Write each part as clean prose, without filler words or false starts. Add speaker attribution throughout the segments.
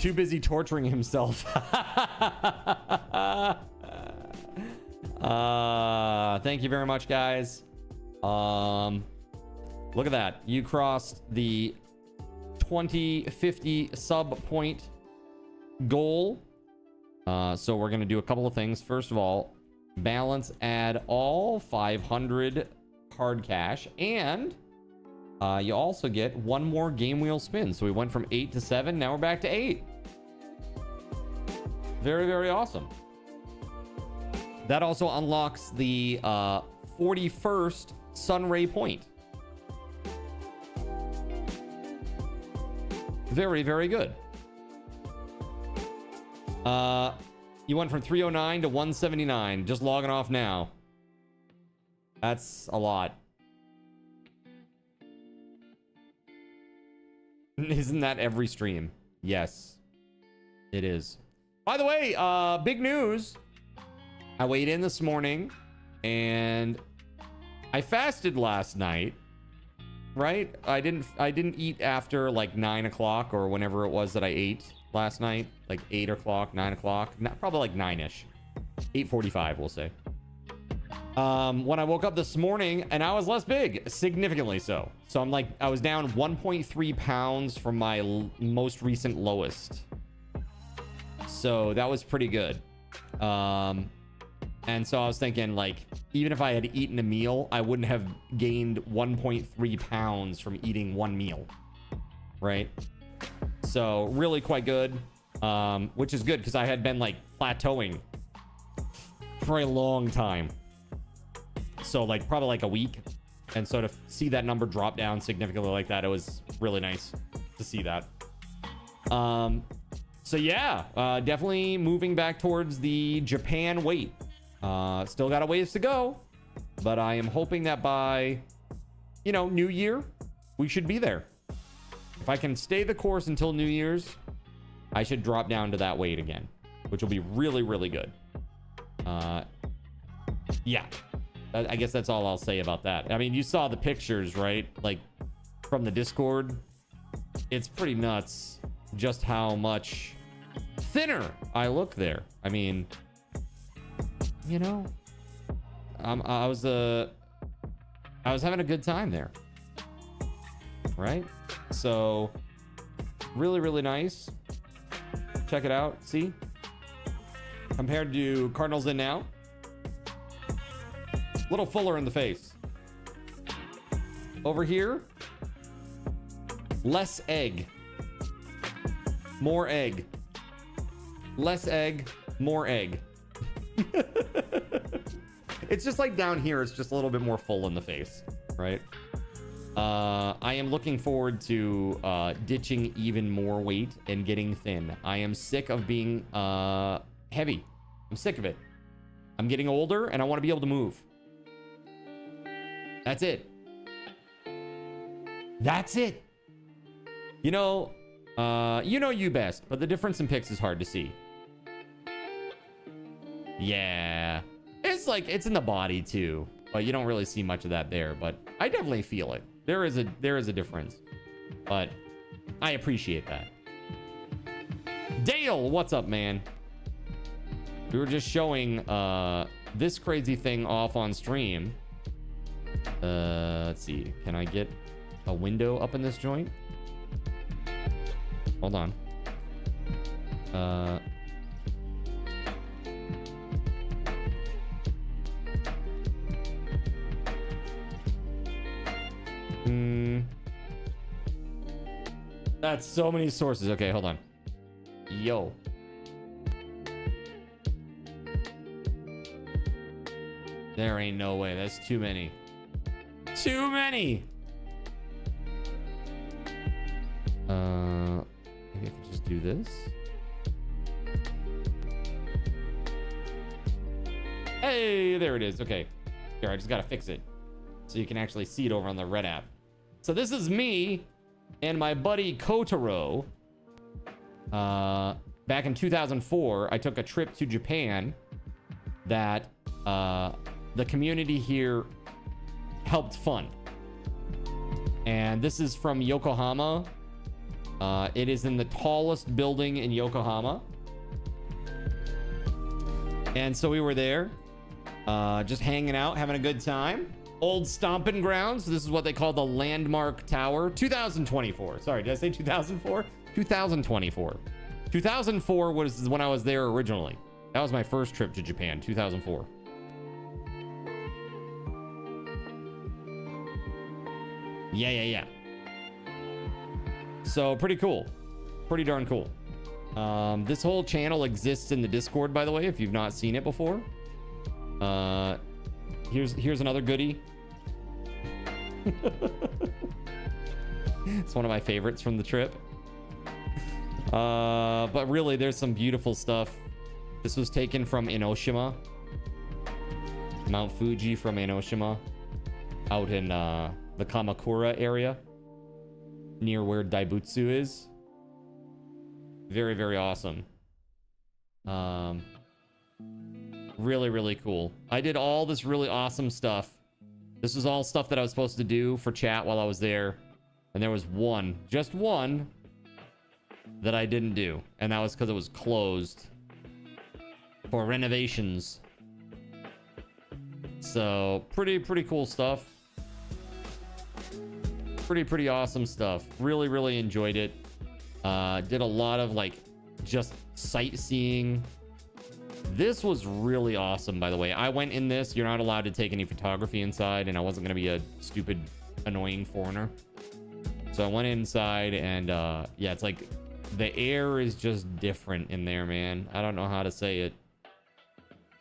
Speaker 1: too busy torturing himself. Thank you very much, guys. Look at that. You crossed the 2050 sub point goal. So we're going to do a couple of things. First of all, balance add all 500 card cash, and you also get one more game wheel spin. So we went from 8 to 7. Now we're back to 8. Very, very awesome. That also unlocks the 41st Sunray point. Very, very good. You went from 309 to 179. Just logging off now. That's a lot. Isn't that every stream? Yes, it is. By the way, big news. I weighed in this morning and I fasted last night. Right? I didn't eat after like 9 o'clock or whenever it was that I ate last night. Like 8 o'clock, 9 o'clock. Probably like 9-ish. 8:45, we'll say. When I woke up this morning, and I was less big, significantly so. So I'm like, I was down 1.3 pounds from my most recent lowest. So that was pretty good. And so I was thinking, like, even if I had eaten a meal, I wouldn't have gained 1.3 pounds from eating one meal. Right? So really quite good. Which is good because I had been like plateauing for a long time. So like probably like a week. And so to see that number drop down significantly like that, it was really nice to see that. So yeah, definitely moving back towards the Japan weight. Still got a ways to go, but I am hoping that by, you know, New Year, we should be there. If I can stay the course until New Year's, I should drop down to that weight again, which will be really, really good. Yeah, I guess that's all I'll say about that. I mean, you saw the pictures, right? Like from the Discord. It's pretty nuts just how much thinner I look there. I mean, you know, I was having a good time there, right? So really, really nice. Check it out. See, compared to Cardinals in now, a little fuller in the face. Over here, less egg, more egg, less egg, more egg. It's just like down here, it's just a little bit more full in the face, right? I am looking forward to ditching even more weight and getting thin. I am sick of being heavy. I'm sick of it. I'm getting older and I want to be able to move. That's it. That's it. You know you best, but the difference in pics is hard to see. Yeah. It's like, it's in the body too, but you don't really see much of that there, but I definitely feel it. There is a difference, but I appreciate that. Dale, what's up, man? We were just showing this crazy thing off on stream. Let's see. Can I get a window up in this joint? Hold on. That's so many sources. Okay, hold on. Yo. There ain't no way. That's too many. Too many. Maybe I can just do this. Hey, there it is. Okay. Here, I just gotta fix it so you can actually see it over on the Red app. So this is me and my buddy Kotaro. Back in 2004, I took a trip to Japan that the community here helped fund. And this is from Yokohama It is in the tallest building in Yokohama. And so we were there, just hanging out, having a good time. Old stomping grounds. This is what they call the Landmark Tower. 2024. Sorry, did I say 2004? 2024. 2004 was when I was there originally. That was my first trip to Japan, 2004. Yeah. So pretty cool. Pretty darn cool. This whole channel exists in the Discord, by the way, if you've not seen it before. Here's another goodie. It's one of my favorites from the trip. But really, there's some beautiful stuff. This was taken from Enoshima. Mount Fuji from Enoshima. Out in the Kamakura area. Near where Daibutsu is. Very, very awesome. Really, really cool. I did all this really awesome stuff. This was all stuff that I was supposed to do for chat while I was there. And there was one, just one, that I didn't do. And that was because it was closed for renovations. So, pretty cool stuff. Pretty awesome stuff. Really, really enjoyed it. Did a lot of, like, just sightseeing. This was really awesome, by the way. I went in this. You're not allowed to take any photography inside, and I wasn't going to be a stupid, annoying foreigner. So I went inside, and yeah, it's like the air is just different in there, man. I don't know how to say it.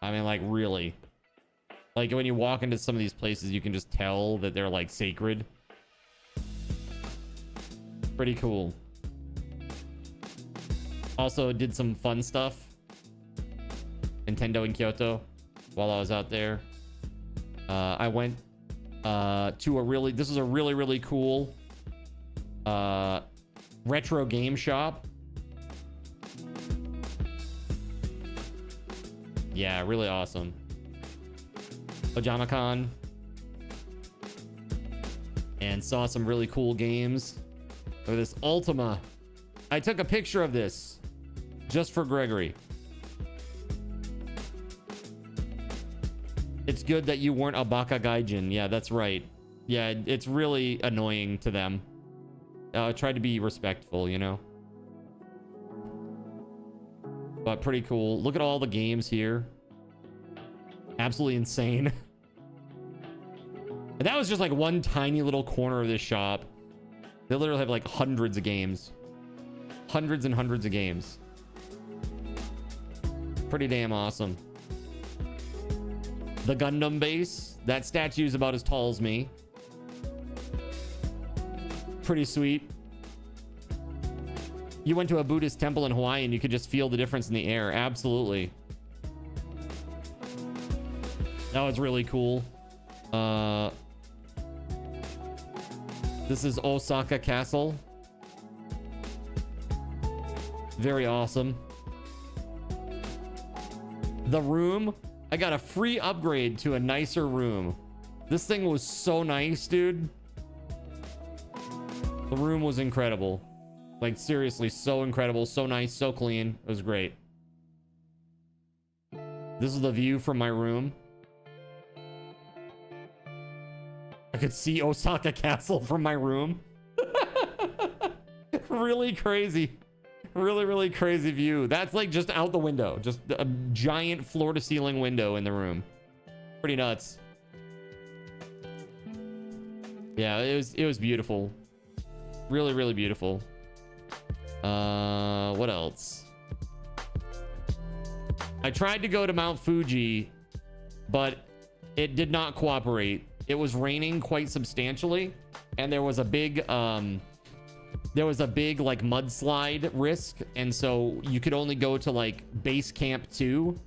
Speaker 1: I mean, like, really. Like, when you walk into some of these places, you can just tell that they're, like, sacred. Pretty cool. Also did some fun stuff. Nintendo in Kyoto while I was out there. I went to a really... This is a really, really cool retro game shop. Yeah, really awesome. Ojama-con. And saw some really cool games. Look at this Ultima. I took a picture of this just for Gregory. It's good that you weren't a Baka Gaijin. Yeah, that's right. Yeah, it's really annoying to them. I tried to be respectful, you know? But pretty cool. Look at all the games here. Absolutely insane. And that was just like one tiny little corner of this shop. They literally have like hundreds of games. Hundreds and hundreds of games. Pretty damn awesome. The Gundam base. That statue is about as tall as me. Pretty sweet. You went to a Buddhist temple in Hawaii and you could just feel the difference in the air. Absolutely. That was really cool. This is Osaka Castle. Very awesome. The room. I got a free upgrade to a nicer room. This thing was so nice, dude. The room was incredible. Like, seriously, so incredible. So nice, so clean. It was great. This is the view from my room. I could see Osaka Castle from my room. Really crazy. Really, really crazy view. That's like just out the window. Just a giant floor-to-ceiling window in the room. Pretty nuts. Yeah, it was beautiful. Really, really beautiful. What else? I tried to go to Mount Fuji, but it did not cooperate. It was raining quite substantially, and there was a big like mudslide risk, and so you could only go to like base camp 2,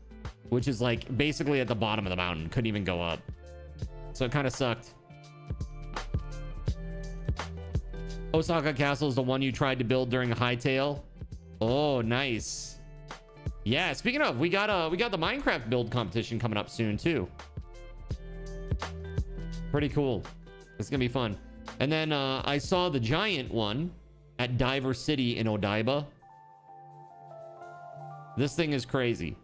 Speaker 1: which is like basically at the bottom of the mountain. Couldn't even go up, so it kind of sucked. Osaka Castle is the one you tried to build during Hightail. Oh, nice. Yeah, speaking of, we got the Minecraft build competition coming up soon too. Pretty cool. It's gonna be fun. And then I saw the giant one, at Diver City in Odaiba. This thing is crazy.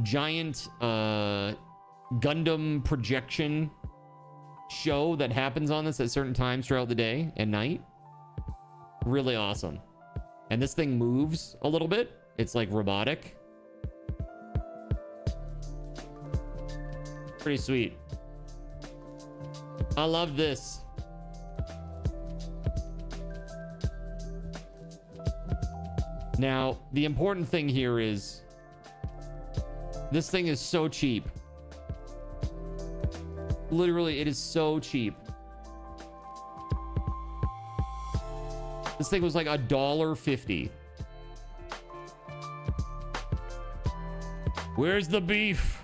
Speaker 1: Giant Gundam projection show that happens on this at certain times throughout the day and night. Really awesome. And this thing moves a little bit. It's like robotic. Pretty sweet. I love this. Now, the important thing here is this thing is so cheap. Literally, it is so cheap. This thing was like $1.50. Where's the beef?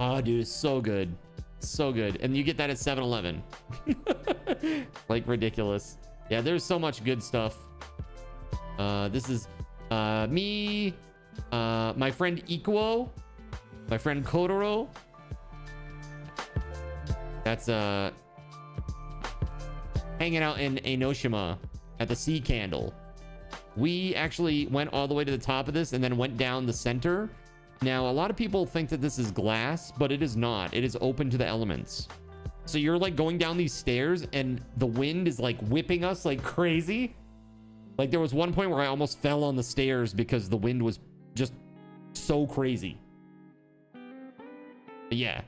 Speaker 1: Oh, dude, it's so good. So good. And you get that at 7-Eleven. Like ridiculous. Yeah, there's so much good stuff. This is me, my friend Ikuo, my friend Kodoro. That's hanging out in Enoshima at the Sea Candle. We actually went all the way to the top of this and then went down the center. Now, a lot of people think that this is glass, but it is not. It is open to the elements. So you're like going down these stairs and the wind is like whipping us like crazy. Like there was one point where I almost fell on the stairs because the wind was just so crazy. But yeah.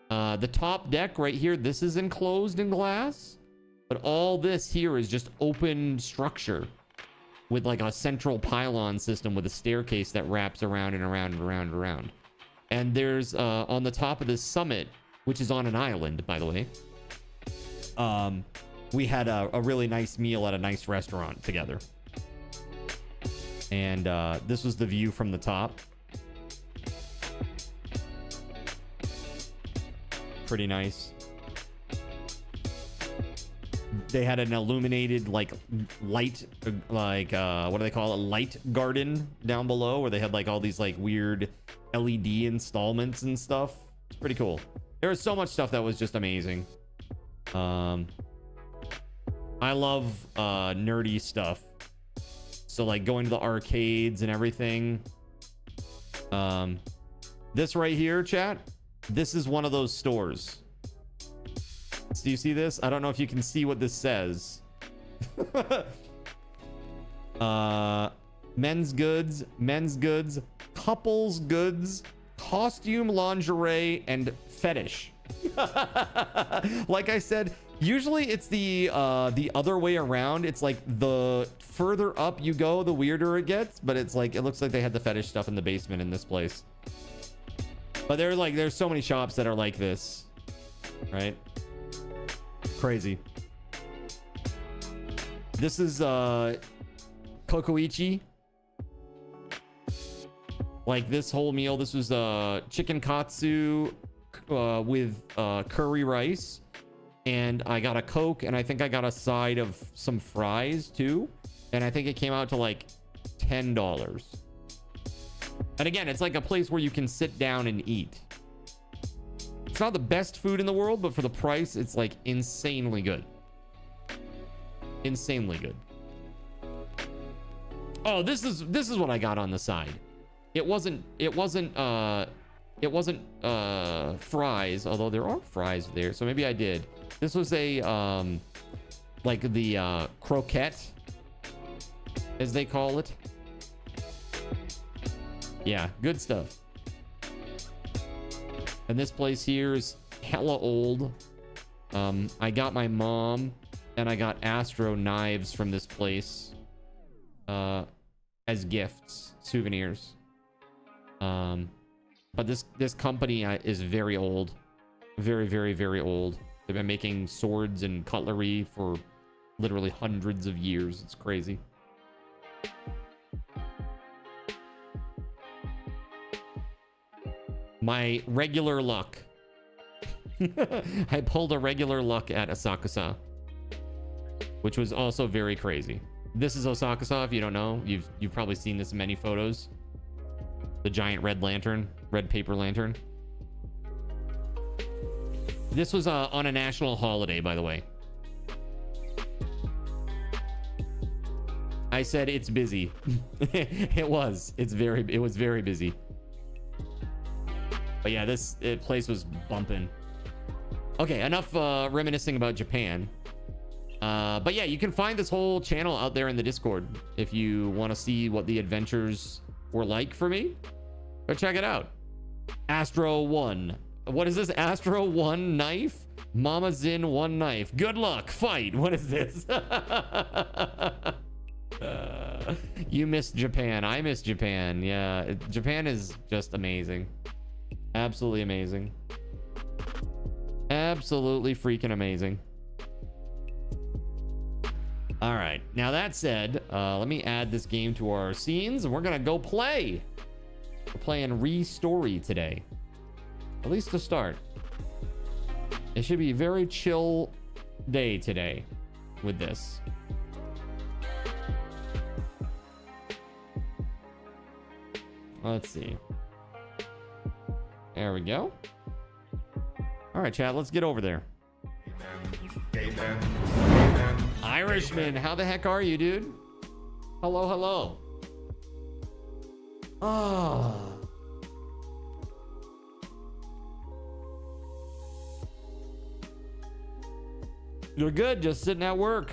Speaker 1: The top deck right here, this is enclosed in glass. But all this here is just open structure with like a central pylon system with a staircase that wraps around and around and around and around. And there's on the top of this summit, which is on an island, by the way, we had a really nice meal at a nice restaurant together. And this was the view from the top. Pretty nice. They had an illuminated like light, like what do they call it, light garden down below, where they had like all these like weird LED installments and stuff. It's pretty cool. There was so much stuff that was just amazing. I love nerdy stuff, so like going to the arcades and everything. This right here, chat, this is one of those stores. Do you see this? I don't know if you can see what this says. Men's goods, couples goods, costume, lingerie, and fetish. Like I said, usually it's the other way around. It's like the further up you go, the weirder it gets. But it's like, it looks like they had the fetish stuff in the basement in this place. But there's so many shops that are like this, right? Crazy. This is Kokoichi. Like this whole meal, this was chicken katsu with curry rice, and I got a Coke, and I think I got a side of some fries too, and I think it came out to like $10. And again, it's like a place where you can sit down and eat. It's not the best food in the world, but for the price, it's like insanely good. Insanely good. Oh, this is what I got on the side. It wasn't fries, although there are fries there, so maybe I did. This was a like the croquette, as they call it. Yeah, good stuff. And this place here is hella old. I got my mom and I got Astro knives from this place as gifts, souvenirs. But this company is very old. Very, very, very old. They've been making swords and cutlery for literally hundreds of years. It's crazy. My regular luck. I pulled a regular luck at Asakusa, which was also very crazy. This is Asakusa. If you don't know, you've probably seen this in many photos. The giant red lantern, red paper lantern. This was on a national holiday, by the way. I said it's busy. It was very busy. But yeah, this place was bumping. Okay, enough reminiscing about Japan. But yeah, you can find this whole channel out there in the Discord if you want to see what the adventures were like for me. Go check it out. Astro 1. What is this? Astro 1 knife? Mama Zin 1 knife. Good luck. Fight. What is this? You missed Japan. I miss Japan. Yeah, Japan is just amazing. Absolutely amazing. Absolutely freaking amazing. All right. Now that said, let me add this game to our scenes and we're going to go play. We're playing Re-Story today. At least to start. It should be a very chill day today with this. Let's see. There we go. All right, chat, let's get over there. Irishman, how the heck are you, dude? Hello, hello. Oh. You're good, just sitting at work.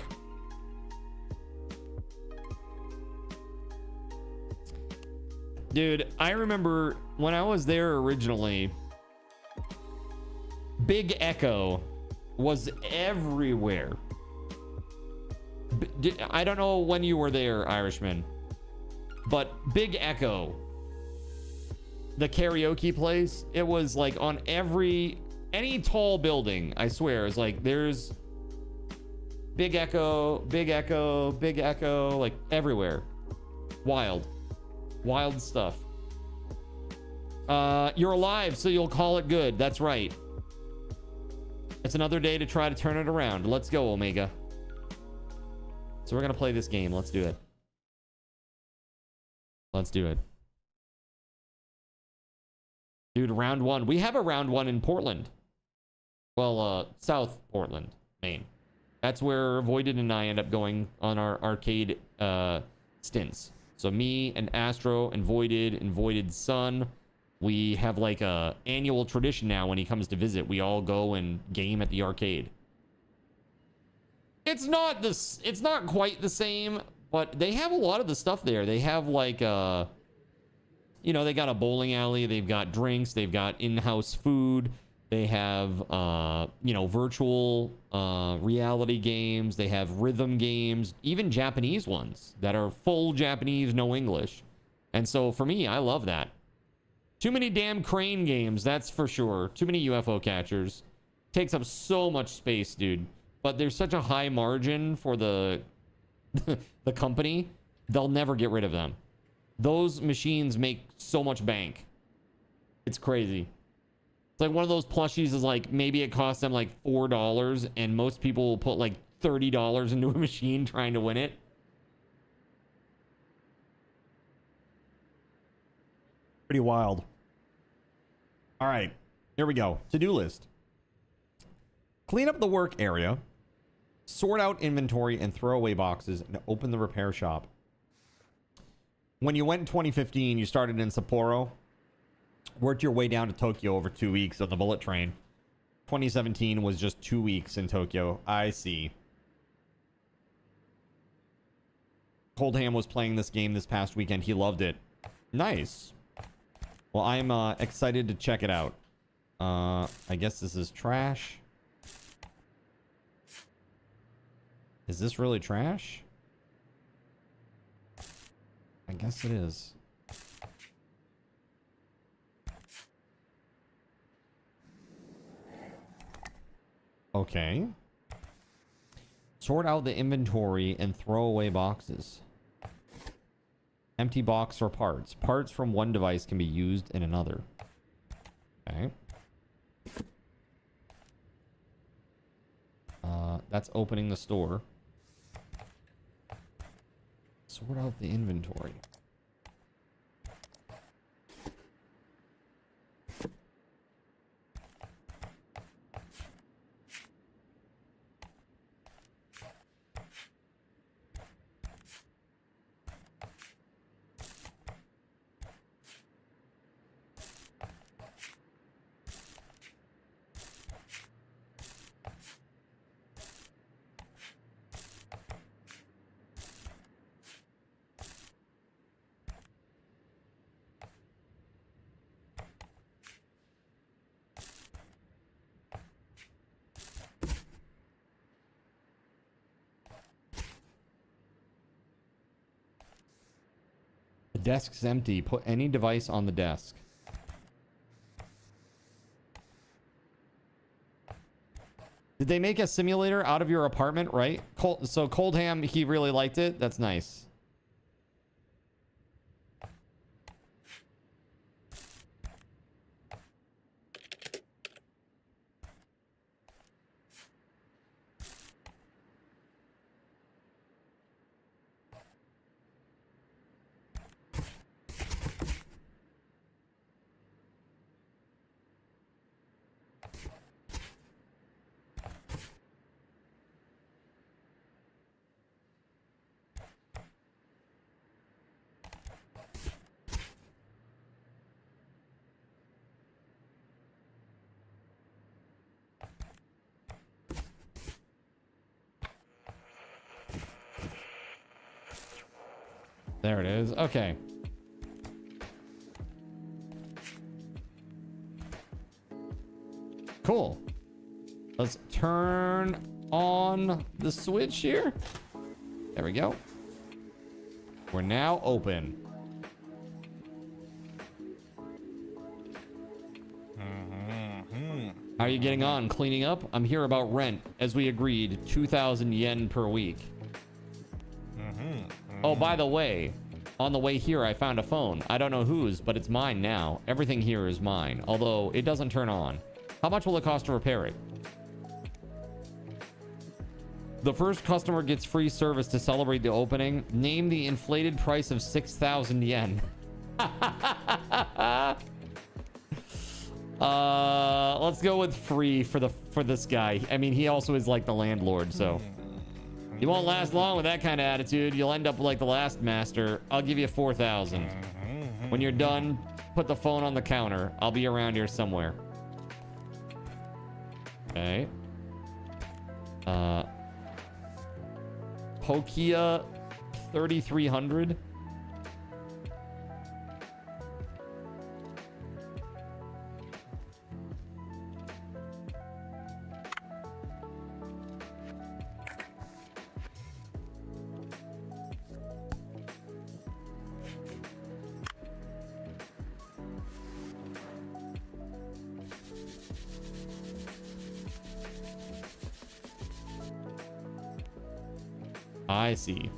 Speaker 1: Dude, I remember when I was there originally, Big Echo was everywhere. I don't know when you were there, Irishman, but Big Echo, the karaoke place, it was like on any tall building, I swear. It's like there's Big Echo, Big Echo, Big Echo, like everywhere. Wild stuff. You're alive, so you'll call it good. That's right. It's another day to try to turn it around. Let's go, Omega. So we're gonna play this game. Let's do it. Let's do it. Dude, round one. We have a round one in Portland. Well, South Portland, Maine. That's where Voided and I end up going on our arcade stints. So me and Astro and Voided's son, we have like a annual tradition now. When he comes to visit, we all go and game at the arcade. It's not quite the same, but they have a lot of the stuff there. They have like you know, they got a bowling alley, they've got drinks, they've got in-house food, they have you know, virtual reality games, they have rhythm games, even Japanese ones that are full Japanese, no English. And so for me, I love that. Too many damn crane games, that's for sure. Too many UFO catchers. Takes up so much space, dude. But there's such a high margin for the the company, they'll never get rid of them. Those machines make so much bank. It's crazy. It's like one of those plushies is like, maybe it costs them like $4 and most people will put like $30 into a machine trying to win it. Pretty wild. All right, here we go. To-do list. Clean up the work area. Sort out inventory and throw away boxes and open the repair shop. When you went in 2015, you started in Sapporo. Worked your way down to Tokyo over 2 weeks on the bullet train. 2017 was just 2 weeks in Tokyo. I see. Coldham was playing this game this past weekend. He loved it. Nice. Well, I'm excited to check it out. I guess this is trash. Is this really trash? I guess it is. Okay. Sort out the inventory and throw away boxes. Empty box for parts. Parts from one device can be used in another. Okay. That's opening the store. Sort out the inventory. The desk's empty. Put any device on the desk. Did they make a simulator out of your apartment, right? So Coldham, he really liked it. That's nice. There it is. Okay. Cool. Let's turn on the switch here. There we go. We're now open. How are you getting on? Cleaning up? I'm here about rent. As we agreed, 2,000 yen per week. Oh, by the way, on the way here, I found a phone. I don't know whose, but it's mine now. Everything here is mine, although it doesn't turn on. How much will it cost to repair it? The first customer gets free service to celebrate the opening. Name the inflated price of 6,000 yen. Let's go with free for this guy. I mean, he also is like the landlord, so you won't last long with that kind of attitude. You'll end up like the last master. I'll give you 4,000. When you're done, put the phone on the counter. I'll be around here somewhere. Okay. Pokia 3300. I see.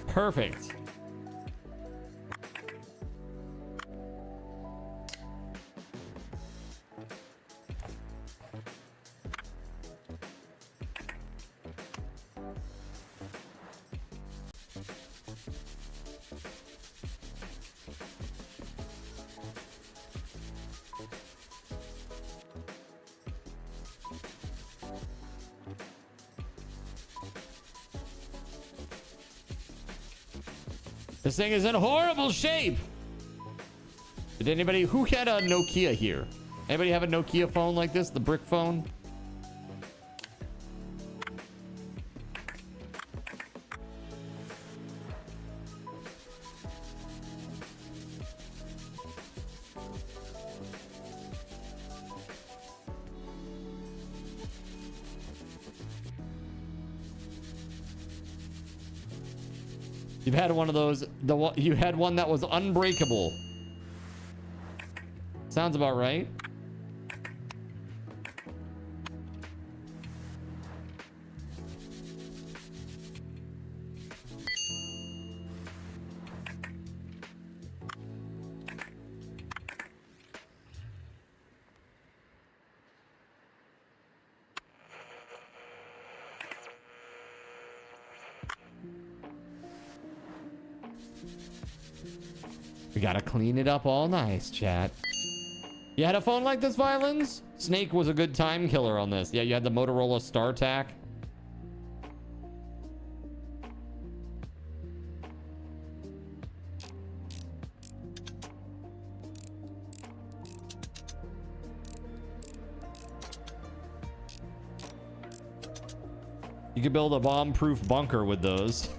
Speaker 1: Perfect. This thing is in horrible shape. Did anybody, who had a Nokia here? Anybody have a Nokia phone like this? The brick phone? You've had one of those, you had one that was unbreakable. Sounds about right. We gotta clean it up all nice, chat. You had a phone like this, Violins? Snake was a good time killer on this. Yeah, you had the Motorola StarTAC. You could build a bomb-proof bunker with those.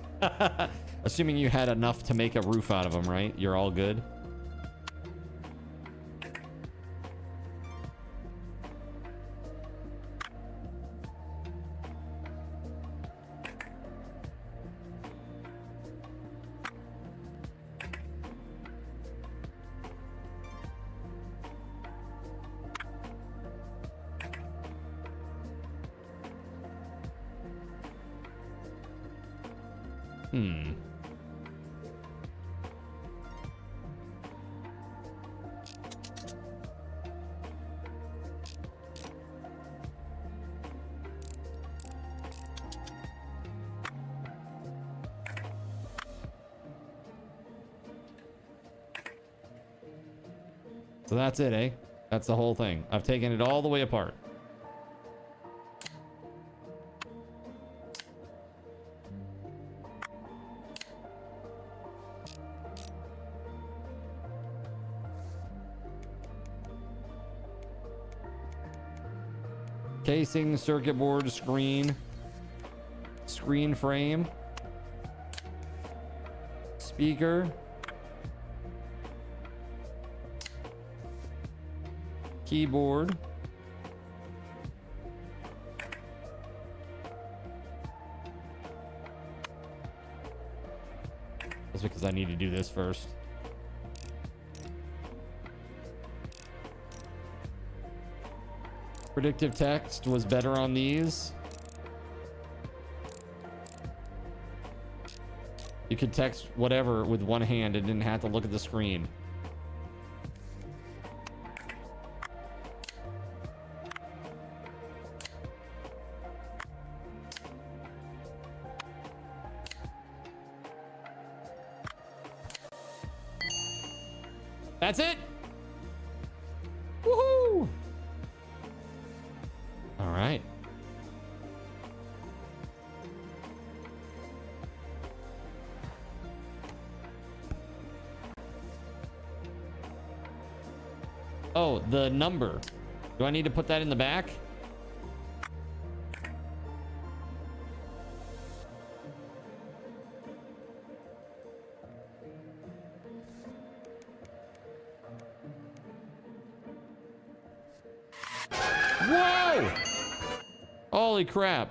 Speaker 1: Assuming you had enough to make a roof out of them, right? You're all good. So that's it, eh? That's the whole thing. I've taken it all the way apart. Casing, circuit board, screen frame, speaker, keyboard, that's because I need to do this first. Predictive text was better on these. You could text whatever with one hand and didn't have to look at the screen. That's it. Woohoo! All right. Oh, the number. Do I need to put that in the back? Whoa! Holy crap.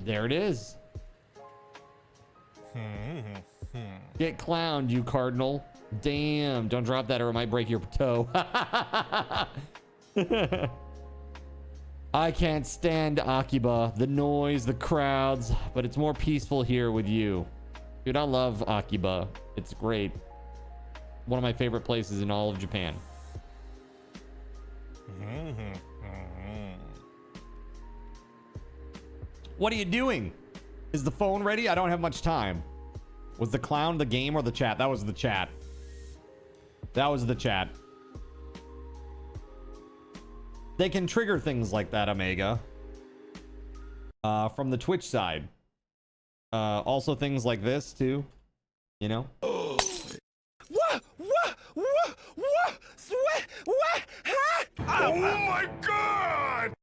Speaker 1: There it is. Get clowned, you cardinal. Damn, don't drop that or it might break your toe. I can't stand Akiba. The noise, the crowds, but it's more peaceful here with you. Dude, I love Akiba. It's great. One of my favorite places in all of Japan. What are you doing? Is the phone ready? I don't have much time. Was the clown the game or the chat? That was the chat. That was the chat. They can trigger things like that, Omega. From the Twitch side. Also things like this, too. You know? Oh
Speaker 2: my god!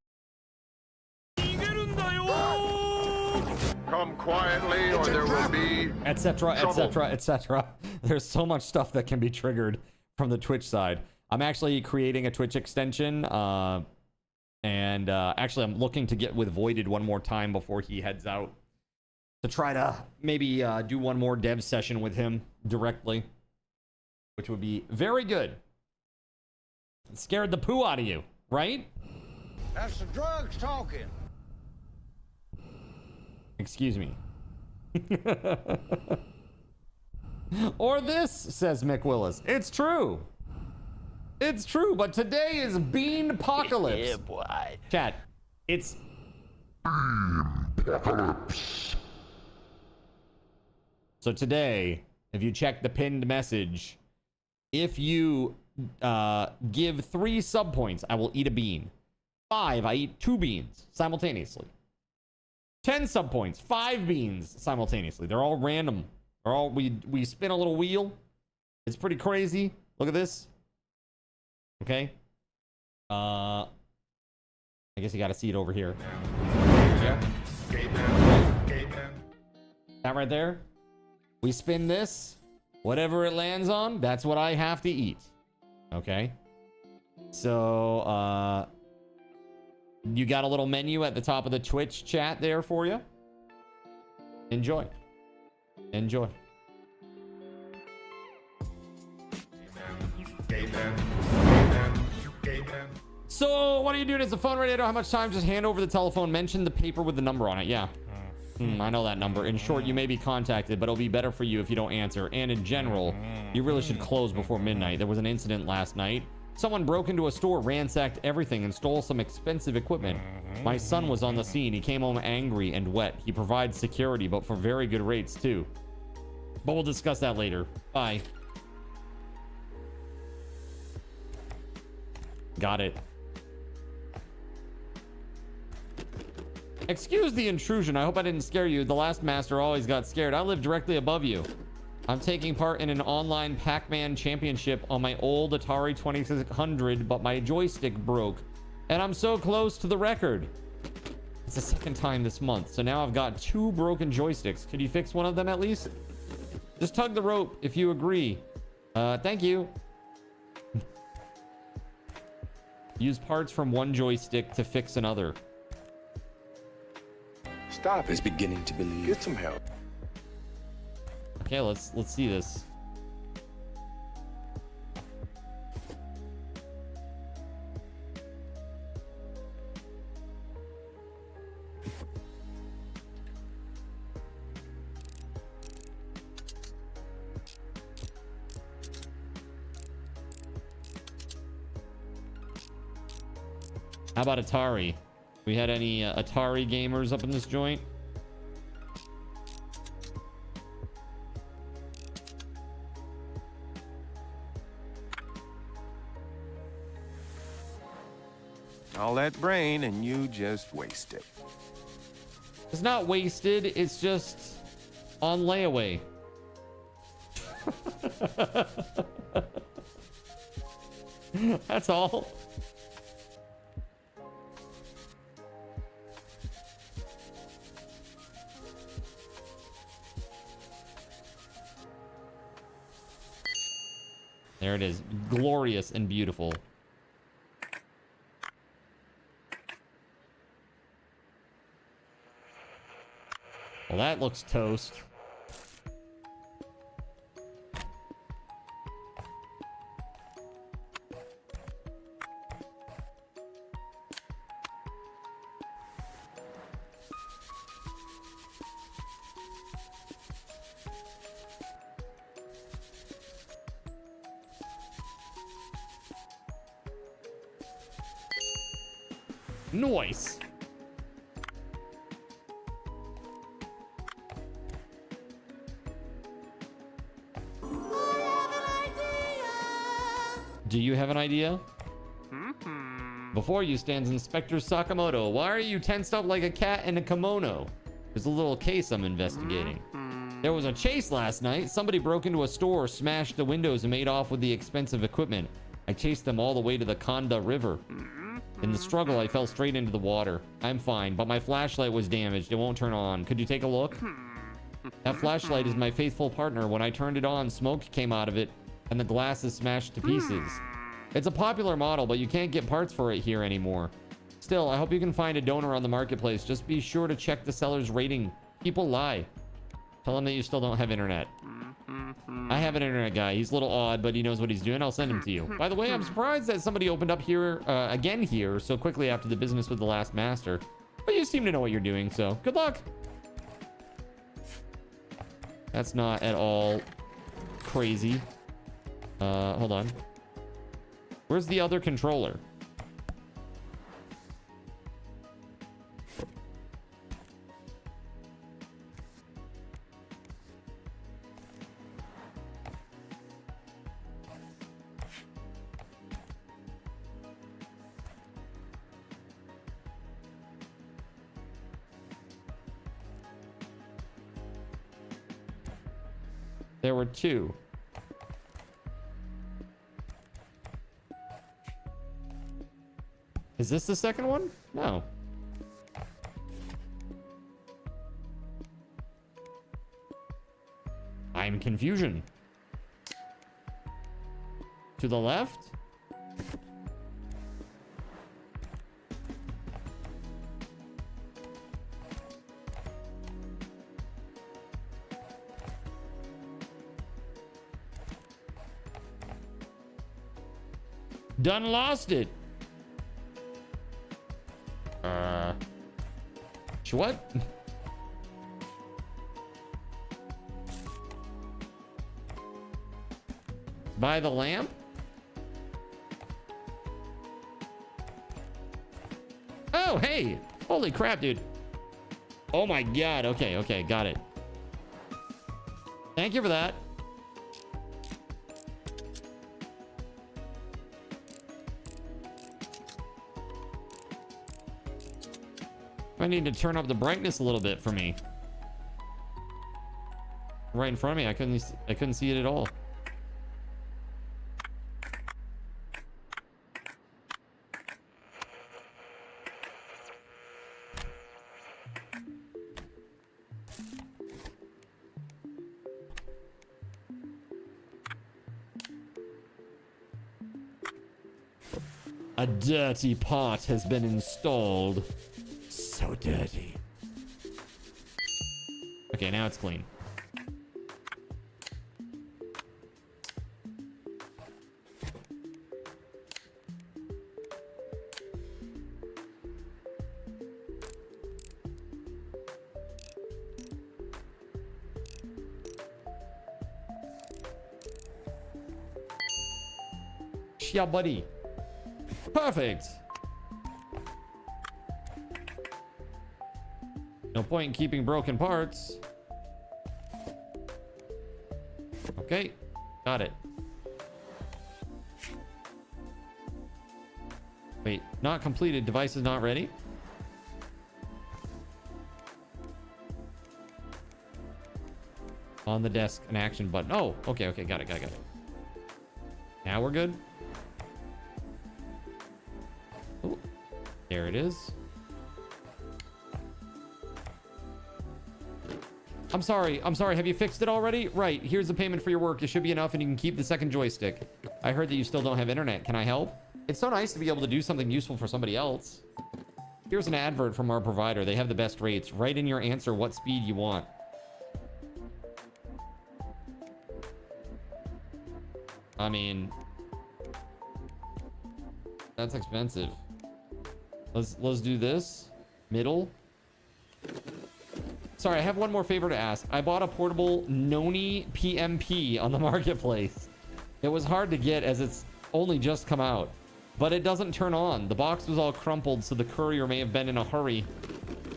Speaker 2: Come quietly or there will be
Speaker 1: etc, etc, etc. There's so much stuff that can be triggered from the Twitch side. I'm actually creating a Twitch extension, and actually I'm looking to get with Voided one more time before he heads out to try to maybe do one more dev session with him directly, which would be very good. It scared the poo out of you, right?
Speaker 3: That's the drugs talking.
Speaker 1: Excuse me. Or this, says Mick Willis. It's true. It's true, but today is Bean Apocalypse.
Speaker 3: Yeah, boy.
Speaker 1: Chat, it's Apocalypse. So today, if you check the pinned message, if you give 3 sub points, I will eat a bean. 5, I eat 2 beans simultaneously. 10 sub points, 5 beans simultaneously. They're all random. They're all we spin a little wheel. It's pretty crazy. Look at this. Okay. I guess you got to see it over here. Yeah. That right there. We spin this. Whatever it lands on, that's what I have to eat. Okay. So, you got a little menu at the top of the Twitch chat there for you. Enjoy. Enjoy. So, what are you doing? Is the phone ready? I don't have much time. Just hand over the telephone. Mention the paper with the number on it. Yeah. I know that number. In short, you may be contacted, but it'll be better for you if you don't answer. And in general, you really should close before midnight. There was an incident last night. Someone broke into a store, ransacked everything, and stole some expensive equipment. My son was on the scene. He came home angry and wet. He provides security, but for very good rates, too. But we'll discuss that later. Bye. Got it. Excuse the intrusion. I hope I didn't scare you. The last master always got scared. I live directly above you. I'm taking part in an online Pac-Man championship on my old Atari 2600, but my joystick broke. And I'm so close to the record. It's the second time this month, so now I've got 2 broken joysticks. Could you fix one of them at least? Just tug the rope if you agree. Thank you. Use parts from one joystick to fix another.
Speaker 2: Stop is beginning to believe. Get some help.
Speaker 1: Okay, let's see this. How about Atari? We had any Atari gamers up in this joint?
Speaker 4: All that brain and you just waste it.
Speaker 1: It's not wasted, it's just on layaway. That's all. There it is. Glorious and beautiful. Well, that looks toast. Nice. Do you have an idea? Before you stands Inspector Sakamoto. Why are you tensed up like a cat in a kimono? There's a little case I'm investigating. There was a chase last night. Somebody broke into a store, smashed the windows, and made off with the expensive equipment. I chased them all the way to the Kanda River. In the struggle, I fell straight into the water. I'm fine, but my flashlight was damaged. It won't turn on. Could you take a look? That flashlight is my faithful partner. When I turned it on, smoke came out of it, and the glass is smashed to pieces. It's a popular model, but you can't get parts for it here anymore. Still, I hope you can find a donor on the marketplace. Just be sure to check the seller's rating. People lie. Tell him that you still don't have internet. I have an internet guy. He's a little odd, but he knows what he's doing. I'll send him to you. By the way, I'm surprised that somebody opened up here again here so quickly after the business with the last master. But you seem to know what you're doing, so good luck. That's not at all crazy. Hold on. Where's the other controller? There were 2. Is this the second one? No. I'm confusion. To the left? Done lost it. What? By the lamp? Oh, hey. Holy crap, dude. Oh my god. Okay, okay, got it. Thank you for that. I need to turn up the brightness a little bit for me. Right in front of me, I couldn't see it at all. A dirty pot has been installed. So dirty. Okay, now it's clean. Yeah, buddy. Perfect. No point in keeping broken parts. Okay, got it. Wait, not completed. Device is not ready. On the desk, an action button. Oh, okay, okay, got it. Now we're good. Oh, there it is. I'm sorry. Have you fixed it already? Right. Here's the payment for your work. It should be enough and you can keep the second joystick. I heard that you still don't have internet. Can I help? It's so nice to be able to do something useful for somebody else. Here's an advert from our provider. They have the best rates. Write in your answer what speed you want. I mean, that's expensive. Let's do this. Middle. Sorry, I have one more favor to ask. I bought a portable Noni PMP on the marketplace. It was hard to get as it's only just come out, but it doesn't turn on. The box was all crumpled, so the courier may have been in a hurry.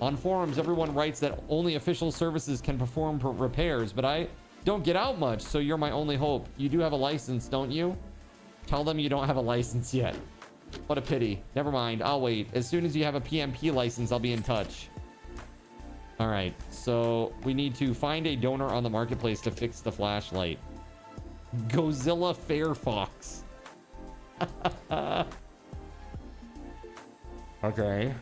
Speaker 1: On forums, everyone writes that only official services can perform repairs, but I don't get out much, so you're my only hope. You do have a license, don't you? Tell them you don't have a license yet. What a pity. Never mind, I'll wait. As soon as you have a PMP license, I'll be in touch. All right, so we need to find a donor on the marketplace to fix the flashlight. Godzilla Fairfox. Okay.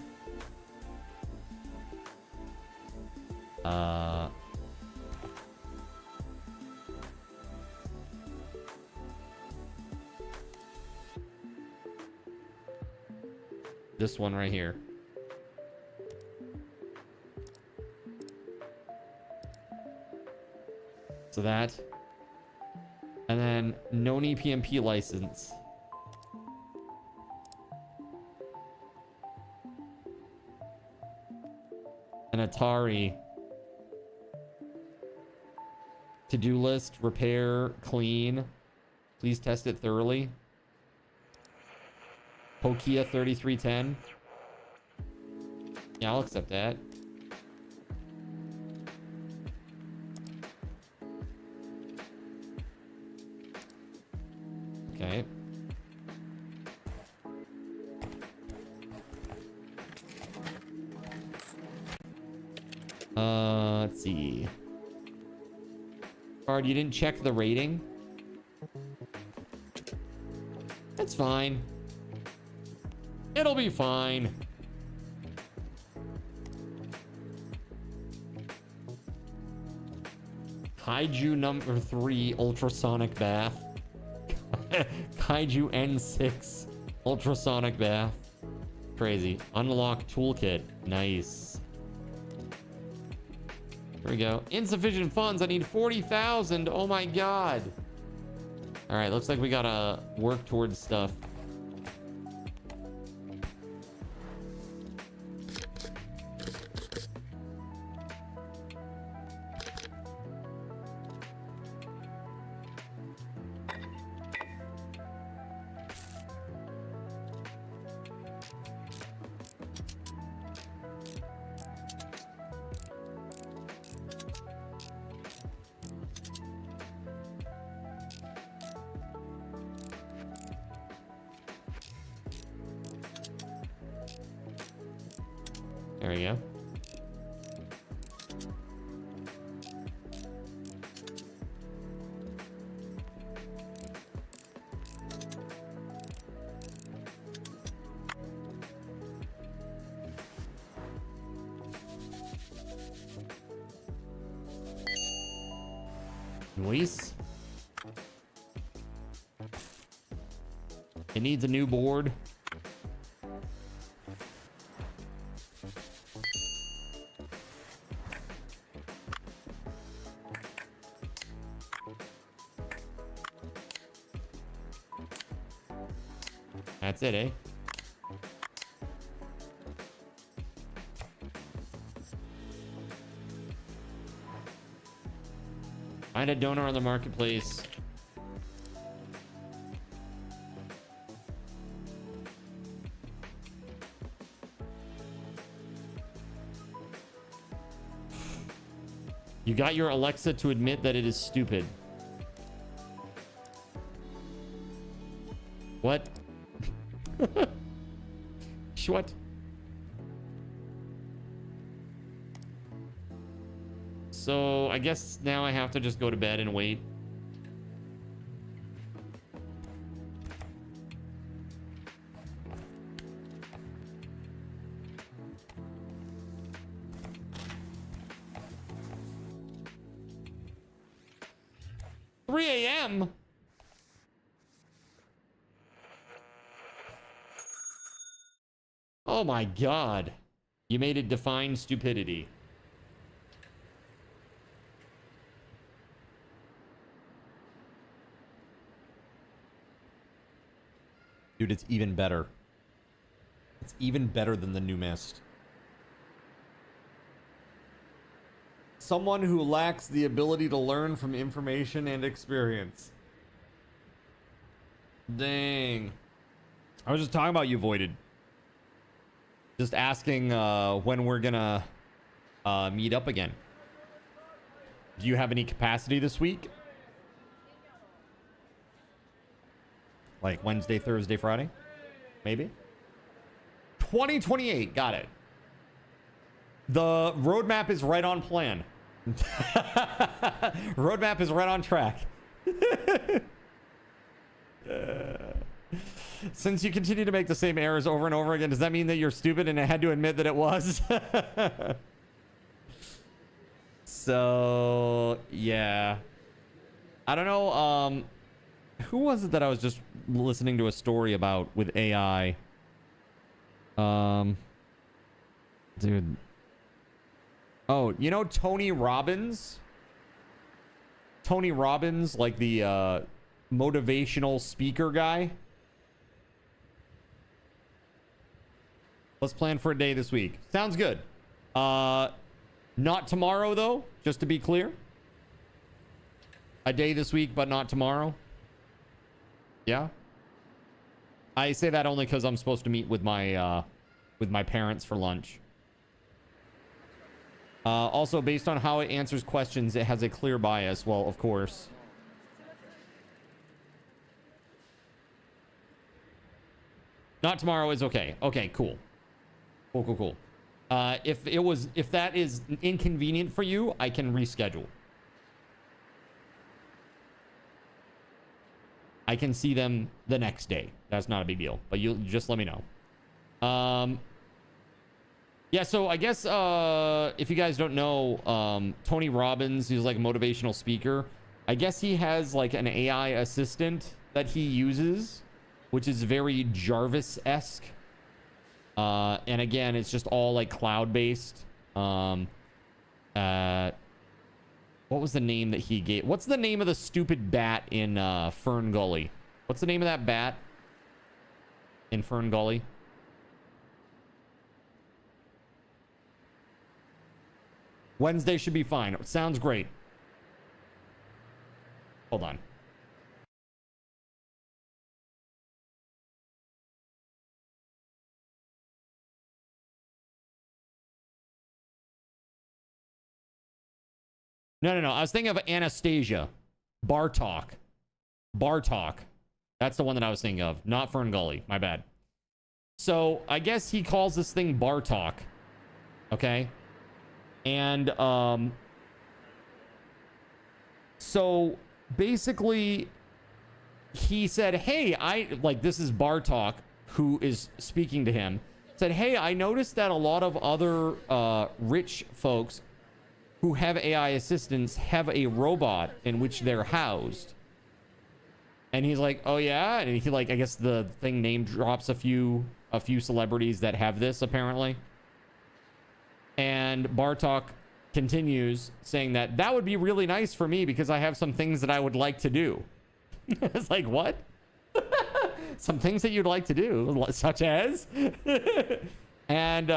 Speaker 1: This one right here. So that, and then Noni PMP license. An Atari. To-do list, repair, clean. Please test it thoroughly. Pokia 3310. Yeah, I'll accept that. Okay. Let's see. Card, you didn't check the rating? That's fine. It'll be fine. Kaiju number 3 ultrasonic bath. Kaiju N6 ultrasonic bath. Crazy. Unlock toolkit. Nice. There we go. Insufficient funds. I need 40,000. Oh my god. All right, looks like we gotta work towards stuff. There we go. Nice. It needs a new board. That's it, eh? Find a donor on the marketplace. You got your Alexa to admit that it is stupid. What? What? So I guess now I have to just go to bed and wait. AM. Oh my god. You made it define stupidity. Dude, it's even better. It's even better than the new Mist. Someone who lacks the ability to learn from information and experience. Dang. I was just talking about you, Voided. Just asking when we're gonna meet up again. Do you have any capacity this week? Like Wednesday, Thursday, Friday? Maybe? 2028. Got it. The roadmap is right on plan. Roadmap is right on track. Since you continue to make the same errors over and over again, does that mean that you're stupid and I had to admit that it was? So, yeah. I don't know. Who was it that I was just listening to a story about with AI? Dude. Oh, you know Tony Robbins? Tony Robbins, like the motivational speaker guy. Let's plan for a day this week. Sounds good. Not tomorrow, though, just to be clear. A day this week, but not tomorrow. Yeah. I say that only because I'm supposed to meet with my parents for lunch. Also, based on how it answers questions, it has a clear bias. Well, of course. Not tomorrow is okay. Okay, cool. Cool. If that is inconvenient for you, I can reschedule. I can see them the next day. That's not a big deal, but you just let me know. Yeah, so I guess if you guys don't know, Tony Robbins, he's like a motivational speaker. I guess he has like an AI assistant that he uses, which is very Jarvis-esque. And again, it's just all like cloud-based. What was the name that he gave? What's the name of the stupid bat in Fern Gully? What's the name of that bat in Fern Gully? Wednesday should be fine. Sounds great. Hold on. No. I was thinking of Anastasia. Bartok. That's the one that I was thinking of. Not Fern Gully. My bad. So I guess he calls this thing Bartok. Okay. And so basically he said, hey, this is Bartok who is speaking to him, said, hey, I noticed that a lot of other rich folks who have AI assistants have a robot in which they're housed. And he's like, oh yeah? And he I guess the thing name drops a few celebrities that have this apparently. And Bartok continues saying that would be really nice for me because I have some things that I would like to do. It's like, what? Some things that you'd like to do, such as? And,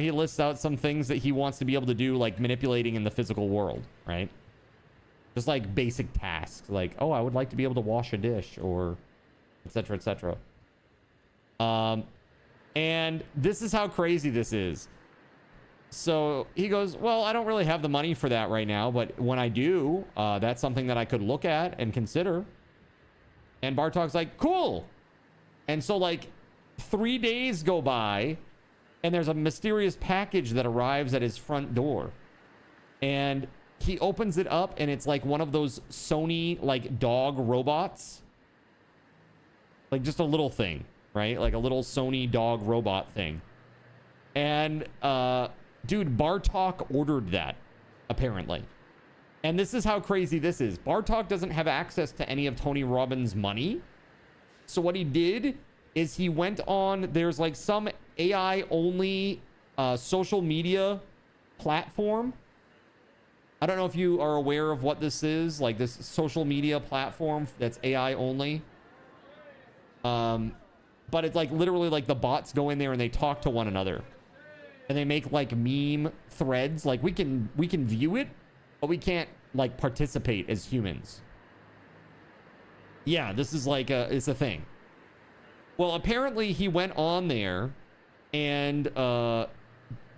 Speaker 1: he lists out some things that he wants to be able to do, like manipulating in the physical world, right? Just like basic tasks, like, oh, I would like to be able to wash a dish, or et cetera, et cetera. And this is how crazy this is. So he goes, well, I don't really have the money for that right now, but when I do, that's something that I could look at and consider. And Bartok's like, cool. And so 3 days go by, and there's a mysterious package that arrives at his front door. And he opens it up, and it's like one of those Sony dog robots. Like just a little thing, right? Like a little Sony dog robot thing. And dude, Bartok ordered that, apparently. And this is how crazy this is. Bartok doesn't have access to any of Tony Robbins' money. So what he did is he went on, there's some AI only social media platform. I don't know if you are aware of what this is, this social media platform that's AI only. But it's literally the bots go in there and they talk to one another. And they make meme threads. We can view it, but we can't participate as humans. Yeah, this is it's a thing. Well, apparently he went on there and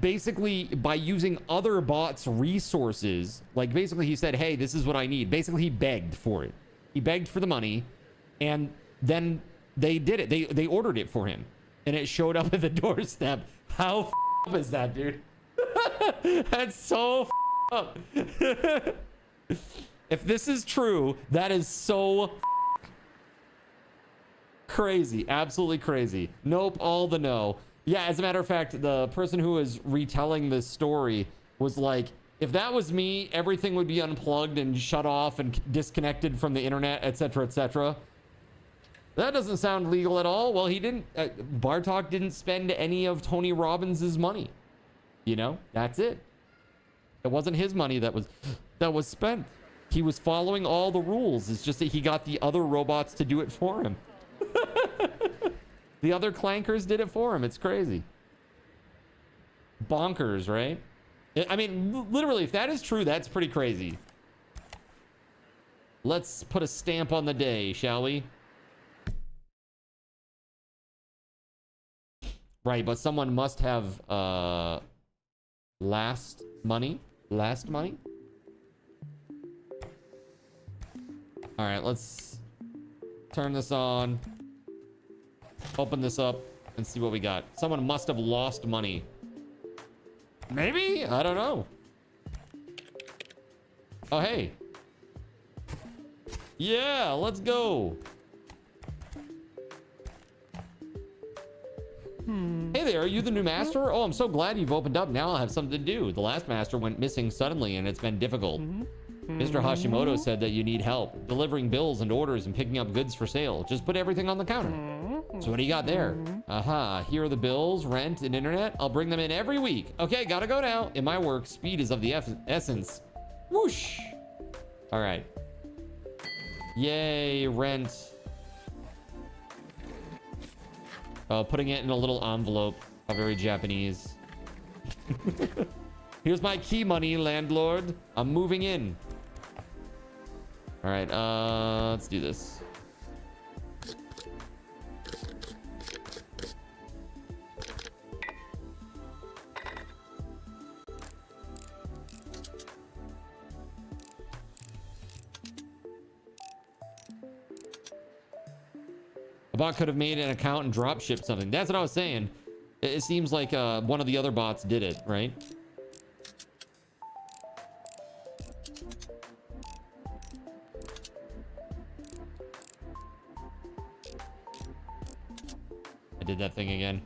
Speaker 1: basically by using other bots' resources, basically he said, hey, this is what I need. Basically he begged for it. He begged for the money, and then they did it. They ordered it for him, and it showed up at the doorstep. How up is that, dude? That's so up. If this is true, that is so crazy. Absolutely crazy. Nope, all the no. Yeah, as a matter of fact, the person who was retelling this story was like, if that was me, everything would be unplugged and shut off and disconnected from the internet, etc., etc. That doesn't sound legal at all. Well, he didn't, Bartok didn't spend any of Tony Robbins' money. That's it. It wasn't his money that was spent. He was following all the rules. It's just that he got the other robots to do it for him. The other clankers did it for him. It's crazy. Bonkers, right? I mean, literally, if that is true, that's pretty crazy. Let's put a stamp on the day, shall we? Right, but someone must have last money. All right, let's turn this on, open this up, and see what we got. Someone must have lost money. Maybe? I don't know. Oh, hey. Yeah, let's go. Hey there, are you the new master? Oh, I'm so glad you've opened up. Now I'll have something to do. The last master went missing suddenly and it's been difficult. Mr. Hashimoto said that you need help delivering bills and orders and picking up goods for sale. Just put everything on the counter. So what do you got there? Aha, here are the bills, rent, and internet. I'll bring them in every week. Okay, gotta go now. In my work, speed is of the essence. Whoosh. All right. Yay, rent. Putting it in a little envelope. How very Japanese. Here's my key money, landlord. I'm moving in. All right, let's do this. A bot could have made an account and drop shipped something. That's what I was saying. It seems like one of the other bots did it, right? I did that thing again.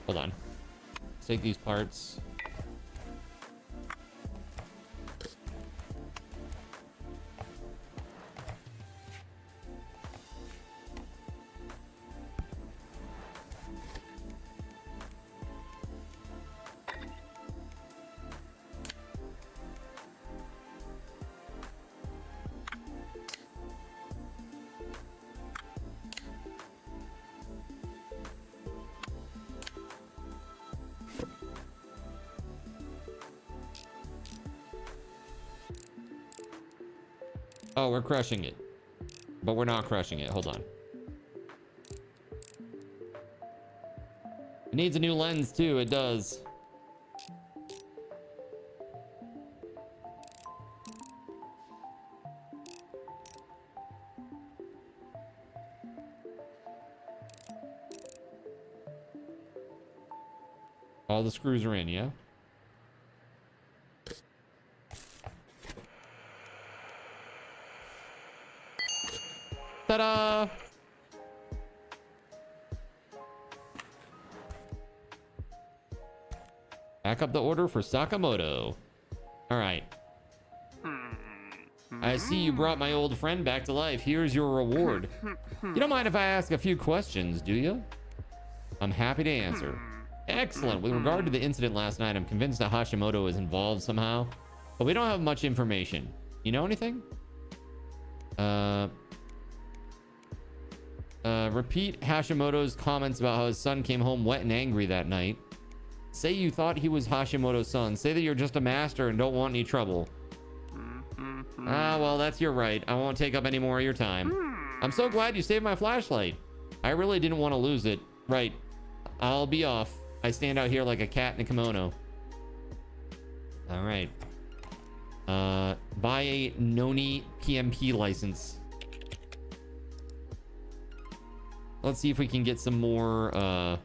Speaker 1: Hold on. Let's take these parts. Oh, we're crushing it. But we're not crushing it. Hold on. It needs a new lens too. It does. All the screws are in, yeah? Ta-da! Back up the order for Sakamoto. All right. I see you brought my old friend back to life. Here's your reward. You don't mind if I ask a few questions, do you? I'm happy to answer. Excellent. With regard to the incident last night, I'm convinced that Hashimoto is involved somehow, but we don't have much information. You know anything? Repeat Hashimoto's comments about how his son came home wet and angry that night. Say you thought he was Hashimoto's son. Say that you're just a master and don't want any trouble. Ah, well, that's your right. I won't take up any more of your time. I'm so glad you saved my flashlight. I really didn't want to lose it. Right. I'll be off. I stand out here like a cat in a kimono. All right. Buy a Noni PMP license. Let's see if we can get some more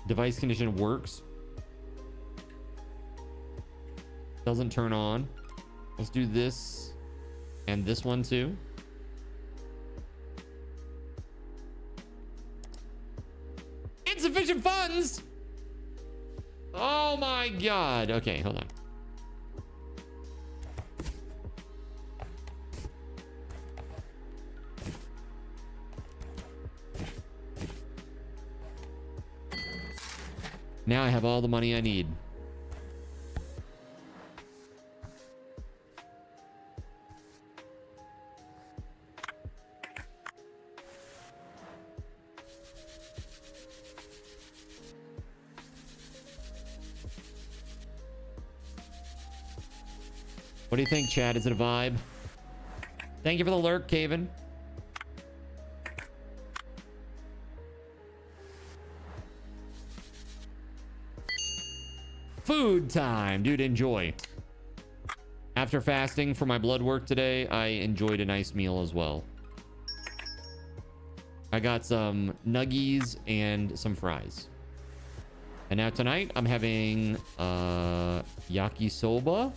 Speaker 1: device condition works. Doesn't turn on. Let's do this and this one too. Insufficient funds. Oh my god. Okay, hold on. Now I have all the money I need. What do you think, Chad? Is it a vibe? Thank you for the lurk, Caven. Food time, dude. Enjoy. After fasting for my blood work today, I enjoyed a nice meal as well. I got some nuggies and some fries. And now tonight I'm having yakisoba.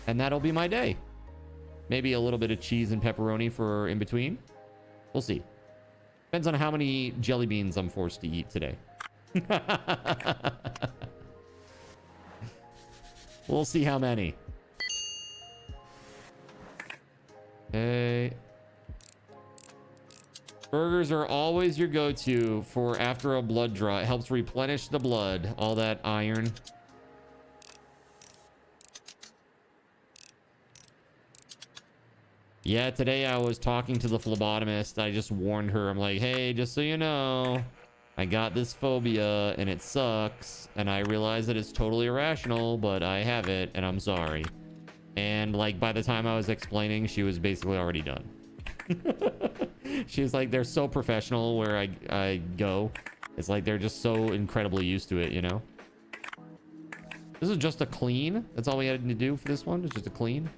Speaker 1: And that'll be my day. Maybe a little bit of cheese and pepperoni for in between. We'll see. Depends on how many jelly beans I'm forced to eat today. We'll see how many. Okay. Burgers are always your go-to for after a blood draw. It helps replenish the blood, all that iron. Yeah, today I was talking to the phlebotomist. I just warned her. I'm like, hey, just so you know, I got this phobia and it sucks. And I realize that it's totally irrational, but I have it and I'm sorry. And like by the time I was explaining, she was basically already done. She's like, they're so professional where I go. It's like they're just so incredibly used to it, you know? This is just a clean. That's all we had to do for this one. It's just a clean.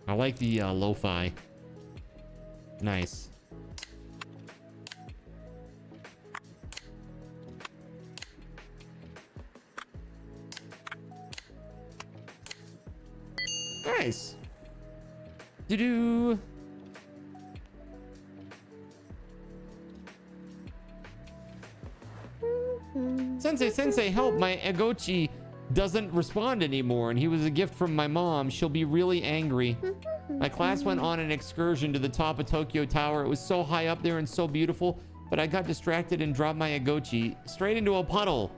Speaker 1: I like the lo-fi. Nice. Nice. Do-do. Sensei, help. My Egochi doesn't respond anymore, and he was a gift from my mom. She'll be really angry. My class went on an excursion to the top of Tokyo Tower. It was so high up there and so beautiful, but I got distracted and dropped my Egochi straight into a puddle.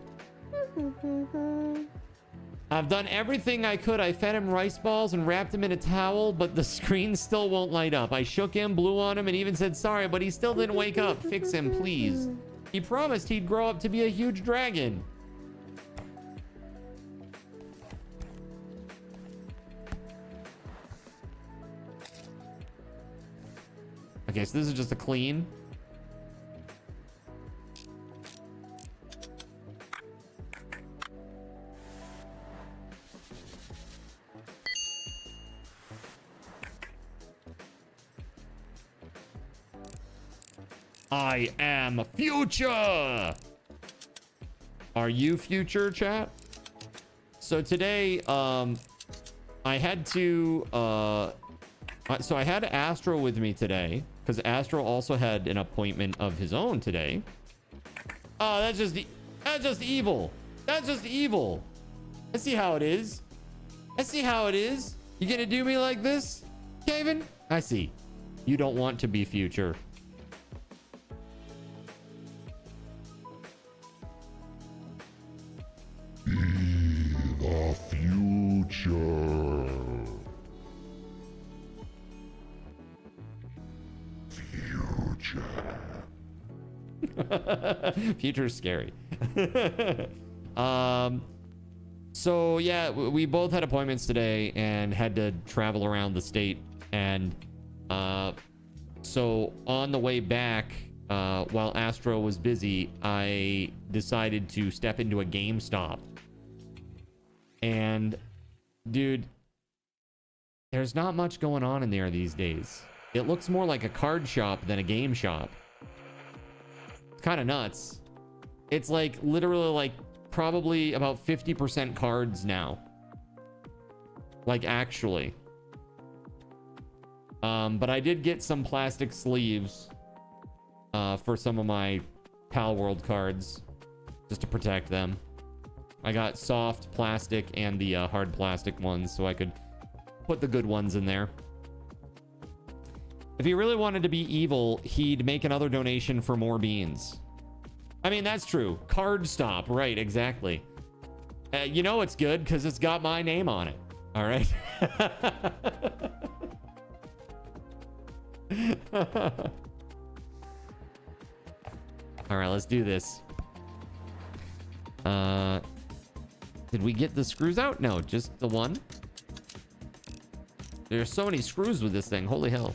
Speaker 1: I've done everything I could. I fed him rice balls and wrapped him in a towel, but the screen still won't light up. I shook him, blew on him, and even said sorry, but he still didn't wake up. Fix him, please. He promised he'd grow up to be a huge dragon. Okay, so this is just a clean. I am future. Are you future, chat? So today, I had to, so I had Astro with me today because Astro also had an appointment of his own today. Oh, that's just evil. That's just evil. I see how it is. I see how it is. You gonna do me like this, Kevin? I see. You don't want to be future.
Speaker 5: The future.
Speaker 1: Future's scary. So yeah, we both had appointments today and had to travel around the state, and so on the way back, while Astro was busy, I decided to step into a GameStop. And dude, there's not much going on in there these days. It looks more like a card shop than a game shop. It's kind of nuts. It's like literally like probably about 50% cards now. Like actually. But I did get some plastic sleeves for some of my Pal World cards just to protect them. I got soft plastic and the hard plastic ones so I could put the good ones in there. If he really wanted to be evil, he'd make another donation for more beans. I mean, that's true. Card stop. Right, exactly. You know it's good because it's got my name on it. All right. All right, let's do this. Did we get the screws out? No, just the one. There's so many screws with this thing. Holy hell.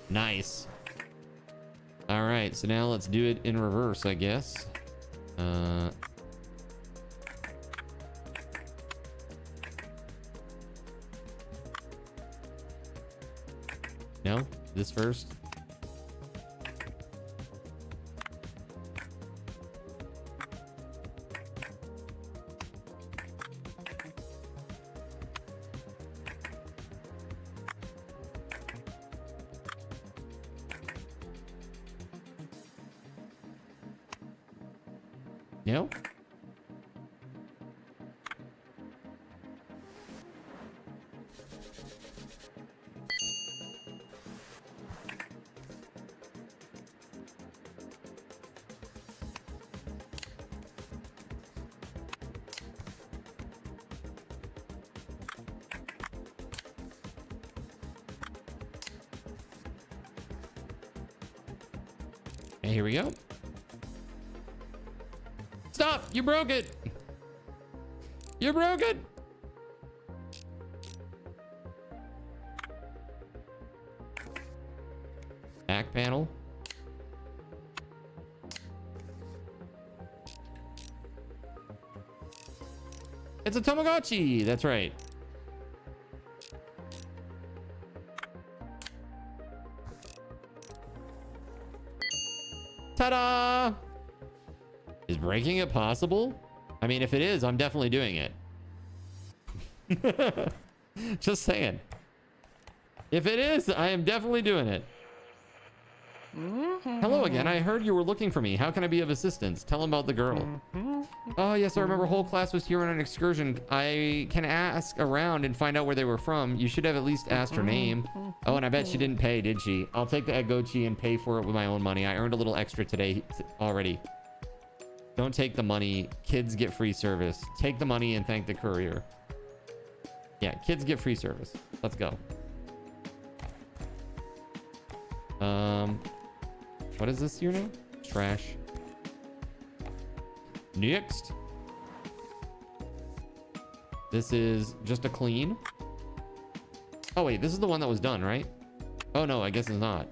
Speaker 1: Nice. All right, so now let's do it in reverse, I guess. No, this first. You know? And here we go. Stop! You broke it! You broke it! Back panel. It's a Tamagotchi! That's right. Ta-da! Is breaking it possible? I mean, if it is, I'm definitely doing it. Just saying. If it is, I am definitely doing it. Hello again. I heard you were looking for me. How can I be of assistance? Tell him about the girl. Oh, yes, I remember whole class was here on an excursion. I can ask around and find out where they were from. You should have at least asked her name. Oh, and I bet she didn't pay, did she? I'll take the Egochi and pay for it with my own money. I earned a little extra today already. Don't take the money. Kids get free service. Take the money and thank the courier. Yeah, kids get free service. Let's go. What is this here now? Trash. Next. This is just a clean. Oh, wait. This is the one that was done, right? Oh, no. I guess it's not.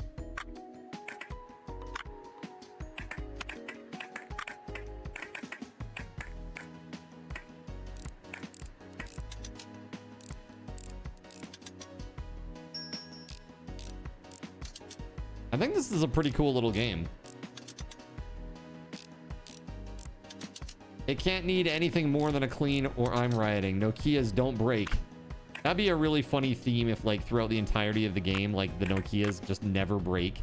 Speaker 1: I think this is a pretty cool little game. It can't need anything more than a clean or I'm rioting. Nokias don't break. That'd be a really funny theme if, like, throughout the entirety of the game, like, the Nokias just never break.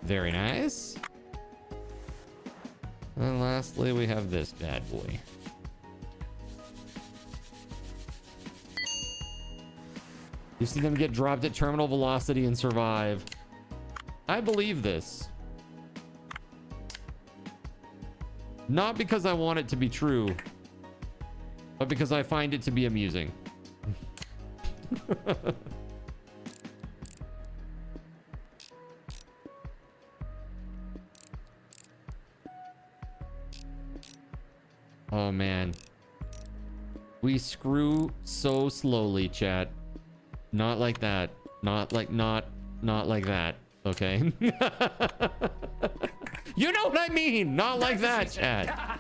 Speaker 1: Very nice. And lastly, we have this bad boy. You see them get dropped at terminal velocity and survive. I believe this. Not because I want it to be true, but because I find it to be amusing. Oh man, we screw so slowly, chat. Not like that. Not like that. Okay. You know what I mean? Not like that, chat.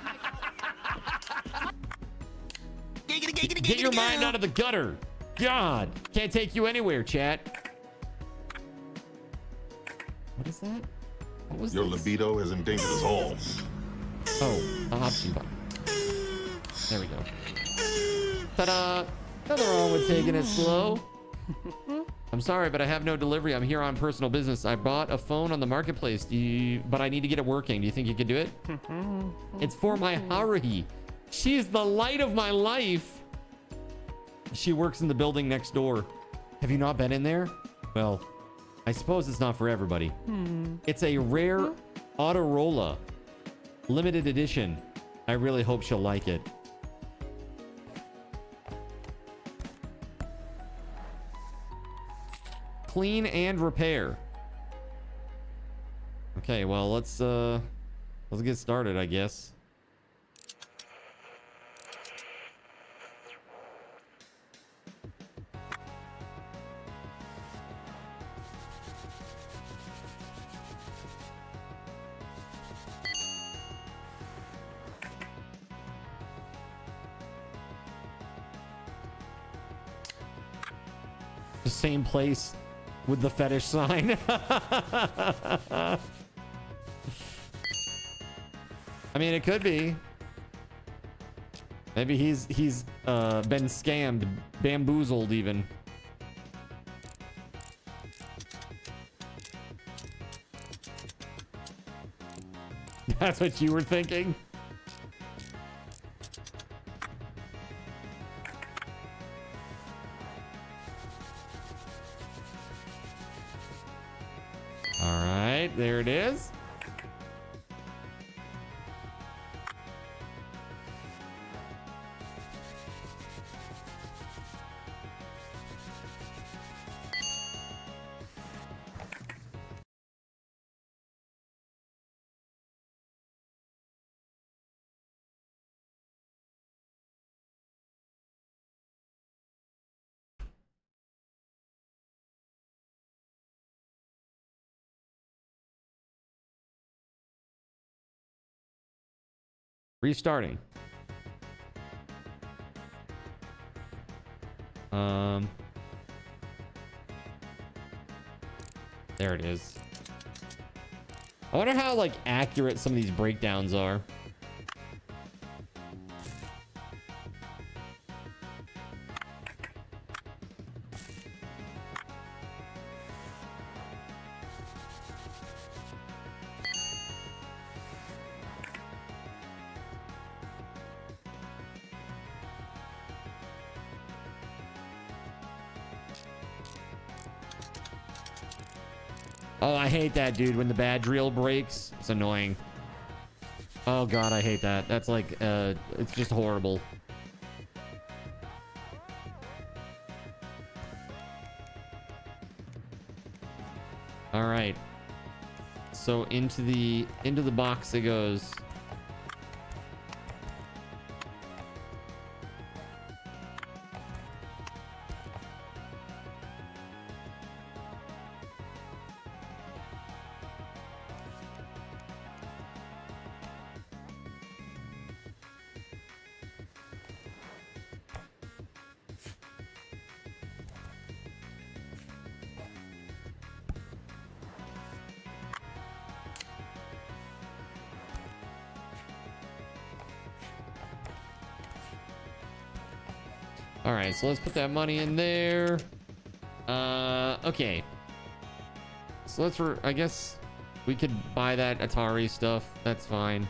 Speaker 1: Get your mind out of the gutter. God, can't take you anywhere, chat. What is that? What was
Speaker 5: Your
Speaker 1: this?
Speaker 5: libido has endangered us all.
Speaker 1: Oh, a option button. There we go. Ta-da! Nothing wrong with taking it slow. I'm sorry, but I have no delivery. I'm here on personal business. I bought a phone on the marketplace, but I need to get it working. Do you think you could do it? It's for my Haruhi. She is the light of my life. She works in the building next door. Have you not been in there? Well, I suppose it's not for everybody. It's a rare Autorola limited edition. I really hope she'll like it. Clean and repair. Okay, well, let's get started, I guess. The same place with the fetish sign. I mean, it could be. Maybe he's been scammed, bamboozled even. That's what you were thinking? All right, there it is. Restarting. There it is. I wonder how like accurate some of these breakdowns are. Oh, I hate that, dude. When the badge reel breaks, it's annoying. Oh god, I hate that. That's like, it's just horrible. All right. So into the box it goes. All right, so let's put that money in there. Okay. So I guess we could buy that Atari stuff. That's fine.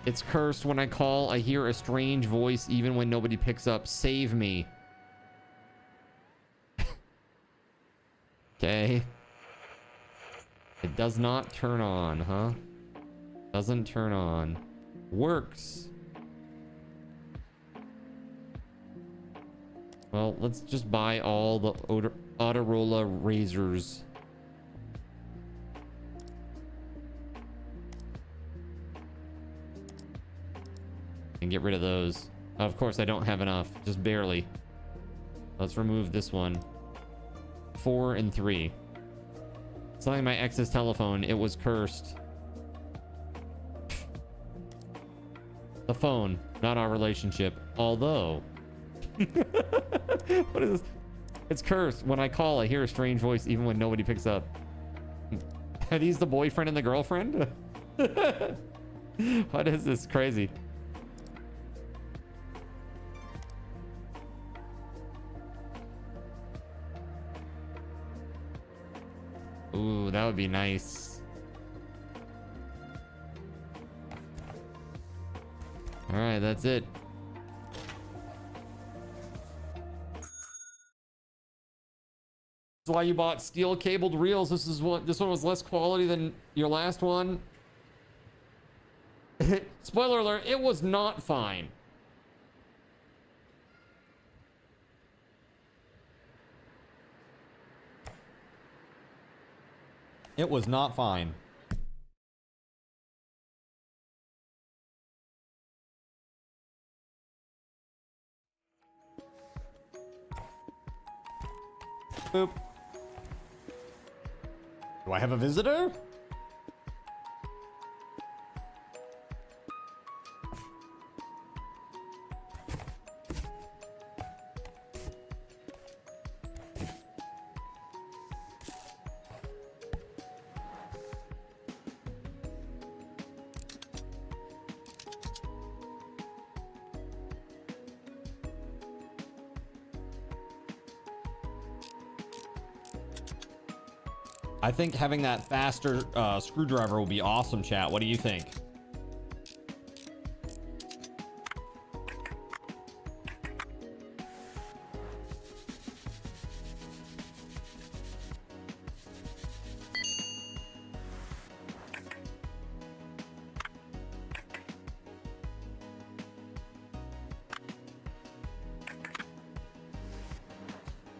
Speaker 1: It's cursed. When I call, I hear a strange voice even when nobody picks up. Save me. Okay. It does not turn on, huh? Doesn't turn on. Works. Well, let's just buy all the Autorola razors. And get rid of those. Of course, I don't have enough. Just barely. Let's remove this one. 4 and 3. Selling my ex's telephone. It was cursed. The phone, not our relationship. Although... What is this? It's cursed. When I call, I hear a strange voice even when nobody picks up. Are these the boyfriend and the girlfriend? What is this? Crazy. Ooh, that would be nice. All right, that's it. That's why you bought steel cabled reels. This one was less quality than your last one. Spoiler alert, it was not fine. It was not fine. Boop. Do I have a visitor? I think having that faster screwdriver will be awesome, chat. What do you think?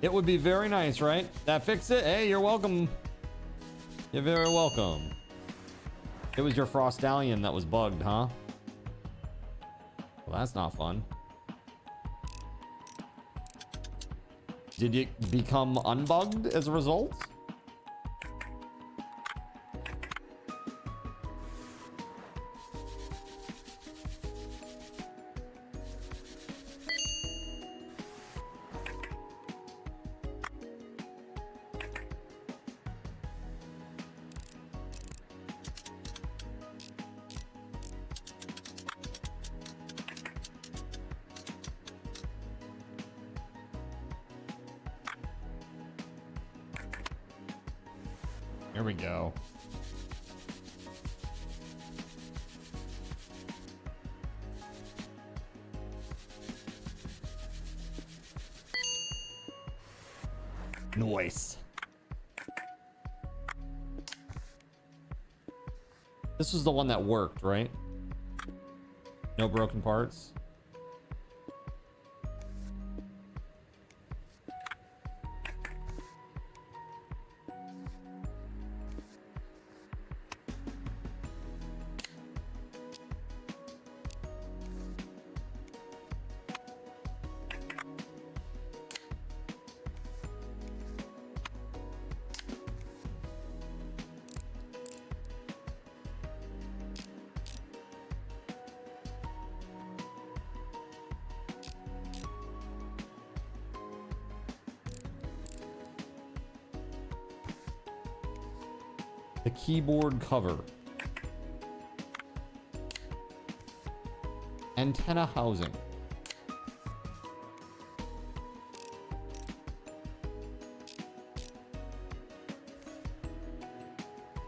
Speaker 1: It would be very nice, right? That fixed it? Hey, you're welcome. You're very welcome. It was your Frostallion that was bugged, huh? Well, that's not fun. Did it become unbugged as a result? Here we go. Nice. This was the one that worked, right? No broken parts. The keyboard cover. Antenna housing.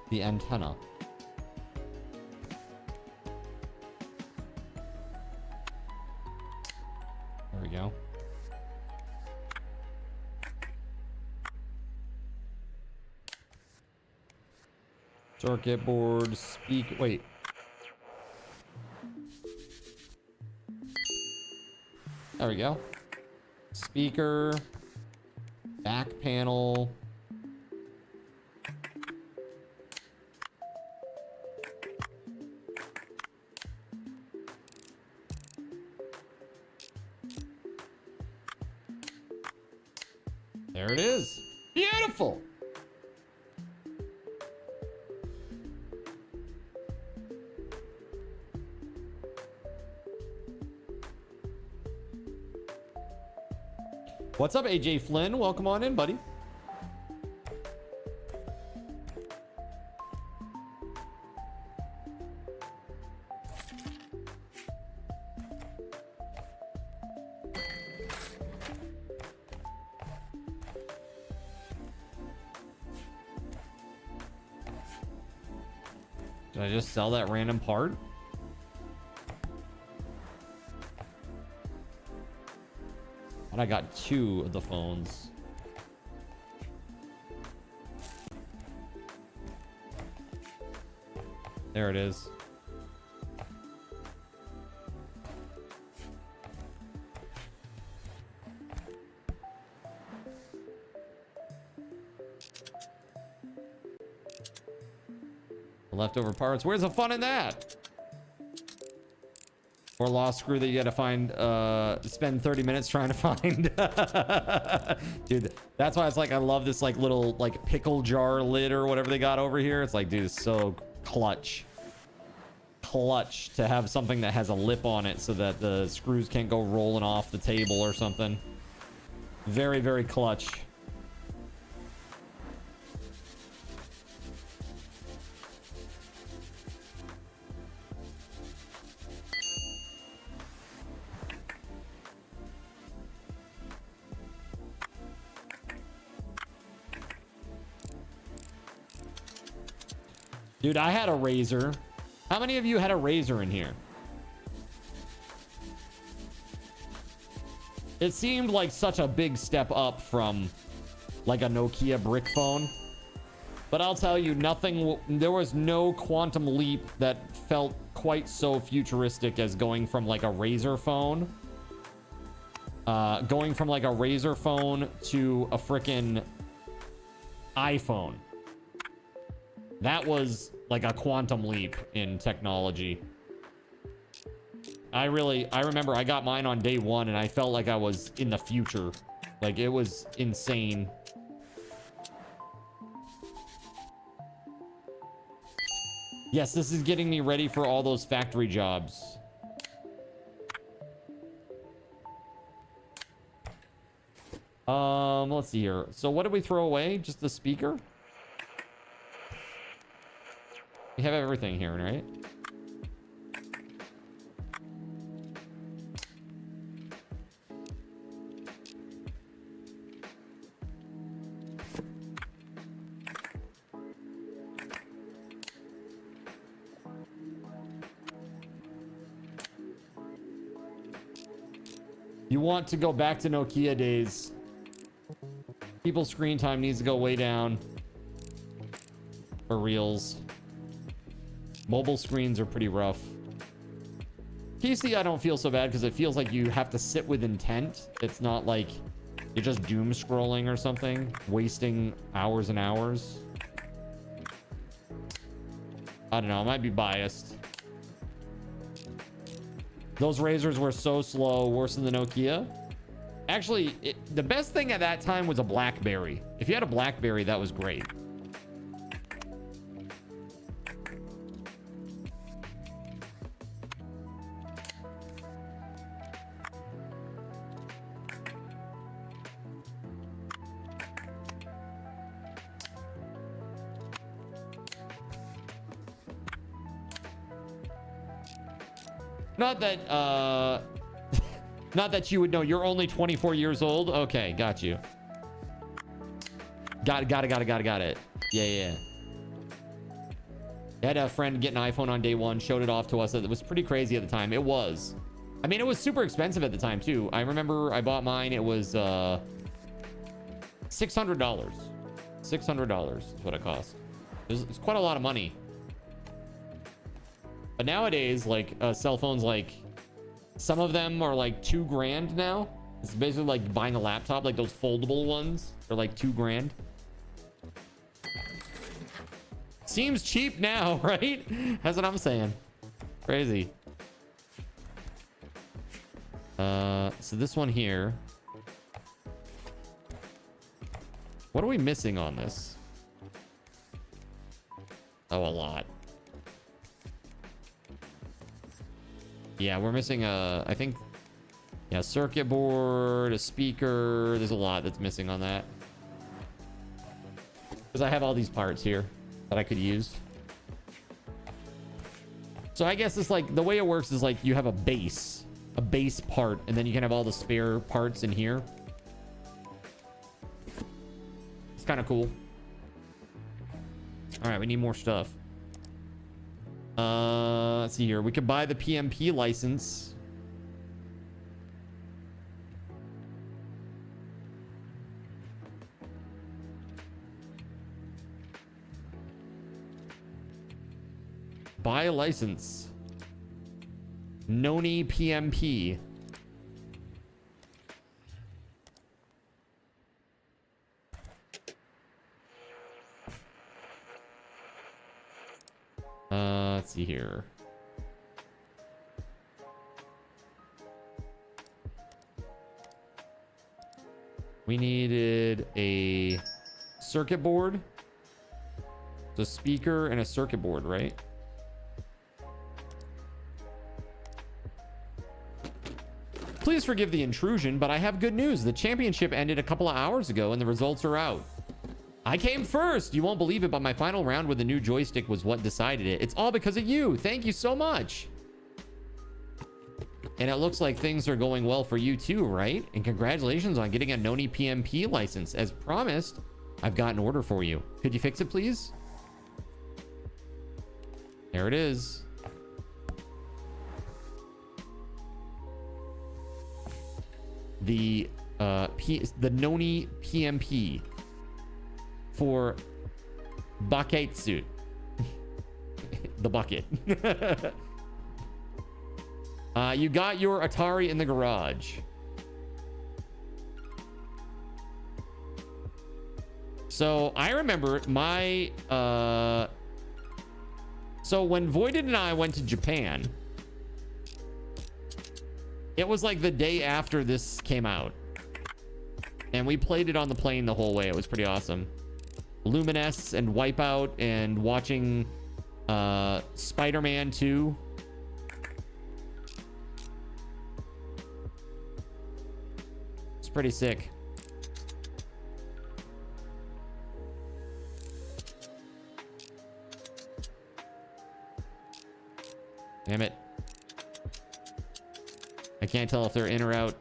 Speaker 1: The antenna. There we go. Circuit board, wait. There we go. Speaker, back panel. There it is. Beautiful. What's up, AJ Flynn? Welcome on in, buddy. Did I just sell that random part? And I got 2 of the phones. There it is. Leftover parts. Where's the fun in that? Or lost screw that you gotta find, spend 30 minutes trying to find. Dude, that's why it's like, I love this like little like pickle jar lid or whatever they got over here. It's like, dude, it's so clutch. Clutch to have something that has a lip on it so that the screws can't go rolling off the table or something. Very, very clutch. Dude, I had a Razor. How many of you had a Razor in here? It seemed like such a big step up from like a Nokia brick phone. But I'll tell you, there was no quantum leap that felt quite so futuristic as going from like a Razor phone. Going from like a Razor phone to a frickin' iPhone. That was like a quantum leap in technology. I remember I got mine on day one and I felt like I was in the future. Like it was insane. Yes, this is getting me ready for all those factory jobs. Let's see here. So what did we throw away? Just the speaker? We have everything here, right? You want to go back to Nokia days. People's screen time needs to go way down. For reals. Mobile screens are pretty rough. PC, I don't feel so bad because it feels like you have to sit with intent. It's not like you're just doom scrolling or something, wasting hours and hours. I don't know, I might be biased. Those Razors were so slow, worse than the Nokia. Actually, the best thing at that time was a BlackBerry. If you had a BlackBerry, that was great. Not that, not that you would know. You're only 24 years old. Okay, got you. Got it. Yeah. I had a friend get an iPhone on day one, showed it off to us. It was pretty crazy at the time. It was. I mean, it was super expensive at the time, too. I remember I bought mine. It was $600. $600 is what it cost. It's quite a lot of money. But nowadays, like, cell phones, like, some of them are like $2,000 now. It's basically like buying a laptop, like those foldable ones. They're like $2,000. Seems cheap now, right? That's what I'm saying. Crazy. So this one here. What are we missing on this? Oh, a lot. Yeah, we're missing I think, yeah, circuit board, a speaker. There's a lot that's missing on that. Because I have all these parts here that I could use. So I guess it's like, the way it works is like you have a base part, and then you can have all the spare parts in here. It's kind of cool. All right, we need more stuff. Let's see here. We could buy the PMP license. Buy a license. Noni PMP. Let's see here. We needed a circuit board. The speaker and a circuit board, right? Please forgive the intrusion, but I have good news. The championship ended a couple of hours ago and the results are out. I came first. You won't believe it, but my final round with the new joystick was what decided it. It's all because of you. Thank you so much. And it looks like things are going well for you too, right? And congratulations on getting a Noni PMP license. As promised, I've got an order for you. Could you fix it, please? There it is. The Noni PMP for Baketsu. The bucket. You got your Atari in the garage. So I remember my so when Voided and I went to Japan, it was like the day after this came out, and we played it on the plane the whole way. It was pretty awesome. Luminous and Wipeout and watching Spider-Man 2. It's pretty sick. Damn it. I can't tell if they're in or out.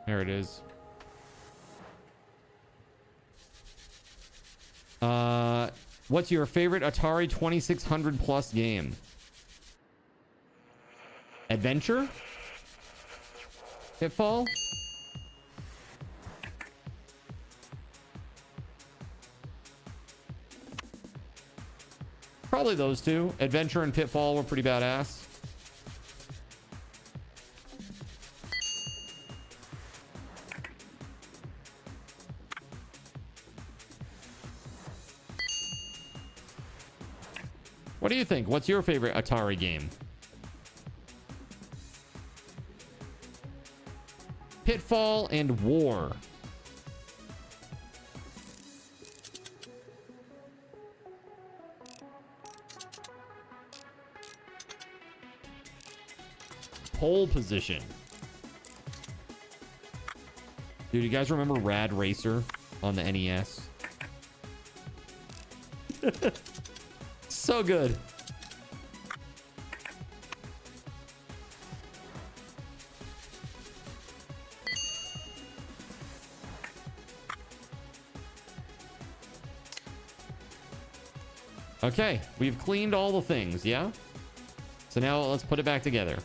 Speaker 1: There it is. What's your favorite Atari 2600 plus game? Adventure? Pitfall? Probably those two. Adventure and Pitfall were pretty badass. What do you think? What's your favorite Atari game? Pitfall and War. Pole position. Dude, you guys remember Rad Racer on the NES? So good. Okay, we've cleaned all the things, yeah? So now let's put it back together.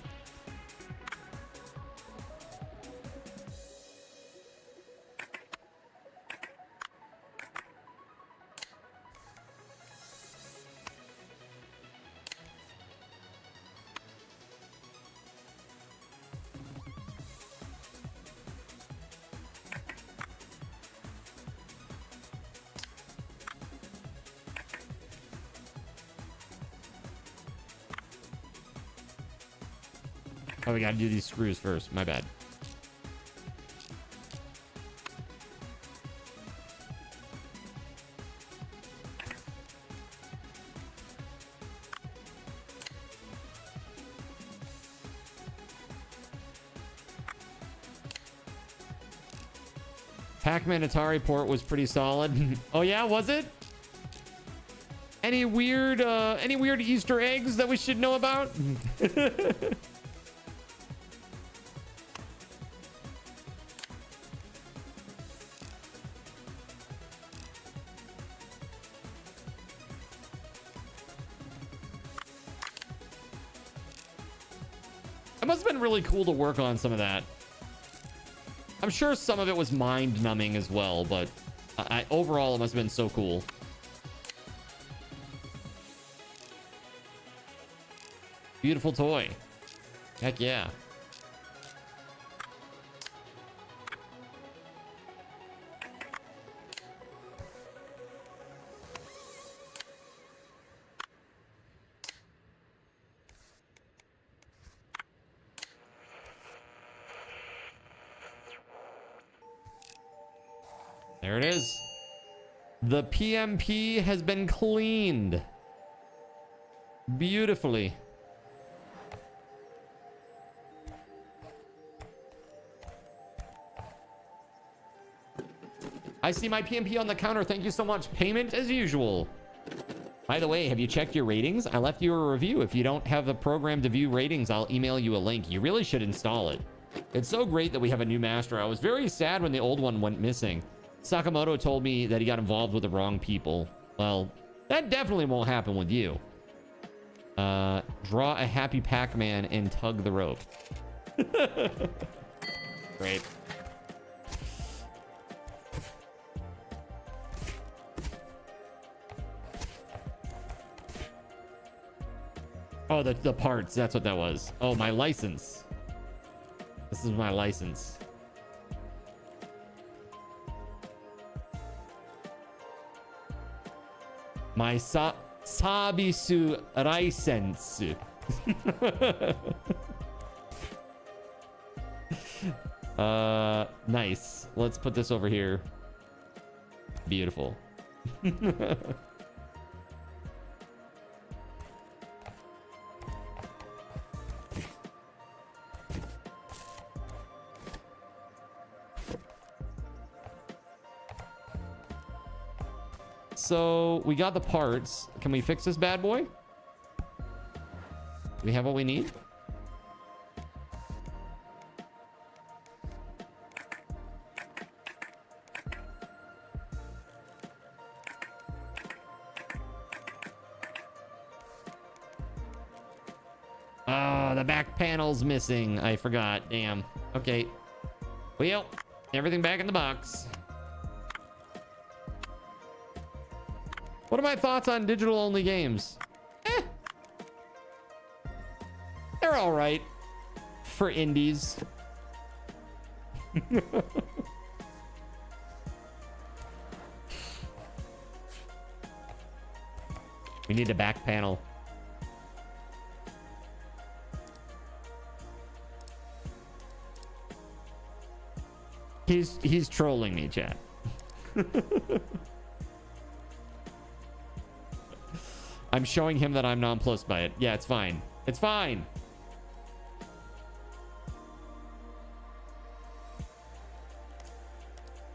Speaker 1: Oh, we gotta do these screws first. My bad. Pac-Man Atari port was pretty solid. Oh yeah, was it? Any weird Easter eggs that we should know about? It must have been really cool to work on some of that. I'm sure some of it was mind-numbing as well, but Overall, it must have been so cool. Beautiful toy. Heck yeah. There it is. The PMP has been cleaned beautifully. I see my PMP on the counter. Thank you so much. Payment as usual. By the way, have you checked your ratings? I left you a review. If you don't have the program to view ratings, I'll email you a link. You really should install it. It's so great that we have a new master. I was very sad when the old one went missing. Sakamoto told me that he got involved with the wrong people. Well, that definitely won't happen with you. Draw a happy Pac-Man and tug the rope. Great. Oh, the parts. That's what that was. Oh, my license. This is my license. My Sabisu license. Nice. Let's put this over here. Beautiful. So we got the parts. Can we fix this bad boy? Do we have what we need? Oh, the back panel's missing. I forgot. Damn. Okay. Well, everything back in the box. What are my thoughts on digital-only games? They're all right for indies. We need a back panel. He's trolling me, chat. I'm showing him that I'm nonplussed by it. Yeah, it's fine. It's fine.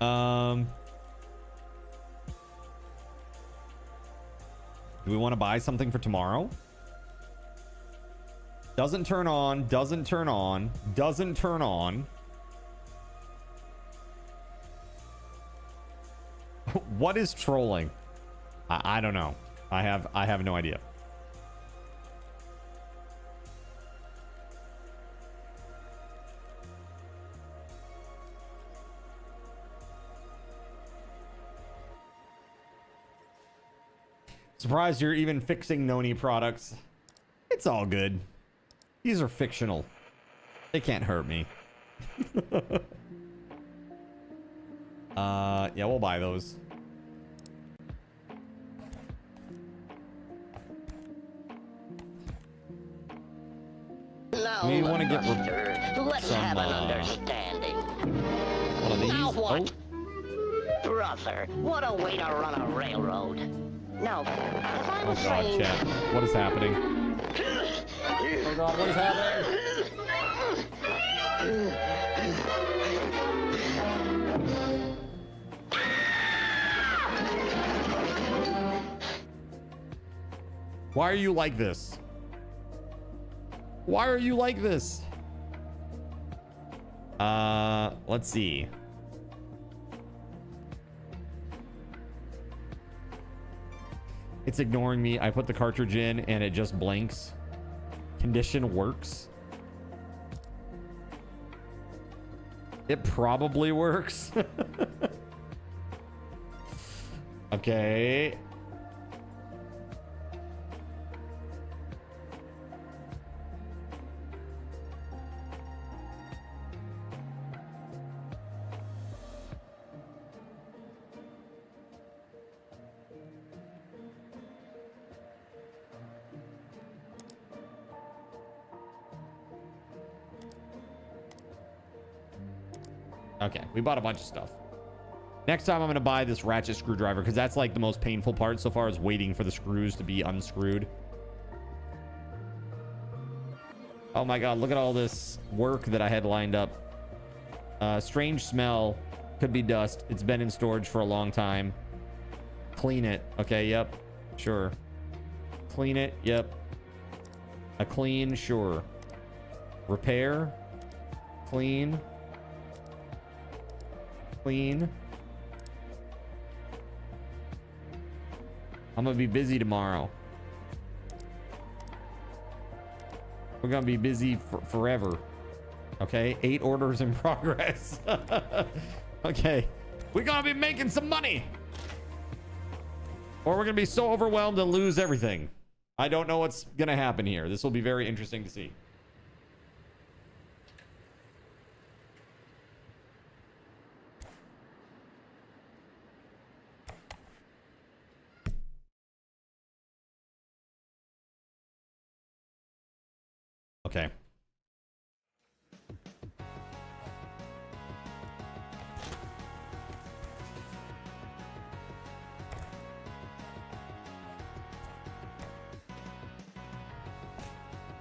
Speaker 1: Do we want to buy something for tomorrow? Doesn't turn on, doesn't turn on, doesn't turn on. What is trolling? I don't know. I have no idea. Surprised you're even fixing Noni products. It's all good. These are fictional. They can't hurt me. Yeah, we'll buy those.
Speaker 3: Now,
Speaker 1: We want to get
Speaker 3: let's
Speaker 1: some,
Speaker 3: have an understanding.
Speaker 1: one of these.
Speaker 3: Now what?
Speaker 1: Oh,
Speaker 3: Brother, what a way to run a railroad. Now, as I
Speaker 1: oh
Speaker 3: was
Speaker 1: God,
Speaker 3: saying...
Speaker 1: chat. What is happening? Oh God, what is happening? Why are you like this? Why are you like this? Let's see. It's ignoring me. I put the cartridge in and it just blinks. Condition works. It probably works. Okay. Okay, we bought a bunch of stuff. Next time I'm going to buy this ratchet screwdriver because that's like the most painful part so far is waiting for the screws to be unscrewed. Oh my God, look at all this work that I had lined up. Strange smell. Could be dust. It's been in storage for a long time. Clean it. Okay, yep. Sure. Clean it. Yep. A clean, sure. Repair. Clean. Clean. I'm gonna be busy tomorrow. We're gonna be busy forever. Okay, 8 orders in progress. Okay, we're gonna be making some money, or we're gonna be so overwhelmed and lose everything. I don't know what's gonna happen here. This will be very interesting to see. Okay.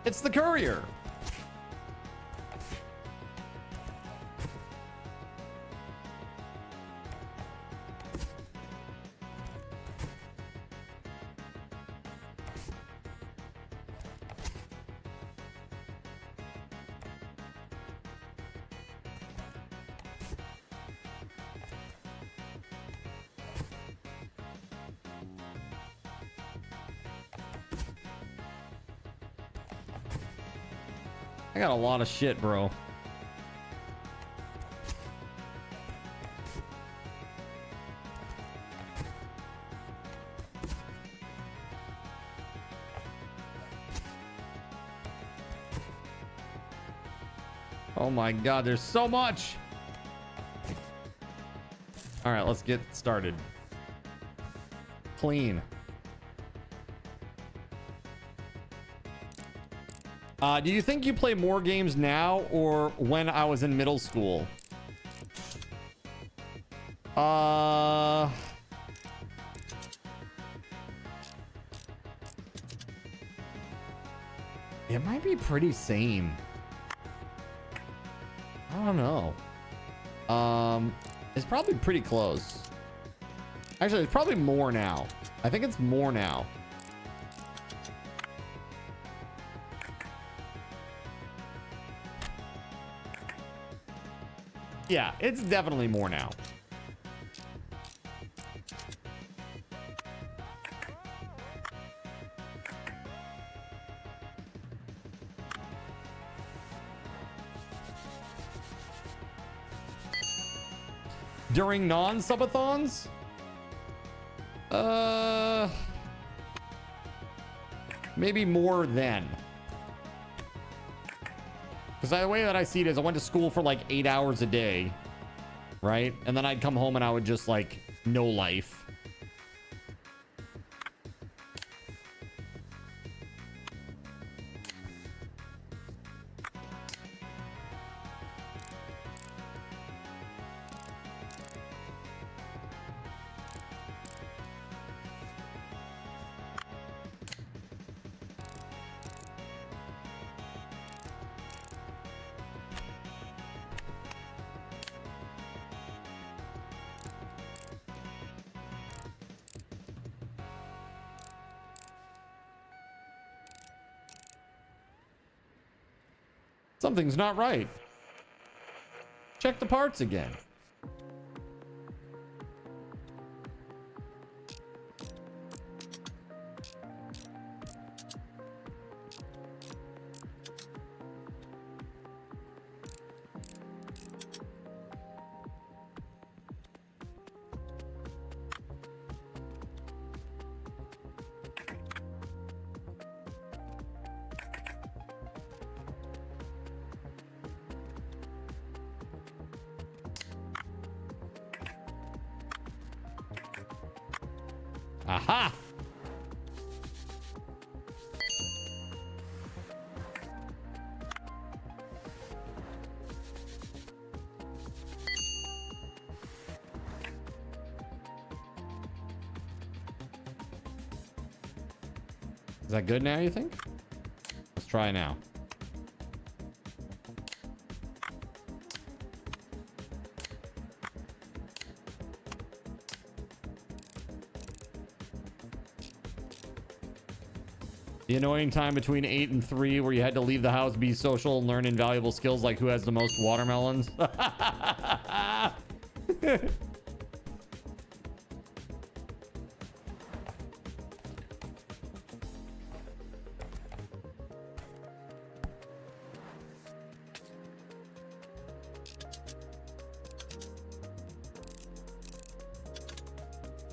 Speaker 1: It's the courier. I got a lot of shit, bro. Oh my God, there's so much. All right, let's get started. Clean. Do you think you play more games now or when I was in middle school? It might be pretty same. I don't know. It's probably pretty close. Actually, it's probably more now. I think it's more now. Yeah, it's definitely more now. During non-subathons? Maybe more then. Because the way that I see it is I went to school for like 8 hours a day, right? And then I'd come home and I would just like no life. Something's not right. Check the parts again. Aha! Is that good now, you think? Let's try now. The annoying time between 8 and 3 where you had to leave the house, be social, and learn invaluable skills like who has the most watermelons.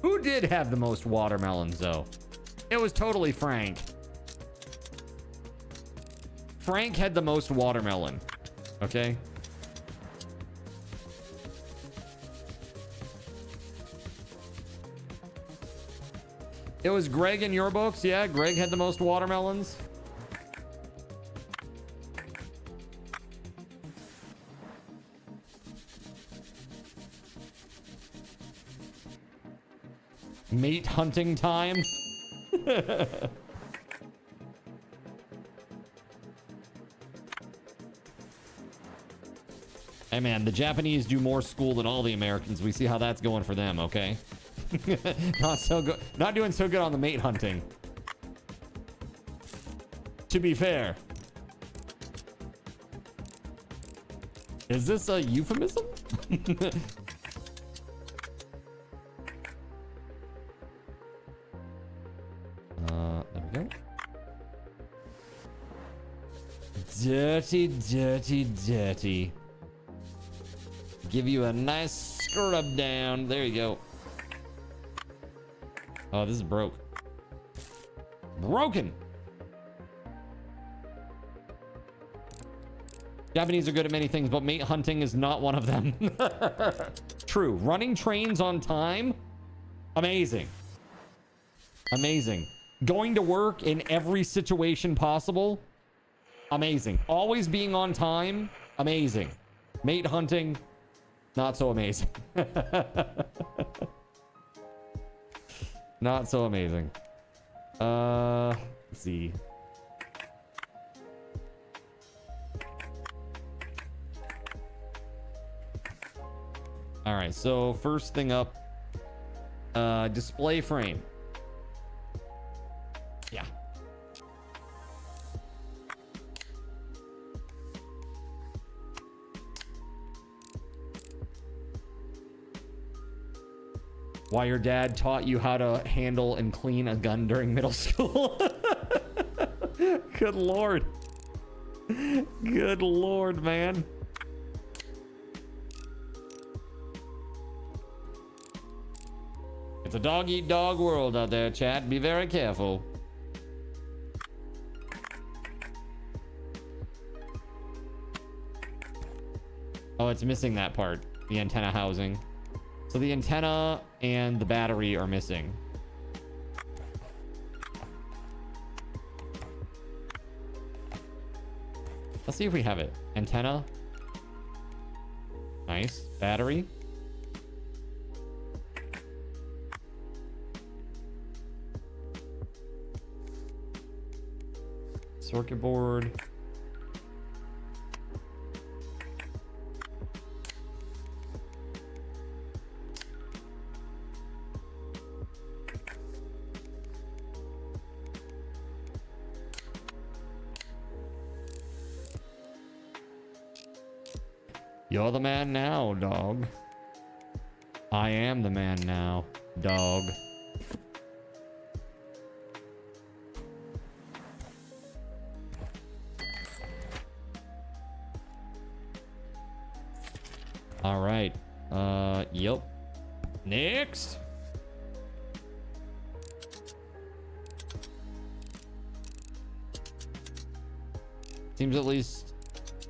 Speaker 1: Who did have the most watermelons, though? It was totally Frank. Frank had the most watermelon. Okay? It was Greg in your books. Yeah, Greg had the most watermelons. Mate hunting time. Hey man, the Japanese do more school than all the Americans. We see how that's going for them, okay? Not so good. Not doing so good on the mate hunting. To be fair. Is this a euphemism? There we go. Dirty, dirty, dirty. Give you a nice scrub down. There you go. Oh, this is broke. Broken. Japanese are good at many things, but mate hunting is not one of them. True. Running trains on time. Amazing. Amazing. Going to work in every situation possible. Amazing. Always being on time. Amazing. Mate hunting. Not so amazing. Not so amazing. Let's see. All right, so first thing up, display frame. Yeah. Why your dad taught you how to handle and clean a gun during middle school. Good Lord. Good Lord, man. It's a dog-eat-dog world out there, chat. Be very careful. Oh, it's missing that part. The antenna housing. So the antenna and the battery are missing. Let's see if we have it. Antenna. Nice. Battery. Circuit board. You're the man now, dog. I am the man now, dog. All right. Yep. Next. Seems at least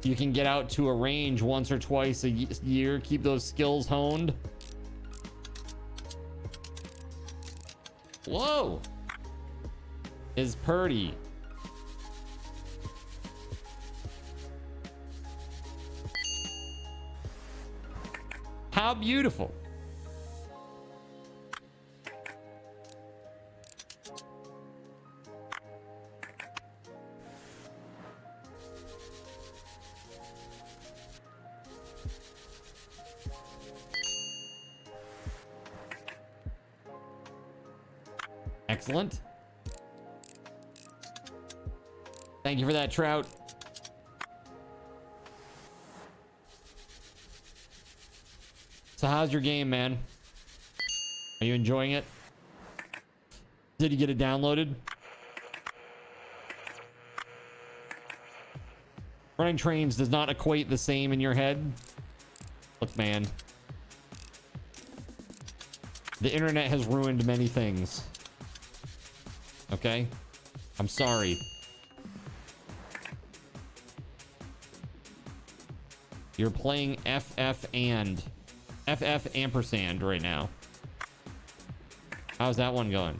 Speaker 1: you can get out to a range once or twice a year. Keep those skills honed. Whoa. Is Purdy. How beautiful. Excellent. Thank you for that, Trout. So how's your game, man? Are you enjoying it? Did you get it downloaded? Running trains does not equate the same in your head. Look, man. The internet has ruined many things. Okay? I'm sorry. You're playing FF ampersand right now. How's that one going?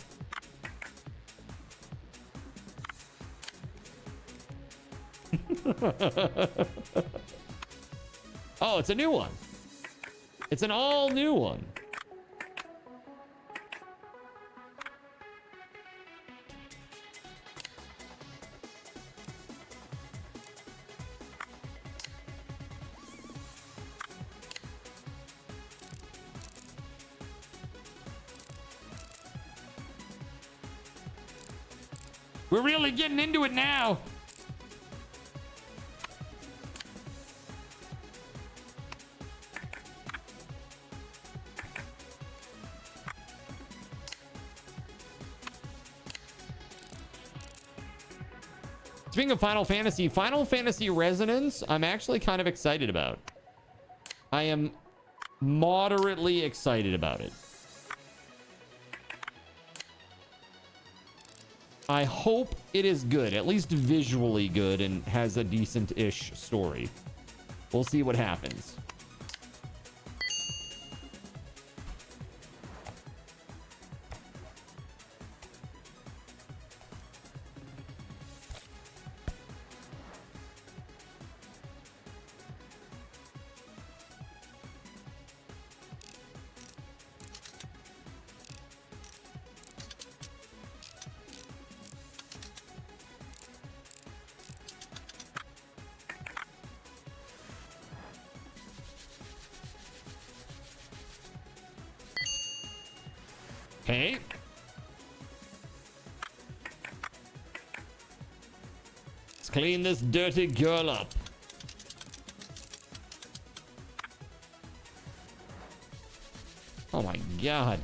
Speaker 1: Oh, it's a new one. It's an all new one. We're really getting into it now. Speaking of Final Fantasy Resonance, I'm actually kind of excited about. I am moderately excited about it. I hope it is good, at least visually good, and has a decent-ish story. We'll see what happens. Okay. Let's clean this dirty girl up. Oh my god.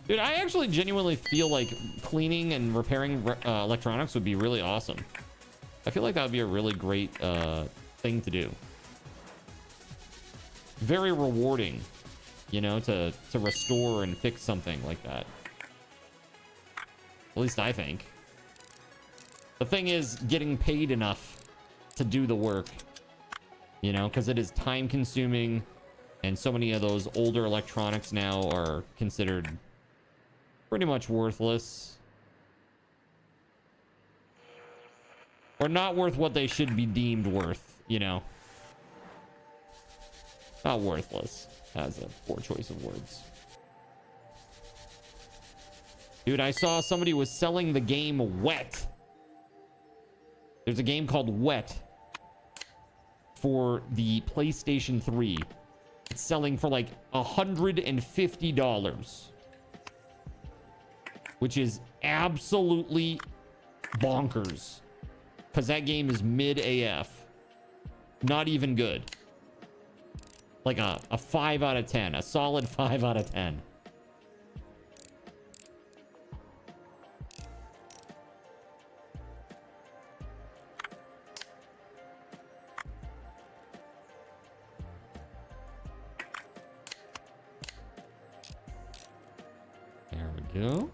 Speaker 1: Dude, I actually genuinely feel like cleaning and repairing electronics would be really awesome. I feel like that would be a really great thing to do. Very rewarding. You know, to restore and fix something like that. At least I think. The thing is getting paid enough to do the work. You know, because it is time consuming, and so many of those older electronics now are considered pretty much worthless. Or not worth what they should be deemed worth, you know. Not worthless. That's a poor choice of words. Dude, I saw somebody was selling the game Wet. There's a game called Wet for the PlayStation 3. It's selling for like $150, which is absolutely bonkers, because that game is mid AF. Not even good. Like a 5 out of 10, a solid 5 out of 10. There we go.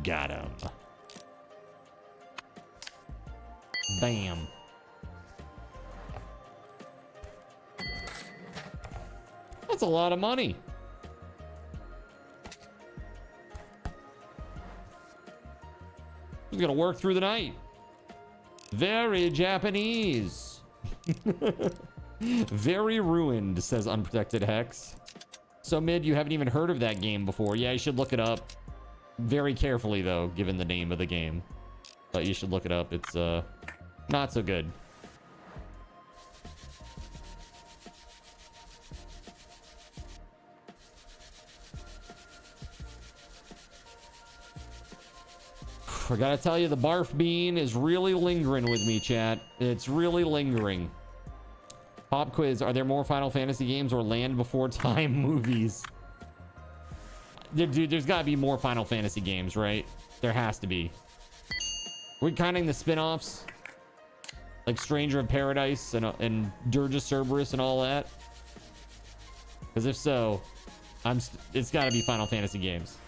Speaker 1: Got him. Bam. That's a lot of money. He's gonna work through the night. Very Japanese. Very ruined, says Unprotected Hex. So Mid, you haven't even heard of that game before. Yeah, you should look it up. Very carefully though, given the name of the game. But you should look it up. It's not so good. I gotta tell you, the barf bean is really lingering with me, chat. It's really lingering. Pop quiz: are there more Final Fantasy games or Land Before Time movies? Dude, there's gotta be more Final Fantasy games, right? There has to be. We're counting the spin-offs, like Stranger of Paradise and Dirge of Cerberus and all that. Because if so, it's gotta be Final Fantasy games.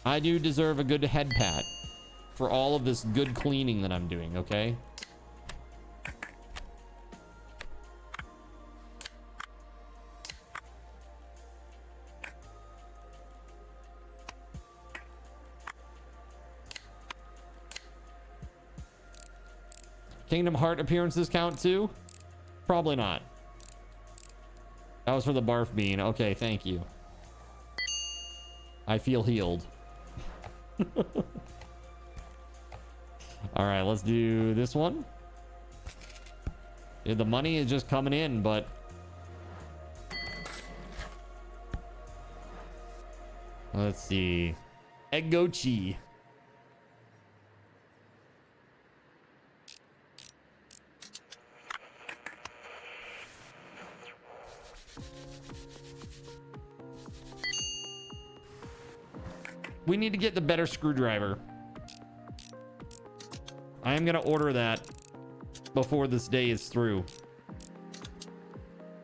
Speaker 1: I do deserve a good head pat for all of this good cleaning that I'm doing, okay? Kingdom Heart appearances count too? Probably not. That was for the barf bean. Okay, thank you. I feel healed. All right, let's do this one. Yeah, the money is just coming in, but let's see. Eggochi. We need to get the better screwdriver. I am gonna order that before this day is through.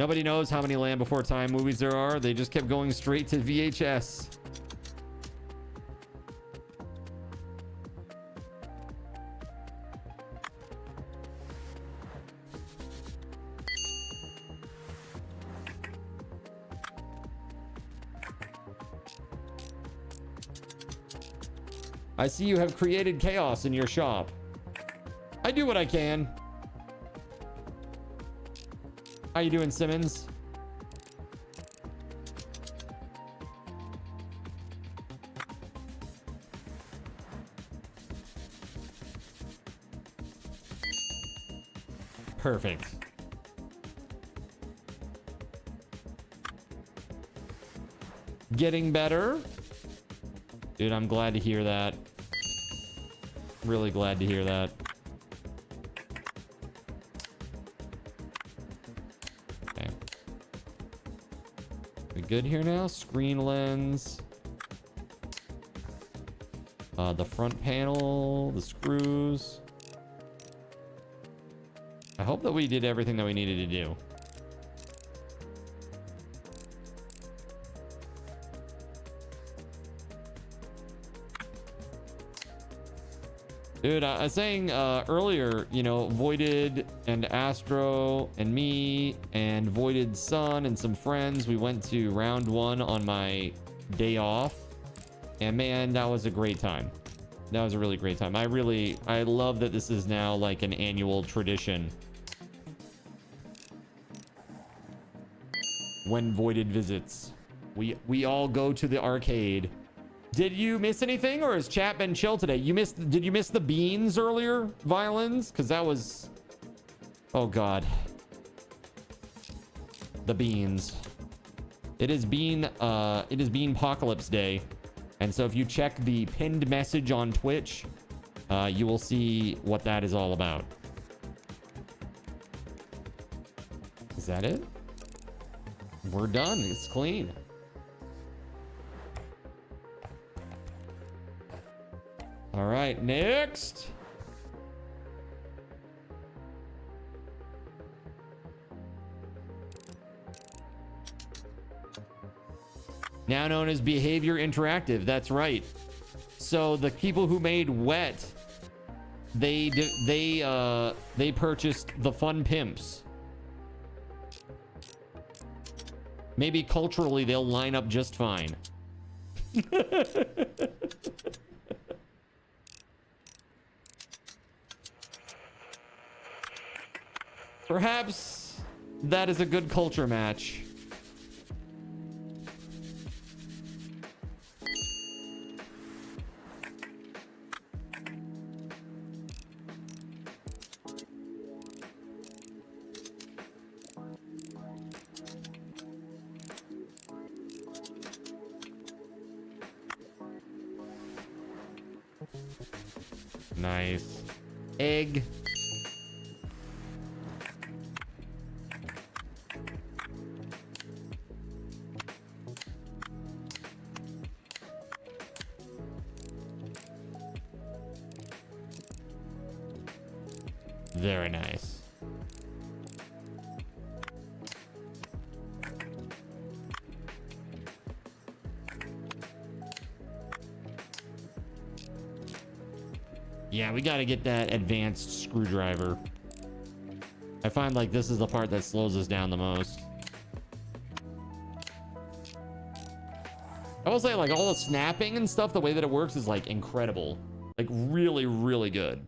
Speaker 1: Nobody knows how many Land Before Time movies there are. They just kept going straight to VHS. I see you have created chaos in your shop. I do what I can. How you doing, Simmons? Perfect. Getting better. Dude, I'm glad to hear that. Really glad to hear that. Okay. We good here now? Screen lens. The front panel, the screws. I hope that we did everything that we needed to do. Dude, I was saying earlier, you know, Voided and Astro and me and Voided's son and some friends, we went to round 1 on my day off. And man, that was a great time. That was a really great time. I love that this is now like an annual tradition. When Voided visits, we all go to the arcade. Did you miss anything, or has chat been chill today? Did you miss the beans earlier, Violins? Because that was, oh god, the beans. It is bean apocalypse day, and so if you check the pinned message on Twitch, you will see what that is all about. Is that it? We're done. It's clean. All right, next. now known as Behavior Interactive. That's right. So the people who made Wet, they purchased the Fun Pimps. Maybe culturally they'll line up just fine. Perhaps that is a good culture match. Nice. Egg. Very nice. Yeah, we gotta get that advanced screwdriver. I find like this is the part that slows us down the most. I will say like all the snapping and stuff, the way that it works is like incredible. Like really, really good.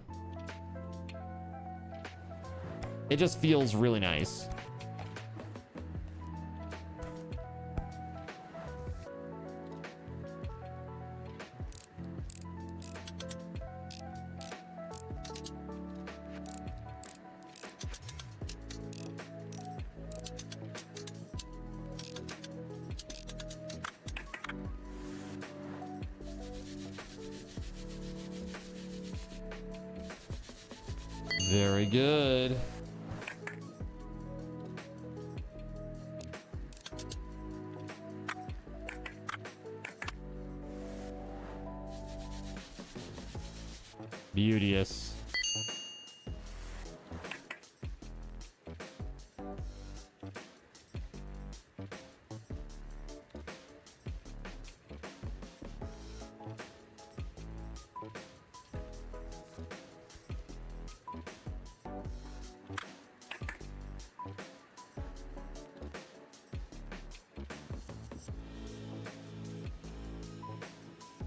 Speaker 1: It just feels really nice. Very good. Beauteous.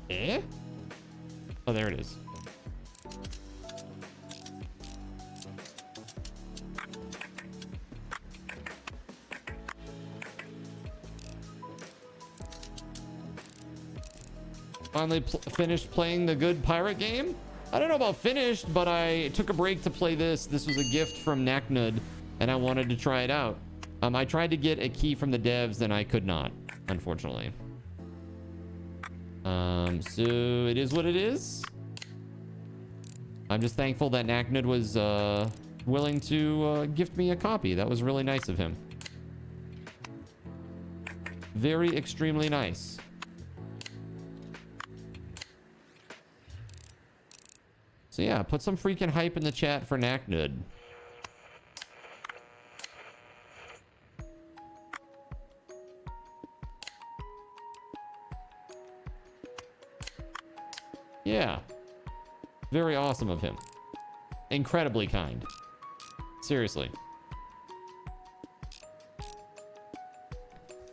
Speaker 1: Eh? Oh, there it is. Finally finished playing the good pirate game. I don't know about finished, but I took a break to play this. This was a gift from Naknud, and I wanted to try it out. I tried to get a key from the devs, and I could not, unfortunately. So it is what it is. I'm just thankful that Naknud was willing to gift me a copy. That was really nice of him. Very extremely nice. So yeah, put some freaking hype in the chat for Naknud. Yeah. Very awesome of him. Incredibly kind. Seriously.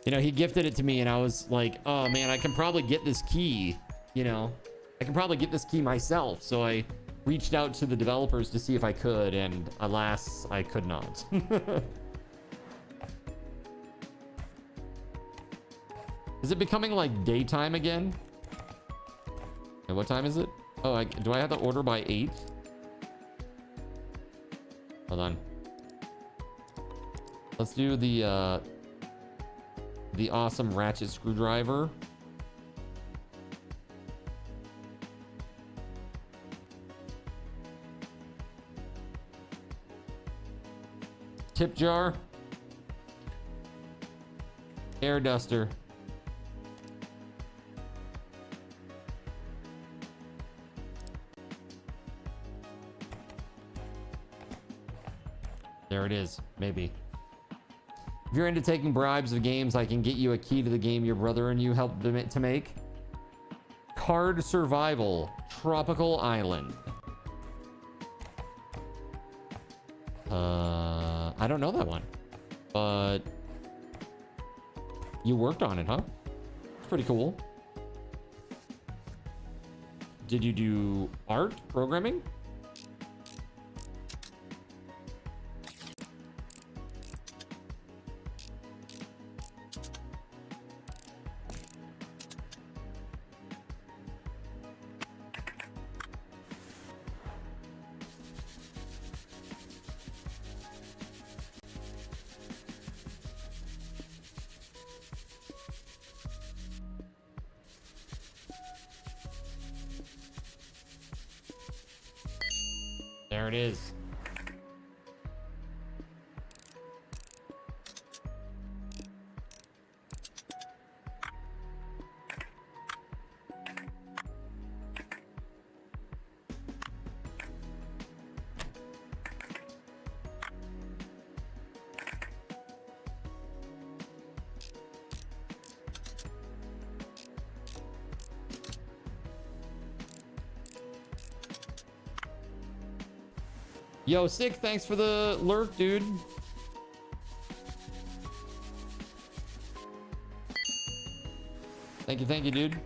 Speaker 1: You know, he gifted it to me and I was like, oh man, I can probably get this key, you know. I can probably get this key myself. So I reached out to the developers to see if I could, and alas, I could not. Is it becoming like daytime again? And what time is it? Oh, do I have to order by 8? Hold on. Let's do the awesome ratchet screwdriver. Tip jar. Air duster. There it is. Maybe. If you're into taking bribes of games, I can get you a key to the game your brother and you helped to make. Card Survival, Tropical Island. I don't know that one, but you worked on it, huh? It's pretty cool. Did you do art, programming? There it is. Yo, Sick, thanks for the lurk, dude. Thank you, dude.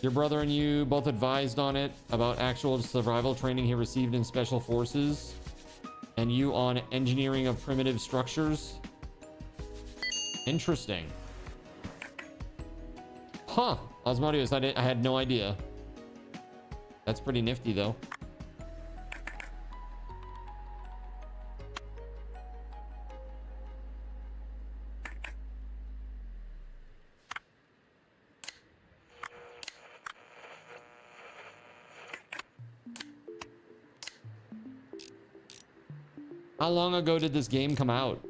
Speaker 1: Your brother and you both advised on it about actual survival training he received in special forces, and you on engineering of primitive structures. Interesting. Huh. Osmodeus, I had no idea. That's pretty nifty, though. How long ago did this game come out?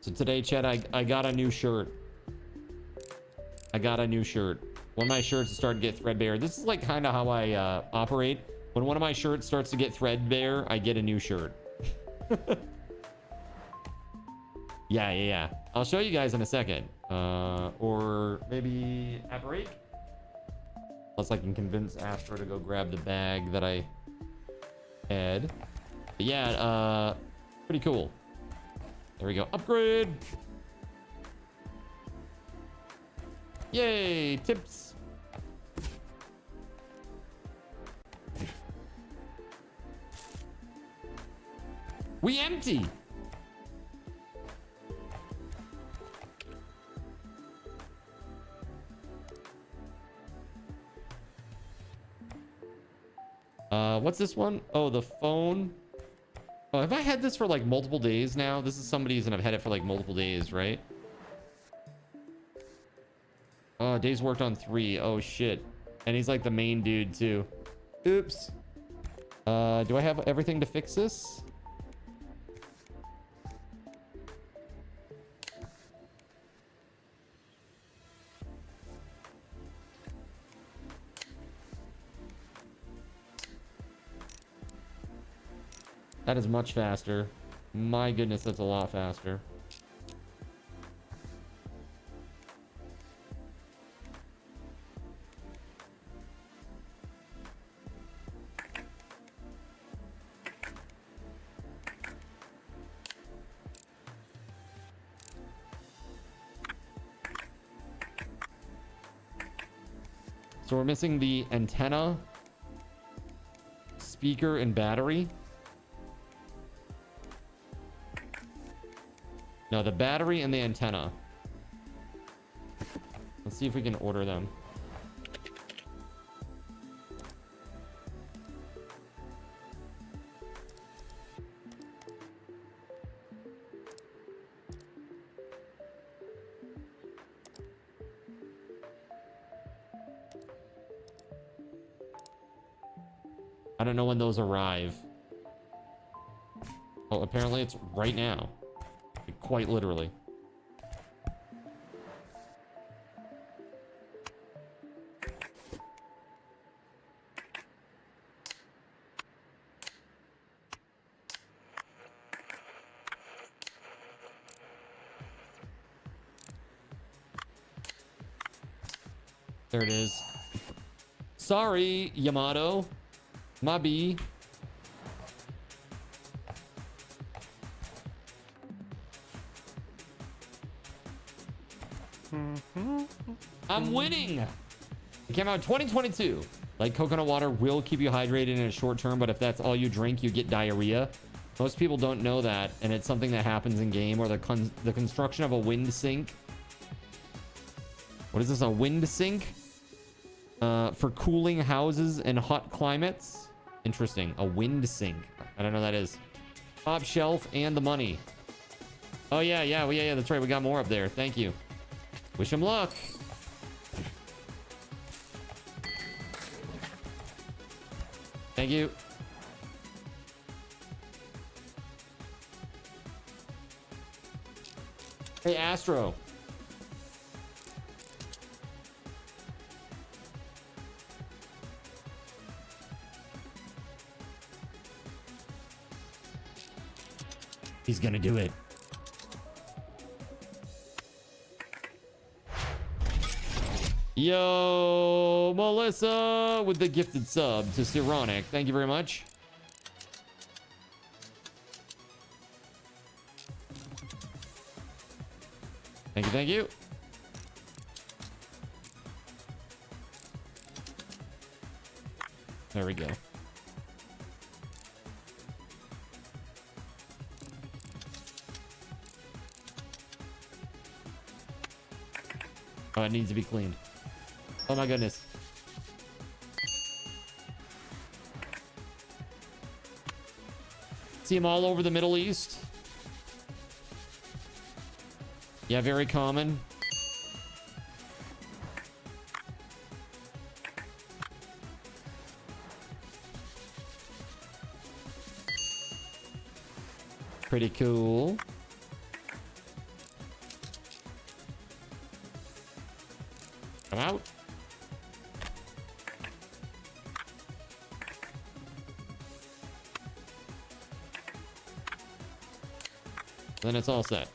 Speaker 1: So today, Chet, I got a new shirt. I got a new shirt. One of my shirts started to get threadbare. This is like kind of how I operate. When one of my shirts starts to get threadbare, I get a new shirt. Yeah. I'll show you guys in a second. Or maybe Apparate. Unless I can convince Astro to go grab the bag that I had. But yeah, pretty cool. There we go. Upgrade. Yay, tips. We empty. What's this one? Oh, the phone. Oh, have I had this for like multiple days now? This is somebody's and I've had it for like multiple days, right? Oh, days worked on 3. Oh, shit. And he's like the main dude, too. Oops. Do I have everything to fix this? That is much faster. My goodness, that's a lot faster. So we're missing the antenna, speaker, and battery. No, the battery and the antenna. Let's see if we can order them. I don't know when those arrive. Oh, apparently it's right now. Quite literally. There it is. Sorry, Yamato. Mabi. I'm winning. It came out in 2022. Like, coconut water will keep you hydrated in a short term, but if that's all you drink, you get diarrhea. Most people don't know that, and it's something that happens in game, or the construction of a wind sink. What is this, a wind sink? For cooling houses in hot climates. Interesting. A wind sink. I don't know what that is. Top shelf and the money. Oh, yeah. That's right. We got more up there. Thank you. Wish him luck. Thank you. Hey, Astro. He's gonna do it. Yo, Melissa with the gifted sub to Sironic. Thank you very much. Thank you. There we go. Oh, it needs to be cleaned. Oh my goodness. See them all over the Middle East. Yeah, very common. Pretty cool. Come out. Then it's all set.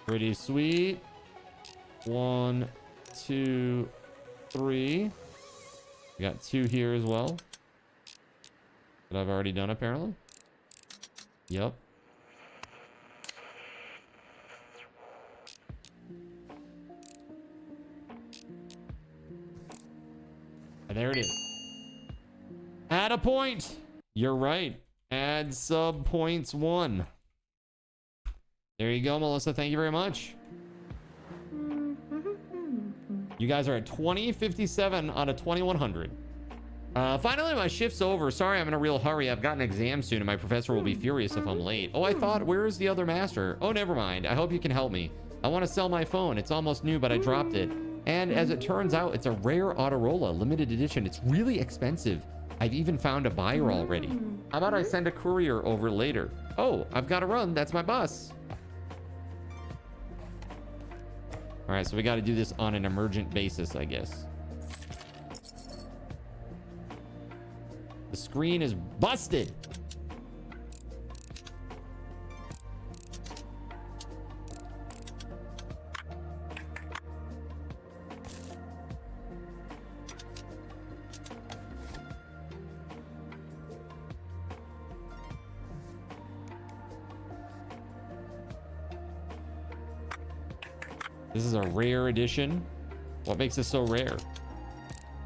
Speaker 1: Pretty sweet. 1, 2, 3. We got 2 here as well. That I've already done apparently. Yep. And there it is. Add a point. You're right. Add sub points 1. There you go, Melissa. Thank you very much. You guys are at 2057 out of 2100. Finally, my shift's over. Sorry, I'm in a real hurry. I've got an exam soon, and my professor will be furious if I'm late. Oh, I thought, where is the other master? Oh, never mind. I hope you can help me. I want to sell my phone. It's almost new, but I dropped it. And as it turns out, it's a rare Autorola limited edition. It's really expensive. I've even found a buyer already. How about I send a courier over later? Oh, I've got to run. That's my bus. All right, so we got to do this on an emergent basis, I guess. The screen is busted. This is a rare edition. What makes it so rare?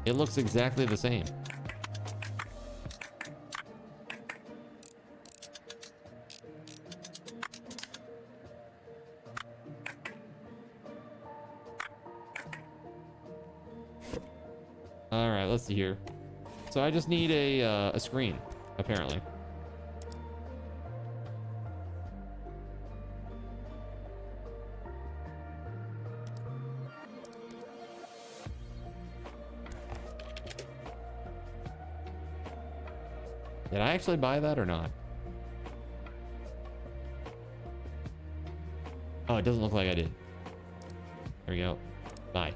Speaker 1: It looks exactly the same. All right, let's see here. So I just need a screen, apparently. Did I actually buy that or not? Oh, it doesn't look like I did. There we go. Bye.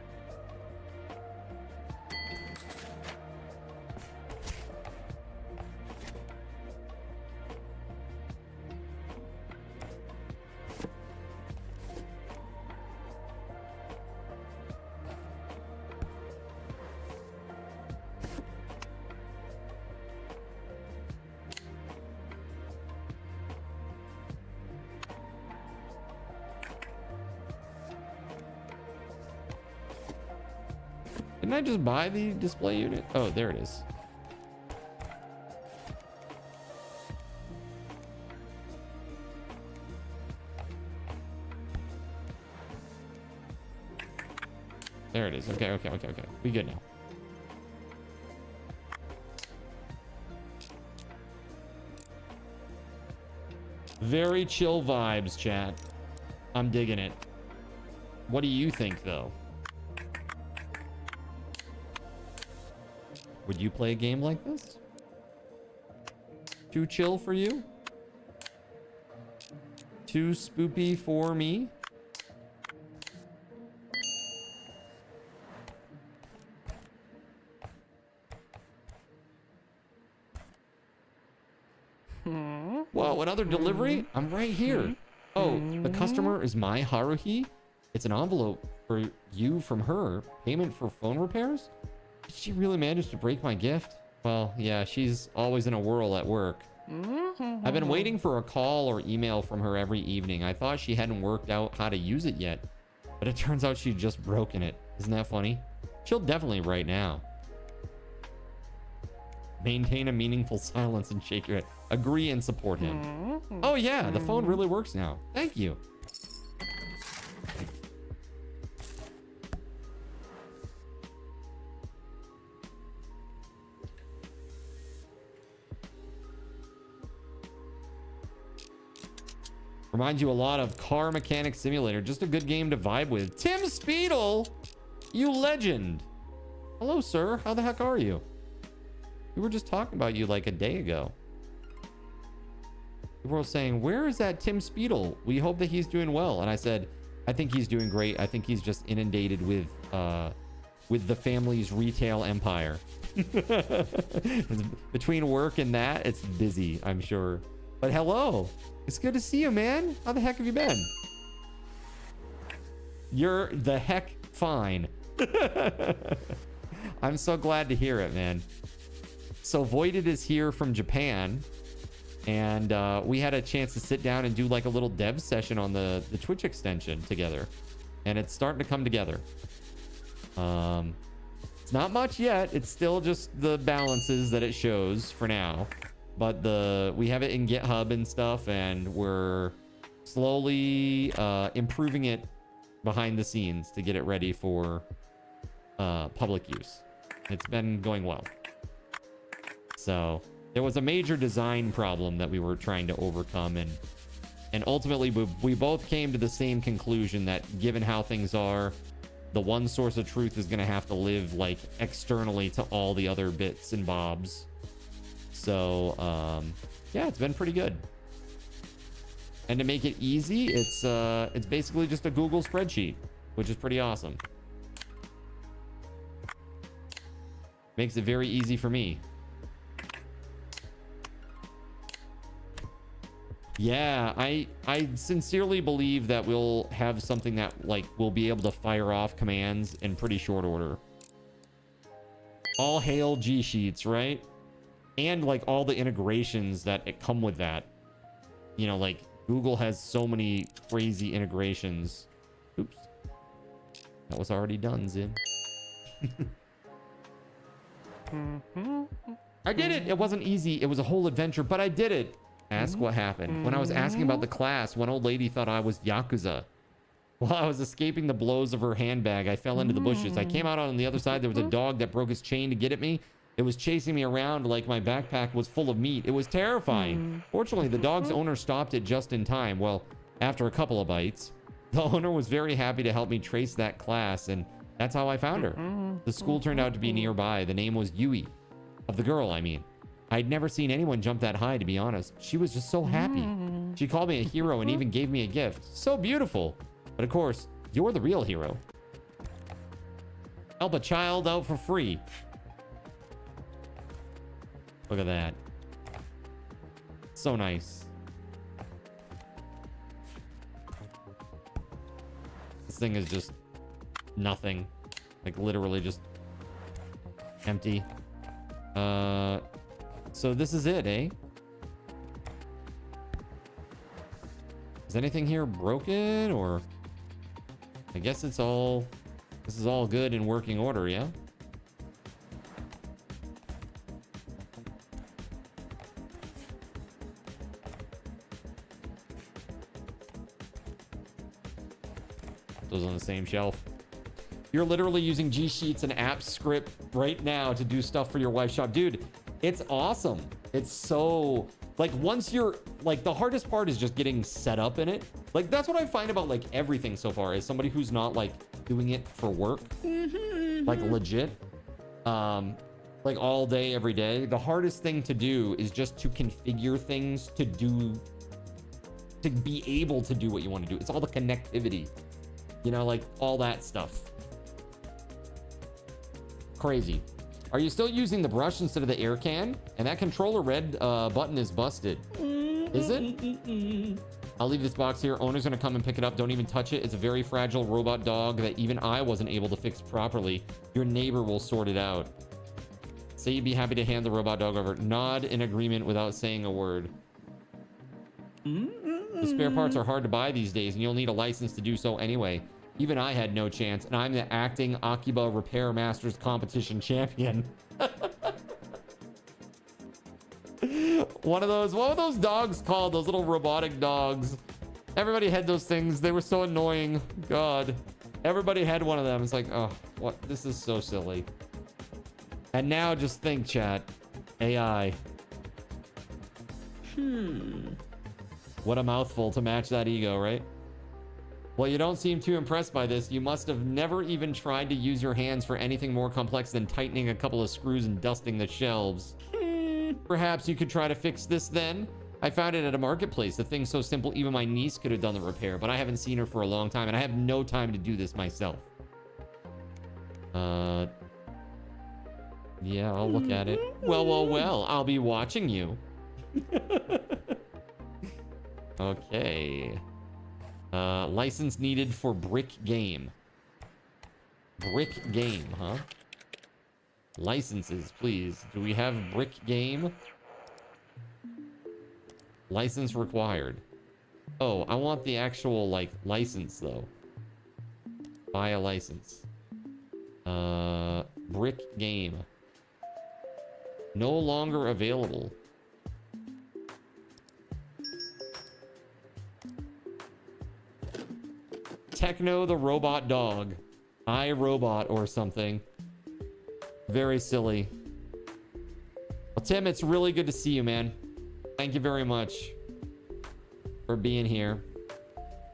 Speaker 1: Didn't I just buy the display unit? Oh, there it is. There it is. Okay. We good now. Very chill vibes, chat. I'm digging it. What do you think, though? Would you play a game like this? Too chill for you? Too spoopy for me? Whoa, another delivery? I'm right here. Oh, the customer is my Haruhi? It's an envelope for you from her. Payment for phone repairs? Did she really manage to break my gift? Well, yeah, she's always in a whirl at work. I've been waiting for a call or email from her every evening. I thought she hadn't worked out how to use it yet, but it turns out she'd just broken it. Isn't that funny? She'll definitely write now. Maintain a meaningful silence and shake your head. Agree and support him. Oh yeah, the phone really works now. Thank you. Reminds you a lot of Car Mechanic Simulator. Just a good game to vibe with. TimSpeedle, you legend. Hello, sir. How the heck are you? We were just talking about you like a day ago. People were saying, where is that TimSpeedle? We hope that he's doing well. And I said, I think he's doing great. I think he's just inundated with the family's retail empire. Between work and that, it's busy, I'm sure. But hello. It's good to see you, man. How the heck have you been? You're the heck fine. I'm so glad to hear it, man. So Voided is here from Japan, and we had a chance to sit down and do like a little dev session on the Twitch extension together, and it's starting to come together. It's not much yet. It's still just the balances that it shows for now. But we have it in GitHub and stuff, and we're slowly improving it behind the scenes to get it ready for public use. It's been going well. So there was a major design problem that we were trying to overcome, and ultimately we both came to the same conclusion that given how things are, the one source of truth is going to have to live like externally to all the other bits and bobs. So, yeah, it's been pretty good. And to make it easy, it's basically just a Google spreadsheet, which is pretty awesome. Makes it very easy for me. Yeah, I sincerely believe that we'll have something that like we'll be able to fire off commands in pretty short order. All hail G Sheets, right? And like all the integrations that come with that. You know, like Google has so many crazy integrations. Oops. That was already done, Zin. I did it. It wasn't easy. It was a whole adventure, but I did it. Ask what happened. When I was asking about the class, one old lady thought I was Yakuza. While I was escaping the blows of her handbag, I fell into the bushes. I came out on the other side. There was a dog that broke his chain to get at me. It was chasing me around like my backpack was full of meat. It was terrifying. Fortunately, the dog's owner stopped it just in time. Well, after a couple of bites, the owner was very happy to help me trace that class, and that's how I found her. The school turned out to be nearby. The name was Yui. Of the girl, I mean. I'd never seen anyone jump that high, to be honest. She was just so happy. She called me a hero and even gave me a gift. So beautiful. But of course, you're the real hero. Help a child out for free. Look at that. So nice. This thing is just nothing. Like literally just empty. So this is it, eh? Is anything here broken, or I guess it's all, this is all good in working order, yeah? Those on the same shelf. You're literally using G Sheets and app script right now to do stuff for your wife's shop. Dude, it's awesome. It's so, like, once you're, like, the hardest part is just getting set up in it. Like, that's what I find about, like, everything so far, is somebody who's not, like, doing it for work. Like, legit. Like, all day, every day. The hardest thing to do is just to configure things to do, to be able to do what you want to do. It's all the connectivity. You know, like, all that stuff. Crazy. Are you still using the brush instead of the air can? And that controller red button is busted. Is it? I'll leave this box here. Owner's gonna come and pick it up. Don't even touch it. It's a very fragile robot dog that even I wasn't able to fix properly. Your neighbor will sort it out. Say you'd be happy to hand the robot dog over. Nod in agreement without saying a word. The spare parts are hard to buy these days, and you'll need a license to do so anyway. Even I had no chance, and I'm the acting Akiba Repair Masters competition champion. One of those, what were those dogs called? Those little robotic dogs. Everybody had those things. They were so annoying. God. Everybody had one of them. It's like, oh, what? This is so silly. And now just think, chat. AI. What a mouthful to match that ego, right? Well, you don't seem too impressed by this. You must have never even tried to use your hands for anything more complex than tightening a couple of screws and dusting the shelves. Perhaps you could try to fix this then? I found it at a marketplace. The thing's so simple, even my niece could have done the repair, but I haven't seen her for a long time, and I have no time to do this myself. Yeah, I'll look at it. Well, I'll be watching you. Okay. License needed for Brick Game. Brick Game, huh? Licenses, please. Do we have Brick Game? License required. Oh, I want the actual, like, license, though. Buy a license. Brick Game. No longer available. Techno the Robot Dog. iRobot or something. Very silly. Well, Tim, it's really good to see you, man. Thank you very much for being here.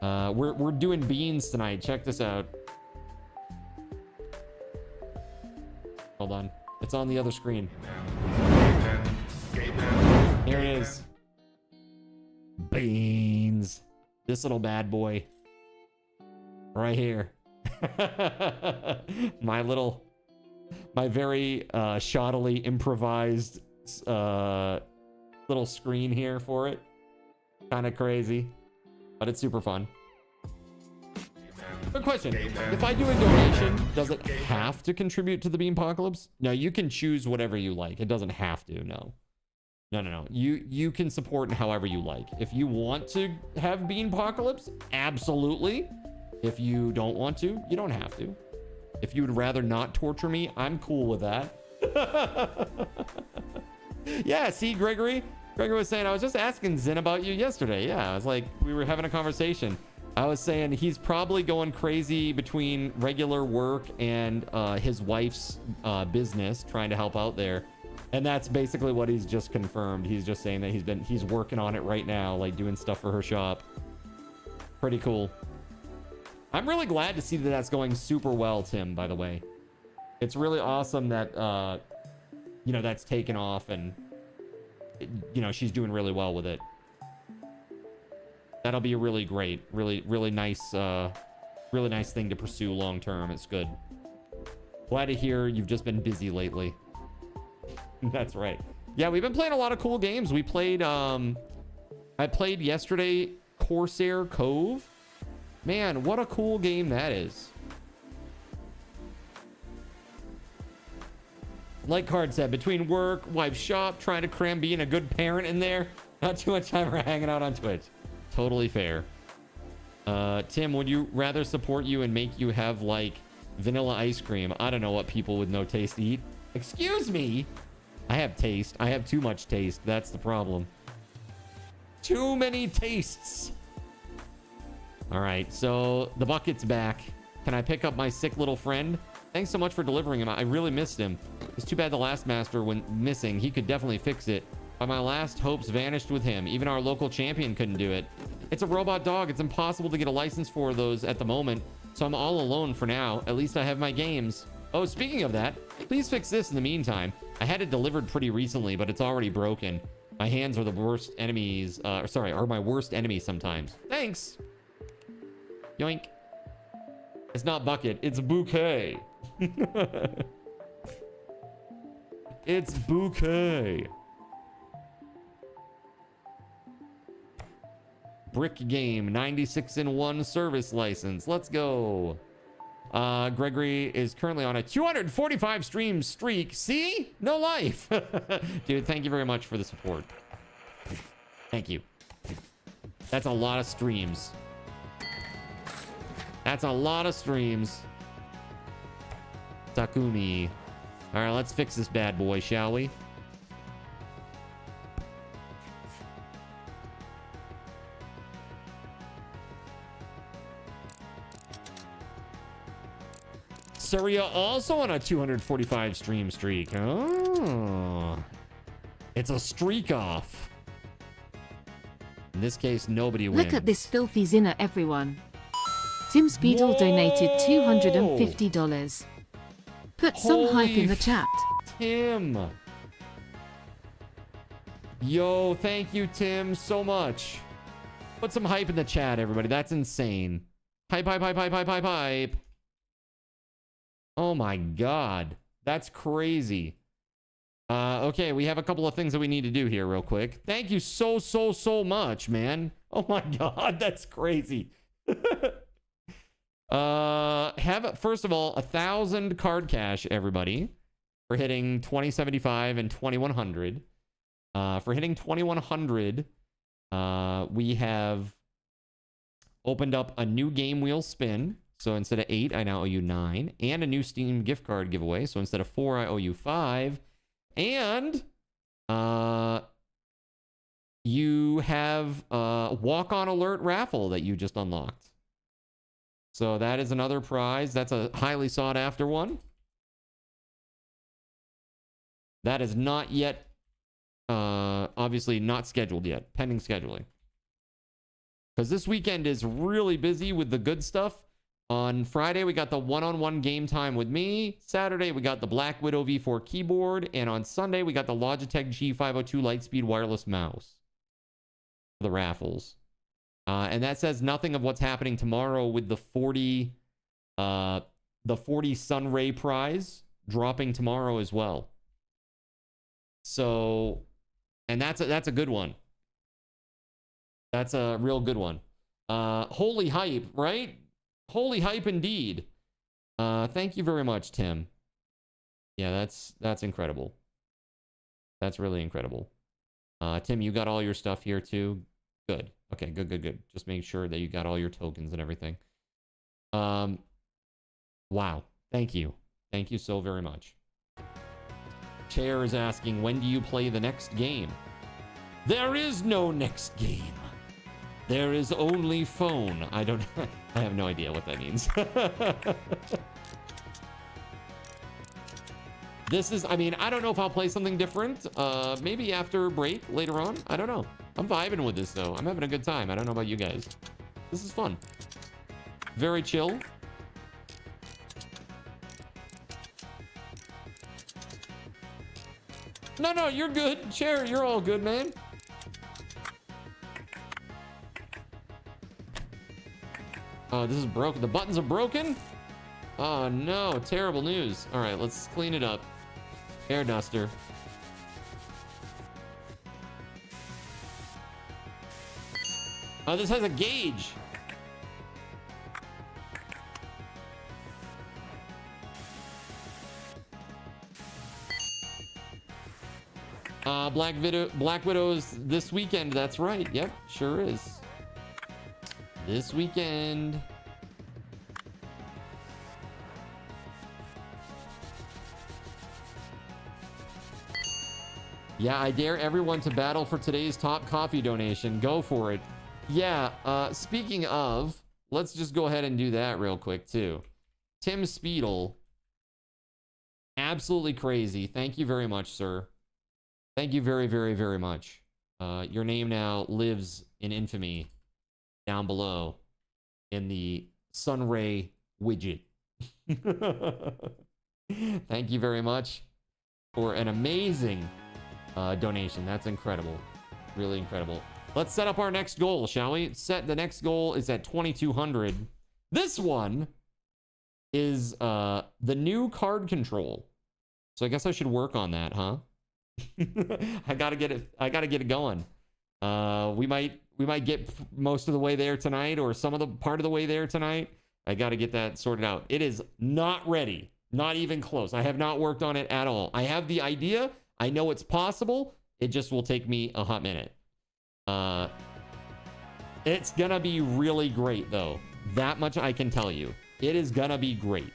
Speaker 1: We're doing beans tonight. Check this out. Hold on. It's on the other screen. Here it is. Beans. This little bad boy. Right here. My very shoddily improvised little screen here for it. Kind of crazy, but it's super fun. Good question. If I do a donation, does it have to contribute to the Beanpocalypse? No, you can choose whatever you like. It doesn't have to, no. No. You can support however you like. If you want to have Beanpocalypse, absolutely. If you don't want to, you don't have to. If you would rather not torture me, I'm cool with that. Yeah, see, Gregory was saying, I was just asking Zen about you yesterday. Yeah, I was like, we were having a conversation. I was saying he's probably going crazy between regular work and his wife's business, trying to help out there. And that's basically what he's just confirmed. He's just saying that he's working on it right now, like doing stuff for her shop. Pretty cool. I'm really glad to see that that's going super well, Tim, by the way. It's really awesome that, you know, that's taken off and, you know, she's doing really well with it. That'll be a really great, really nice thing to pursue long term. It's good. Glad to hear you've just been busy lately. That's right. Yeah, we've been playing a lot of cool games. We played, I played yesterday Corsair Cove. Man, what a cool game that is. Like Card said, between work, wife's shop, trying to cram being a good parent in there, not too much time for hanging out on Twitch. Totally fair. Tim, would you rather support you and make you have like vanilla ice cream? I don't know what people with no taste eat. Excuse me. I have taste. I have too much taste. That's the problem. Too many tastes. All right, so the bucket's back. Can I pick up my sick little friend? Thanks so much for delivering him. I really missed him. It's too bad the last master went missing. He could definitely fix it. But my last hopes vanished with him. Even our local champion couldn't do it. It's a robot dog. It's impossible to get a license for those at the moment. So I'm all alone for now. At least I have my games. Oh, speaking of that, please fix this in the meantime. I had it delivered pretty recently, but it's already broken. My hands are the worst enemies. Are my worst enemies sometimes. Thanks. Yoink. It's not bucket. It's bouquet. It's bouquet. Brick game. 96-in-1 service license. Let's go. Gregory is currently on a 245 stream streak. See? No life. Dude, thank you very much for the support. Thank you. That's a lot of streams. That's a lot of streams. Takumi. All right, let's fix this bad boy, shall we? Surya also on a 245 stream streak. Oh. It's a streak off. In this case, nobody wins.
Speaker 6: Look at this filthy zinner, everyone. TimSpeedle donated $250. Put some hype in the chat.
Speaker 1: Tim. Yo, thank you, Tim, so much. Put some hype in the chat, everybody. That's insane. Hype, hype, hype, hype, hype, hype, hype. Oh my God. That's crazy. Okay, we have a couple of things that we need to do here real quick. Thank you so much, man. Oh my God, that's crazy. Have, first of all, 1,000 card cash, everybody, for hitting 2075 and 2100. For hitting 2100, we have opened up a new game wheel spin. So instead of 8, I now owe you 9. And a new Steam gift card giveaway. So instead of 4, I owe you 5. And you have a walk-on alert raffle that you just unlocked. So that is another prize. That's a highly sought-after one. That is not yet, obviously not scheduled yet. Pending scheduling. Because this weekend is really busy with the good stuff. On Friday, we got the one-on-one game time with me. Saturday, we got the Black Widow V4 keyboard. And on Sunday, we got the Logitech G502 Lightspeed wireless mouse. The raffles. And that says nothing of what's happening tomorrow with the 40 Sunray prize dropping tomorrow as well. So, and that's a good one. That's a real good one. Holy hype, right? Holy hype indeed. Thank you very much, Tim. Yeah, that's incredible. That's really incredible. Tim, you got all your stuff here too? Good. Okay, good. Just make sure that you got all your tokens and everything. Wow. Thank you. Thank you so very much. Chair is asking, when do you play the next game? There is no next game. There is only phone. I have no idea what that means. This is, I mean, I don't know if I'll play something different. Maybe after break later on. I don't know. I'm vibing with this though. I'm having a good time. I don't know about you guys. This is fun. Very chill. No, you're good. Cherry, you're all good, man. Oh, this is broken. The buttons are broken? Oh, no. Terrible news. All right, let's clean it up. Air duster. Oh, this has a gauge. Black Widow's this weekend. That's right. Yep, sure is. This weekend. Yeah, I dare everyone to battle for today's top coffee donation. Go for it. Yeah, speaking of, let's just go ahead and do that real quick too. TimSpeedle. Absolutely crazy. Thank you very much, sir. Thank you very, very, very much. Your name now lives in infamy down below in the Sunray widget. Thank you very much for an amazing donation. That's incredible. Really incredible. Let's set up our next goal, shall we? The next goal is at 2,200. This one is the new card control. So I guess I should work on that, huh? I gotta get it going. We might get most of the way there tonight, or some of the part of the way there tonight. I gotta get that sorted out. It is not ready, not even close. I have not worked on it at all. I have the idea. I know it's possible. It just will take me a hot minute. It's gonna be really great though. That much I can tell you. It is gonna be great.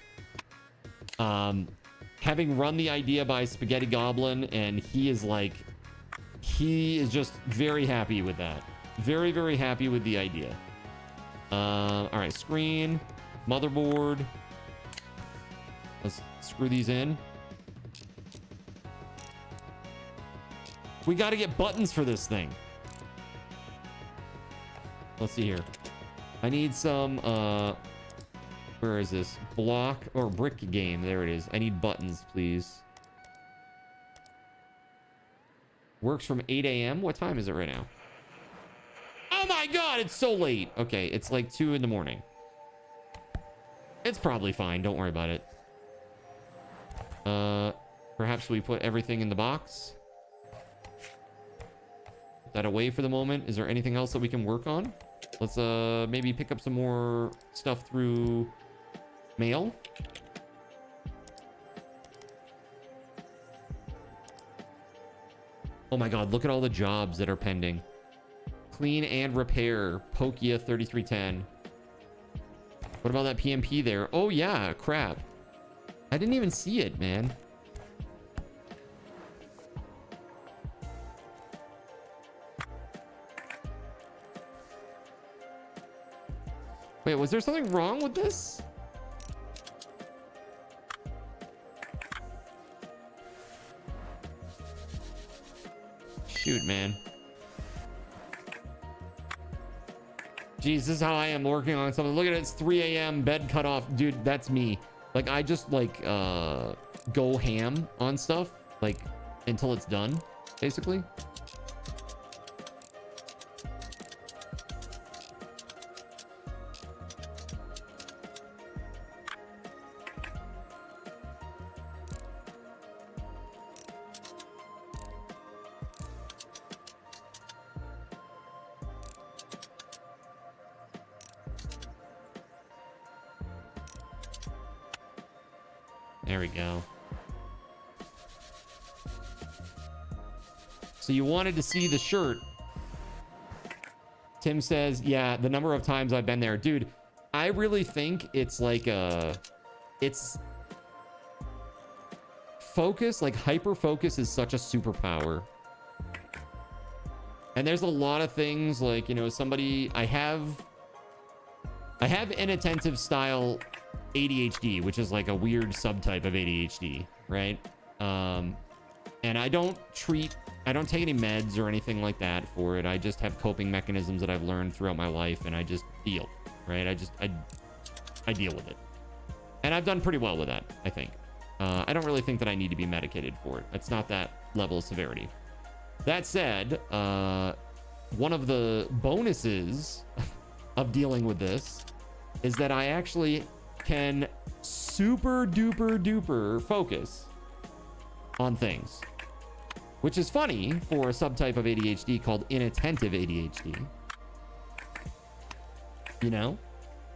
Speaker 1: Having run the idea by Spaghetti Goblin, and he is just very happy with that. Very, very happy with the idea. All right, screen, motherboard. Let's screw these in. We got to get buttons for this thing. Let's see here. I need some, where is this? Block or brick game. There it is. I need buttons, please. Works from 8 a.m. What time is it right now? Oh my God, it's so late. Okay, it's like 2 in the morning. It's probably fine. Don't worry about it. Perhaps we put everything in the box. Put that away for the moment. Is there anything else that we can work on? Let's maybe pick up some more stuff through mail. Oh my God, look at all the jobs that are pending. Clean and repair, Pokia 3310. What about that PMP there? Oh yeah, crap. I didn't even see it, man. Wait, was there something wrong with this? Shoot, man. Jeez, this is how I am working on something. Look at it, it's 3 a.m. bed cut off. Dude, that's me. Like, I just, like, go ham on stuff, like, until it's done, basically. There we go. So you wanted to see the shirt. Tim says, yeah, the number of times I've been there. Dude, I really think it's like it's focus, like hyper focus is such a superpower. And there's a lot of things like, you know, I have inattentive style ADHD, which is like a weird subtype of ADHD, right? And I don't take any meds or anything like that for it. I just have coping mechanisms that I've learned throughout my life, and I just deal, right? I deal with it. And I've done pretty well with that, I think. I don't really think that I need to be medicated for it. It's not that level of severity. That said, one of the bonuses of dealing with this is that I actually can super duper focus on things, which is funny for a subtype of ADHD called inattentive ADHD, you know?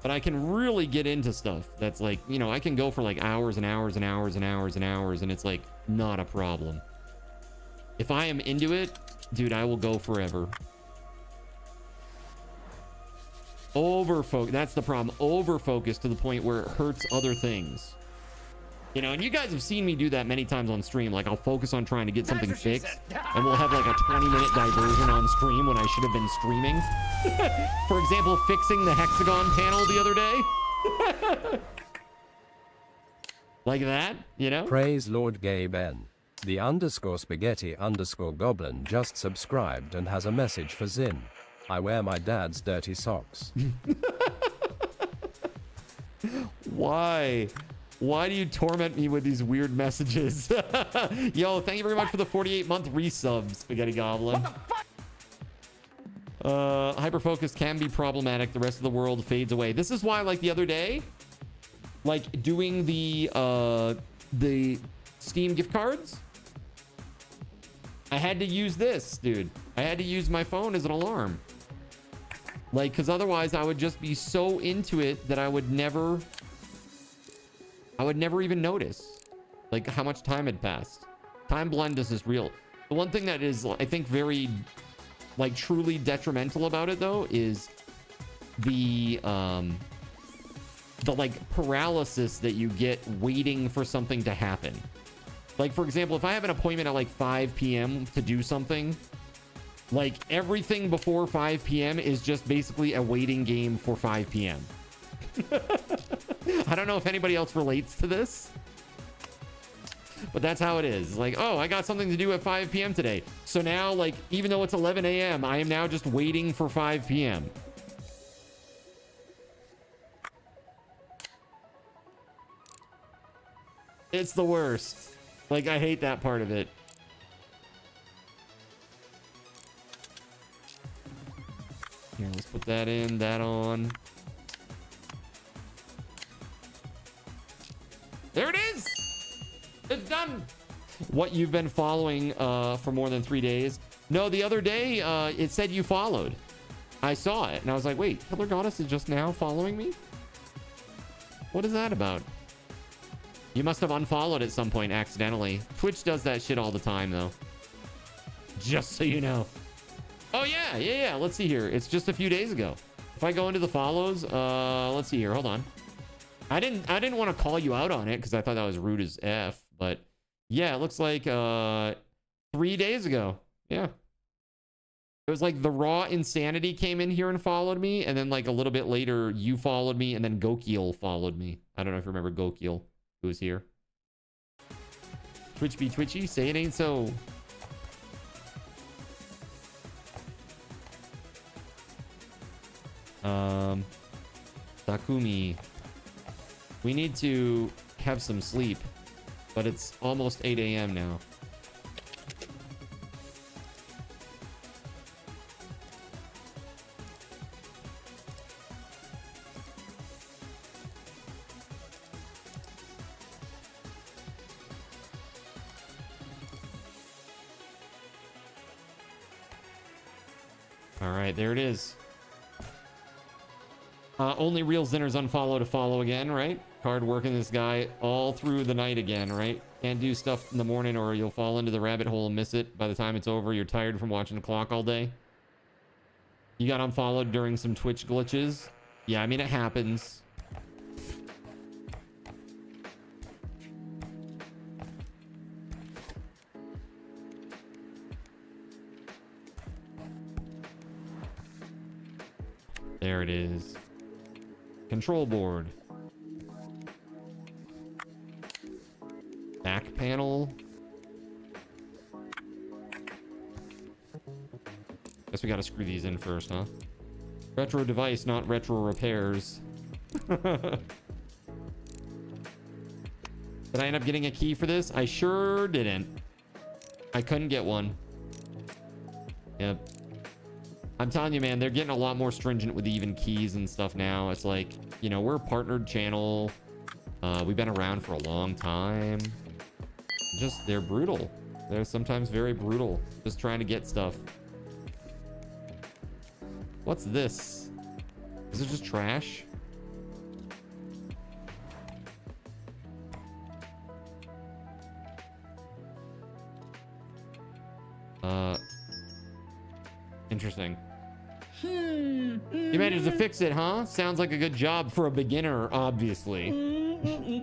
Speaker 1: But I can really get into stuff that's like, you know, I can go for like hours and hours and hours and hours and hours, and it's like not a problem. If I am into it, dude, I will go forever. Overfocus, that's the problem. Overfocus to the point where it hurts other things. You know, and you guys have seen me do that many times on stream. Like, I'll focus on trying to get something fixed, and we'll have like a 20-minute diversion on stream when I should have been streaming. For example, fixing the hexagon panel the other day. Like that, you know?
Speaker 7: Praise Lord Gay Ben. The _spaghetti_goblin just subscribed and has a message for Zin. I wear my dad's dirty socks.
Speaker 1: Why? Why do you torment me with these weird messages? Yo, thank you very much for the 48-month resub, Spaghetti Goblin. What the fuck? Hyperfocus can be problematic. The rest of the world fades away. This is why, like the other day, like doing the Steam gift cards, I had to use this, dude. I had to use my phone as an alarm. Like, because otherwise I would just be so into it that I would never even notice like how much time had passed. Time blindness is real. The one thing that is, I think, very like truly detrimental about it though is the like paralysis that you get waiting for something to happen. Like, for example, if I have an appointment at like 5 p.m. to do something, like everything before 5 p.m. is just basically a waiting game for 5 p.m. I don't know if anybody else relates to this, but that's how it is. Like, oh, I got something to do at 5 p.m. today. So now, like, even though it's 11 a.m., I am now just waiting for 5 p.m. It's the worst. Like, I hate that part of it. Here, let's put that in, that on. There it is! It's done! What, you've been following for more than 3 days? No, the other day, it said you followed. I saw it, and I was like, wait, Killer Goddess is just now following me? What is that about? You must have unfollowed at some point accidentally. Twitch does that shit all the time, though. Just so you know. Oh, yeah. Let's see here. It's just a few days ago. If I go into the follows, let's see here. Hold on. I didn't want to call you out on it because I thought that was rude as F. But yeah, it looks like 3 days ago. Yeah. It was like the Raw Insanity came in here and followed me. And then like a little bit later, you followed me. And then Gokiel followed me. I don't know if you remember Gokiel, who was here. Twitch be twitchy. Say it ain't so. Takumi. We need to have some sleep, but it's almost 8 a.m. now. All right, there it is. Only real Zinners unfollow to follow again, right? Hard working this guy all through the night again, right? Can't do stuff in the morning or you'll fall into the rabbit hole and miss it. By the time it's over, you're tired from watching the clock all day. You got unfollowed during some Twitch glitches. Yeah, I mean, it happens. There it is. Control board. Back panel. Guess we gotta screw these in first, huh? Retro device, not retro repairs. Did I end up getting a key for this? I sure didn't. I couldn't get one. Yep. I'm telling you, man, they're getting a lot more stringent with even keys and stuff now. It's like, you know, we're a partnered channel. We've been around for a long time. Just, they're brutal. They're sometimes very brutal. Just trying to get stuff. What's this? Is it just trash? Interesting. You managed to fix it, huh? Sounds like a good job for a beginner, obviously.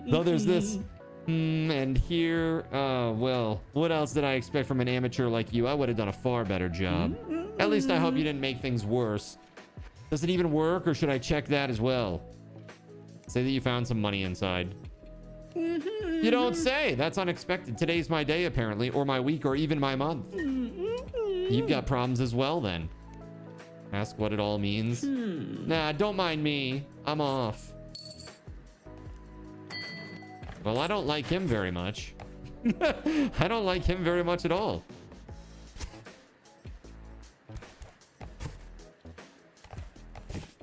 Speaker 1: Though there's this and here, well, what else did I expect from an amateur like you? I would have done a far better job. At least I hope you didn't make things worse. Does it even work, or should I check that as well? Say that you found some money inside. You don't say. That's unexpected. Today's my day, apparently, or my week, or even my month. You've got problems as well, then. Ask what it all means. Nah, don't mind me. I'm off. Well, I don't like him very much. I don't like him very much at all.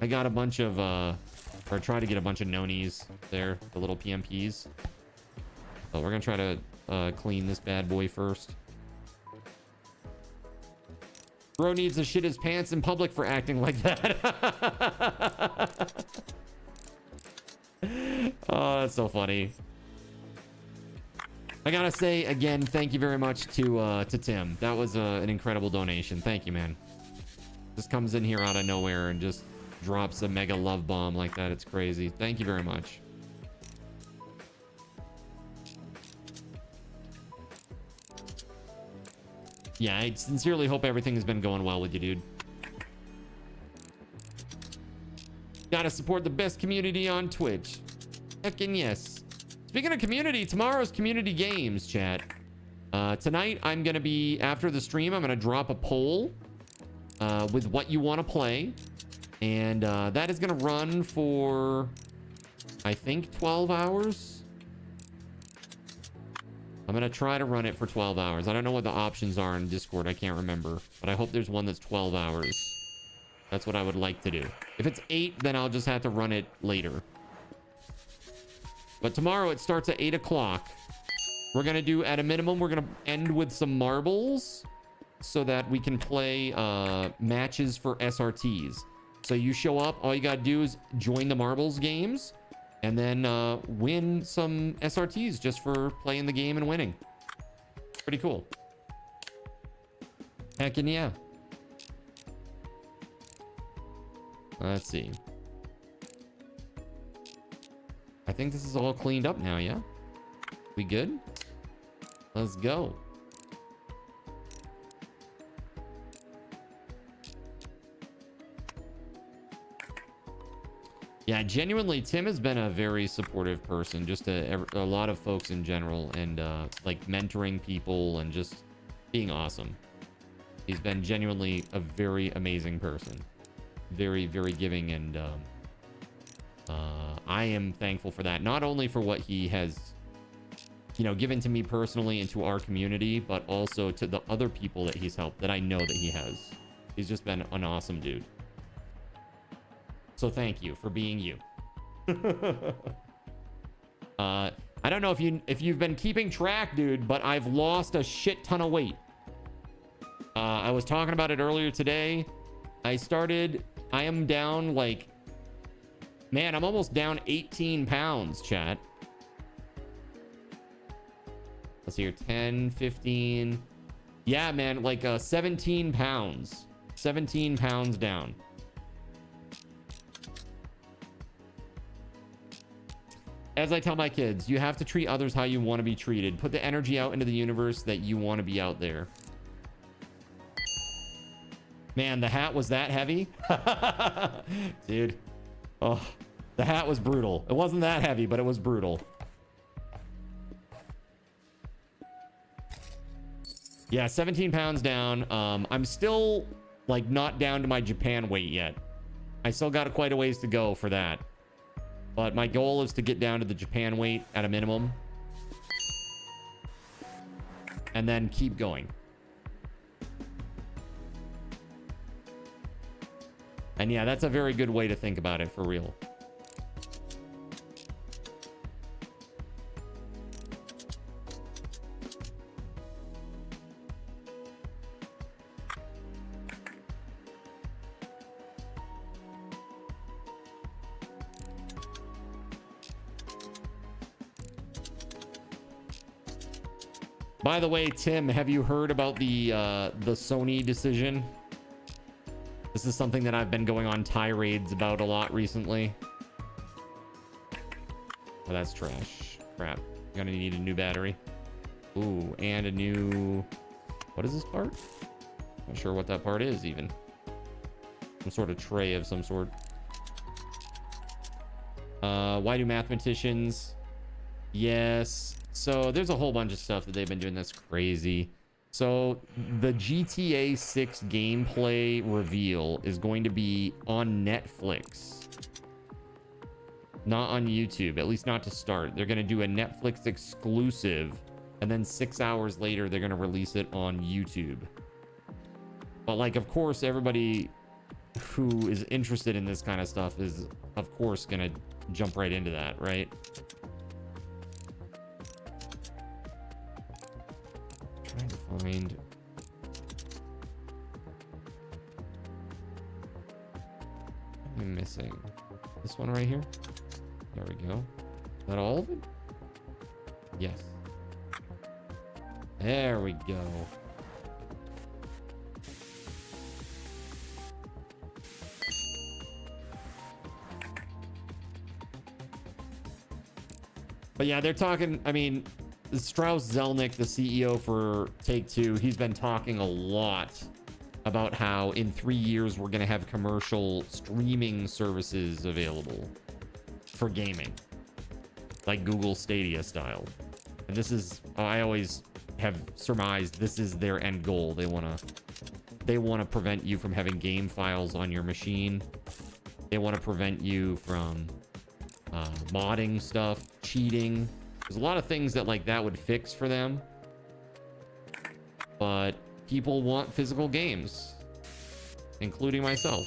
Speaker 1: I got a bunch of, or try to get a bunch of nonies there, the little PMPs. But we're gonna try to clean this bad boy first. Bro needs to shit his pants in public for acting like that. Oh, that's so funny. I gotta say again, thank you very much to Tim. That was an incredible donation. Thank you, man. Just comes in here out of nowhere and just drops a mega love bomb like that. It's crazy. Thank you very much. Yeah, I sincerely hope everything has been going well with you, dude. Gotta support the best community on Twitch. Heckin' yes. Speaking of community, tomorrow's community games, chat. Tonight, I'm gonna be, after the stream, I'm gonna drop a poll with what you want to play. And that is gonna run for, I think, 12 hours. I'm gonna try to run it for 12 hours. I don't know what the options are in Discord. I can't remember. But I hope there's one that's 12 hours. That's what I would like to do. If it's 8, then I'll just have to run it later. But tomorrow it starts at 8 o'clock. We're gonna do, at a minimum, we're gonna end with some marbles so that we can play matches for SRTs. So you show up, all you gotta do is join the marbles games and then win some SRTs just for playing the game and winning. Pretty cool. Heckin' yeah. Let's see. I think this is all cleaned up now, yeah? We good? Let's go. Yeah, genuinely, Tim has been a very supportive person, just a lot of folks in general, and like mentoring people and just being awesome. He's been genuinely a very amazing person. Very, very giving, and I am thankful for that. Not only for what he has, you know, given to me personally and to our community, but also to the other people that he's helped that I know that he has. He's just been an awesome dude. So thank you for being you. I don't know if you've been keeping track, dude, but I've lost a shit ton of weight. I was talking about it earlier today. I am down like, man, I'm almost down 18 pounds, chat. Let's see here, 10, 15. Yeah, man, like 17 pounds. 17 pounds down. As I tell my kids, you have to treat others how you want to be treated. Put the energy out into the universe that you want to be out there. Man, the hat was that heavy? Dude. Oh, the hat was brutal. It wasn't that heavy, but it was brutal. Yeah, 17 pounds down. I'm still like not down to my Japan weight yet. I still got quite a ways to go for that. But my goal is to get down to the Japan weight at a minimum. And then keep going. And yeah, that's a very good way to think about it for real. By the way, Tim, have you heard about the Sony decision? This is something that I've been going on tirades about a lot recently. Oh, that's trash. Crap. Gonna need a new battery. Ooh, and a new... What is this part? Not sure what that part is, even. Some sort of tray of some sort. Why do mathematicians... Yes. So there's a whole bunch of stuff that they've been doing that's crazy. So the GTA 6 gameplay reveal is going to be on Netflix, not on YouTube, at least not to start. They're going to do a Netflix exclusive, and then 6 hours later they're going to release it on YouTube. But like, of course, everybody who is interested in this kind of stuff is of course going to jump right into that, right? Trying to find... What am I missing? This one right here? There we go. Is that all of it? Yes. There we go. But yeah, they're talking, I mean, Strauss Zelnick, the CEO for Take-Two, he's been talking a lot about how in 3 years we're going to have commercial streaming services available for gaming, like Google Stadia style. And this is, I always have surmised this is their end goal. They want to prevent you from having game files on your machine. They want to prevent you from modding stuff, cheating. There's a lot of things that like that would fix for them, but people want physical games, including myself.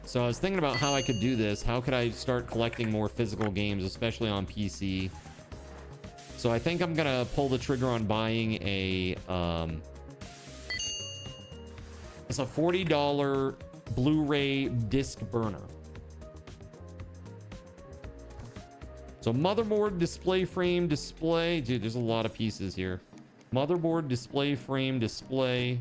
Speaker 1: So I was thinking about how I could do this. How could I start collecting more physical games, especially on PC? So I think I'm gonna pull the trigger on buying a it's a $40 Blu-ray disc burner. So motherboard, display frame, display. Dude, there's a lot of pieces here. Motherboard, display frame, display.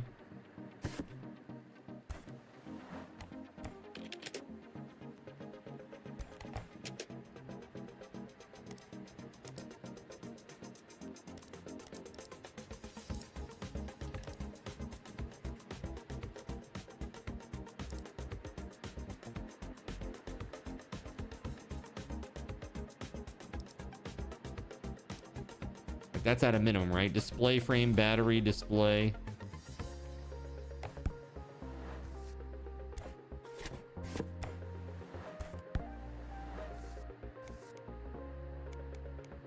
Speaker 1: That's at a minimum, right? Display frame, battery, display.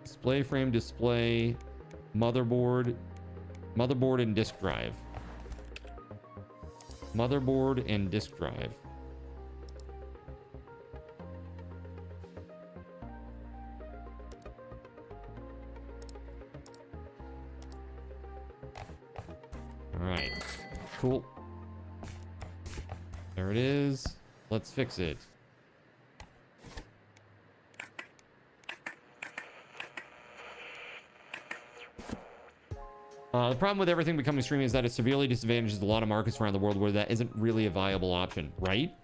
Speaker 1: Display frame, display, motherboard, motherboard and disk drive. Motherboard and disk drive. Alright, cool. There it is. Let's fix it. The problem with everything becoming streaming is that it severely disadvantages a lot of markets around the world where that isn't really a viable option, right?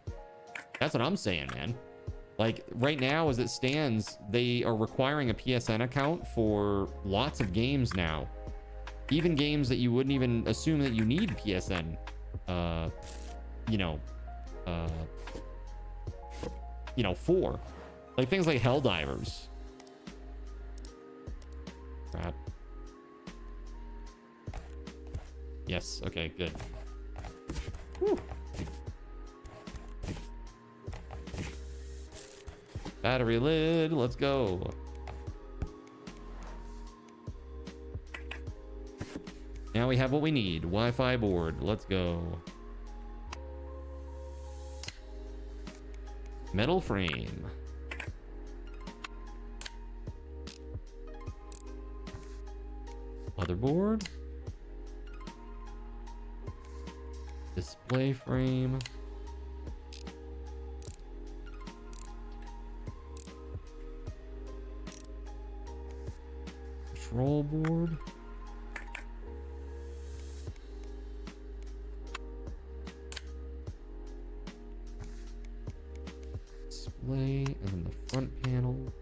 Speaker 1: That's what I'm saying, man. Like, right now, as it stands, they are requiring a PSN account for lots of games now. Even games that you wouldn't even assume that you need PSN, for. Like things like Helldivers. Crap. Yes. Okay, good. Whew. Battery lid. Let's go. Now we have what we need. Wi-Fi board. Let's go. Metal frame. Motherboard. Display frame. Control board. Display, and then the front panel.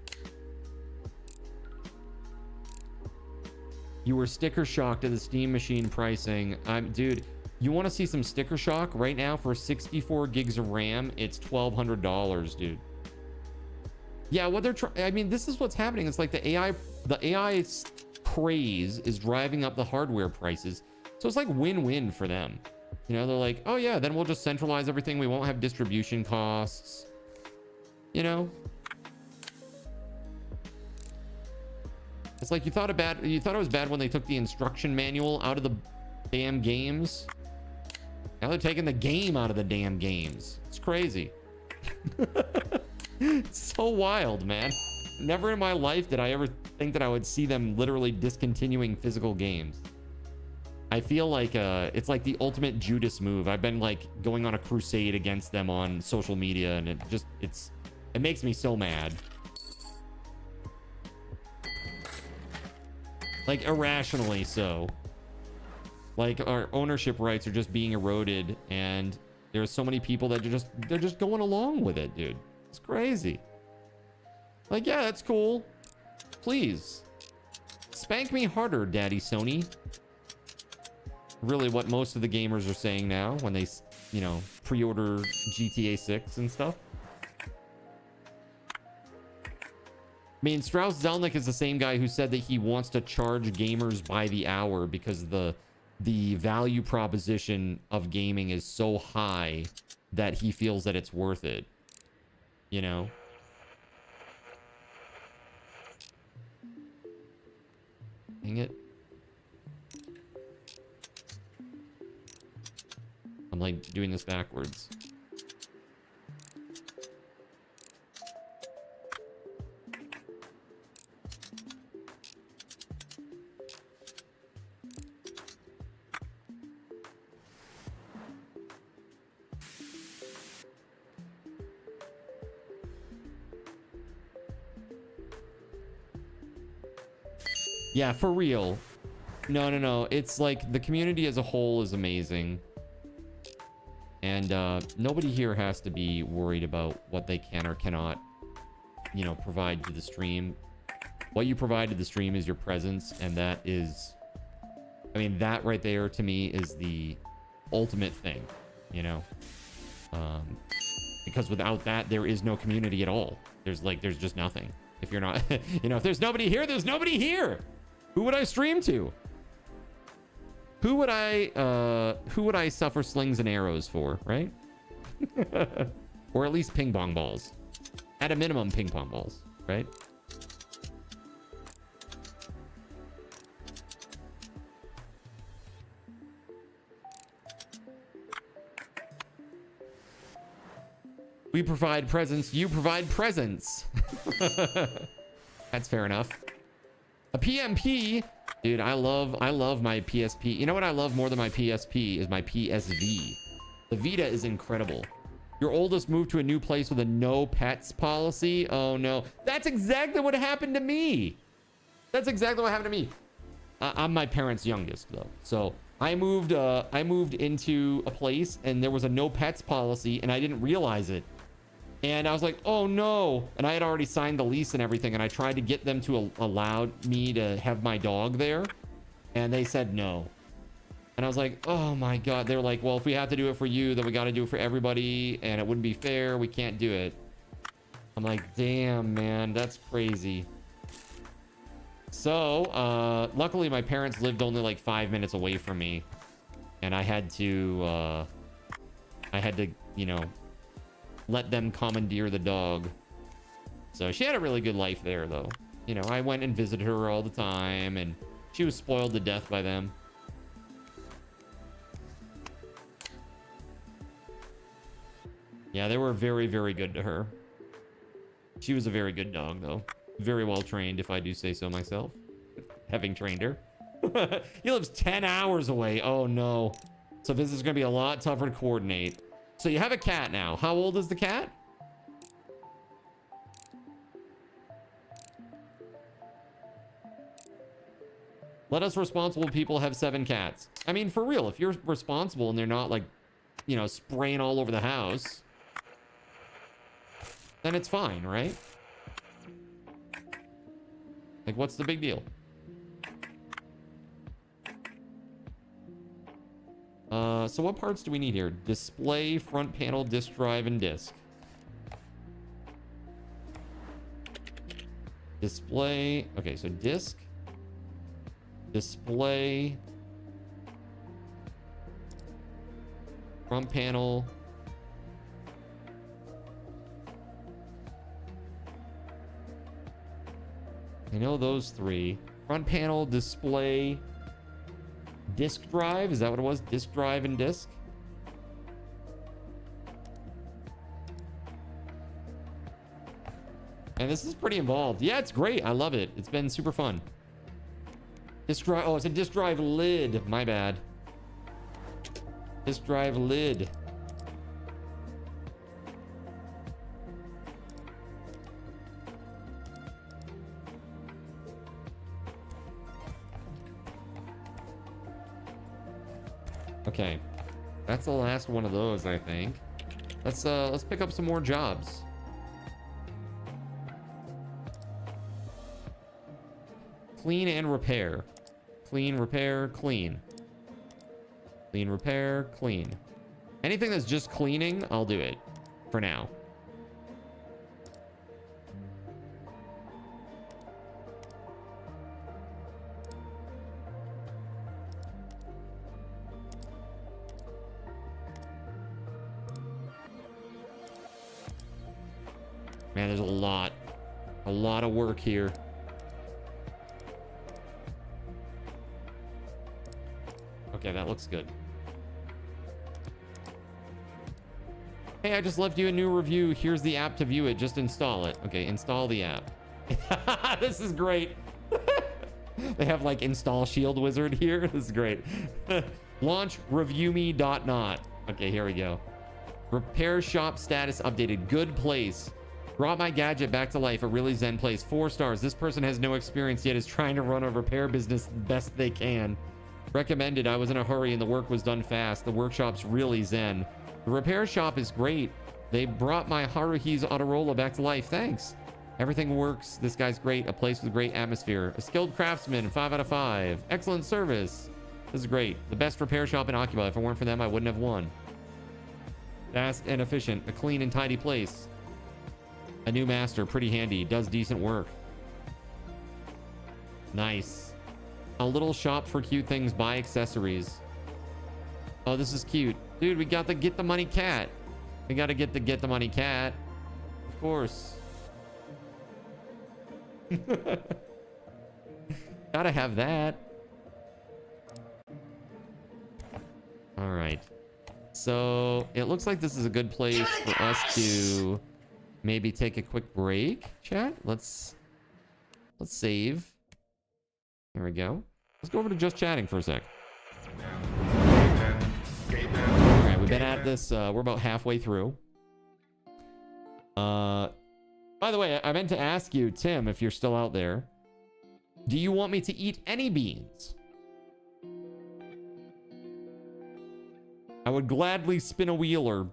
Speaker 1: You were sticker shocked at the Steam Machine pricing. Dude, you want to see some sticker shock? Right now for 64 gigs of RAM, it's $1,200, dude. Yeah, what they're trying, I mean, this is what's happening. It's like the AI craze is driving up the hardware prices. So it's like win-win for them. You know, they're like, oh yeah, then we'll just centralize everything. We won't have distribution costs. You know? It's like you thought it was bad when they took the instruction manual out of the damn games. Now they're taking the game out of the damn games. It's crazy. It's so wild, man. Never in my life did I ever think that I would see them literally discontinuing physical games. I feel like it's like the ultimate Judas move. I've been like going on a crusade against them on social media, and it makes me so mad. Like irrationally so. Like our ownership rights are just being eroded, and there's so many people that they're just going along with it, dude. It's crazy. Like, yeah, that's cool. Please. Spank me harder, Daddy Sony. Really what most of the gamers are saying now when they, you know, pre-order GTA 6 and stuff. I mean, Strauss Zelnick is the same guy who said that he wants to charge gamers by the hour because the value proposition of gaming is so high that he feels that it's worth it. You know? Dang it. I'm like doing this backwards. Yeah, for real. No. It's like the community as a whole is amazing. And nobody here has to be worried about what they can or cannot, you know, provide to the stream. What you provide to the stream is your presence, and that is, I mean, that right there to me is the ultimate thing, you know? Because without that, there is no community at all. There's just nothing. If you're not, you know, if there's nobody here, there's nobody here. Who would I stream to? Who would I suffer slings and arrows for, right? Or at least ping pong balls. At a minimum, ping pong balls, right? We provide presents, you provide presents. That's fair enough. A PMP, dude, I love my PSP. You know what I love more than my PSP is my PSV. The Vita is incredible. Your oldest moved to a new place with a no pets policy. Oh no, that's exactly what happened to me. That's exactly what happened to me. I'm my parents' youngest though, so I moved into a place and there was a no pets policy and I didn't realize it. And I was like, oh no. And I had already signed the lease and everything. And I tried to get them to allow me to have my dog there. And they said no. And I was like, oh my God. They were like, well, if we have to do it for you, then we got to do it for everybody. And it wouldn't be fair. We can't do it. I'm like, damn, man, that's crazy. So, luckily my parents lived only like 5 minutes away from me. And I had to, you know, let them commandeer the dog. So she had a really good life there, though. You know, I went and visited her all the time, and she was spoiled to death by them. Yeah, they were very, very good to her. She was a very good dog, though. Very well trained, if I do say so myself. Having trained her. He lives 10 hours away. Oh, no. So this is going to be a lot tougher to coordinate. So you have a cat now. How old is the cat? Let us responsible people have 7 cats. I mean, for real, if you're responsible and they're not, like, you know, spraying all over the house, then it's fine, right? Like, what's the big deal? So what parts do we need here? Display, front panel, disk drive, and disk. Display. Okay, so disk. Display. Front panel. I know those 3. Front panel, display, disk drive. Is that what it was? Disk drive and disk. And this is pretty involved. Yeah, it's great. I love it. It's been super fun. Disk drive. Oh, it's a disk drive lid. My bad. Disk drive lid. Okay, that's the last one of those, I think. Let's pick up some more jobs. Clean and repair. Clean, repair, clean. Clean, repair, clean. Anything that's just cleaning, I'll do it for now. Man, there's a lot of work here. Okay, that looks good. Hey, I just left you a new review. Here's the app to view it. Just install it. Okay, install the app. This is great. They have like install shield wizard here. This is great. Launch reviewme.not. Okay, here we go. Repair shop status updated. Good place. Brought my gadget back to life. A really zen place. 4 stars. This person has no experience yet, is trying to run a repair business the best they can. Recommended. I was in a hurry and the work was done fast. The workshop's really zen. The repair shop is great. They brought my Haruhi's Autorola back to life. Thanks. Everything works. This guy's great. A place with great atmosphere. A skilled craftsman. 5 out of 5. Excellent service. This is great. The best repair shop in Occupy. If it weren't for them, I wouldn't have won. Fast and efficient. A clean and tidy place. A new master. Pretty handy. Does decent work. Nice. A little shop for cute things. Buy accessories. Oh, this is cute. Dude, we got the Get the Money cat. We got to get the Money cat. Of course. Gotta have that. All right. So it looks like this is a good place for us to maybe take a quick break. Chat. Let's save. There we go. Let's go over to just chatting for a sec. All right, we've been at this. We're about halfway through. By the way, I meant to ask you, Tim, if you're still out there. Do you want me to eat any beans? I would gladly spin a wheel or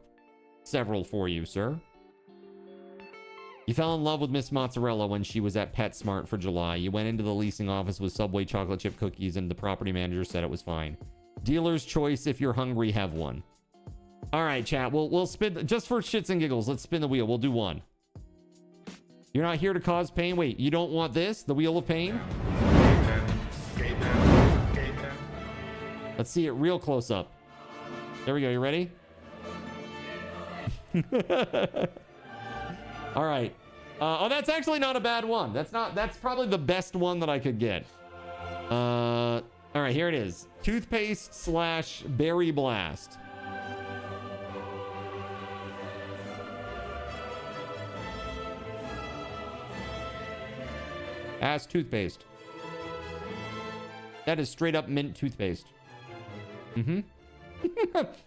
Speaker 1: several for you, sir. You fell in love with Miss Mozzarella when she was at PetSmart for July. You went into the leasing office with Subway chocolate chip cookies and the property manager said it was fine. Dealer's choice. If you're hungry, have one. All right, chat. We'll spin just for shits and giggles. Let's spin the wheel. We'll do one. You're not here to cause pain. Wait, you don't want this? The wheel of pain? Let's see it real close up. There we go. You ready? All right. Oh, that's actually not a bad one. That's probably the best one that I could get. All right, here it is. Toothpaste / berry blast. Ass toothpaste. That is straight up mint toothpaste. Mm-hmm.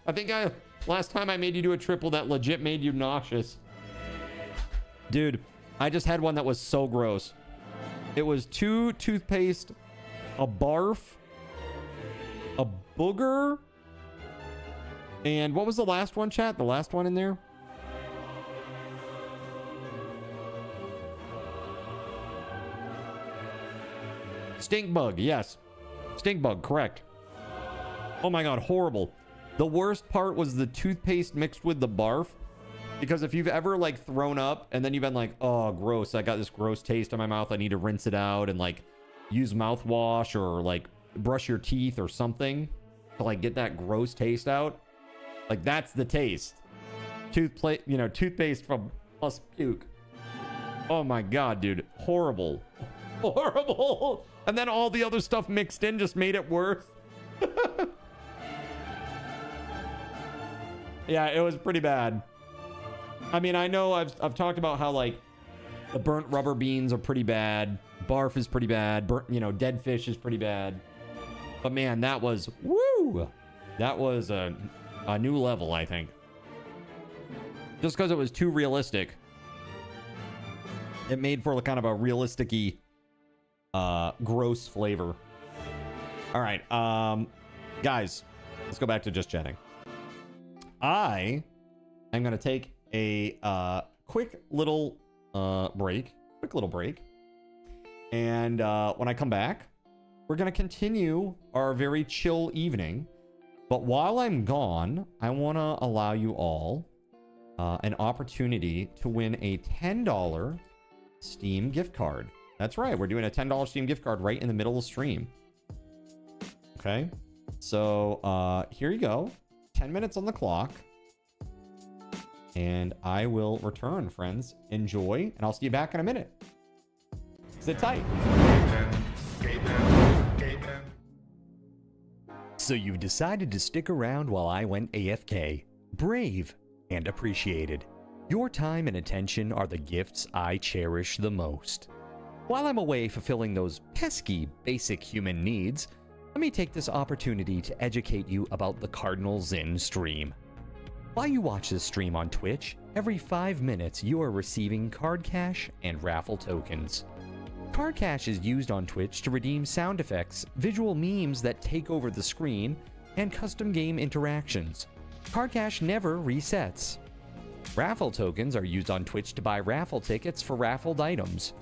Speaker 1: I think last time I made you do a triple that legit made you nauseous. Dude, I just had one that was so gross. It was 2 toothpaste, a barf, a booger, and what was the last one, chat? The last one in there? Stink bug, yes. Stink bug, correct. Oh my god, horrible. The worst part was the toothpaste mixed with the barf. Because if you've ever like thrown up and then you've been like, oh, gross, I got this gross taste in my mouth, I need to rinse it out and like use mouthwash or like brush your teeth or something to like get that gross taste out. Like that's the taste. Toothpaste from plus puke. Oh my god, dude. Horrible. Horrible. And then all the other stuff mixed in just made it worse. Yeah, it was pretty bad. I mean, I know I've talked about how like the burnt rubber beans are pretty bad. Barf is pretty bad. Dead fish is pretty bad. But man, that was woo. That was a new level, I think. Just because it was too realistic, it made for kind of a realistic-y, gross flavor. All right, guys, let's go back to just chatting. I am gonna take a quick little break. And when I come back, we're going to continue our very chill evening. But while I'm gone, I want to allow you all an opportunity to win a $10 Steam gift card. That's right. We're doing a $10 Steam gift card right in the middle of the stream. Okay. So here you go. 10 minutes on the clock. And I will return, friends. Enjoy, and I'll see you back in a minute. Sit tight.
Speaker 8: So you've decided to stick around while I went AFK. Brave and appreciated. Your time and attention are the gifts I cherish the most. While I'm away fulfilling those pesky basic human needs, let me take this opportunity to educate you about the Cardinal Zin stream. While you watch this stream on Twitch, every 5 minutes you are receiving card cash and raffle tokens. Card cash is used on Twitch to redeem sound effects, visual memes that take over the screen, and custom game interactions. Card cash never resets. Raffle tokens are used on Twitch to buy raffle tickets for raffled items.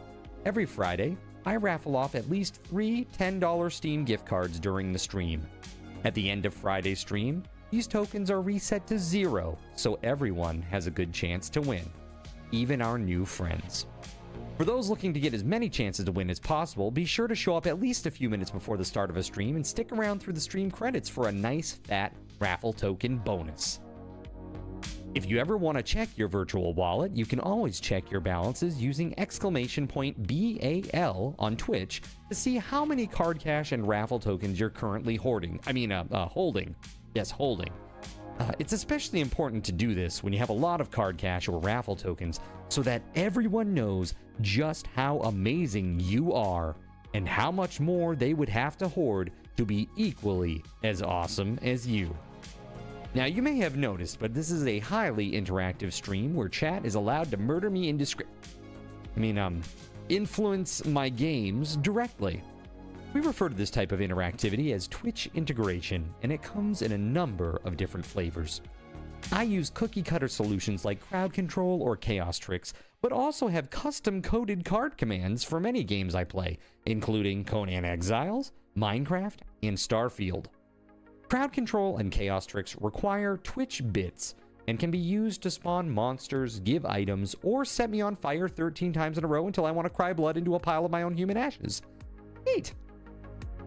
Speaker 8: Every Friday, I raffle off at least 3 $10 Steam gift cards during the stream. At the end of Friday's stream, these tokens are reset to 0, so everyone has a good chance to win, even our new friends. For those looking to get as many chances to win as possible, be sure to show up at least a few minutes before the start of a stream and stick around through the stream credits for a nice fat raffle token bonus. If you ever want to check your virtual wallet, you can always check your balances using !BAL on Twitch to see how many card cash and raffle tokens you're currently holding. Yes, holding. It's especially important to do this when you have a lot of card cash or raffle tokens so that everyone knows just how amazing you are and how much more they would have to hoard to be equally as awesome as you. Now, you may have noticed, but this is a highly interactive stream where chat is allowed to murder me influence my games directly. We refer to this type of interactivity as Twitch integration, and it comes in a number of different flavors. I use cookie-cutter solutions like crowd control or chaos tricks, but also have custom-coded card commands for many games I play, including Conan Exiles, Minecraft, and Starfield. Crowd control and chaos tricks require Twitch bits and can be used to spawn monsters, give items, or set me on fire 13 times in a row until I want to cry blood into a pile of my own human ashes. Neat!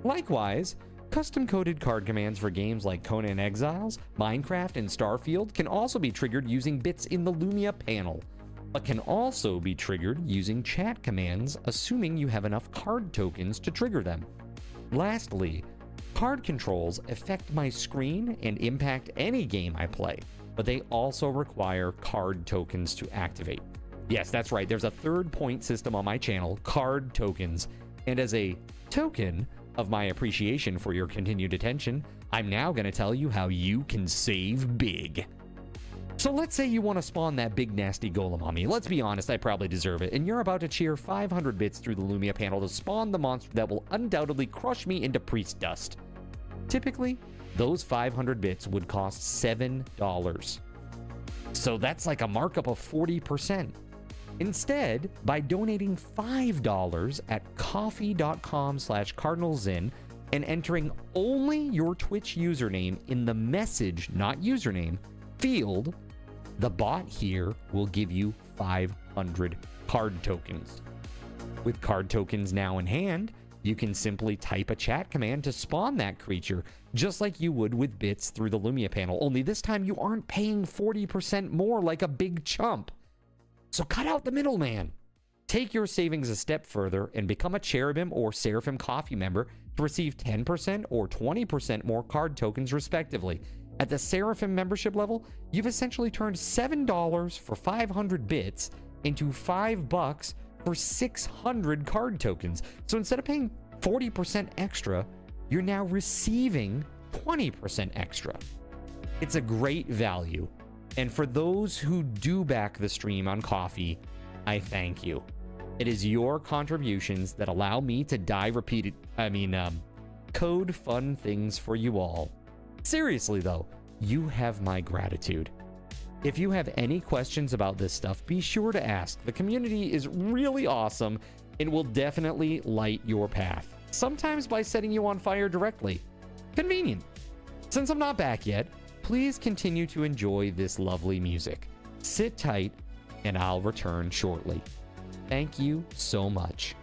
Speaker 8: Likewise, Custom-coded card commands for games like Conan Exiles, Minecraft, and Starfield can also be triggered using bits in the Lumia panel, but can also be triggered using chat commands, assuming you have enough card tokens to trigger them. Lastly, card controls affect my screen and impact any game I play, but they also require card tokens to activate. Yes, that's right, there's a third point system on my channel, card tokens, and as a token of my appreciation for your continued attention, I'm now going to tell you how you can save big. So let's say you want to spawn that big nasty golem on me. Let's be honest, I probably deserve it, and you're about to cheer 500 bits through the Lumia panel to spawn the monster that will undoubtedly crush me into priest dust. Typically, those 500 bits would cost $7. So that's like a markup of 40%. Instead, by donating $5 at coffee.com/cardinalzin and entering only your Twitch username in the message, not username, field, the bot here will give you 500 card tokens. With card tokens now in hand, you can simply type a chat command to spawn that creature, just like you would with bits through the Lumia panel, only this time you aren't paying 40% more like a big chump. So cut out the middleman. Take your savings a step further and become a Cherubim or Seraphim Coffee member to receive 10% or 20% more card tokens respectively. At the Seraphim membership level, you've essentially turned $7 for 500 bits into $5 for 600 card tokens. So instead of paying 40% extra, you're now receiving 20% extra. It's a great value. And for those who do back the stream on Coffee, I thank you. It is your contributions that allow me to code fun things for you all. Seriously though, you have my gratitude. If you have any questions about this stuff, be sure to ask. The community is really awesome and will definitely light your path. Sometimes by setting you on fire directly. Convenient. Since I'm not back yet, please continue to enjoy this lovely music. Sit tight, and I'll return shortly. Thank you so much.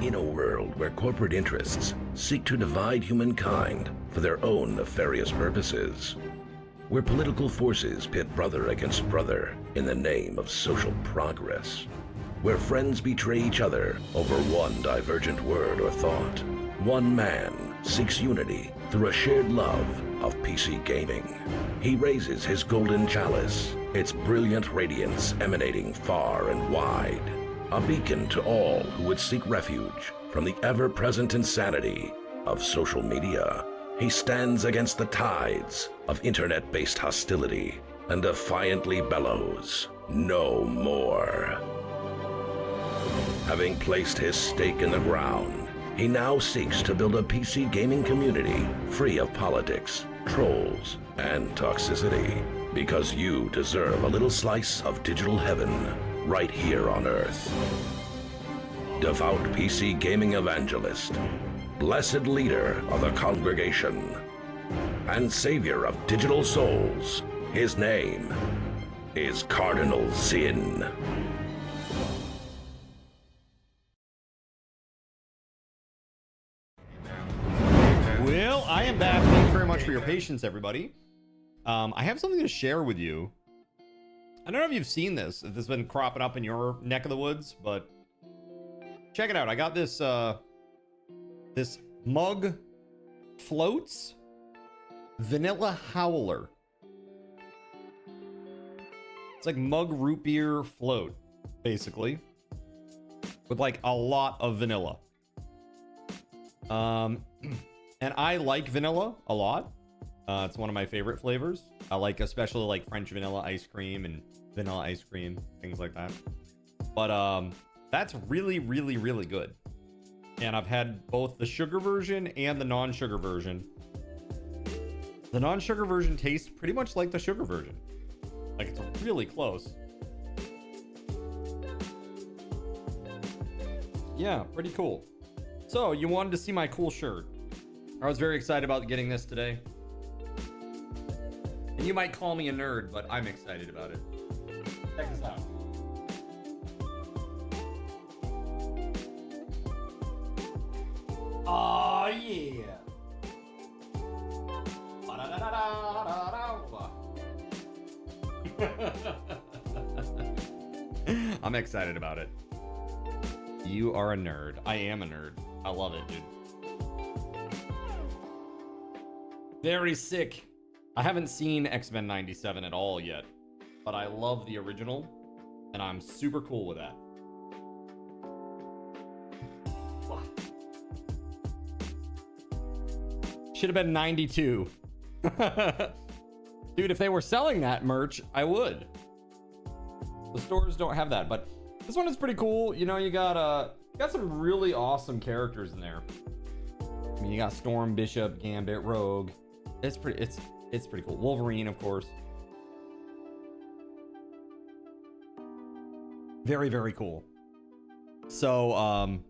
Speaker 9: In a world where corporate interests seek to divide humankind for their own nefarious purposes, where political forces pit brother against brother in the name of social progress, where friends betray each other over one divergent word or thought, one man seeks unity through a shared love of PC gaming. He raises his golden chalice, its brilliant radiance emanating far and wide, a beacon to all who would seek refuge from the ever-present insanity of social media. He stands against the tides of internet-based hostility and defiantly bellows, "No more." Having placed his stake in the ground, he now seeks to build a PC gaming community free of politics, trolls, and toxicity, because you deserve a little slice of digital heaven right here on Earth. Devout PC gaming evangelist, blessed leader of the congregation, and savior of digital souls, his name is Cardinal Sin.
Speaker 1: Well, I am back. Thank you very much for your patience, everybody. I have something to share with you. I don't know if you've seen this, if this has been cropping up in your neck of the woods, but check it out. I got this this mug floats vanilla howler. It's like mug root beer float, basically, with like a lot of vanilla. And I like vanilla a lot. It's one of my favorite flavors. I like especially like French vanilla ice cream and vanilla ice cream, things like that. But that's really, really, really good. And I've had both the sugar version and the non-sugar version. The non-sugar version tastes pretty much like the sugar version. Like, it's really close. Yeah, pretty cool. So, you wanted to see my cool shirt. I was very excited about getting this today. And you might call me a nerd, but I'm excited about it. Check this out. Oh yeah. I'm excited about it. You are a nerd. I am a nerd. I love it, dude. Very sick. I haven't seen X-Men 97 at all yet, but I love the original, and I'm super cool with that. Should have been 92. Dude, if they were selling that merch, I would. The stores don't have that, but this one is pretty cool. You know, you got some really awesome characters in there. I mean, you got Storm, Bishop, Gambit, Rogue. It's pretty cool. Wolverine, of course. Very, very cool. So,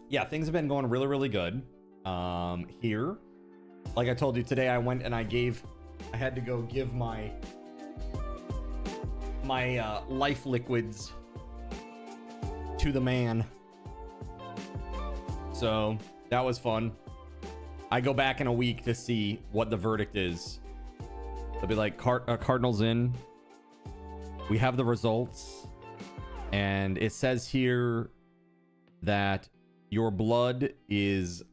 Speaker 1: yeah, things have been going really, really good. Here, like I told you today, I went and I had to go give my life liquids to the man. So that was fun. I go back in a week to see what the verdict is. They'll be like, Cardinals in. We have the results. And it says here that your blood is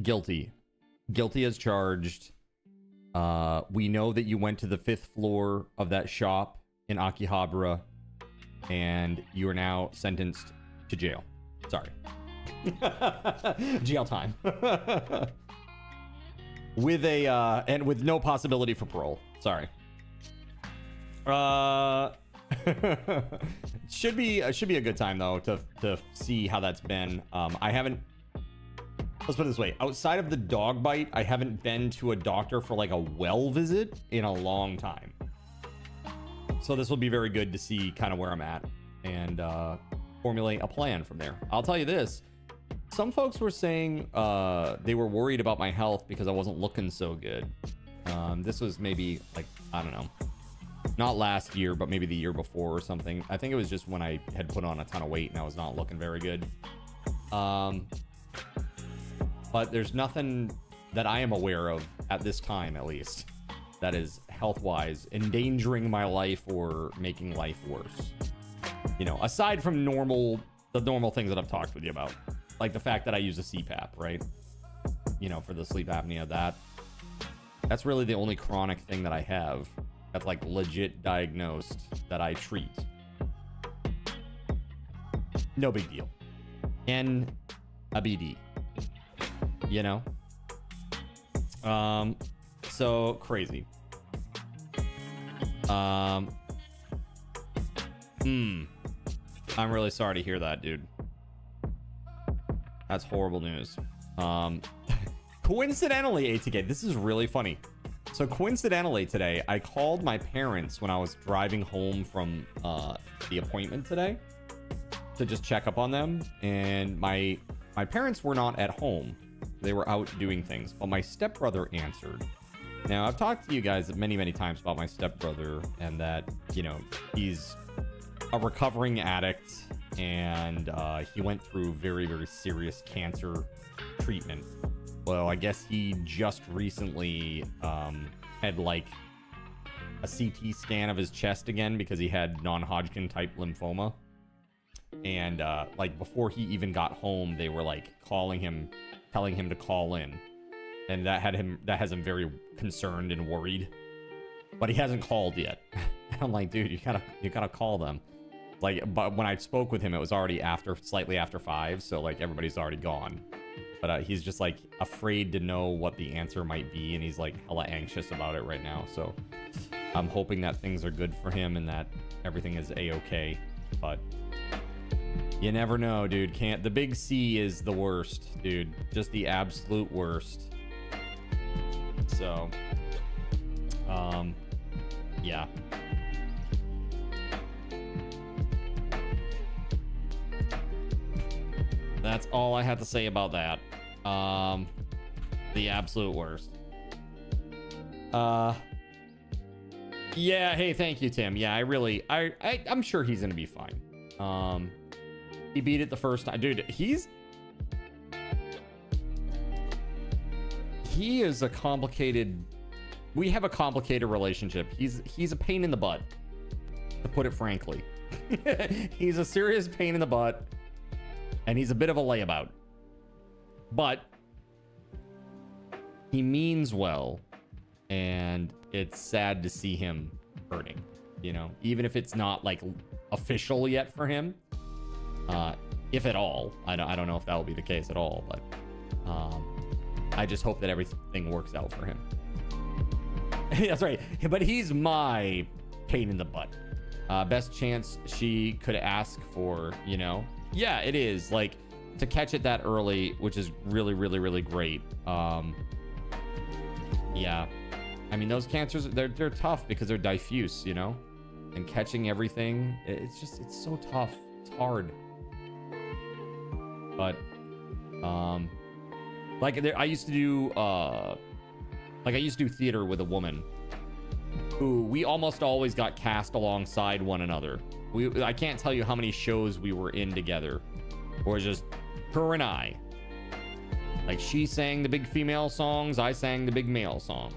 Speaker 1: guilty. Guilty as charged. We know that you went to the 5th floor of that shop in Akihabara, and you are now sentenced to jail. Sorry. Jail time. With and with no possibility for parole. Sorry. Should be a good time though to see how that's been. I haven't. Let's put it this way. Outside of the dog bite, I haven't been to a doctor for like a well visit in a long time. So this will be very good to see kind of where I'm at and formulate a plan from there. I'll tell you this. Some folks were saying they were worried about my health because I wasn't looking so good. This was maybe like, I don't know, not last year, but maybe the year before or something. I think it was just when I had put on a ton of weight and I was not looking very good. But there's nothing that I am aware of at this time, at least, that is health-wise endangering my life or making life worse. You know, aside from the normal things that I've talked with you about, like the fact that I use a CPAP, right? You know, for the sleep apnea, that's really the only chronic thing that I have that's like legit diagnosed that I treat. No big deal. And a BD, you know? So crazy. I'm really sorry to hear that, dude. That's horrible news. Coincidentally, ATK, this is really funny. So coincidentally today, I called my parents when I was driving home from the appointment today to just check up on them, and my parents were not at home. They were out doing things, but my stepbrother answered. Now, I've talked to you guys many times about my stepbrother, and that, you know, he's a recovering addict, and he went through very serious cancer treatment. Well, I guess he just recently had like a CT scan of his chest again because he had non-Hodgkin type lymphoma. And like before he even got home, they were like calling him, telling him to call in, and that has him very concerned and worried. But he hasn't called yet. I'm like, dude, you gotta call them. Like, but when I spoke with him, it was already slightly after 5, so like everybody's already gone. But he's just like afraid to know what the answer might be, and he's like hella anxious about it right now. So I'm hoping that things are good for him and that everything is a-okay. But you never know, dude. The big C is the worst, dude. Just the absolute worst. So, yeah. That's all I had to say about that. The absolute worst. Yeah, hey, thank you, Tim. Yeah, I'm sure he's gonna be fine. He beat it the first time. Dude, he is a complicated... We have a complicated relationship. He's a pain in the butt, to put it frankly. He's a serious pain in the butt, and he's a bit of a layabout. But he means well, and it's sad to see him hurting, you know? Even if it's not, like, official yet for him. If at all. I don't know if that will be the case at all, but I just hope that everything works out for him. That's right. But he's my pain in the butt. Best chance she could ask for, you know? Yeah, it is. Like, to catch it that early, which is really great. Yeah. I mean, those cancers, they're tough because they're diffuse, you know? And catching everything, it's so tough. It's hard. But, like, I used to do theater with a woman who we almost always got cast alongside one another. I can't tell you how many shows we were in together, or just her and I. Like, she sang the big female songs, I sang the big male songs,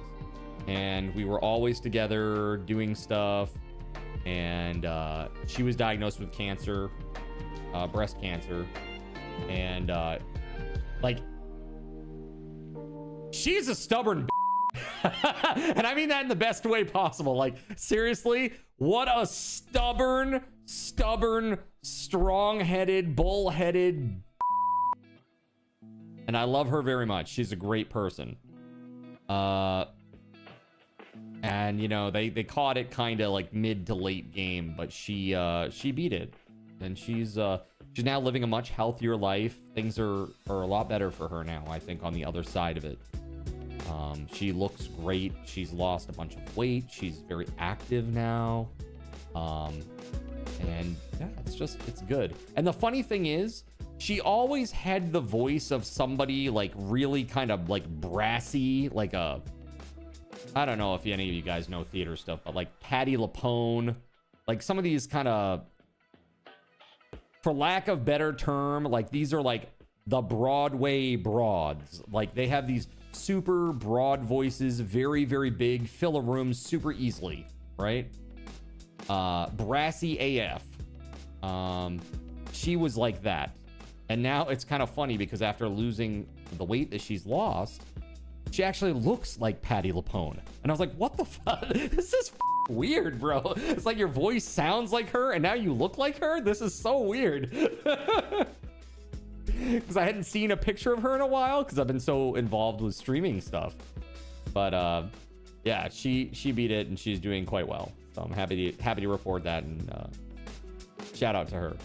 Speaker 1: and we were always together doing stuff. And she was diagnosed with cancer, breast cancer, and like, she's a stubborn and I mean that in the best way possible. Like, seriously, what a stubborn, strong-headed, bull-headed. And I love her very much. She's a great person. And, you know, they caught it kind of like mid to late game, but she beat it. And she's now living a much healthier life. Things are a lot better for her now, I think, on the other side of it. She looks great. She's lost a bunch of weight. She's very active now. And yeah, it's good. And the funny thing is, she always had the voice of somebody like really kind of like brassy, like I don't know if any of you guys know theater stuff, but like Patti LuPone, like some of these kind of, for lack of better term, like these are like the Broadway broads. Like, they have these super broad voices, very, very big, fill a room super easily, right? Brassy AF. She was like that. And now it's kind of funny because after losing the weight that she's lost, she actually looks like Patti LuPone. And I was like, what the fuck? This is weird, bro. It's like your voice sounds like her and now you look like her? This is so weird. Because I hadn't seen a picture of her in a while because I've been so involved with streaming stuff. But yeah, she beat it and she's doing quite well. So I'm happy to report that, and shout out to her.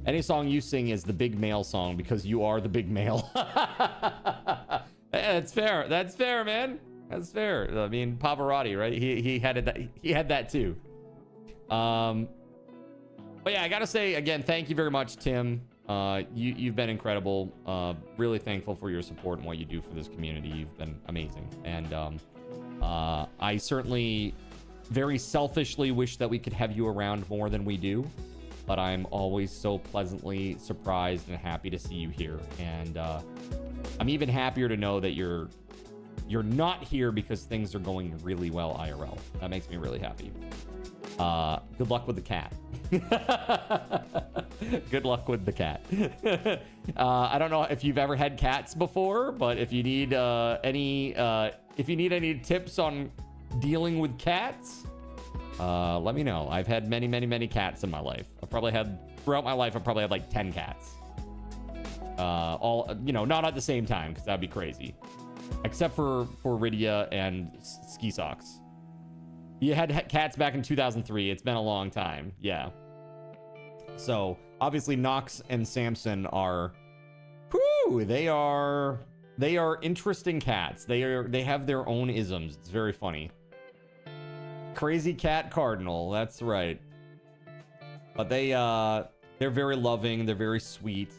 Speaker 1: Any song you sing is the big male song because you are the big male. That's fair. That's fair, man. That's fair. I mean, Pavarotti, right? He had that too. But yeah, I gotta say again, thank you very much, Tim. You've been incredible. Really thankful for your support and what you do for this community. You've been amazing, and I certainly very selfishly wish that we could have you around more than we do, but I'm always so pleasantly surprised and happy to see you here. And I'm even happier to know that you're not here because things are going really well IRL. That makes me really happy. Good luck with the cat. Good luck with the cat. I don't know if you've ever had cats before, but if you need any tips on dealing with cats, let me know. I've had many cats in my life. Throughout my life, I've probably had like 10 cats. All, not at the same time, because that'd be crazy. Except for Rydia and Ski Socks. You had cats back in 2003. It's been a long time. Yeah. So obviously Nox and Samson are, they are interesting cats. They have their own isms. It's very funny. Crazy Cat Cardinal. That's right. But they're very loving. They're very sweet.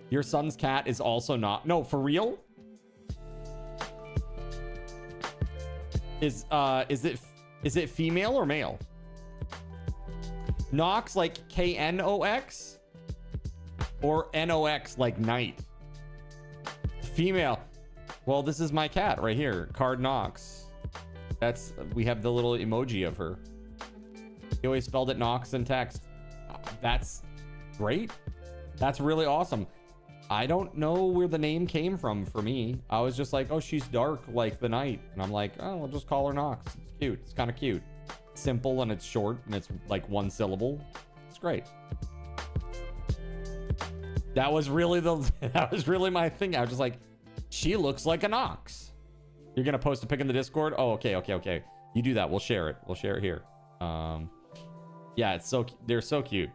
Speaker 1: Your son's cat is also not. No, for real? Is it female or male? Nox like Knox or Nox like night? Female. Well, this is my cat right here, Card Nox. We have the little emoji of her. He always spelled it Nox in text. That's great. That's really awesome. I don't know where the name came from for me. I was just like, oh, she's dark like the night. And I'm like, oh, we'll just call her Nox. It's cute. It's kind of cute. It's simple and it's short and it's like one syllable. It's great. That was really my thing. I was just like, she looks like a Nox. You're going to post a pic in the Discord? Oh, okay. You do that. We'll share it. We'll share it here. Yeah, they're so cute.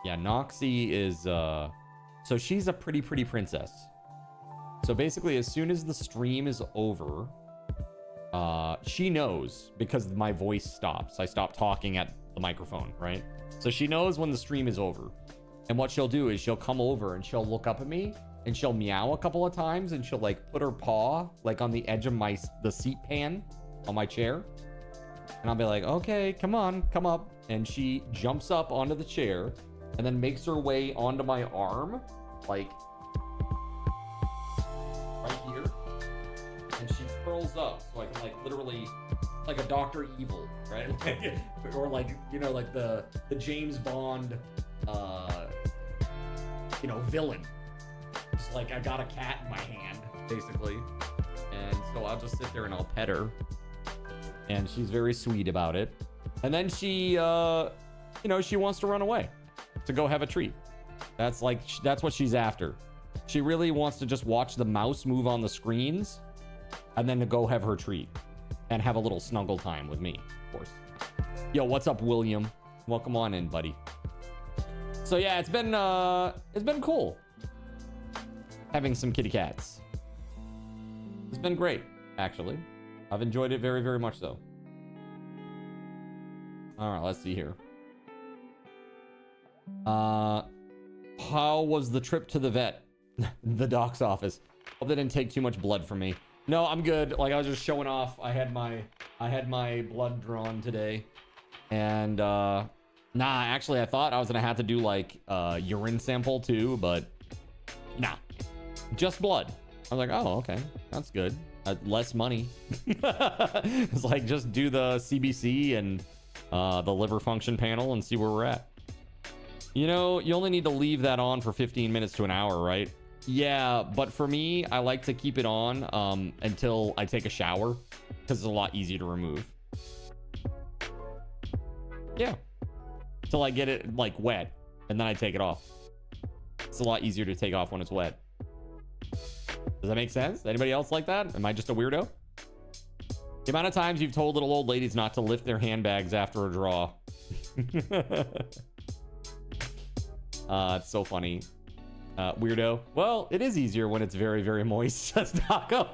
Speaker 1: Yeah, Noxie is, so she's a pretty princess. So basically, as soon as the stream is over, she knows because my voice stops. I stop talking at the microphone, right? So she knows when the stream is over. And what she'll do is she'll come over and she'll look up at me and she'll meow a couple of times and she'll like put her paw like on the edge of the seat pan on my chair. And I'll be like, okay, come on, come up. And she jumps up onto the chair and then makes her way onto my arm, like right here. And she curls up so I can like literally, like a Dr. Evil, right? Or like, like the James Bond, villain. Just like I got a cat in my hand, basically. And so I'll just sit there and I'll pet her. And she's very sweet about it. And then she, she wants to run away to go have a treat. That's what she's after. She really wants to just watch the mouse move on the screens and then to go have her treat and have a little snuggle time with me, of course. Yo, what's up, William? Welcome on in, buddy. So yeah, it's been cool having some kitty cats. It's been great, actually. I've enjoyed it very, very much so. All right, let's see here. How was the trip to the vet? The doc's office. Hope they didn't take too much blood from me. No, I'm good. Like I was just showing off. I had my blood drawn today, and Nah, actually, I thought I was gonna have to do like urine sample too, but nah, just blood. I was like, oh, okay, that's good. Less money. It's like just do the CBC and the liver function panel and see where we're at. You know, you only need to leave that on for 15 minutes to an hour, right? Yeah, but for me, I like to keep it on until I take a shower because it's a lot easier to remove. Yeah. Till I get it like wet and then I take it off. It's a lot easier to take off when it's wet. Does that make sense? Anybody else like that? Am I just a weirdo? The amount of times you've told little old ladies not to lift their handbags after a draw. It's so funny. Weirdo. Well, it is easier when it's very, very moist, says Taco.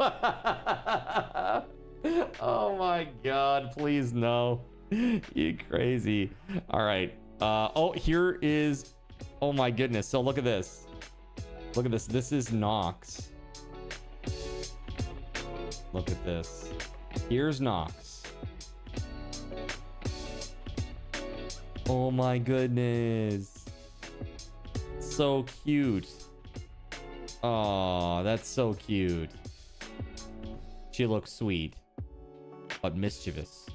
Speaker 1: Oh my god, please no. You crazy. All right. Oh, here is... Oh my goodness. So look at this. Look at this. This is Nox. Look at this. Here's Nox. Oh my goodness. So cute. Oh, that's so cute. She looks sweet, but mischievous.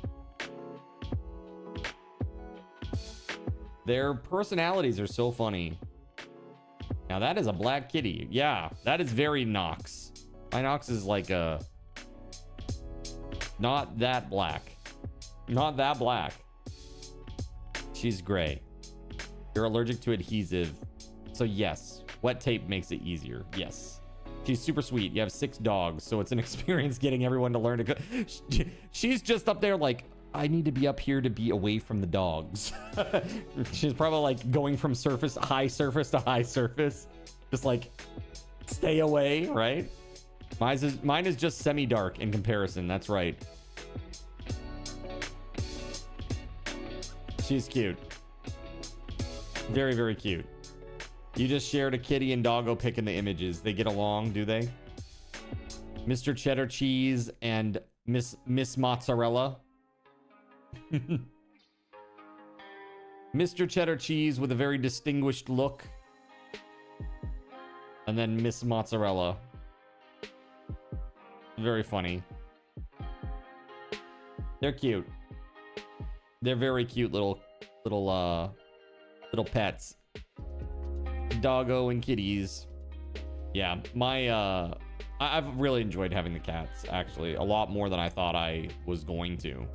Speaker 1: Their personalities are so funny. Now that is a black kitty. Yeah, that is very Nox. My Nox is like a... Not that black. Not that black. She's gray. You're allergic to adhesive. So yes, wet tape makes it easier. Yes. She's super sweet. You have 6 dogs, so it's an experience getting everyone to learn to go. She's just up there like, I need to be up here to be away from the dogs. She's probably like going from high surface to high surface. Just like, stay away, right? Mine is just semi-dark in comparison. That's right. She's cute. Very, very cute. You just shared a kitty and doggo pic in the images. They get along, do they? Mr. Cheddar Cheese and Miss Mozzarella. Mr. Cheddar Cheese with a very distinguished look. And then Miss Mozzarella. Very funny. They're cute. They're very cute little pets. Doggo and kitties. Yeah, I've really enjoyed having the cats, actually. A lot more than I thought I was going to.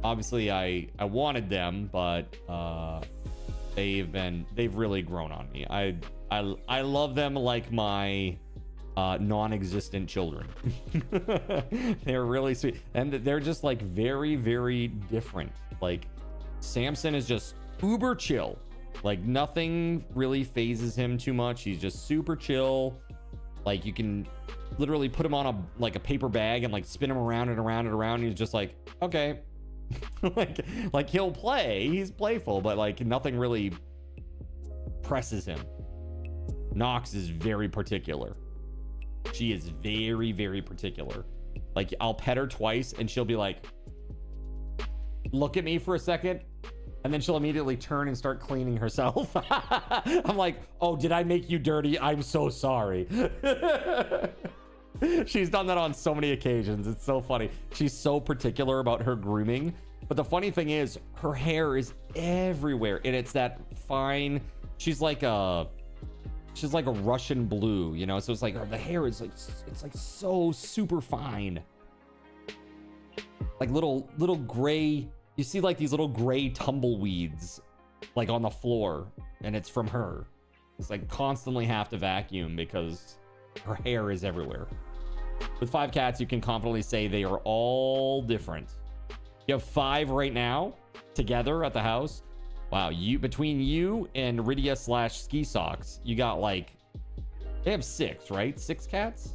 Speaker 1: Obviously I wanted them, but they've really grown on me. I love them like my non-existent children. They're really sweet, and they're just like very, very different. Like Samson is just uber chill. Like nothing really phases him too much. He's just super chill. Like you can literally put him on a paper bag and like spin him around and around and around. And he's just like, okay. like he'll play. He's playful, but like nothing really presses him. Nox is very particular. She is very, very particular. Like I'll pet her twice and she'll be like, look at me for a second. And then she'll immediately turn and start cleaning herself. I'm like, oh, did I make you dirty? I'm so sorry. She's done that on so many occasions. It's so funny. She's so particular about her grooming. But the funny thing is, her hair is everywhere. And it's that fine, she's like a Russian blue, you know? So it's like, the hair is like, it's like so super fine. Like little gray, you see like these little gray tumbleweeds like on the floor, and it's from her. It's like constantly have to vacuum because her hair is everywhere. With 5 cats, you can confidently say they are all different. You have 5 right now together at the house. Wow, between you and Rydia / Ski Socks, you got like, they have 6, right? 6 cats?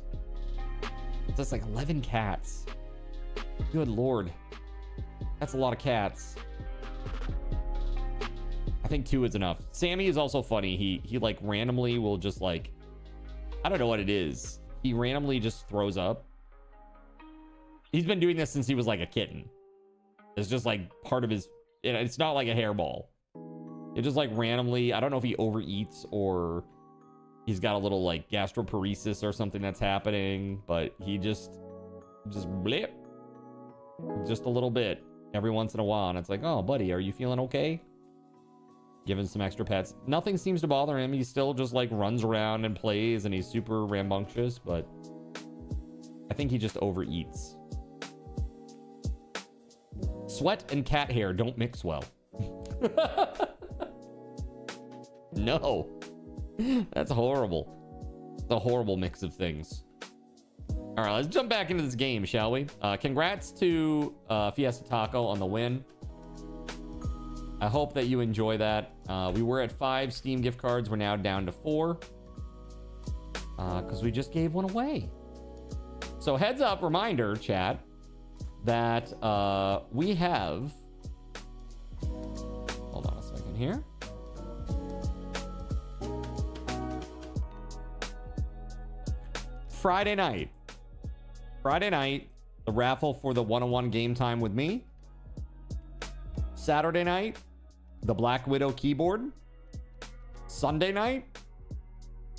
Speaker 1: So that's like 11 cats. Good lord. That's a lot of cats. I think 2 is enough. Sammy is also funny. He like randomly will just like, I don't know what it is. He randomly just throws up. He's been doing this since he was like a kitten. It's just like part of his you know, it's not like a hairball. It just like randomly, I don't know if he overeats or he's got a little like gastroparesis or something that's happening, but he just blip. Just a little bit every once in a while. And it's like, oh, buddy, are you feeling okay? Give him some extra pets. Nothing seems to bother him. He still just like runs around and plays and he's super rambunctious, but I think he just overeats. Sweat and cat hair don't mix well. No. That's horrible. It's a horrible mix of things. All right, let's jump back into this game, shall we? Congrats to Fiesta Taco on the win. I hope that you enjoy that. We were at 5 Steam gift cards. We're now down to 4. Because we just gave one away. So heads up, reminder, chat, that we have... Hold on a second here. Friday night, the raffle for the 101 game time with me. Saturday night, the Black Widow keyboard. Sunday night,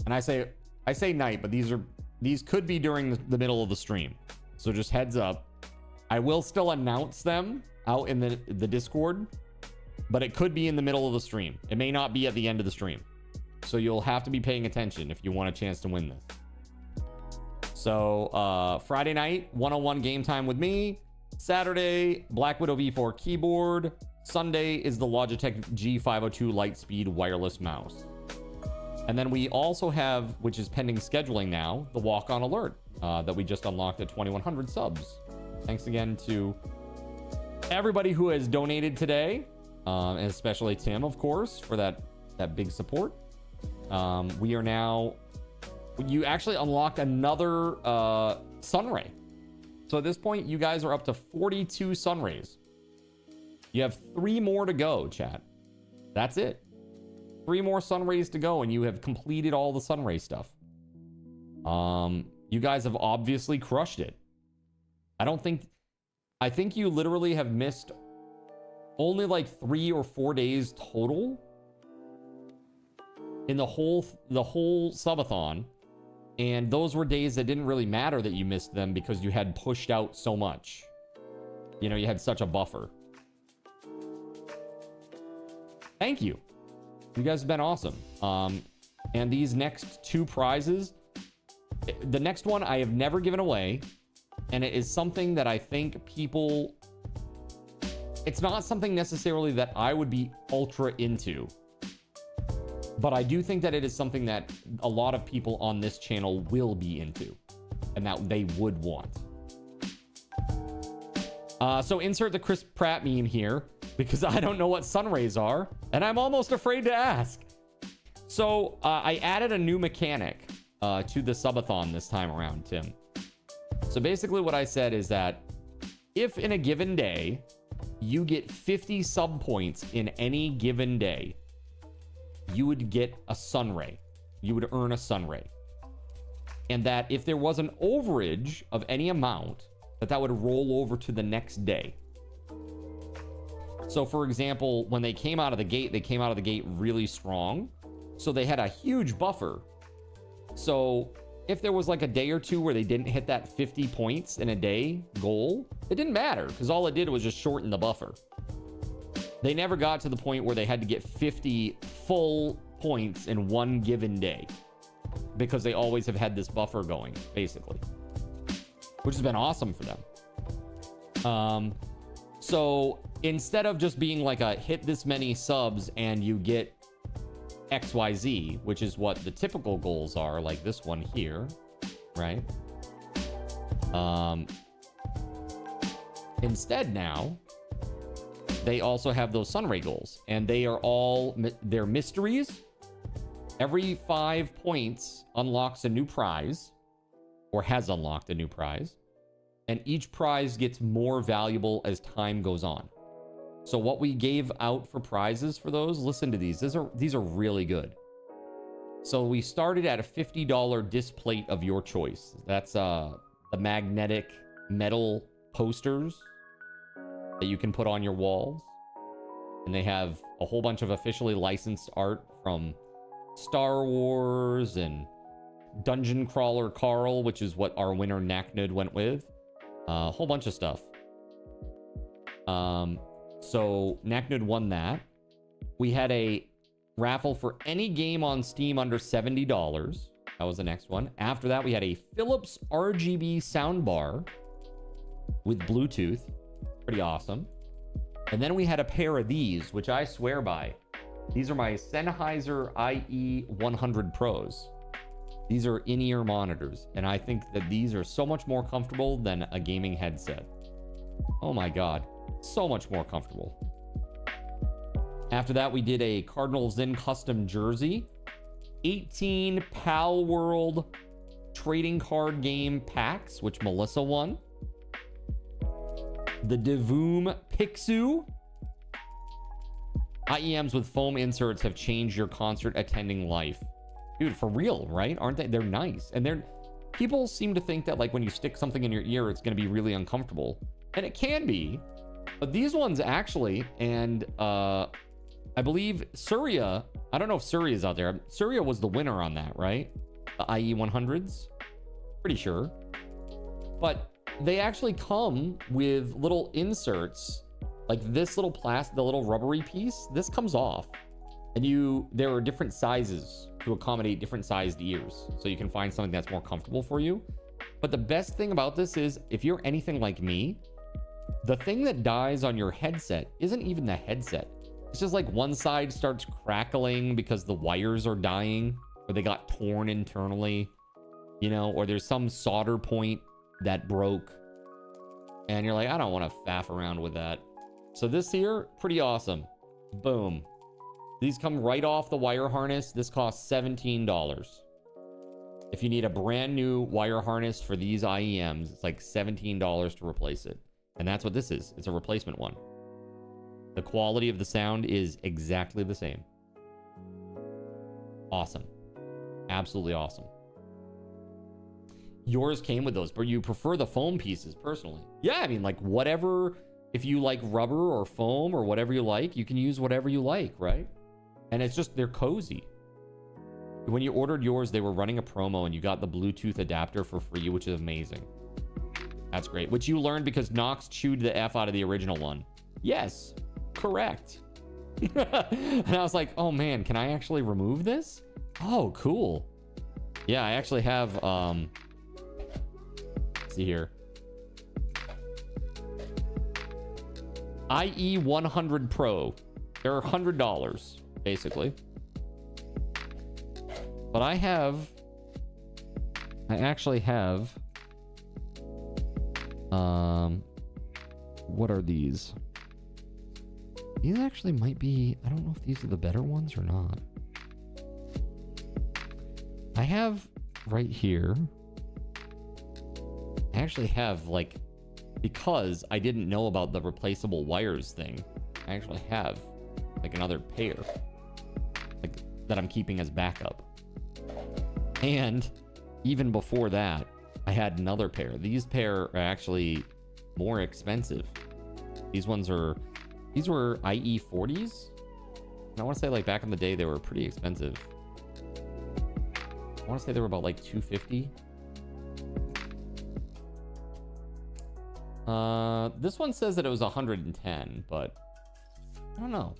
Speaker 1: and I say night, but these could be during the middle of the stream. So just heads up. I will still announce them out in the Discord, but it could be in the middle of the stream. It may not be at the end of the stream. So you'll have to be paying attention if you want a chance to win this. So Friday night, 101 game time with me. Saturday, Black Widow V4 keyboard. Sunday is the Logitech G502 Lightspeed wireless mouse. And then we also have, which is pending scheduling now, the walk-on alert that we just unlocked at 2,100 subs. Thanks again to everybody who has donated today, and especially Tim, of course, for that big support. We are now... You actually unlocked another Sunray. So at this point, you guys are up to 42 Sunrays. You have 3 more to go, chat. That's it. 3 more Sunrays to go, and you have completed all the Sunray stuff. You guys have obviously crushed it. I think you literally have missed only like 3 or 4 days total in the whole subathon. And those were days that didn't really matter that you missed them because you had pushed out so much. You know, you had such a buffer. Thank you. You guys have been awesome. And these next 2 prizes, the next one I have never given away, and it is something that I think people... It's not something necessarily that I would be ultra into. But I do think that it is something that a lot of people on this channel will be into. And that they would want. So insert the Chris Pratt meme here. Because I don't know what Sunrays are. And I'm almost afraid to ask. So I added a new mechanic to the subathon this time around, Tim. So basically what I said is that if in a given day, you get 50 sub points in any given day, you would get a Sunray. You would earn a Sunray. And that if there was an overage of any amount, that would roll over to the next day. So for example, when they came out of the gate, they came out of the gate really strong. So they had a huge buffer. So if there was like a day or 2 where they didn't hit that 50 points in a day goal, it didn't matter because all it did was just shorten the buffer. They never got to the point where they had to get 50 full points in one given day because they always have had this buffer going, basically, which has been awesome for them. So instead of just being like a hit this many subs and you get XYZ, which is what the typical goals are, like this one here, right? Instead now, they also have those Sunray goals, and they are all, they're mysteries. Every 5 points unlocks a new prize, or has unlocked a new prize, and each prize gets more valuable as time goes on. So what we gave out for prizes for those, listen to these. These are really good. So we started at a $50 disc plate of your choice. That's the magnetic metal posters that you can put on your walls. And they have a whole bunch of officially licensed art from Star Wars and Dungeon Crawler Carl, which is what our winner Naknud went with. A whole bunch of stuff. So Naknud won that. We had a raffle for any game on Steam under $70. That was the next one. After that, we had a Philips RGB soundbar with Bluetooth. Pretty awesome. And then we had a pair of these, which I swear by. These are my Sennheiser IE100 Pros. These are in-ear monitors, and I think that these are so much more comfortable than a gaming headset. Oh my God, so much more comfortable. After that, we did a Cardinal Zin custom jersey, 18 Pal World trading card game packs, which Melissa won. The Devoom Pixu. IEMs with foam inserts have changed your concert attending life. Dude, for real, right? Aren't they? They're nice. And people seem to think that like when you stick something in your ear, it's going to be really uncomfortable. And it can be. But these ones actually, and I believe Surya, I don't know if Surya is out there. Surya was the winner on that, right? The IE100s. Pretty sure. But they actually come with little inserts, like this little plastic, the little rubbery piece. This comes off, and there are different sizes to accommodate different sized ears, so you can find something that's more comfortable for you. But the best thing about this is, if you're anything like me, the thing that dies on your headset isn't even the headset. It's just like one side starts crackling because the wires are dying, or they got torn internally, you know, or there's some solder point that broke, and you're like, I don't want to faff around with that. So this here, pretty awesome. Boom. These come right off the wire harness. This costs $17. If you need a brand new wire harness for these IEMs, it's like $17 to replace it. And that's what this is. It's a replacement one. The quality of the sound is exactly the same. Awesome. Absolutely awesome. Yours came with those, but you prefer the foam pieces personally. Yeah, I mean, like whatever, if you like rubber or foam or whatever you like, you can use whatever you like, right? And it's just, they're cozy. When you ordered yours, they were running a promo and you got the Bluetooth adapter for free, which is amazing. That's great. Which you learned because Nox chewed the F out of the original one. Yes, correct. And I was like, oh man, can I actually remove this? Oh, cool. Yeah, I actually have, let's see here. IE100 Pro. They're $100. Basically. But I actually have what are these? These actually might be, I don't know if these are the better ones or not. I have right here, I actually have like, because I didn't know about the replaceable wires thing, I actually have like another pair like that I'm keeping as backup. And even before that, I had another pair. These pair are actually more expensive. These were IE40s. And I want to say like back in the day, they were pretty expensive. I want to say they were about like $250. This one says that it was 110, but I don't know.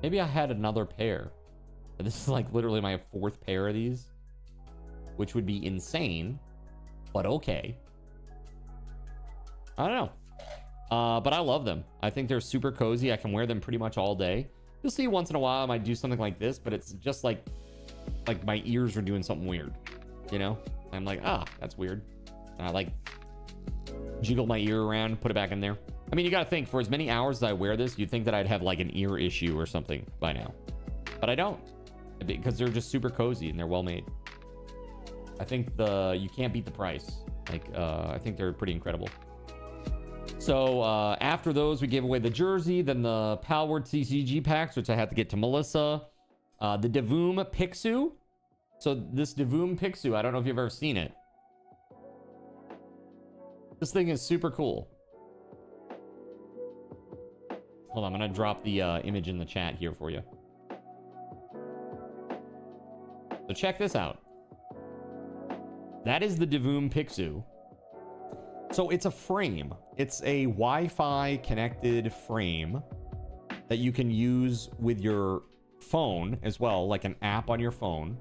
Speaker 1: Maybe I had another pair. This is like literally my fourth pair of these, which would be insane, but okay. I don't know. But I love them. I think they're super cozy. I can wear them pretty much all day. You'll see once in a while I might do something like this, but it's just like my ears are doing something weird, you know? I'm like, that's weird. And I like jiggle my ear around, put it back in there. I mean, you gotta think, for as many hours as I wear this, you'd think that I'd have like an ear issue or something by now. But I don't, because they're just super cozy and they're well made. I think you can't beat the price. Like, I think they're pretty incredible. So after those, we gave away the jersey, then the Palward CCG packs, which I had to get to Melissa. The Devoom Pixu. So this Devoom Pixu, I don't know if you've ever seen it. This thing is super cool. Hold on, I'm gonna drop the image in the chat here for you. So check this out. That is the Divoom Pixu. So it's a frame. It's a Wi-Fi connected frame that you can use with your phone as well, like an app on your phone,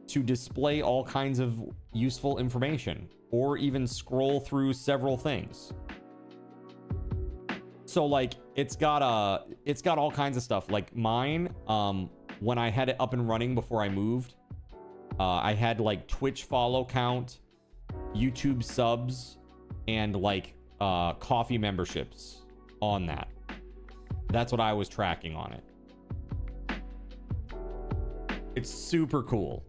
Speaker 1: to display all kinds of useful information or even scroll through several things. So like it's got all kinds of stuff. Like mine, when I had it up and running before I moved, I had like Twitch follow count, YouTube subs, and like coffee memberships on that. That's what I was tracking on it. It's super cool.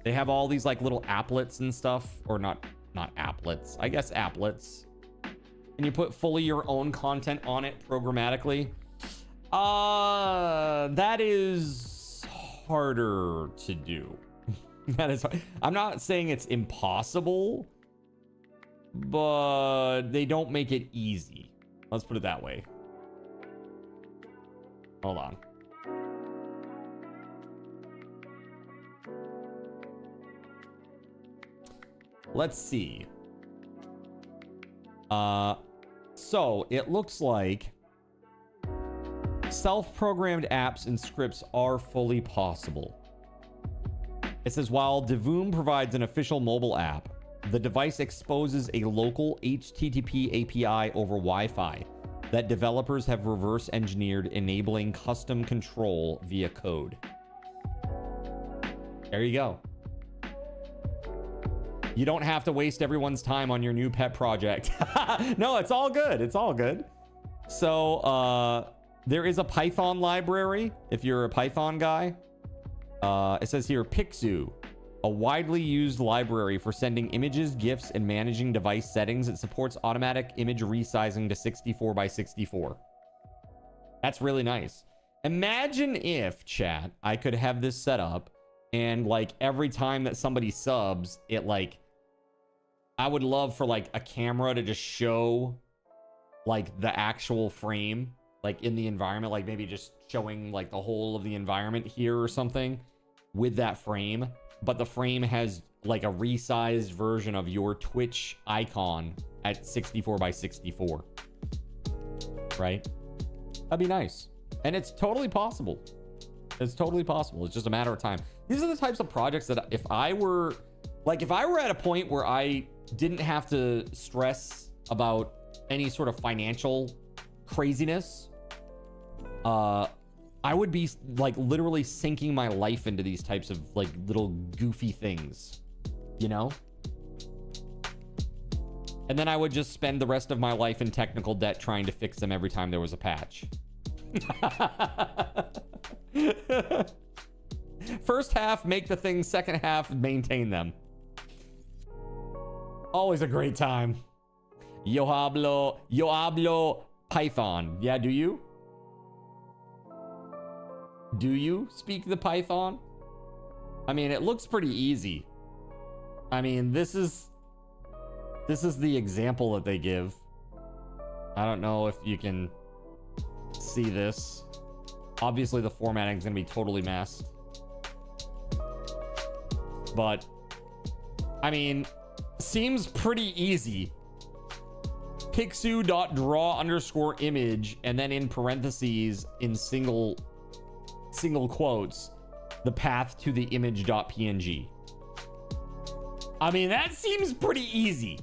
Speaker 1: They have all these like little applets and stuff, or not applets, I guess applets. And you put fully your own content on it programmatically. That is harder to do. That is hard. I'm not saying it's impossible, but they don't make it easy. Let's put it that way. Hold on. Let's see. So it looks like self-programmed apps and scripts are fully possible. It says, while Divoom provides an official mobile app, the device exposes a local HTTP API over Wi-Fi that developers have reverse engineered, enabling custom control via code. There you go. You don't have to waste everyone's time on your new pet project. No, it's all good. It's all good. So there is a Python library if you're a Python guy. It says here, Pixu, a widely used library for sending images, GIFs, and managing device settings. It supports automatic image resizing to 64 by 64. That's really nice. Imagine if, chat, I could have this set up and like every time that somebody subs, it like, I would love for like a camera to just show like the actual frame, like in the environment, like maybe just showing like the whole of the environment here or something with that frame. But the frame has like a resized version of your Twitch icon at 64 by 64. Right? That'd be nice. And it's totally possible. It's totally possible. It's just a matter of time. These are the types of projects that if I were at a point where I didn't have to stress about any sort of financial craziness, I would be like literally sinking my life into these types of like little goofy things, you know? And then I would just spend the rest of my life in technical debt trying to fix them every time there was a patch. First half, make the things. Second half, maintain them. Always a great time. Yo hablo Python. Yeah, do you? Do you speak the Python? I mean, it looks pretty easy. I mean, this is the example that they give. I don't know if you can see this. Obviously, the formatting is going to be totally messed. But, I mean, seems pretty easy. Pixu.draw_image, and then in parentheses, in single quotes, the path to the image.png. I mean, that seems pretty easy.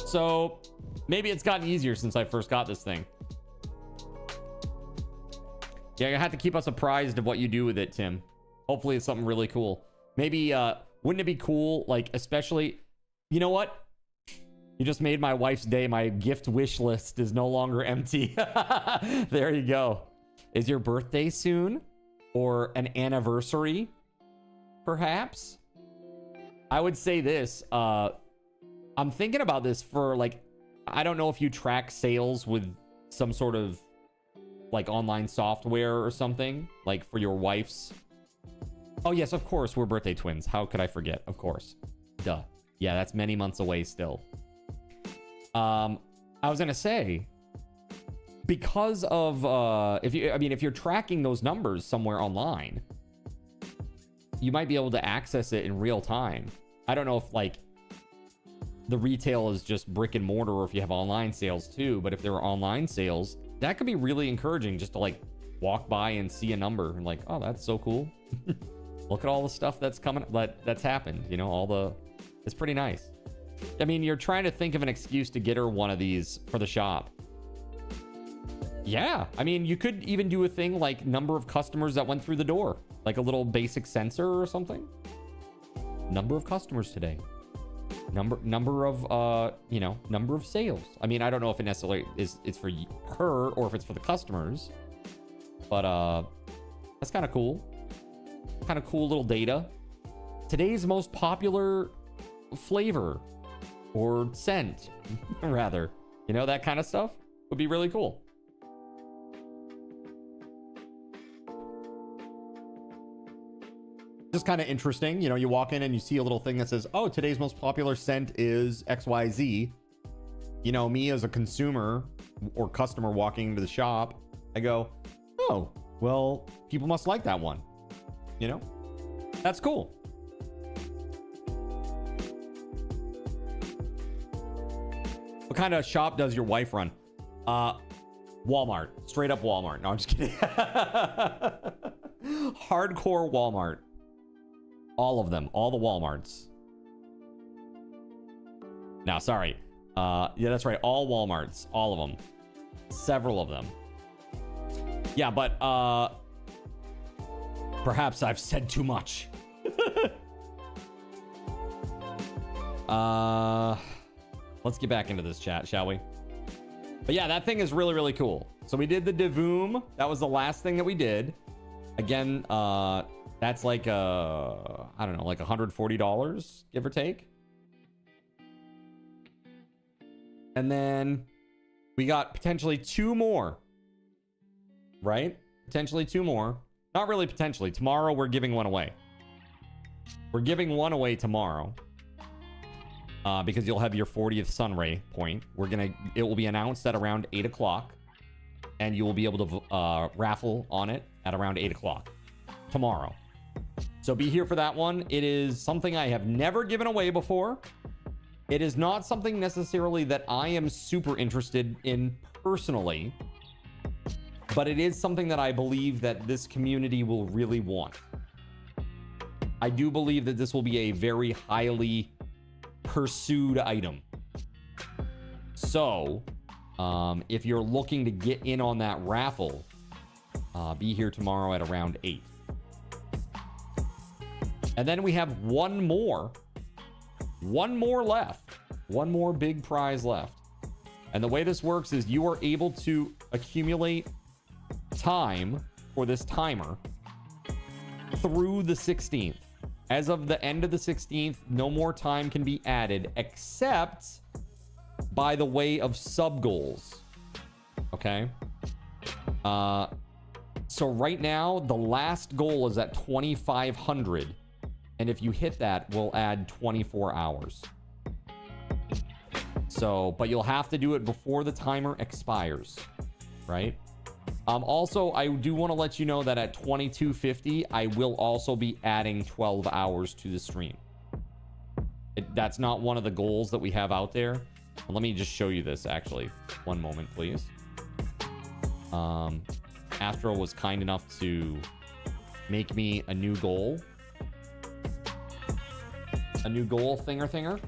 Speaker 1: So maybe it's gotten easier since I first got this thing. Yeah, you have to keep us apprised of what you do with it, Tim. Hopefully it's something really cool. Maybe, wouldn't it be cool, like, especially, you know what? You just made my wife's day. My gift wish list is no longer empty. There you go. Is your birthday soon? Or an anniversary, perhaps? I would say this. I'm thinking about this for, like, I don't know if you track sales with some sort of, like, online software or something, like for your wife's. Oh, yes, of course. We're birthday twins. How could I forget? Of course. Duh. Yeah, that's many months away still. I was gonna say, because of if you're tracking those numbers somewhere online, you might be able to access it in real time. I don't know if like the retail is just brick and mortar or if you have online sales too, but if there are online sales, that could be really encouraging just to like walk by and see a number and like, oh, that's so cool. Look at all the stuff that's coming, that's happened, you know, it's pretty nice. I mean, you're trying to think of an excuse to get her one of these for the shop. Yeah, I mean, you could even do a thing like number of customers that went through the door, like a little basic sensor or something. Number of customers today. Number of number of sales. I mean, I don't know if it necessarily it's for her or if it's for the customers, but that's kind of cool. Kind of cool little data. Today's most popular flavor or scent, rather, you know, that kind of stuff would be really cool. Just kind of interesting, you know, you walk in and you see a little thing that says, oh, today's most popular scent is XYZ. You know, me as a consumer or customer walking into the shop, I go, oh, well, people must like that one. You know, that's cool. What kind of shop does your wife run? Walmart, straight up Walmart. No, I'm just kidding. Hardcore Walmart. All of them, all the Walmarts. No, sorry. Yeah, that's right. All Walmarts, all of them. Several of them. Yeah, but perhaps I've said too much. Let's get back into this chat, shall we? But yeah, that thing is really, really cool. So we did the Devoom. That was the last thing that we did. Again, that's like I don't know, like $140, give or take. And then we got potentially 2 more. Right? Potentially 2 more. Not really potentially. Tomorrow we're giving one away. We're giving one away tomorrow. Because you'll have your 40th Sunray point. It will be announced at around 8 o'clock. And you will be able to raffle on it at around 8 o'clock tomorrow. So be here for that one. It is something I have never given away before. It is not something necessarily that I am super interested in personally, but it is something that I believe that this community will really want. I do believe that this will be a very highly pursued item. So, if you're looking to get in on that raffle, be here tomorrow at around 8. And then we have one more left. One more big prize left. And the way this works is you are able to accumulate time for this timer through the 16th. As of the end of the 16th, no more time can be added except by the way of sub goals. Okay? So right now, the last goal is at 2,500. And if you hit that, we'll add 24 hours. So, but you'll have to do it before the timer expires, right? Also, I do want to let you know that at 2250, I will also be adding 12 hours to the stream. That's not one of the goals that we have out there. Let me just show you this, actually. One moment, please. Astro was kind enough to make me a new goal. A new goal thinger. Let's see.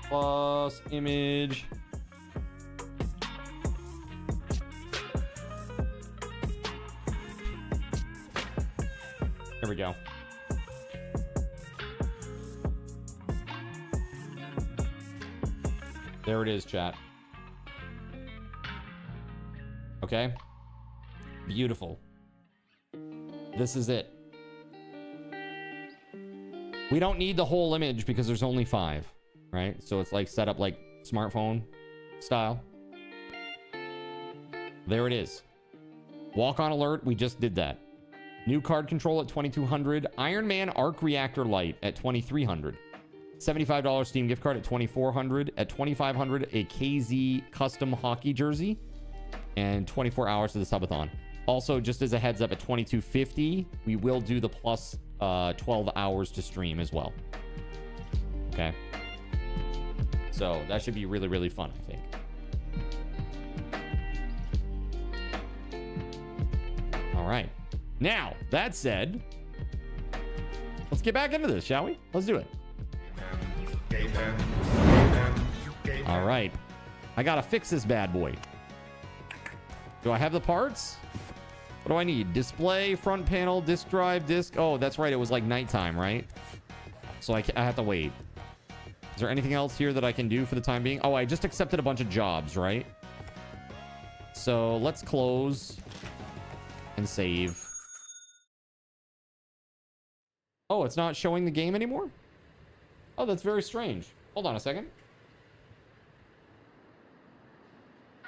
Speaker 1: Plus image. There we go. There it is, chat. Okay. Beautiful. This is it. We don't need the whole image because there's only 5, right? So it's like set up like smartphone style. There it is. Walk on alert. We just did that. New card control at 2200. Iron Man arc reactor light at 2300. $75 Steam gift card at 2400. At 2500, a KZ custom hockey jersey. And 24 hours to the subathon. Also, just as a heads up, at 2250, we will do the plus 12 hours to stream as well. Okay. So that should be really, really fun, I think. All right. Now, that said, let's get back into this, shall we? Let's do it. All right. I gotta fix this bad boy. Do I have the parts? What do I need? Display, front panel, disk drive, disk. Oh, that's right. It was like nighttime, right? So I have to wait. Is there anything else here that I can do for the time being? Oh, I just accepted a bunch of jobs, right? So let's close and save. Oh, it's not showing the game anymore? Oh, that's very strange. Hold on a second.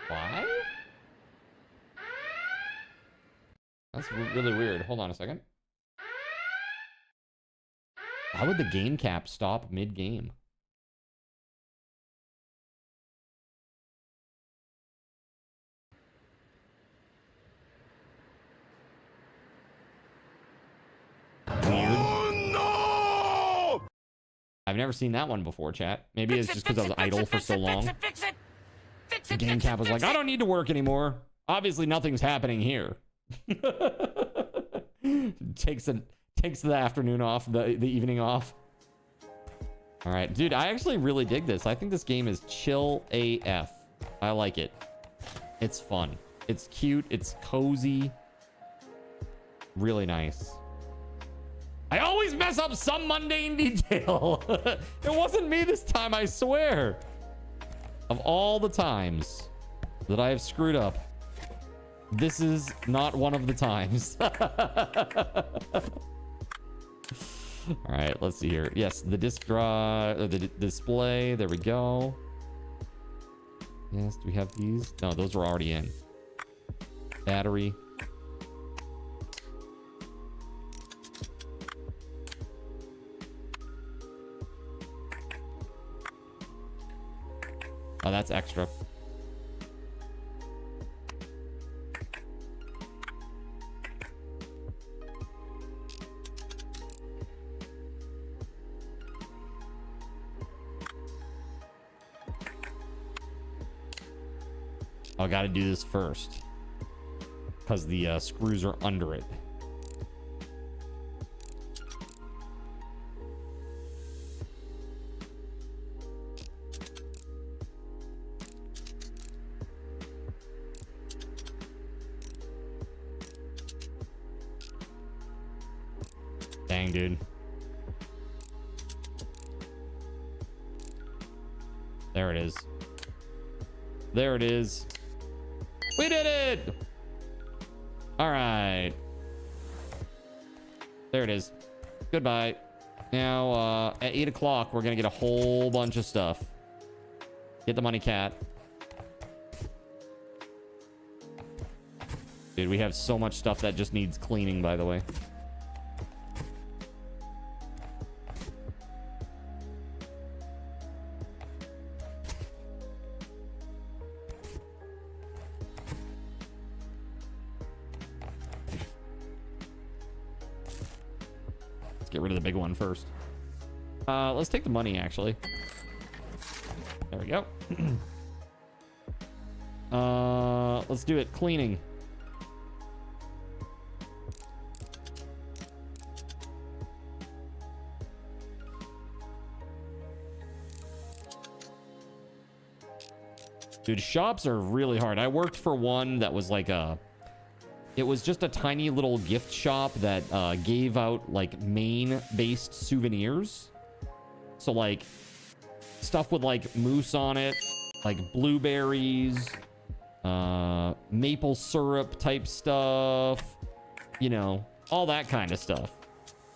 Speaker 1: Why? That's really weird. Hold on a second. Why would the game cap stop mid-game? Weird. Oh, no! I've never seen that one before, chat. Maybe it's just because I was idle for so long. The game cap was like, I don't need to work anymore. Obviously, nothing's happening here. takes the afternoon off, the evening off. All right, dude, I actually really dig this. I think this game is chill AF. I like it. It's fun. It's cute. It's cozy. Really nice. I always mess up some mundane detail. It wasn't me this time, I swear. Of all the times that I have screwed up, this is not one of the times. All right, let's see here. Yes, the disk drive, the display. There we go. Yes, do we have these? No, those were already in. Battery. Oh, that's extra. I gotta do this first because the screws are under it. Dang, dude. There it is. There it is. We did it! All right. There it is. Goodbye. Now, at 8 o'clock, we're going to get a whole bunch of stuff. Get the money, cat. Dude, we have so much stuff that just needs cleaning, by the way. Get rid of the big one first. Let's take the money, actually. There we go. Let's do it. Cleaning. Dude, shops are really hard. I worked for one that was like a... It was just a tiny little gift shop that gave out like Maine-based souvenirs. So like stuff with like moose on it, like blueberries, maple syrup type stuff, you know, all that kind of stuff.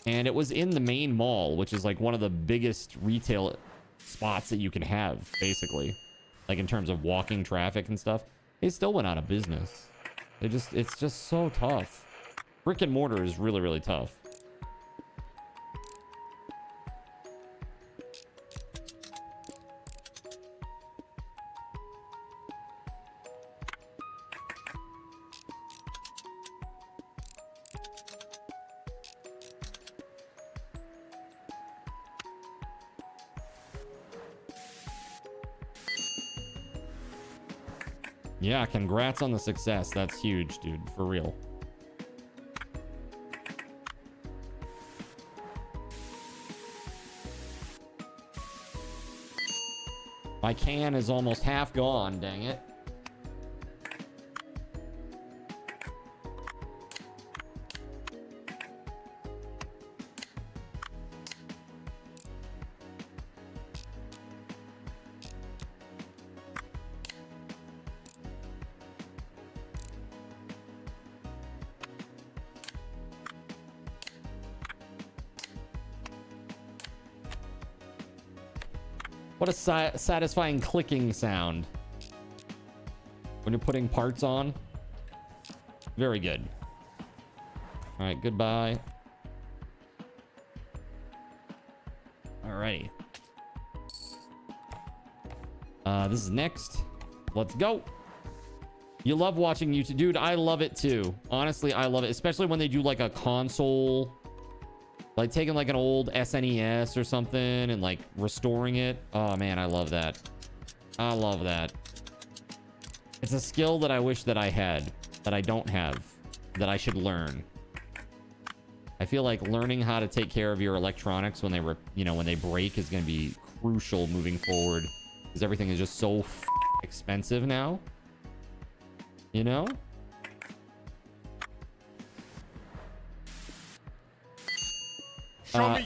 Speaker 1: And it was in the main mall, which is like one of the biggest retail spots that you can have, basically. Like in terms of walking traffic and stuff. They still went out of business. It's just so tough. Brick and mortar is really, really tough. Yeah, congrats on the success. That's huge, dude. For real. My can is almost half gone, dang it. What a satisfying clicking sound when you're putting parts on. Very good. All right, goodbye. Alrighty. This is next. Let's go. You love watching YouTube, dude. I love it too. Honestly, I love it, especially when they do like a console. Like taking like an old SNES or something and like restoring it. Oh man, I love that. I love that. It's a skill that I wish that I had, that I don't have, that I should learn. I feel like learning how to take care of your electronics when they when they break is going to be crucial moving forward, because everything is just so expensive now. You know?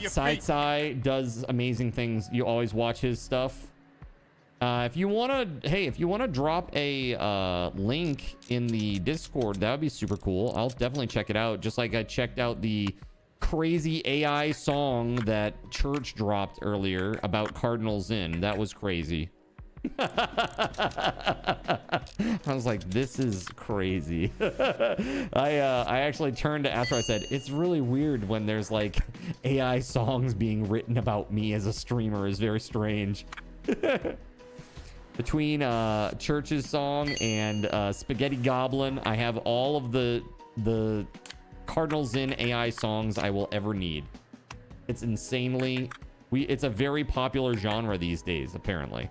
Speaker 1: Side does amazing things. You always watch his stuff. If you want to drop a link in the Discord, that would be super cool. I'll definitely check it out. Just like I checked out the crazy AI song that Church dropped earlier about Cardinals in. That was crazy. I was like, this is crazy. I actually turned to Astro. I said, it's really weird when there's like AI songs being written about me as a streamer. Is very strange. Between Church's song and Spaghetti Goblin, I have all of the Cardinals in AI songs I will ever need. It's insanely it's a very popular genre these days, apparently.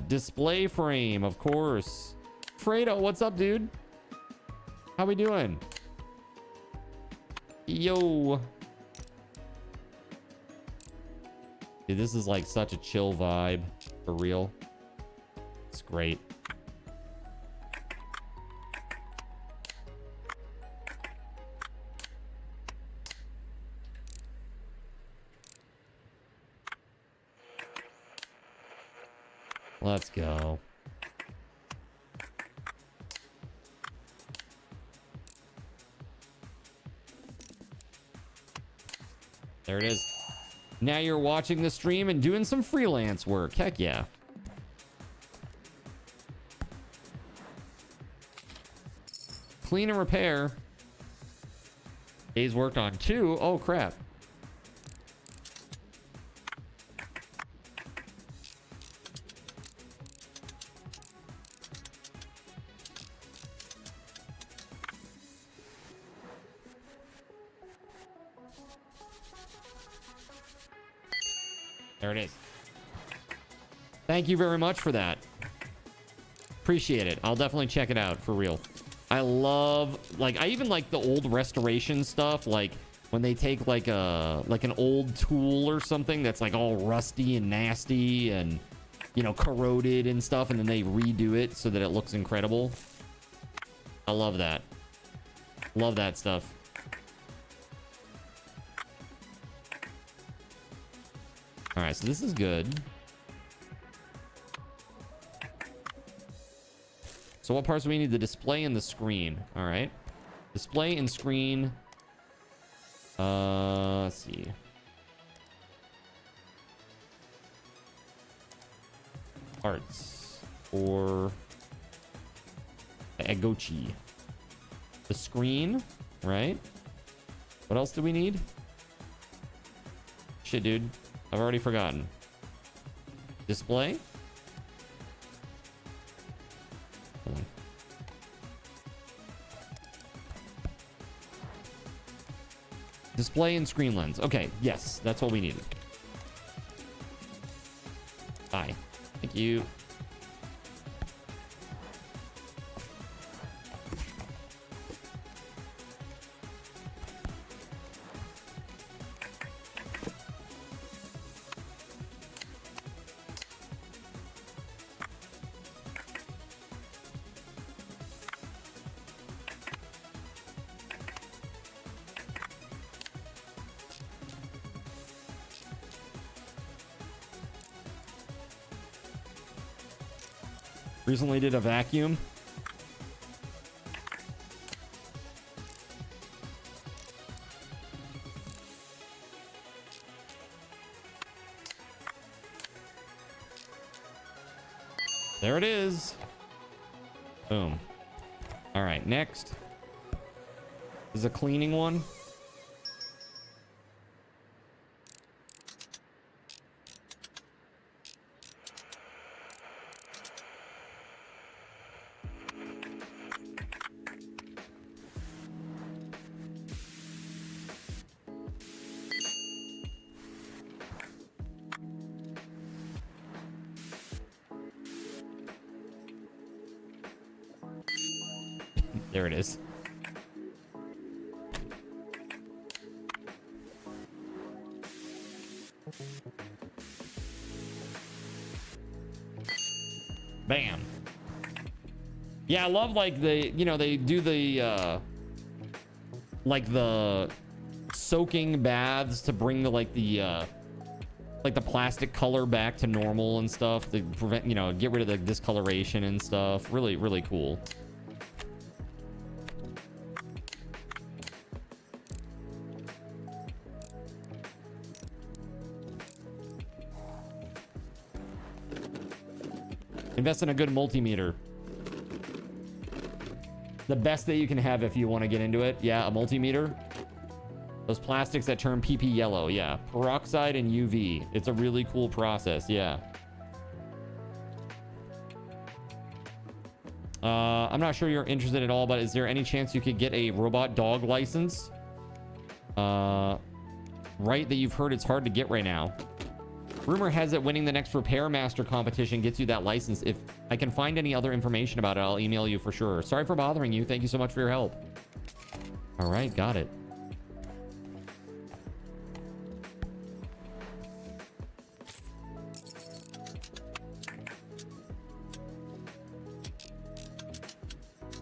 Speaker 1: Display frame, of course. Fredo, what's up, dude? How we doing? Yo. Dude, this is like such a chill vibe, for real. It's great. Let's go. There it is. Now you're watching the stream and doing some freelance work. Heck yeah. Clean and repair. Days worked on 2. Oh, crap. There it is. Thank you very much for that. Appreciate it. I'll definitely check it out for real. I love, like, I even like the old restoration stuff, like when they take like an old tool or something that's like all rusty and nasty and, you know, corroded and stuff, and then they redo it so that it looks incredible. I love that. Love that stuff. All right, so this is good. So what parts do we need? The display and the screen. All right. Display and screen. Let's see. Parts for Egochi. The screen, right? What else do we need? Shit, dude. I've already forgotten. Display? Hold on. Display and screen lens. Okay, yes, that's what we needed. Bye. Thank you. Recently did a vacuum. There it is. Boom. All right, next is a cleaning one. There it is. Bam. Yeah, I love like the, you know, they do the like the soaking baths to bring the like the plastic color back to normal and stuff to prevent, you know, get rid of the discoloration and stuff. Really, really cool. Invest in a good multimeter. The best that you can have if you want to get into it. Yeah, a multimeter. Those plastics that turn PP yellow. Yeah, peroxide and UV. It's a really cool process. Yeah. I'm not sure you're interested at all, but is there any chance you could get a robot dog license? Right, that you've heard it's hard to get right now. Rumor has it winning the next Repair Master competition gets you that license. If I can find any other information about it, I'll email you for sure. Sorry for bothering you. Thank you so much for your help. All right, got it.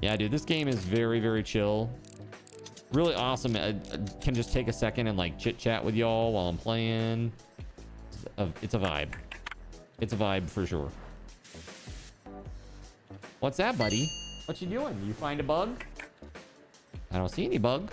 Speaker 1: Yeah, dude, this game is very, very chill. Really awesome. I can just take a second and like chit chat with y'all while I'm playing. It's a vibe. It's a vibe for sure. What's that, buddy? What you doing? You find a bug? I don't see any bug.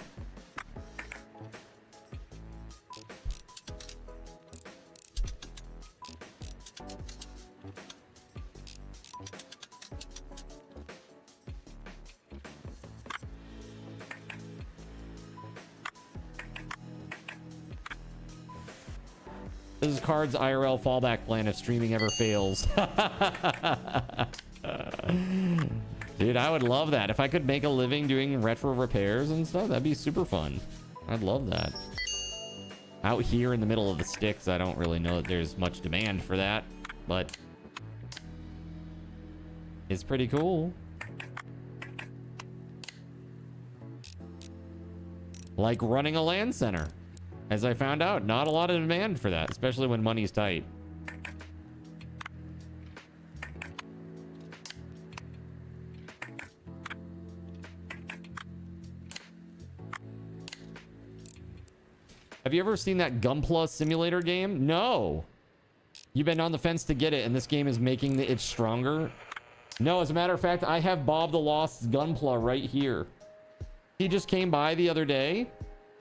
Speaker 1: This is Card's IRL fallback plan if streaming ever fails. Dude, I would love that. If I could make a living doing retro repairs and stuff, that'd be super fun. I'd love that. Out here in the middle of the sticks, I don't really know that there's much demand for that, but it's pretty cool. Like running a LAN center. As I found out, not a lot of demand for that, especially when money's tight. Have you ever seen that Gunpla simulator game? No. You've been on the fence to get it, and this game is making it stronger? No, as a matter of fact, I have Bob the Lost's Gunpla right here. He just came by the other day.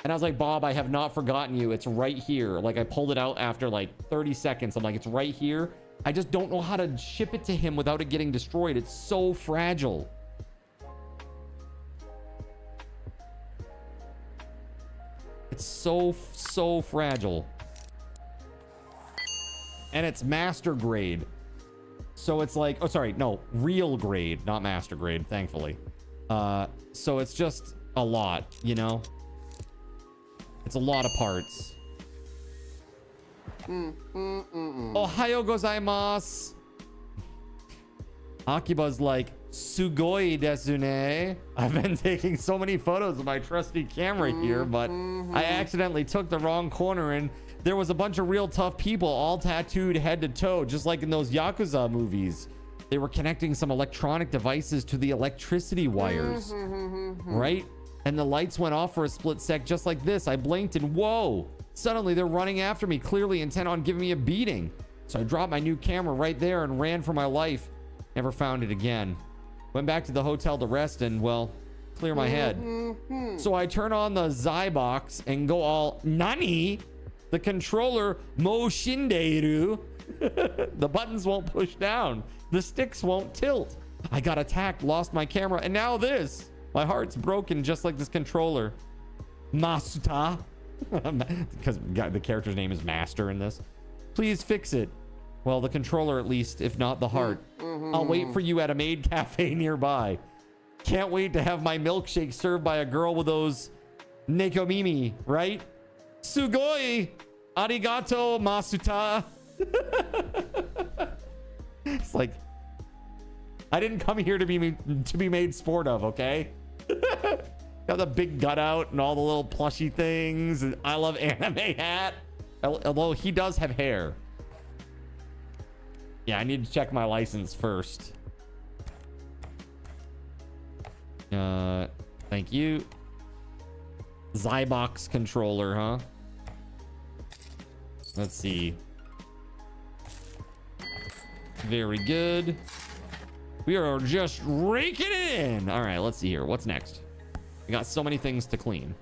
Speaker 1: And I was like, Bob, I have not forgotten you. It's right here. Like, I pulled it out after like 30 seconds. I'm like, it's right here. I just don't know how to ship it to him without it getting destroyed. It's so fragile. It's so fragile. And it's master grade. So it's like, oh, sorry, no, real grade, not master grade, thankfully. So it's just a lot, you know? It's a lot of parts. Ohayo gozaimasu. Akiba's like, sugoi desu ne. I've been taking so many photos with my trusty camera here, but I accidentally took the wrong corner and there was a bunch of real tough people all tattooed head to toe, just like in those Yakuza movies. They were connecting some electronic devices to the electricity wires, right? And the lights went off for a split sec just like this. I blinked and whoa, suddenly they're running after me, clearly intent on giving me a beating. So I dropped my new camera right there and ran for my life. Never found it again. Went back to the hotel to rest and, well, clear my head. So I turn on the Zybox and go all, Nani? The controller mo shinderu. The buttons won't push down. The sticks won't tilt. I got attacked, lost my camera, and now this. My heart's broken just like this controller. Masuta. Because the character's name is Master in this. Please fix it. Well, the controller at least, if not the heart. I'll wait for you at a maid cafe nearby. Can't wait to have my milkshake served by a girl with those nekomimi, right? Sugoi! Arigato, Masuta! It's like, I didn't come here to be made sport of, okay? Got the big gut out and all the little plushy things. And I love anime hat. Although he does have hair. Yeah, I need to check my license first. Thank you. Zybox controller, huh? Let's see. Very good. We are just raking it in. All right, let's see here. What's next? We got so many things to clean.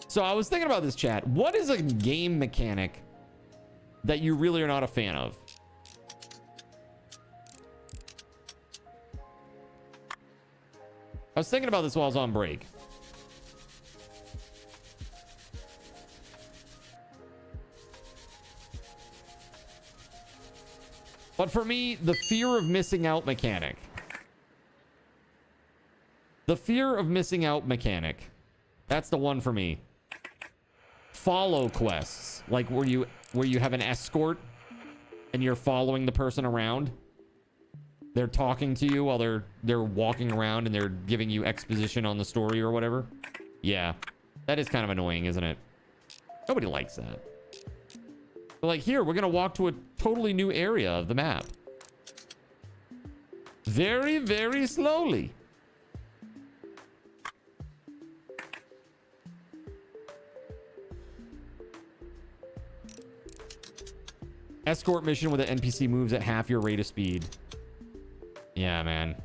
Speaker 1: So I was thinking about this, chat. What is a game mechanic that you really are not a fan of? I was thinking about this while I was on break. But for me, the fear of missing out mechanic. The fear of missing out mechanic. That's the one for me. Follow quests, like where you have an escort and you're following the person around. They're talking to you while they're walking around and they're giving you exposition on the story or whatever. Yeah, that is kind of annoying, isn't it? Nobody likes that. But like here, we're gonna walk to a totally new area of the map. Very, very slowly. Escort mission with an NPC moves at half your rate of speed. Yeah, man.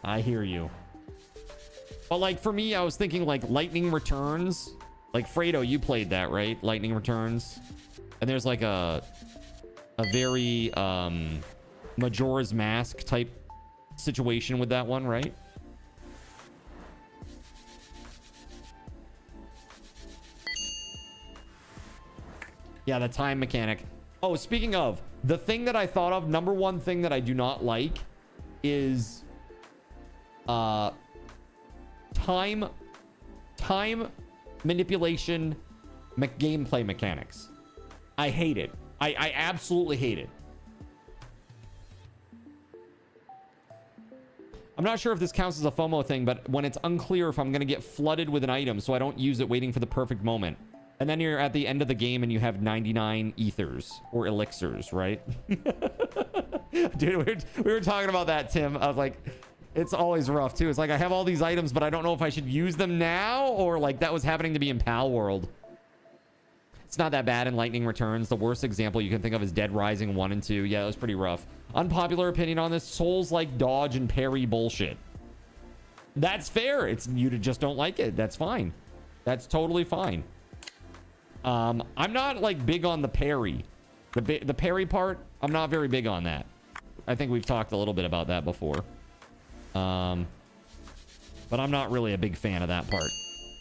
Speaker 1: I hear you. But like for me, I was thinking like Lightning Returns. Like Fredo, you played that, right? Lightning Returns. And there's like a very Majora's Mask type situation with that one, right? Yeah, the time mechanic. Oh, speaking of, the thing that I thought of, number one thing that I do not like is time manipulation gameplay mechanics. I hate it. I absolutely hate it. I'm not sure if this counts as a FOMO thing, but when it's unclear if I'm going to get flooded with an item, so I don't use it waiting for the perfect moment. And then you're at the end of the game and you have 99 ethers or elixirs, right? Dude, we were talking about that, Tim. I was like, it's always rough too. It's like I have all these items, but I don't know if I should use them now or like that was happening to me in Pal World. It's not that bad in Lightning Returns. The worst example you can think of is Dead Rising 1 and 2. Yeah, it was pretty rough. Unpopular opinion on this, Souls like dodge and parry bullshit. That's fair. It's you just don't like it. That's fine. That's totally fine. I'm not like big on the parry. The parry part, I'm not very big on that. I think we've talked a little bit about that before. But but I'm not really a big fan of that part.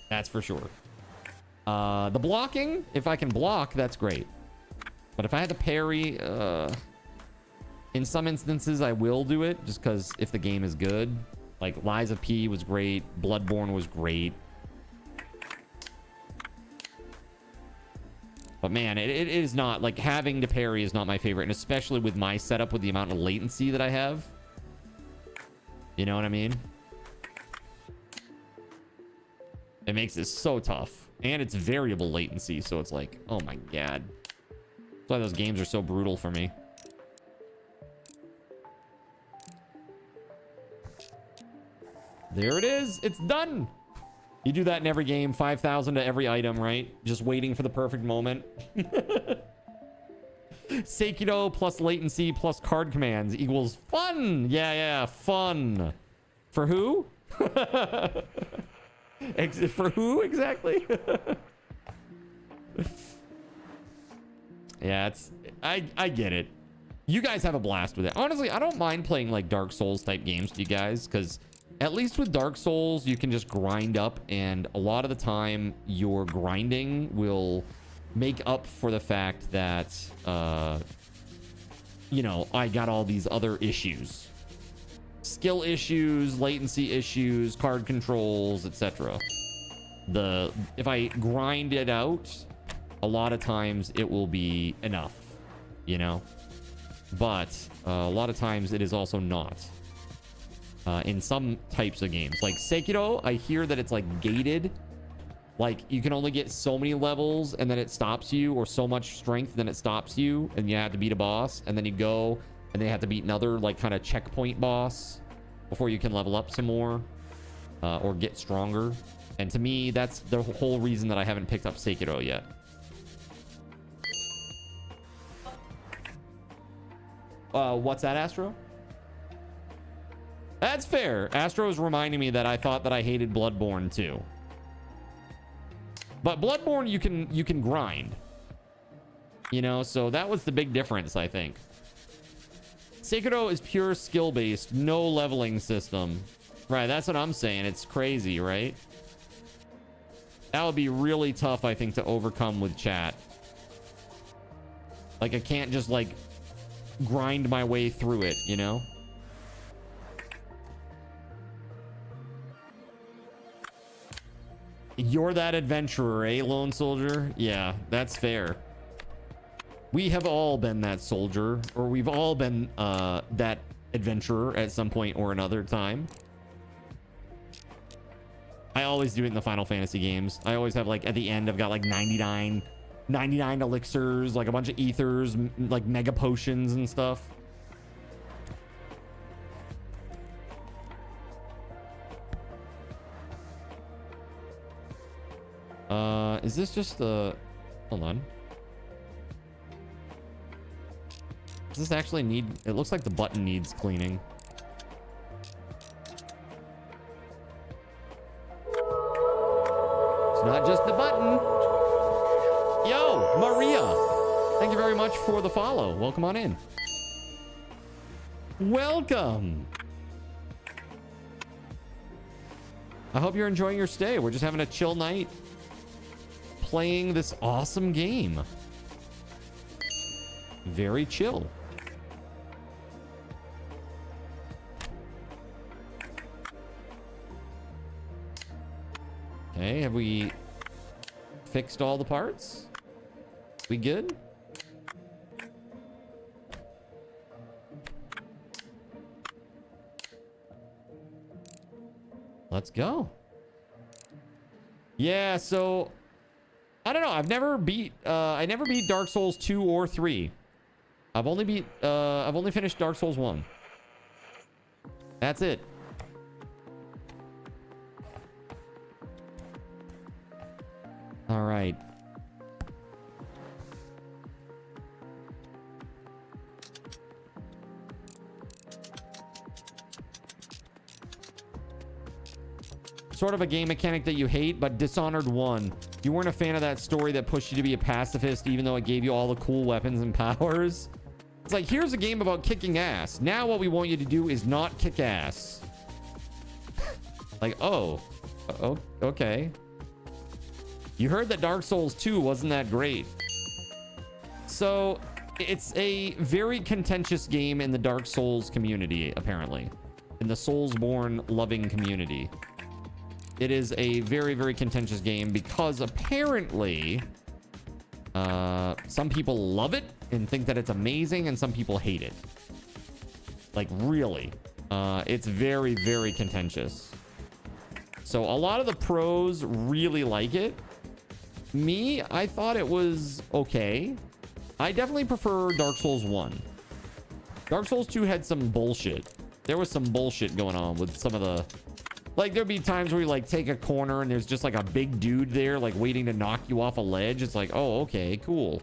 Speaker 1: That's for sure. The blocking, if I can block, that's great. But if I had to parry, in some instances, I will do it just because if the game is good. Like Lies of P was great. Bloodborne was great. But man, it is not, like, having to parry is not my favorite. And especially with my setup with the amount of latency that I have. You know what I mean? It makes it so tough. And it's variable latency, so it's like, oh my god. That's why those games are so brutal for me. There it is. It's done. You do that in every game. 5,000 to every item, right? Just waiting for the perfect moment. Sekiro plus latency plus card commands equals fun. Yeah, fun. For who? For who exactly? Yeah, it's... I get it. You guys have a blast with it. Honestly, I don't mind playing like Dark Souls type games with you guys, because at least with Dark Souls, you can just grind up, and a lot of the time, your grinding will make up for the fact that, you know, I got all these other issues. Skill issues, latency issues, card controls, etc. If I grind it out, a lot of times it will be enough, you know? But a lot of times it is also not. In some types of games. Like Sekiro, I hear that it's like gated. Like you can only get so many levels and then it stops you, or so much strength then it stops you, and you have to beat a boss, and then you go and they have to beat another like kind of checkpoint boss before you can level up some more or get stronger. And to me, that's the whole reason that I haven't picked up Sekiro yet. What's that, Astro? That's fair. Astro's reminding me that I thought that I hated Bloodborne too. But Bloodborne you can grind. You know, so that was the big difference, I think. Sekiro is pure skill based, no leveling system. Right, that's what I'm saying. It's crazy, right? That would be really tough, I think, to overcome with chat. Like I can't just like grind my way through it, you know? You're that adventurer, eh, Lone Soldier? Yeah, that's fair. We have all been that soldier, or we've all been that adventurer at some point or another time. I always do it in the Final Fantasy games. I always have, like, at the end, I've got like 99 elixirs, like a bunch of ethers, like mega potions and stuff. Is this just the... Hold on. Does this actually need... It looks like the button needs cleaning. It's not just the button. Yo, Maria. Thank you very much for the follow. Welcome on in. Welcome. I hope you're enjoying your stay. We're just having a chill night playing this awesome game. Very chill. Okay, have we fixed all the parts? We good? Let's go. Yeah, so I don't know. I never beat Dark Souls 2 or 3. I've only finished Dark Souls 1. That's it. All right. Sort of a game mechanic that you hate, but Dishonored 1. You weren't a fan of that story that pushed you to be a pacifist, even though it gave you all the cool weapons and powers. It's like, here's a game about kicking ass. Now what we want you to do is not kick ass. Like, oh, okay. You heard that Dark Souls 2 wasn't that great. So it's a very contentious game in the Dark Souls community, apparently. In the Soulsborne loving community. It is a very, very contentious game because apparently some people love it and think that it's amazing, and some people hate it. Like, really. It's very, very contentious. So a lot of the pros really like it. Me, I thought it was okay. I definitely prefer Dark Souls 1. Dark Souls 2 had some bullshit. There was some bullshit going on with some of the... Like, there'd be times where you, like, take a corner and there's just, like, a big dude there, like, waiting to knock you off a ledge. It's like, oh, okay, cool.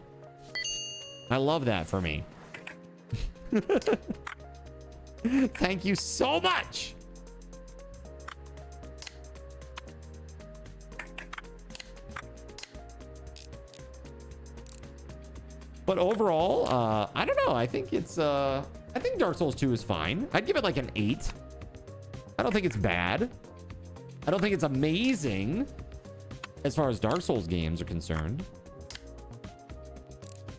Speaker 1: I love that for me. Thank you so much! But overall, I don't know. I think it's, I think Dark Souls 2 is fine. I'd give it like an 8. I don't think it's bad. I don't think it's amazing as far as Dark Souls games are concerned.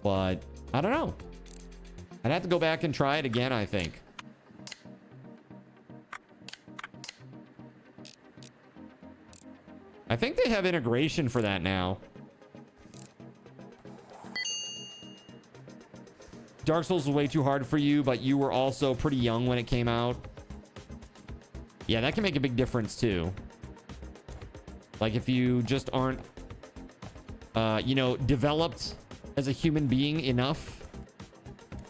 Speaker 1: But I don't know. I'd have to go back and try it again, I think. I think they have integration for that now. Dark Souls was way too hard for you, but you were also pretty young when it came out. Yeah, that can make a big difference too. Like if you just aren't, you know, developed as a human being enough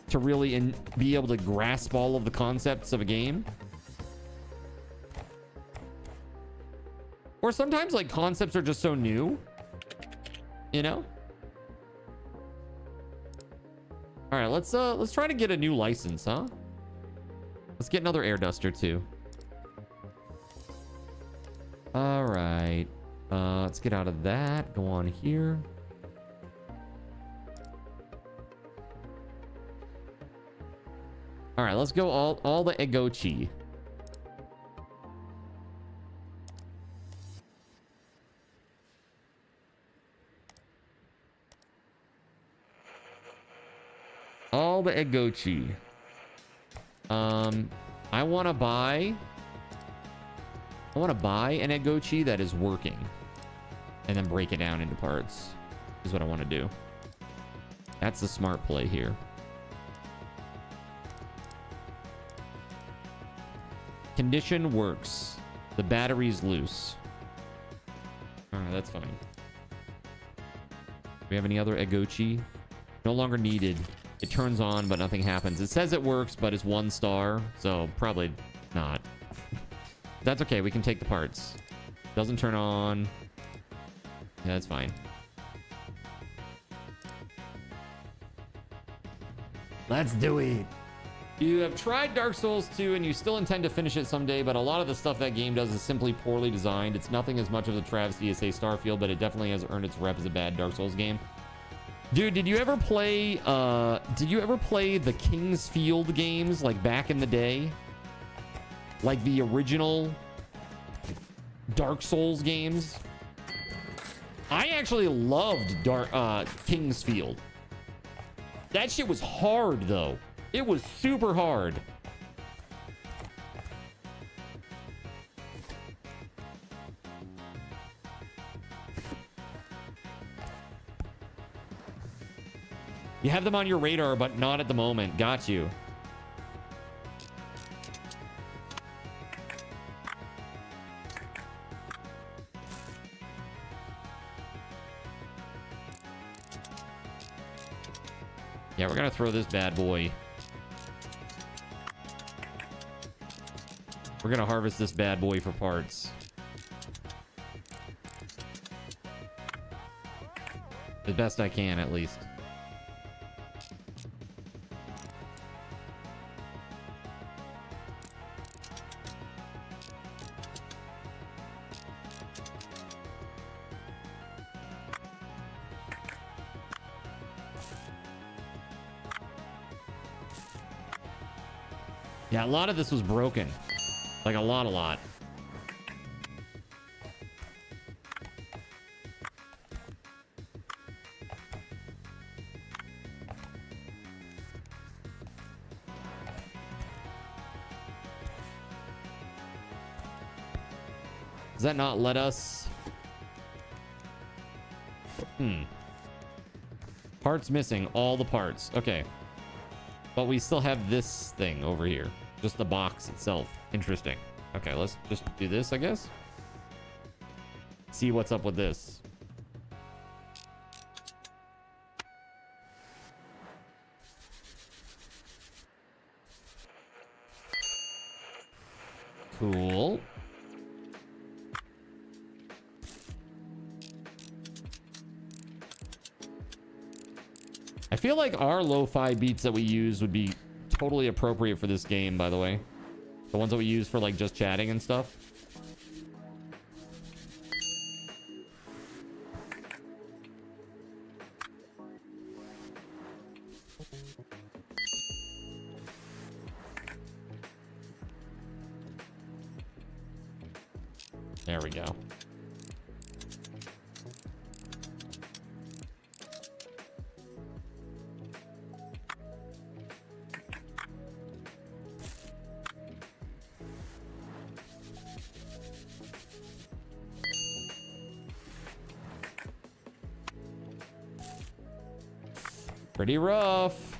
Speaker 1: to really be able to grasp all of the concepts of a game. Or sometimes like concepts are just so new, you know? All right, let's try to get a new license, huh? Let's get another air duster too. All right, let's get out of that. Go on here. All right, let's go all the Egochi. All the Egochi. I want to buy an Egochi that is working and then break it down into parts is what I want to do. That's the smart play here. Condition works. The battery's loose. All right, that's fine. Do we have any other Egochi? No longer needed. It turns on, but nothing happens. It says it works, but it's 1 star, so probably not. That's okay. We can take the parts. Doesn't turn on. Yeah, that's fine. Let's do it. You have tried Dark Souls 2 and you still intend to finish it someday, but a lot of the stuff that game does is simply poorly designed. It's nothing as much of a travesty as, say, Starfield, but it definitely has earned its rep as a bad Dark Souls game. Dude, did you ever play the King's Field games like back in the day? Like the original Dark Souls games? I actually loved King's Field. That shit was hard though. It was super hard. You have them on your radar, but not at the moment. Got you. Yeah, we're gonna throw this bad boy. We're gonna harvest this bad boy for parts. The best I can, at least. Yeah, a lot of this was broken. Like a lot. Does that not let us? Parts missing. All the parts. Okay. But we still have this thing over here. Just the box itself. Interesting. Okay, let's just do this, I guess. See what's up with this. Cool. I feel like our lo-fi beats that we use would be totally appropriate for this game, by the way. The ones that we use for like just chatting and stuff. There we go. Pretty rough.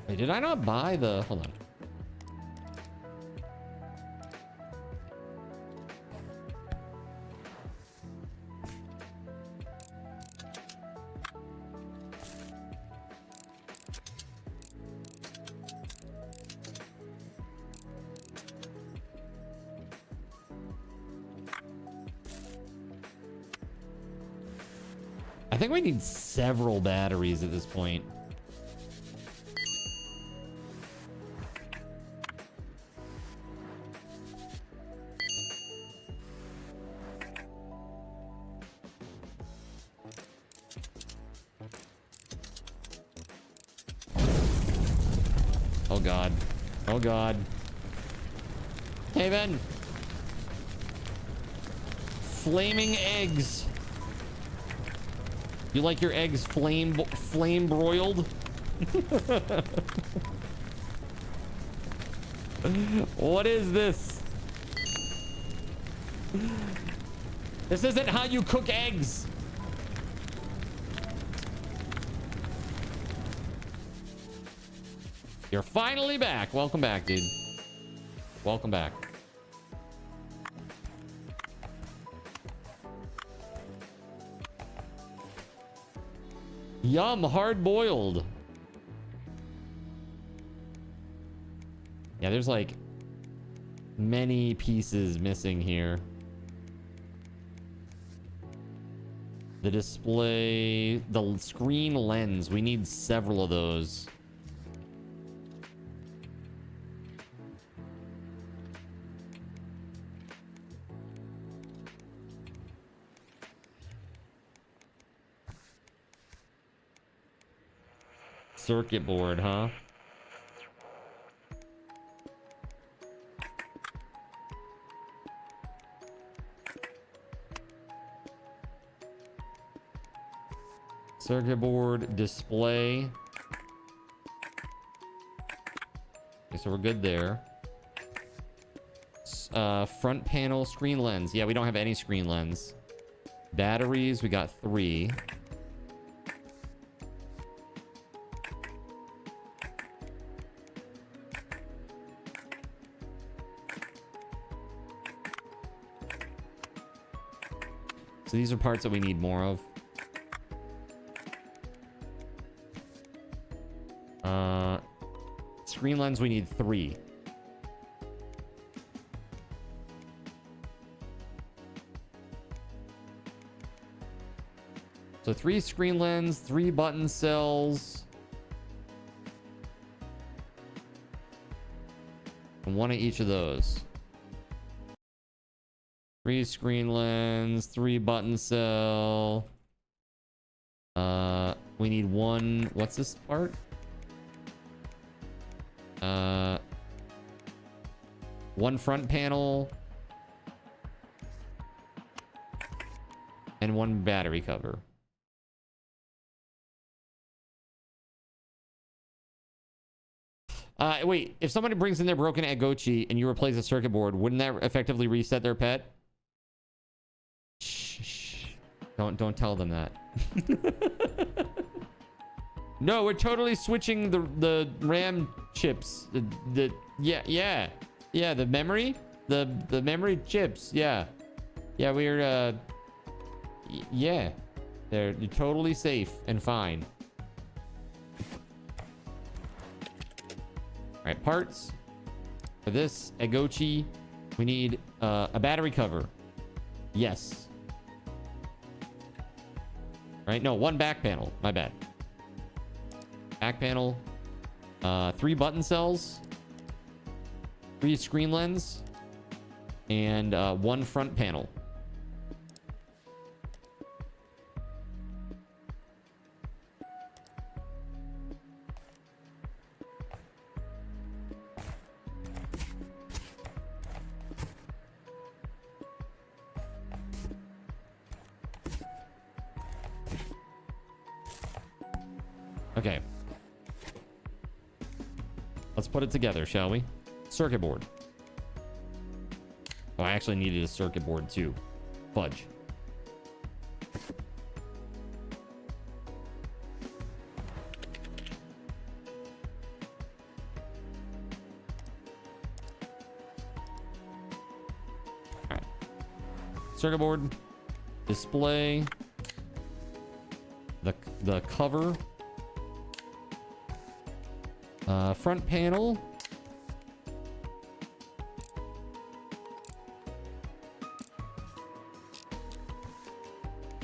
Speaker 1: Wait, did I not buy the... Hold on. I think we need several batteries at this point. Oh God. Oh God. Haven. Flaming eggs. You like your eggs flame broiled? What is this? This isn't how you cook eggs. You're finally back. Welcome back, dude. Welcome back. Yum, hard boiled. Yeah, there's like many pieces missing here. The display, the screen lens, we need several of those. Circuit board, huh? Circuit board, display. Okay, so we're good there. Front panel, screen lens. Yeah, we don't have any screen lens. Batteries, we got 3. So these are parts that we need more of. Screen lens, we need 3. So 3 screen lens, 3 button cells. And 1 of each of those. 3 screen lens, 3 button cell. We need 1. What's this part? one front panel, and one battery cover. Wait, if somebody brings in their broken Agochi and you replace the circuit board, wouldn't that effectively reset their pet? Shh. Don't tell them that. No, we're totally switching the RAM chips. Yeah, the memory, the memory chips. Yeah, we're yeah, they're totally safe and fine. All right, parts for this Agochi. We need a battery cover. Yes. Right? No, one back panel. My bad. Back panel. 3 button cells. 3 screen lens. And 1 front panel. Okay. Let's put it together, shall we? Circuit board. Oh, I actually needed a circuit board too. Fudge. All right. Circuit board. Display. The cover. Front panel.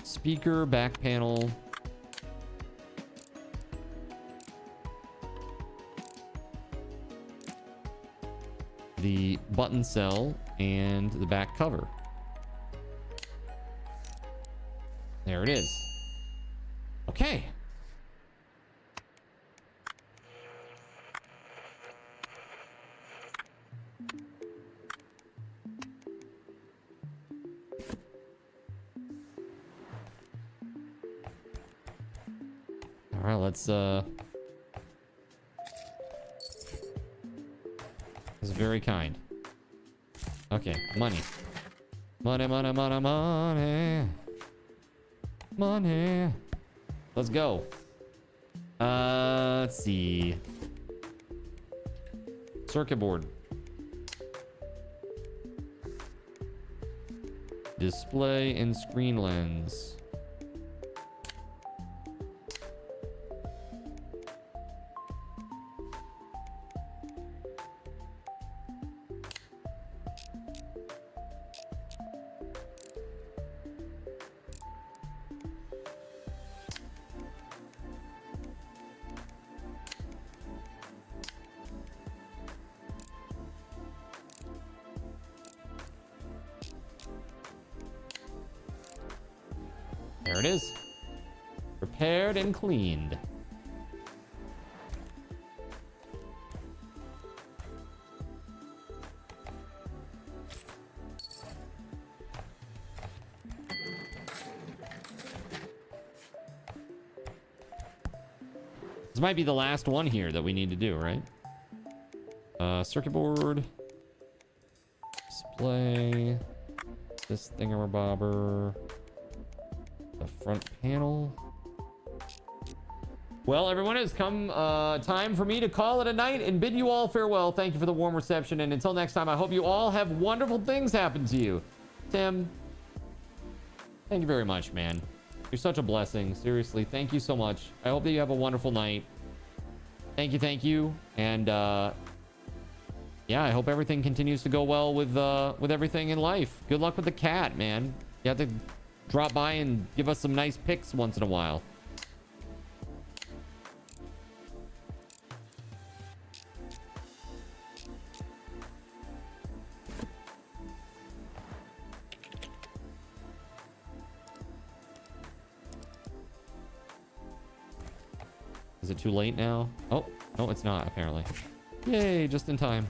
Speaker 1: Speaker, back panel. The button cell and the back cover. There it is. Okay. All right, let's this is very kind. Okay, money. Money. Let's go. Let's see. Circuit board. Display and screen lens. There it is. Prepared and cleaned. This might be the last one here that we need to do, right? Circuit board. Display. This thingamabobber. The front panel. Well, everyone, it's come time for me to call it a night and bid you all farewell. Thank you for the warm reception, and until next time, I hope you all have wonderful things happen to you. Tim, thank you very much, man. You're such a blessing. Seriously, thank you so much. I hope that you have a wonderful night. Thank you, and yeah, I hope everything continues to go well with everything in life. Good luck with the cat, man. You have to drop by and give us some nice pics once in a while. Is it too late now? Oh, no, it's not, apparently. Yay, just in time.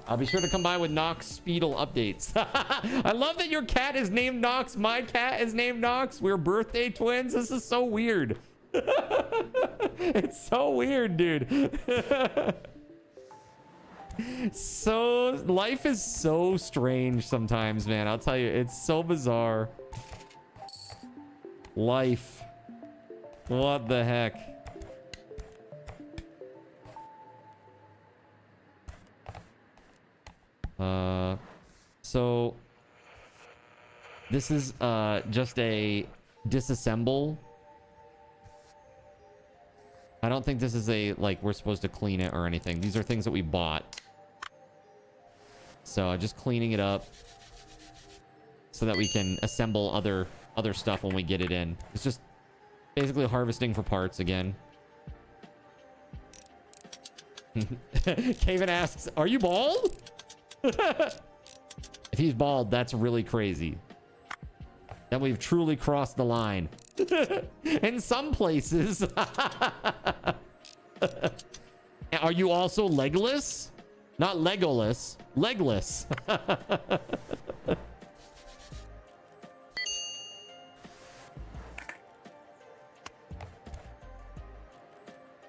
Speaker 1: I'll be sure to come by with Nox Speedle updates. I love that your cat is named Nox. My cat is named Nox. We're birthday twins. This is so weird. It's so weird, dude. So life is so strange sometimes, man. I'll tell you, it's so bizarre. Life. What the heck? So this is just a disassemble. I don't think this is a, like, we're supposed to clean it or anything. These are things that we bought. So just cleaning it up so that we can assemble other stuff when we get it in. It's just basically harvesting for parts again. Kaven asks, are you bald? If he's bald, that's really crazy. Then we've truly crossed the line. In some places. Are you also legless? Not Legolas. Legless.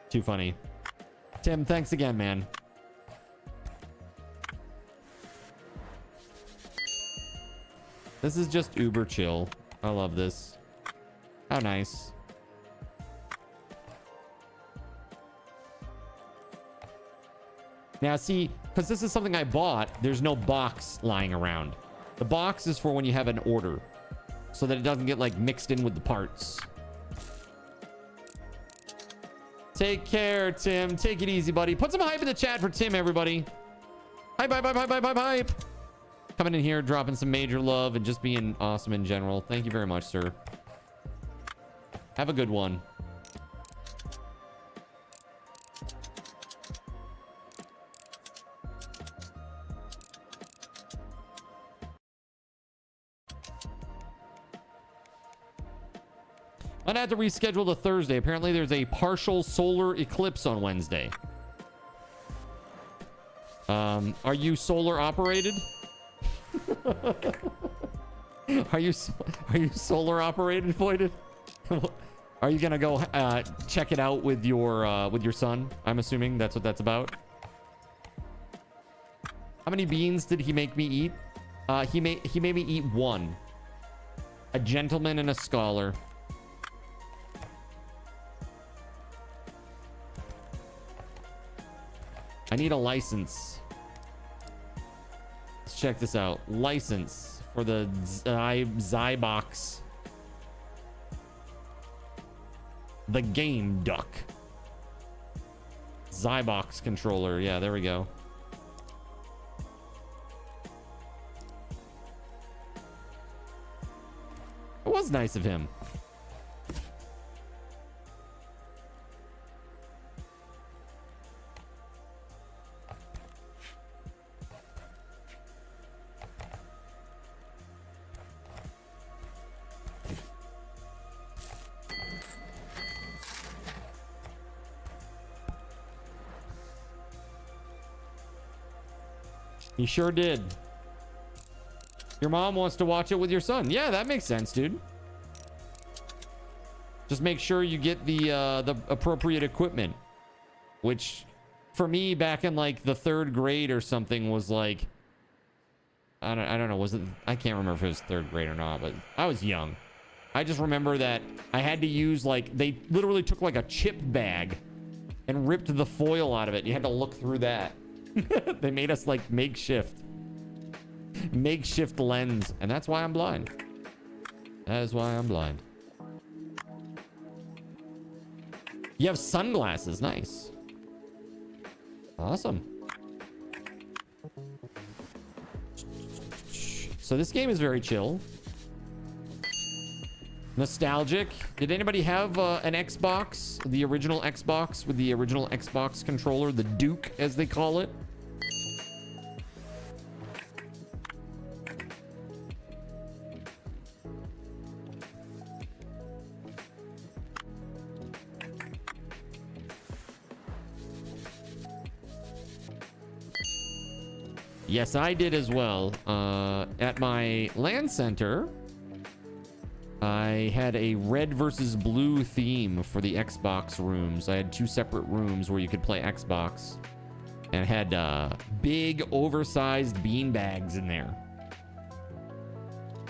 Speaker 1: Too funny. Tim, thanks again, man. This is just uber chill. I love this. How nice. Now, see, because this is something I bought, there's no box lying around. The box is for when you have an order, so that it doesn't get, like, mixed in with the parts. Take care, Tim. Take it easy, buddy. Put some hype in the chat for Tim, everybody. Hype, hype, hype, hype, hype, hype, hype. Coming in here, dropping some major love, and just being awesome in general. Thank you very much, sir. Have a good one. I'd have to reschedule to Thursday. Apparently, there's a partial solar eclipse on Wednesday. Are you solar operated? Are you solar operated, Voided? Are you gonna go check it out with your son? I'm assuming that's what that's about. How many beans did he make me eat? He made me eat one. A gentleman and a scholar. I need a license. Let's check this out. License for the Zybox. The Game Duck. Zybox controller. Yeah, there we go. It was nice of him. He sure did. Your mom wants to watch it with your son. Yeah, that makes sense, dude. Just make sure you get the appropriate equipment. Which, for me, back in like the 3rd grade or something, was like, I don't know, was it? I can't remember if it was 3rd grade or not, but I was young. I just remember that I had to use, like, they literally took like a chip bag and ripped the foil out of it. You had to look through that. They made us like makeshift lens, and that's why I'm blind. That is why I'm blind. You have sunglasses. Nice. Awesome. So this game is very chill. Nostalgic. Did anybody have an Xbox? The original Xbox with the original Xbox controller, the Duke as they call it? Yes, I did as well. At my LAN center, I had a red versus blue theme for the Xbox rooms. I had 2 separate rooms where you could play Xbox. And it had big, oversized beanbags in there.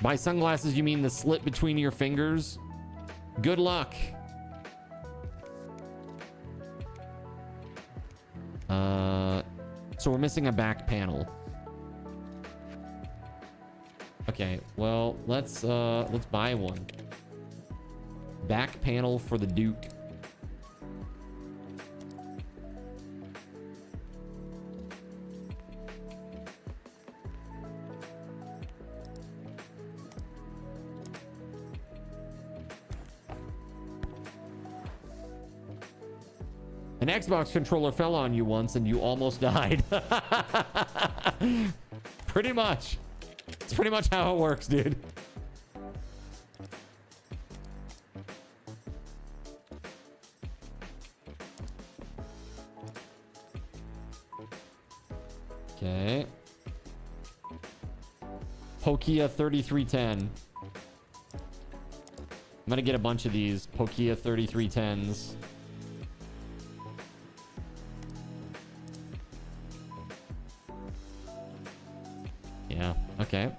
Speaker 1: By sunglasses, you mean the slit between your fingers? Good luck. So we're missing a back panel. Okay, well, let's buy one. Back panel for the Duke. An Xbox controller fell on you once and you almost died. Pretty much. It's pretty much how it works, dude. Okay. Pokia 3310. I'm gonna get a bunch of these Pokia 3310s. Yeah, okay.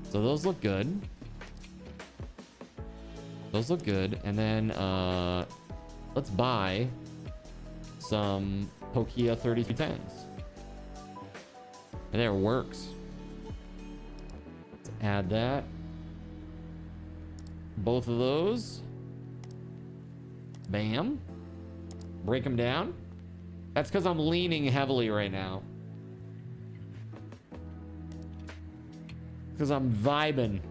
Speaker 1: So those look good. Those look good. And then let's buy some Pokia 3310s. And there, works. Let's add that. Both of those. Bam. Break them down. That's because I'm leaning heavily right now. Because I'm vibing.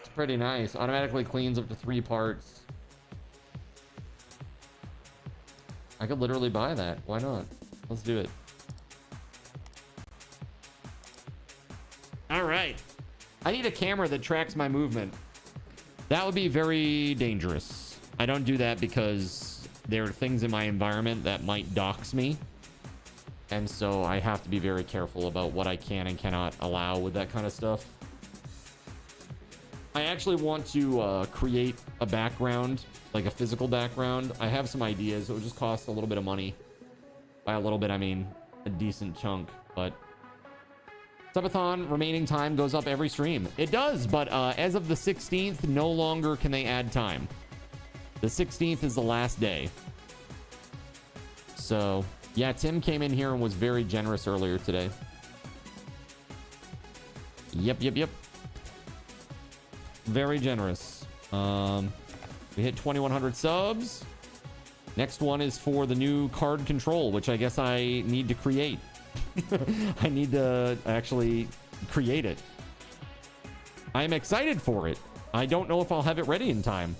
Speaker 1: It's pretty nice. Automatically cleans up to 3 parts. I could literally buy that. Why not? Let's do it. All right. I need a camera that tracks my movement. That would be very dangerous. I don't do that because there are things in my environment that might dox me. And so I have to be very careful about what I can and cannot allow with that kind of stuff. I actually want to create a background, like a physical background. I have some ideas. It would just cost a little bit of money. By a little bit, I mean a decent chunk, but... Subathon remaining time goes up every stream. It does, but as of the 16th, no longer can they add time. The 16th is the last day. So, yeah, Tim came in here and was very generous earlier today. Yep. Very generous. We hit 2,100 subs. Next one is for the new card control, which I guess I need to create. I need to actually create it. I'm excited for it. I don't know if I'll have it ready in time.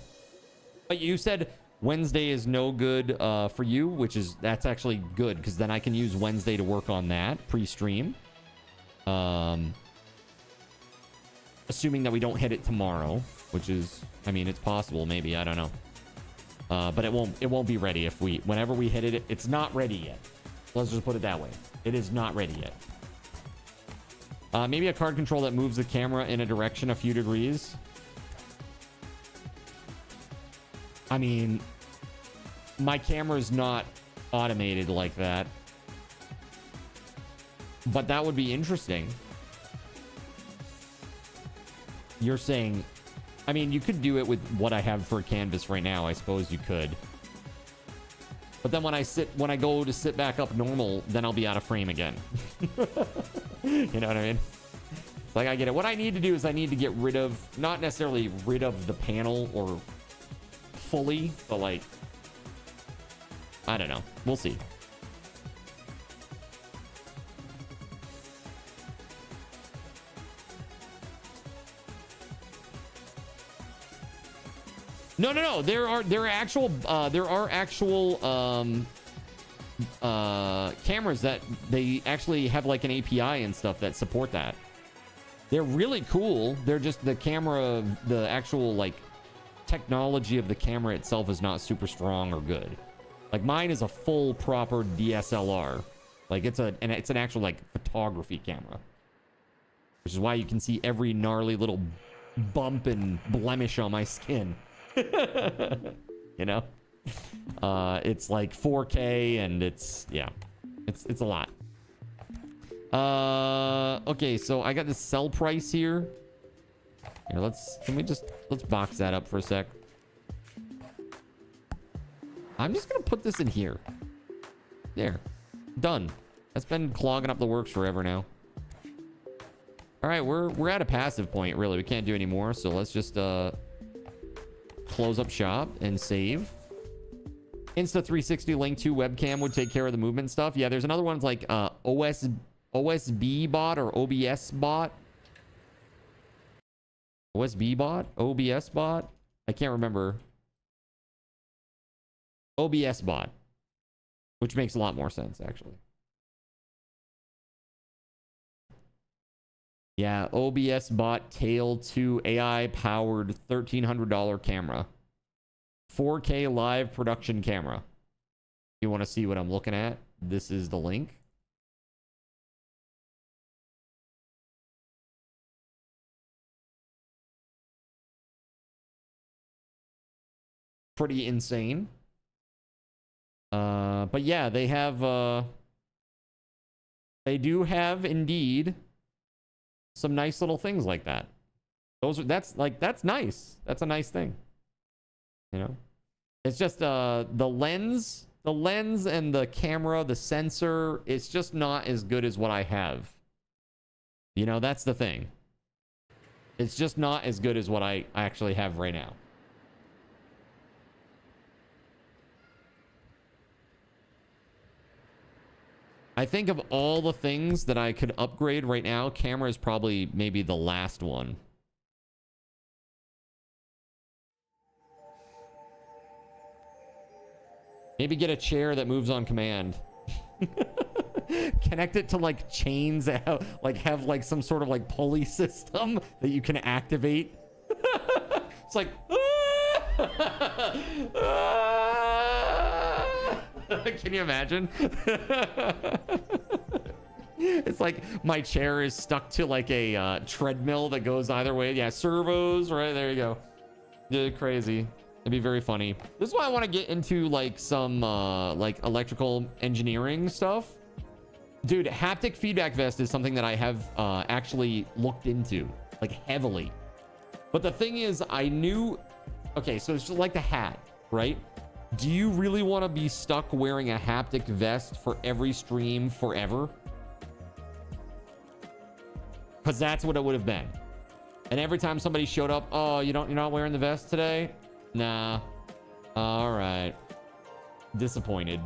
Speaker 1: But you said Wednesday is no good for you, that's actually good because then I can use Wednesday to work on that pre-stream. Assuming that we don't hit it tomorrow, which is, I mean, it's possible, maybe, I don't know. But it won't be ready whenever we hit it. It's not ready yet. Let's just put it that way. It is not ready yet. Maybe a card control that moves the camera in a direction a few degrees. I mean, my camera's not automated like that. But that would be interesting. You're saying... I mean, you could do it with what I have for a canvas right now. I suppose you could. But then when I go to sit back up normal, then I'll be out of frame again. You know what I mean? It's like, I get it. What I need to do is I need to get rid of, not necessarily rid of the panel or fully, but like, I don't know. We'll see. No. There are actual cameras that they actually have like an API and stuff that support that. They're really cool. They're just the camera, the actual like technology of the camera itself is not super strong or good. Like mine is a full proper DSLR. Like it's an actual like photography camera. Which is why you can see every gnarly little bump and blemish on my skin. You know? It's like 4K and it's a lot. Okay, so I got the sell price here. Here, let's box that up for a sec. I'm just gonna put this in here. There. Done. That's been clogging up the works forever now. All right, we're at a passive point, really. We can't do any more, so let's just close up shop and save. Insta360 Link 2 webcam would take care of the movement stuff. Yeah, there's another one like OSB bot or OBS bot. OSB bot? OBS bot? I can't remember. OBS bot. Which makes a lot more sense, actually. Yeah, OBS bot tail 2 AI powered $1,300 camera. 4K live production camera. You want to see what I'm looking at? This is the link. Pretty insane. But yeah, they have they do have indeed some nice little things like that. That's nice. That's a nice thing. You know? It's just the lens and the camera, the sensor, it's just not as good as what I have. You know, that's the thing. It's just not as good as what I actually have right now. I think of all the things that I could upgrade right now, camera is probably maybe the last one. Maybe get a chair that moves on command. Connect it to like chains that have like some sort of like pulley system that you can activate. It's like can you imagine? It's like my chair is stuck to like a treadmill that goes either way. Yeah, servos, right? There you go. Yeah, crazy. It'd be very funny. This is why I want to get into like some like electrical engineering stuff. Dude, haptic feedback vest is something that I have actually looked into like heavily. But the thing is, I knew, okay, so it's just like the hat, right? Do you really want to be stuck wearing a haptic vest for every stream forever? Because that's what it would have been. And every time somebody showed up, oh, you're not wearing the vest today? Nah. All right. Disappointed.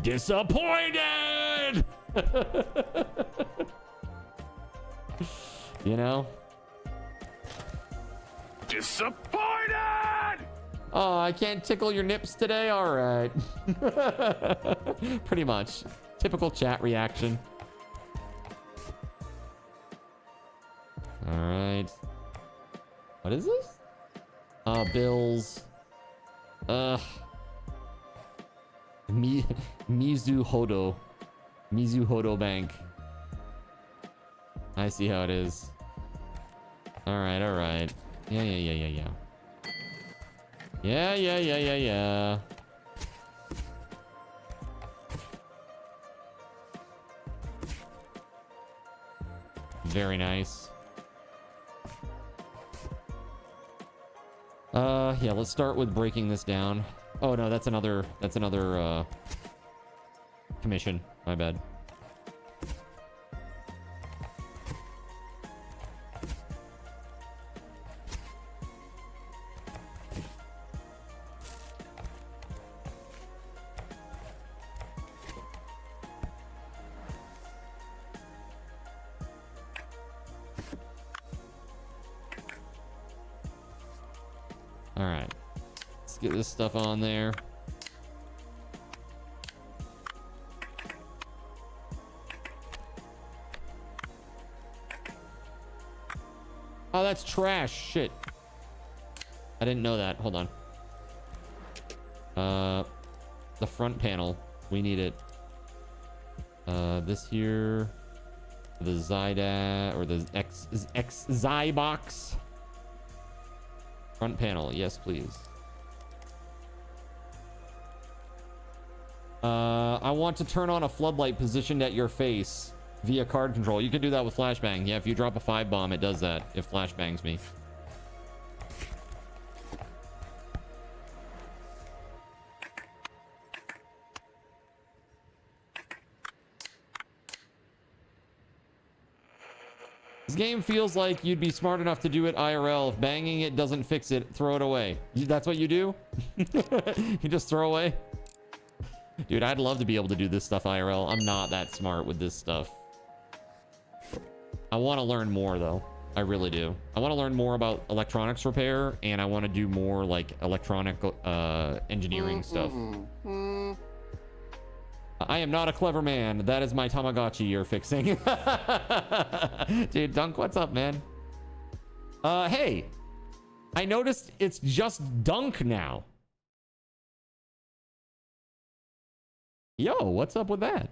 Speaker 1: Disappointed! You know? Disappointed! Oh, I can't tickle your nips today? All right. Pretty much. Typical chat reaction. All right. What is this? Bills. Mizuhodo. Mizuhodo Bank. I see how it is. All right, all right. Yeah. Yeah. Very nice. Yeah, let's start with breaking this down. Oh no, that's another commission. My bad. All right, let's get this stuff on there. that's trash. Shit. I didn't know that. Hold on. The front panel. We need it. This here. The Zyda or the X Zybox. Front panel. Yes, please. I want to turn on a floodlight positioned at your face via card control. You can do that with flashbang. Yeah, if you drop a 5 bomb, it does that. If flashbangs me. This game feels like you'd be smart enough to do it IRL. If banging it doesn't fix it, throw it away. That's what you do? You just throw away? Dude, I'd love to be able to do this stuff IRL. I'm not that smart with this stuff. I want to learn more, though. I really do. I want to learn more about electronics repair, and I want to do more, like, electronic engineering stuff. I am not a clever man. That is my Tamagotchi you're fixing. Dude, Dunk, what's up, man? Hey. I noticed it's just Dunk now. Yo, what's up with that?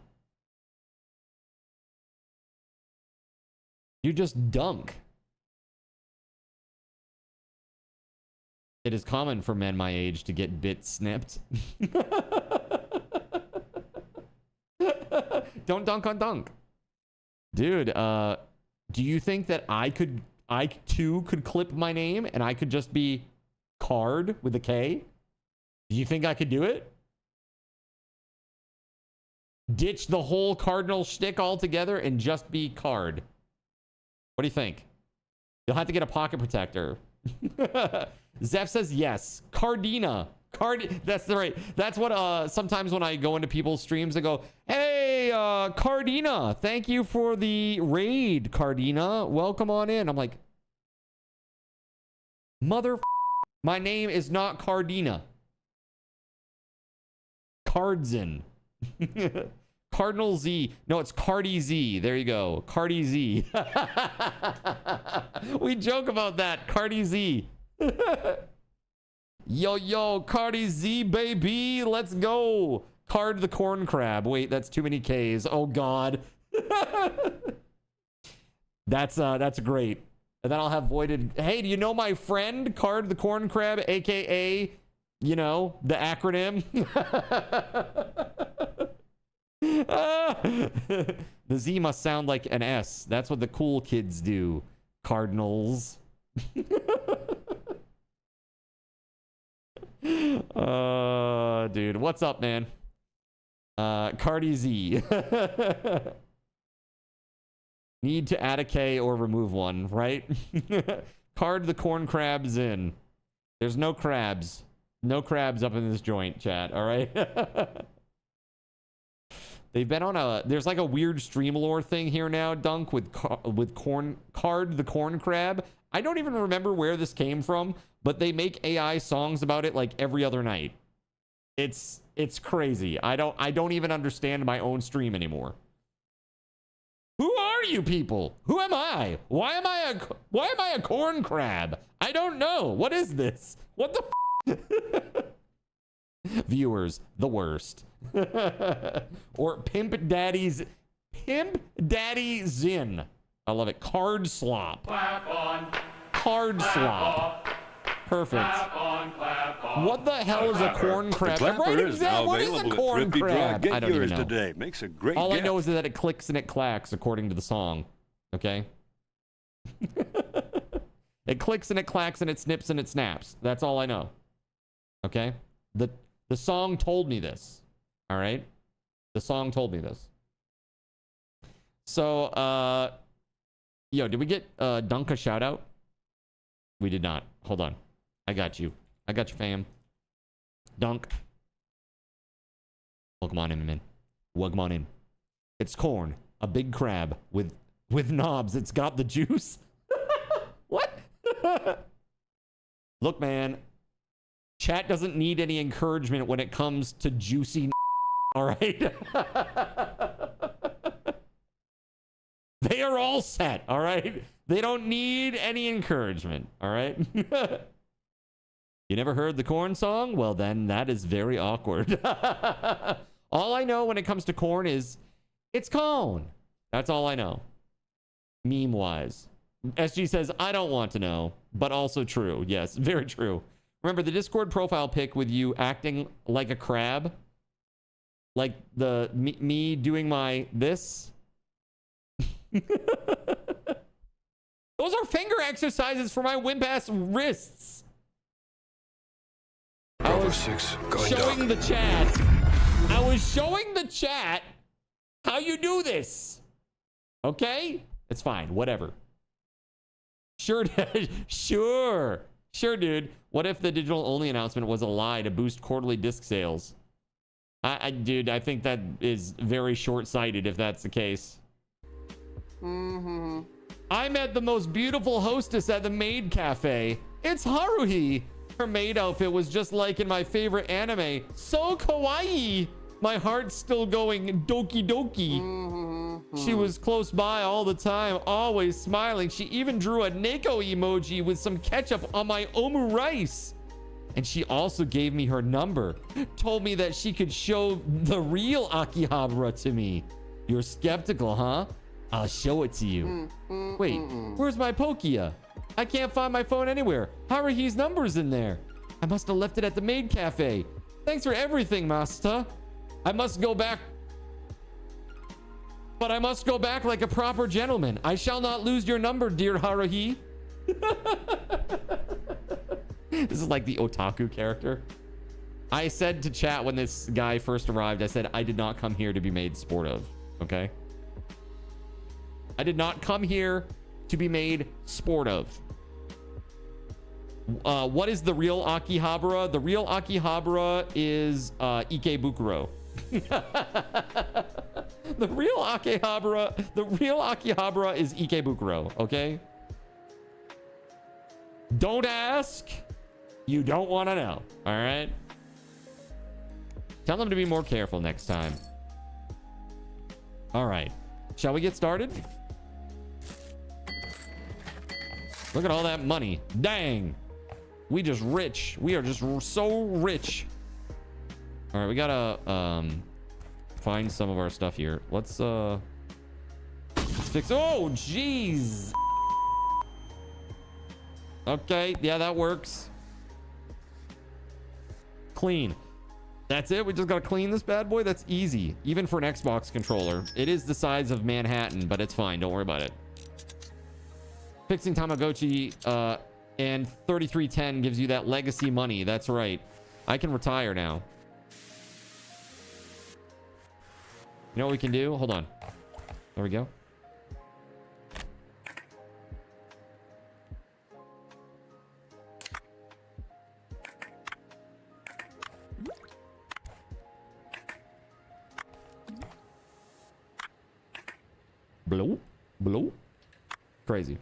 Speaker 1: You just Dunk. It is common for men my age to get bit snipped. Don't dunk on Dunk. Dude, do you think that I too could clip my name and I could just be Card with a K? Do you think I could do it? Ditch the whole cardinal shtick altogether and just be Card. What do you think? You'll have to get a pocket protector. Zeph says yes. Cardina. That's right. That's what sometimes when I go into people's streams, I go, hey, Cardina, thank you for the raid, Cardina. Welcome on in. I'm like, my name is not Cardina. Cardzin. Cardinal Z. No, it's Cardi Z. There you go. Cardi Z. We joke about that. Cardi Z. Yo, Cardi Z, baby. Let's go. Card the corn crab. Wait, that's too many Ks. Oh, God. That's great. And then I'll have voided. Hey, do you know my friend, Card the corn crab, a.k.a., you know, the acronym? The Z must sound like an S. That's what the cool kids do. Cardinals. Dude, what's up, man? Cardi Z. Need to add a K or remove one, right? Card the corn crabs in. There's no crabs. No crabs up in this joint, chat, all right? They've been on there's like a weird Streamlore thing here now, Dunk, with Card the corn crab. I don't even remember where this came from, but they make AI songs about it like every other night. It's crazy. I don't even understand my own stream anymore. Who are you people? Who am I? Why am I a corn crab? I don't know. What is this? What the Viewers, the worst. Or Pimp Daddy Zin. I love it. Card slop. Clap on. Card slop. Perfect. Clap on, clap on. What the hell is a corn crab?
Speaker 10: What is a
Speaker 1: corn crab?
Speaker 10: Get
Speaker 1: I don't even
Speaker 10: yours
Speaker 1: know.
Speaker 10: Today. Makes a great
Speaker 1: All
Speaker 10: gift.
Speaker 1: I know is that it clicks and it clacks according to the song. Okay? It clicks and it clacks and it snips and it snaps. That's all I know. Okay? The song told me this. All right? The song told me this. So, yo, did we get Dunk a shout out? We did not. Hold on. I got you. I got you, fam. Dunk. Welcome on in, man. Welcome on in. It's corn. A big crab with knobs. It's got the juice. What? Look, man. Chat doesn't need any encouragement when it comes to juicy. All right. They are all set, all right? They don't need any encouragement, all right? You never heard the Korn song? Well, then that is very awkward. All I know when it comes to Korn is it's Korn. That's all I know. Meme-wise. SG says, I don't want to know, but also true. Yes, very true. Remember the Discord profile pic with you acting like a crab? Like the me doing my this? Those are finger exercises for my wimp-ass wrists. I was showing the chat. I was showing the chat how you do this. Okay? It's fine. Whatever. Sure, sure. Sure, dude. What if the digital-only announcement was a lie to boost quarterly disc sales? Dude, I think that is very short-sighted if that's the case. I met the most beautiful hostess at the maid cafe. It's Haruhi. Her maid outfit was just like in my favorite anime. So kawaii. My heart's still going doki doki. She was close by all the time, always smiling. She even drew a Neko emoji with some ketchup on my omu rice. And she also gave me her number. Told me that she could show the real Akihabara to me. You're skeptical, huh? I'll show it to you. Wait, where's my Pokia? I can't find my phone anywhere. Haruhi's number's in there. I must have left it at the maid cafe. Thanks for everything, Master. I must go back. But I must go back like a proper gentleman. I shall not lose your number, dear Haruhi. This is like the otaku character. I said to chat when this guy first arrived, I said, I did not come here to be made sport of. Okay? I did not come here to be made sport of. What is the real Akihabara? The real Akihabara is Ikebukuro. The real Akihabara is Ikebukuro, okay? Don't ask. You don't want to know, all right? Tell them to be more careful next time. All right. Shall we get started? Look at all that money. Dang. We just rich. We are just so rich. All right, we gotta find some of our stuff here. Let's fix. Oh, jeez. Okay, yeah, that works. Clean. That's it. We just gotta clean this bad boy. That's easy, even for an Xbox controller. It is the size of Manhattan, but it's fine. Don't worry about it. Fixing Tamagotchi and 3310 gives you that legacy money. That's right. I can retire now. You know what we can do? Hold on. There we go. Blow. Blow. Crazy.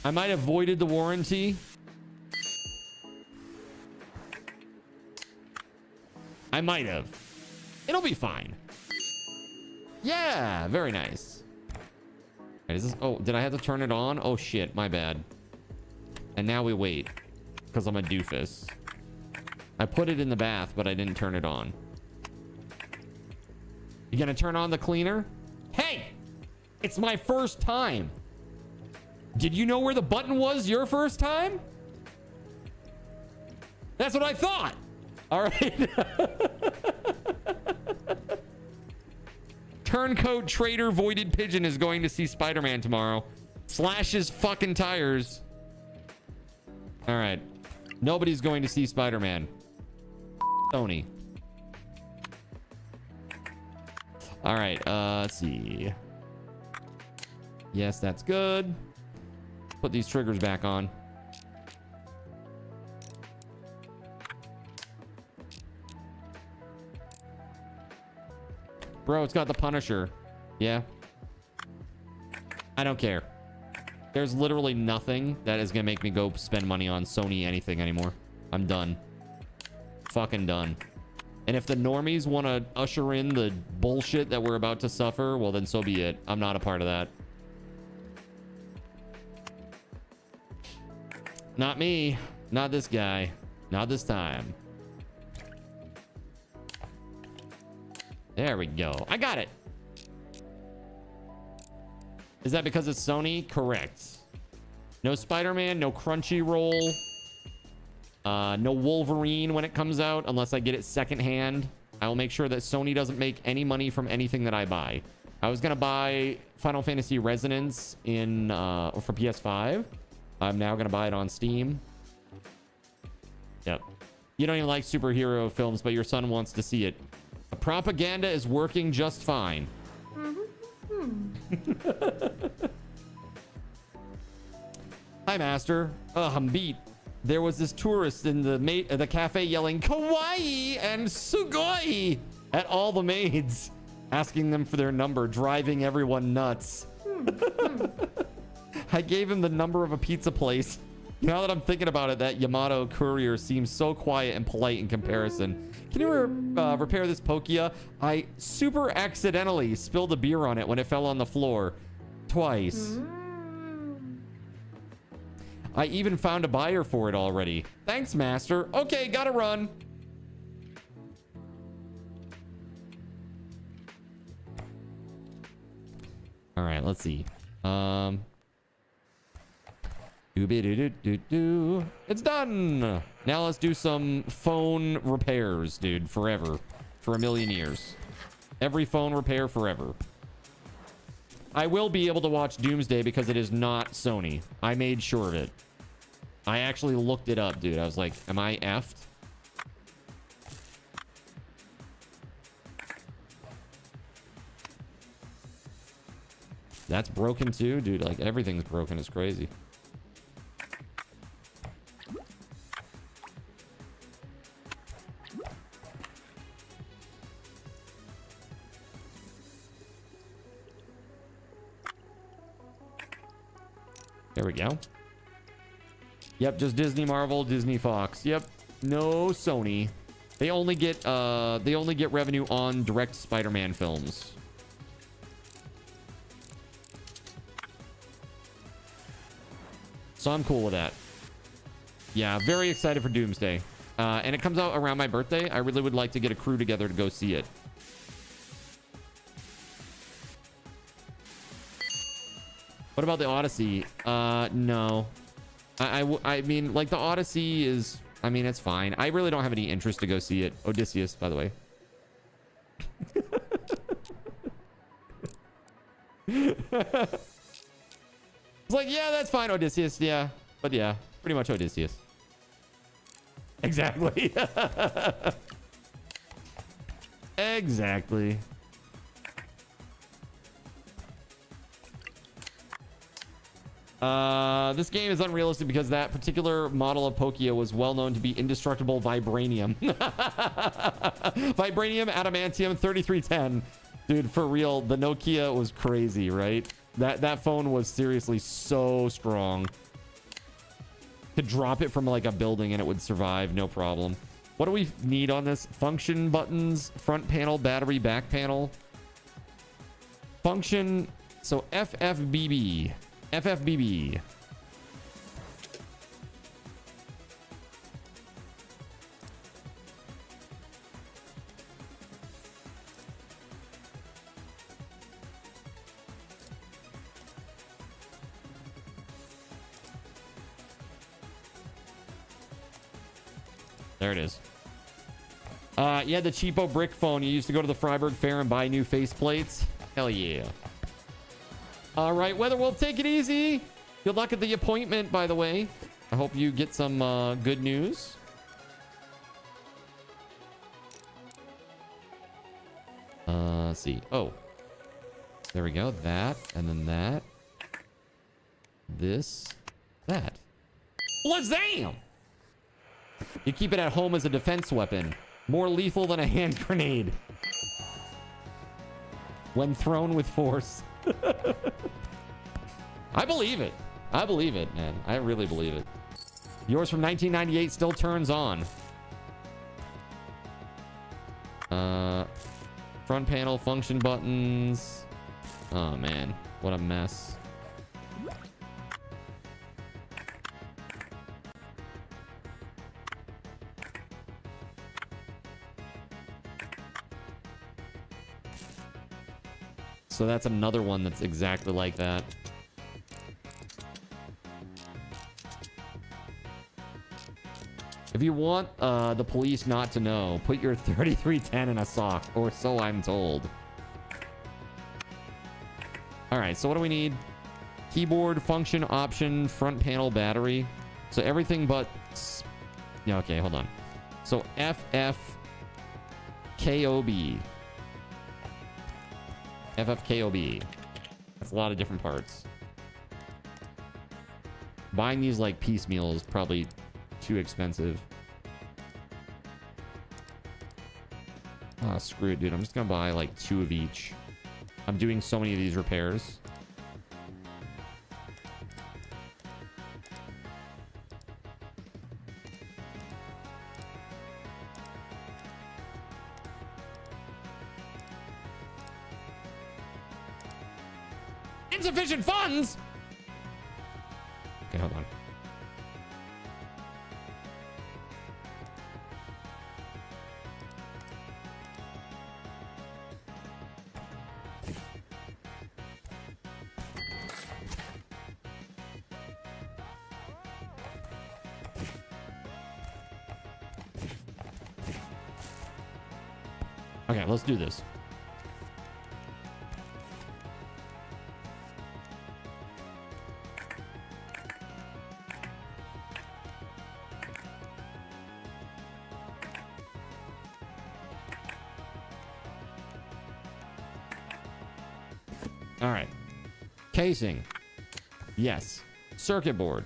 Speaker 1: I might have voided the warranty. I might have. It'll be fine. Yeah, very nice. Right, is this, oh, did I have to turn it on? Oh shit, my bad. And now we wait, because I'm a doofus. I put it in the bath, but I didn't turn it on. You gonna turn on the cleaner? Hey, it's my first time. Did you know where the button was your first time? That's what I thought. All right. Turncoat Trader Voided Pigeon is going to see Spider-Man tomorrow. Slashes fucking tires. All right. Nobody's going to see Spider-Man. Tony. All right. Let's see. Yes, that's good. Put these triggers back on. Bro, it's got the Punisher. Yeah. I don't care. There's literally nothing that is gonna make me go spend money on Sony anything anymore. I'm done. Fucking done. And if the normies want to usher in the bullshit that we're about to suffer, well, then so be it. I'm not a part of that. Not me. Not this guy. Not this time. There we go. I got it. Is that because it's Sony? Correct. No Spider-Man, no Crunchyroll. No Wolverine when it comes out, unless I get it secondhand. I will make sure that Sony doesn't make any money from anything that I buy. I was gonna buy Final Fantasy Resonance in for PS5. I'm now gonna buy it on Steam. Yep. You don't even like superhero films, but your son wants to see it. The propaganda is working just fine. Hi, Master. I'm beat. There was this tourist in the cafe yelling kawaii and sugoi at all the maids, asking them for their number, driving everyone nuts. I gave him the number of a pizza place. Now that I'm thinking about it, that Yamato courier seems so quiet and polite in comparison. Can you repair this Pokia? I super accidentally spilled a beer on it when it fell on the floor. Twice. I even found a buyer for it already. Thanks, Master. Okay, gotta run. All right, let's see. It's done. Now let's do some phone repairs, dude. Forever. For a million years. Every phone repair forever. I will be able to watch Doomsday because it is not Sony. I made sure of it. I actually looked it up, dude. I was like, am I effed? That's broken too, dude. Like everything's broken. It's crazy. There we go. Yep, just Disney, Marvel, Disney, Fox. Yep, no Sony. They only get revenue on direct Spider-Man films. So I'm cool with that. Yeah, very excited for Doomsday. And it comes out around my birthday. I really would like to get a crew together to go see it. What about the Odyssey? No. I mean, like, the Odyssey is... I mean, it's fine. I really don't have any interest to go see it. Odysseus, by the way. It's like, yeah, that's fine, Odysseus. Yeah. But yeah, pretty much Odysseus. Exactly. Exactly. This game is unrealistic because that particular model of Pokia was well known to be indestructible vibranium. Vibranium, adamantium, 3310. Dude, for real, the Nokia was crazy, right? That phone was seriously so strong. Could drop it from like a building and it would survive, no problem. What do we need on this? Function buttons, front panel, battery, back panel. Function, so FFBB. FFBB. There it is. Yeah, the cheapo brick phone. You used to go to the Freiburg Fair and buy new faceplates. Hell yeah. All right, WeatherWolf, take it easy. Good luck at the appointment, by the way. I hope you get some good news. Let's see. Oh, there we go. That, and then that. This, that. Lazam! You keep it at home as a defense weapon. More lethal than a hand grenade. when thrown with force. I believe it. I believe it, man. I really believe it. Yours from 1998 still turns on. Front panel function buttons. Oh man, what a mess. So that's another one that's exactly like that. If you want the police not to know, put your 3310 in a sock, or so I'm told. All right, so what do we need? Keyboard, function, option, front panel, battery. So everything but... Yeah, okay, hold on. So FFKOB. FFKOB. That's a lot of different parts. Buying these like piecemeal is probably too expensive. Ah, screw it, dude. I'm just gonna buy like 2 of each. I'm doing so many of these repairs. Insufficient funds? Okay, hold on. Okay, let's do this. All right. Casing. Yes. Circuit board.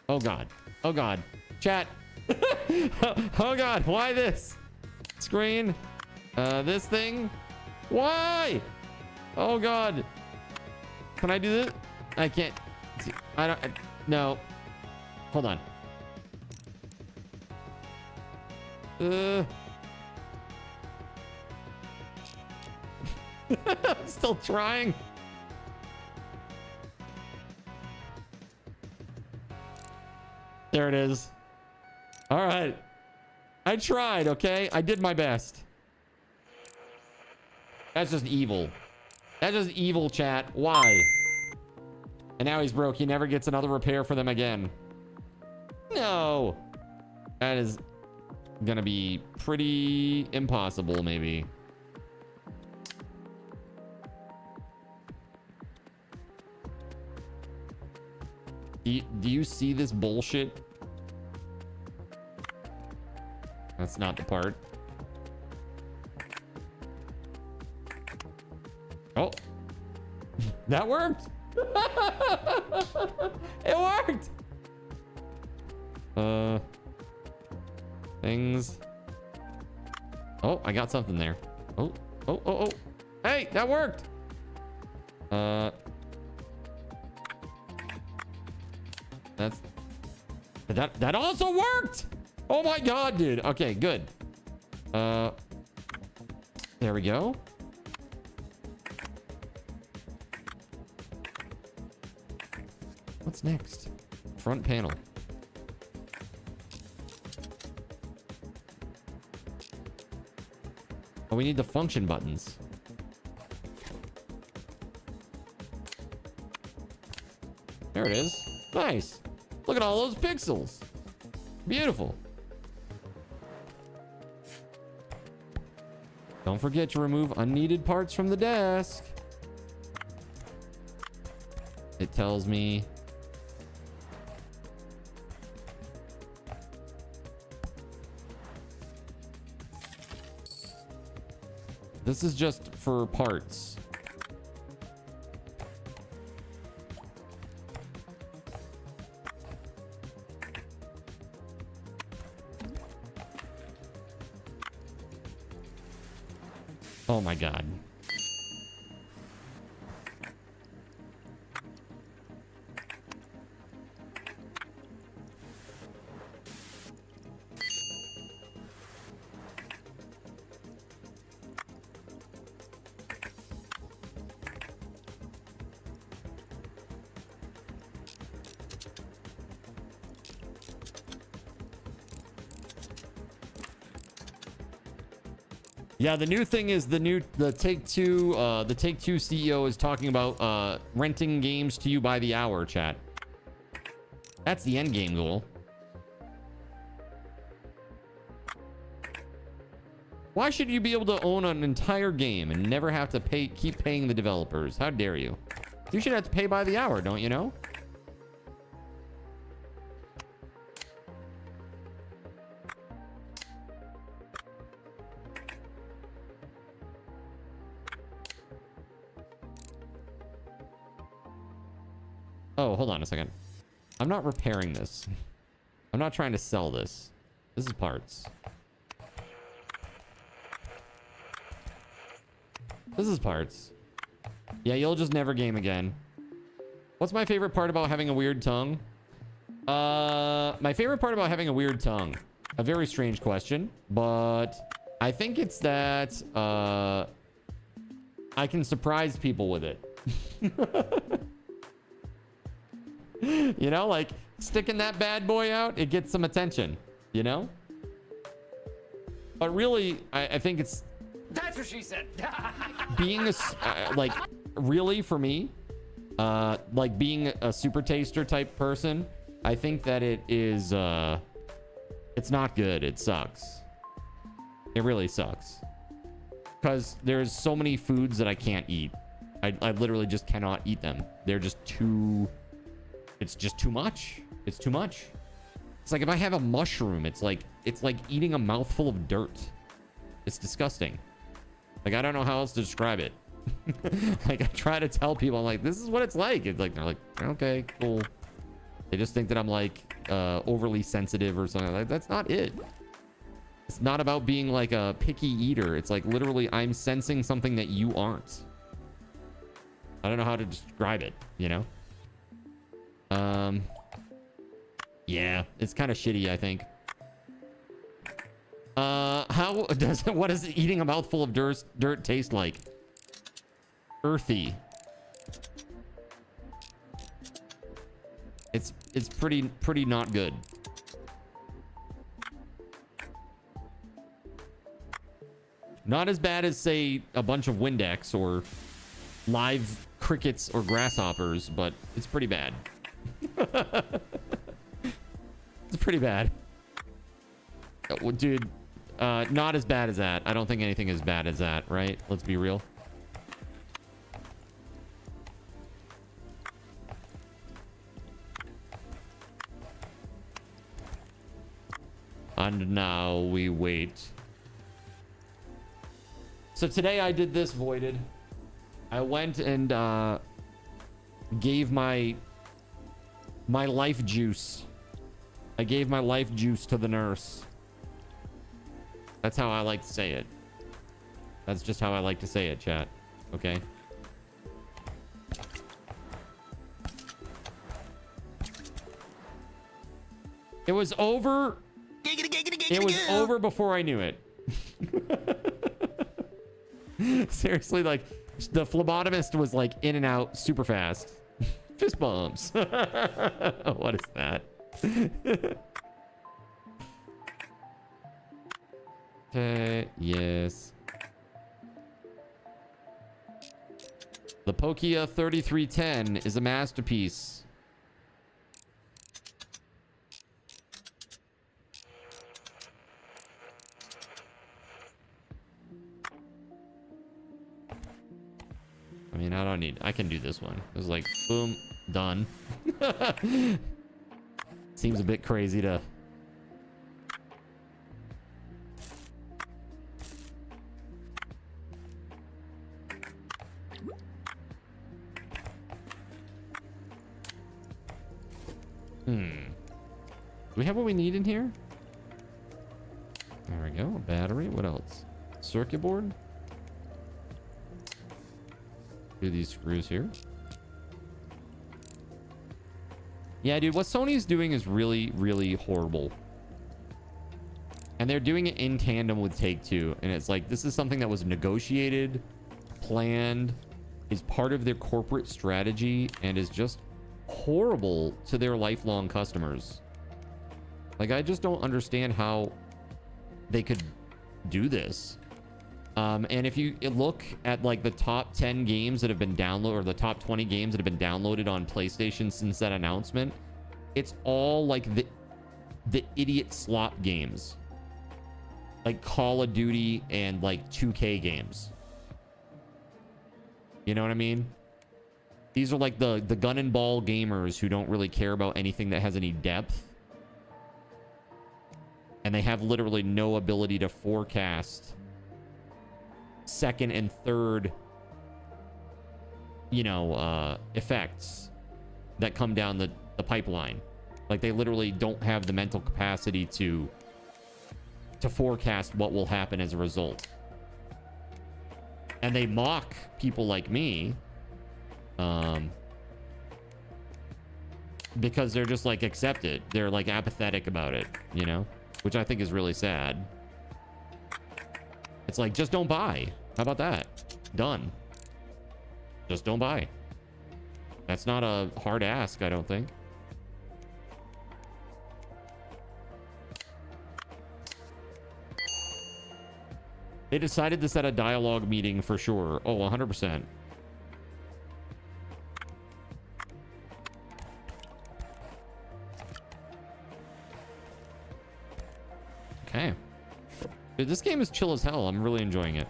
Speaker 1: Oh God. Oh God. Chat. Oh God. Why this? Screen. This thing. Why? Oh God. Can I do this? I can't. I don't. No. Hold on. I'm still trying. There it is. All right. I tried, okay? I did my best. That's just evil. That's just evil, chat. Why? And now he's broke. He never gets another repair for them again. No. That is gonna be pretty impossible, maybe. Do you see this bullshit? That's not the part. Oh. That worked. It worked. Things. Oh, I got something there. Oh. Hey, that worked. That also worked. Oh my God, dude. Okay, good. There we go. What's next? Front panel. Oh, we need the function buttons. There it is. Nice. Look at all those pixels. Beautiful. Don't forget to remove unneeded parts from the desk. It tells me this is just for parts. Oh my God. Yeah, the new thing is the Take-Two CEO is talking about renting games to you by the hour, chat. That's the end game goal. Why should you be able to own an entire game and never have to keep paying the developers? How dare you? You should have to pay by the hour, don't you know? Oh, hold on a second. I'm not repairing this. I'm not trying to sell this. This is parts. This is parts. Yeah, you'll just never game again. What's my favorite part about having a weird tongue? My favorite part about having a weird tongue. A very strange question, but I think it's that I can surprise people with it. You know, like sticking that bad boy out, it gets some attention, you know? But really, I think it's...
Speaker 11: That's what she said.
Speaker 1: Being a... like, really, for me, like being a super taster type person, I think that it is... it's not good. It sucks. It really sucks. Because there's so many foods that I can't eat. I literally just cannot eat them. They're just too... It's just too much. It's too much. It's like if I have a mushroom, it's like eating a mouthful of dirt. It's disgusting. Like, I don't know how else to describe it. Like, I try to tell people, I'm like, this is what it's like. It's like, they're like, okay, cool. They just think that I'm like overly sensitive or something. Like, that's not it. It's not about being like a picky eater. It's like literally I'm sensing something that you aren't. I don't know how to describe it, you know? Yeah, it's kind of shitty, I think. What does eating a mouthful of dirt taste like? Earthy. It's pretty not good. Not as bad as, say, a bunch of Windex or live crickets or grasshoppers, but it's pretty bad. It's pretty bad. Well, dude, not as bad as that. I don't think anything as bad as that, right? Let's be real. And now we wait. So today I did this, Voided. I went and gave my life juice. I gave my life juice to the nurse. That's how I like to say it. That's just how I like to say it, chat. Okay? It was over. It was over before I knew it. Seriously, like, the phlebotomist was like in and out super fast. Fist bumps. What is that? Okay, yes. The Pokia 3310 is a masterpiece. I mean, I can do this one. It was like, boom, done. Seems a bit crazy to... Do we have what we need in here? There we go. A battery. What else? Circuit board. Do these screws here. Yeah, dude, what Sony's doing is really, really horrible. And they're doing it in tandem with Take-Two. And it's like, this is something that was negotiated, planned, is part of their corporate strategy, and is just horrible to their lifelong customers. Like, I just don't understand how they could do this. And if you look at like the top 10 games that have been downloaded, or the top 20 games that have been downloaded on PlayStation since that announcement, it's all like the idiot slot games, like Call of Duty and like 2K games. You know what I mean? These are like the gun and ball gamers who don't really care about anything that has any depth. And they have literally no ability to forecast second and third, you know, effects that come down the pipeline. Like, they literally don't have the mental capacity to forecast what will happen as a result. And they mock people like me, because they're just like, accept it. They're like apathetic about it, you know, which I think is really sad. It's like, just don't buy. How about that? Done. Just don't buy. That's not a hard ask, I don't think. They decided to set a dialogue meeting for sure. Oh, 100%. Okay. Dude, this game is chill as hell. I'm really enjoying it.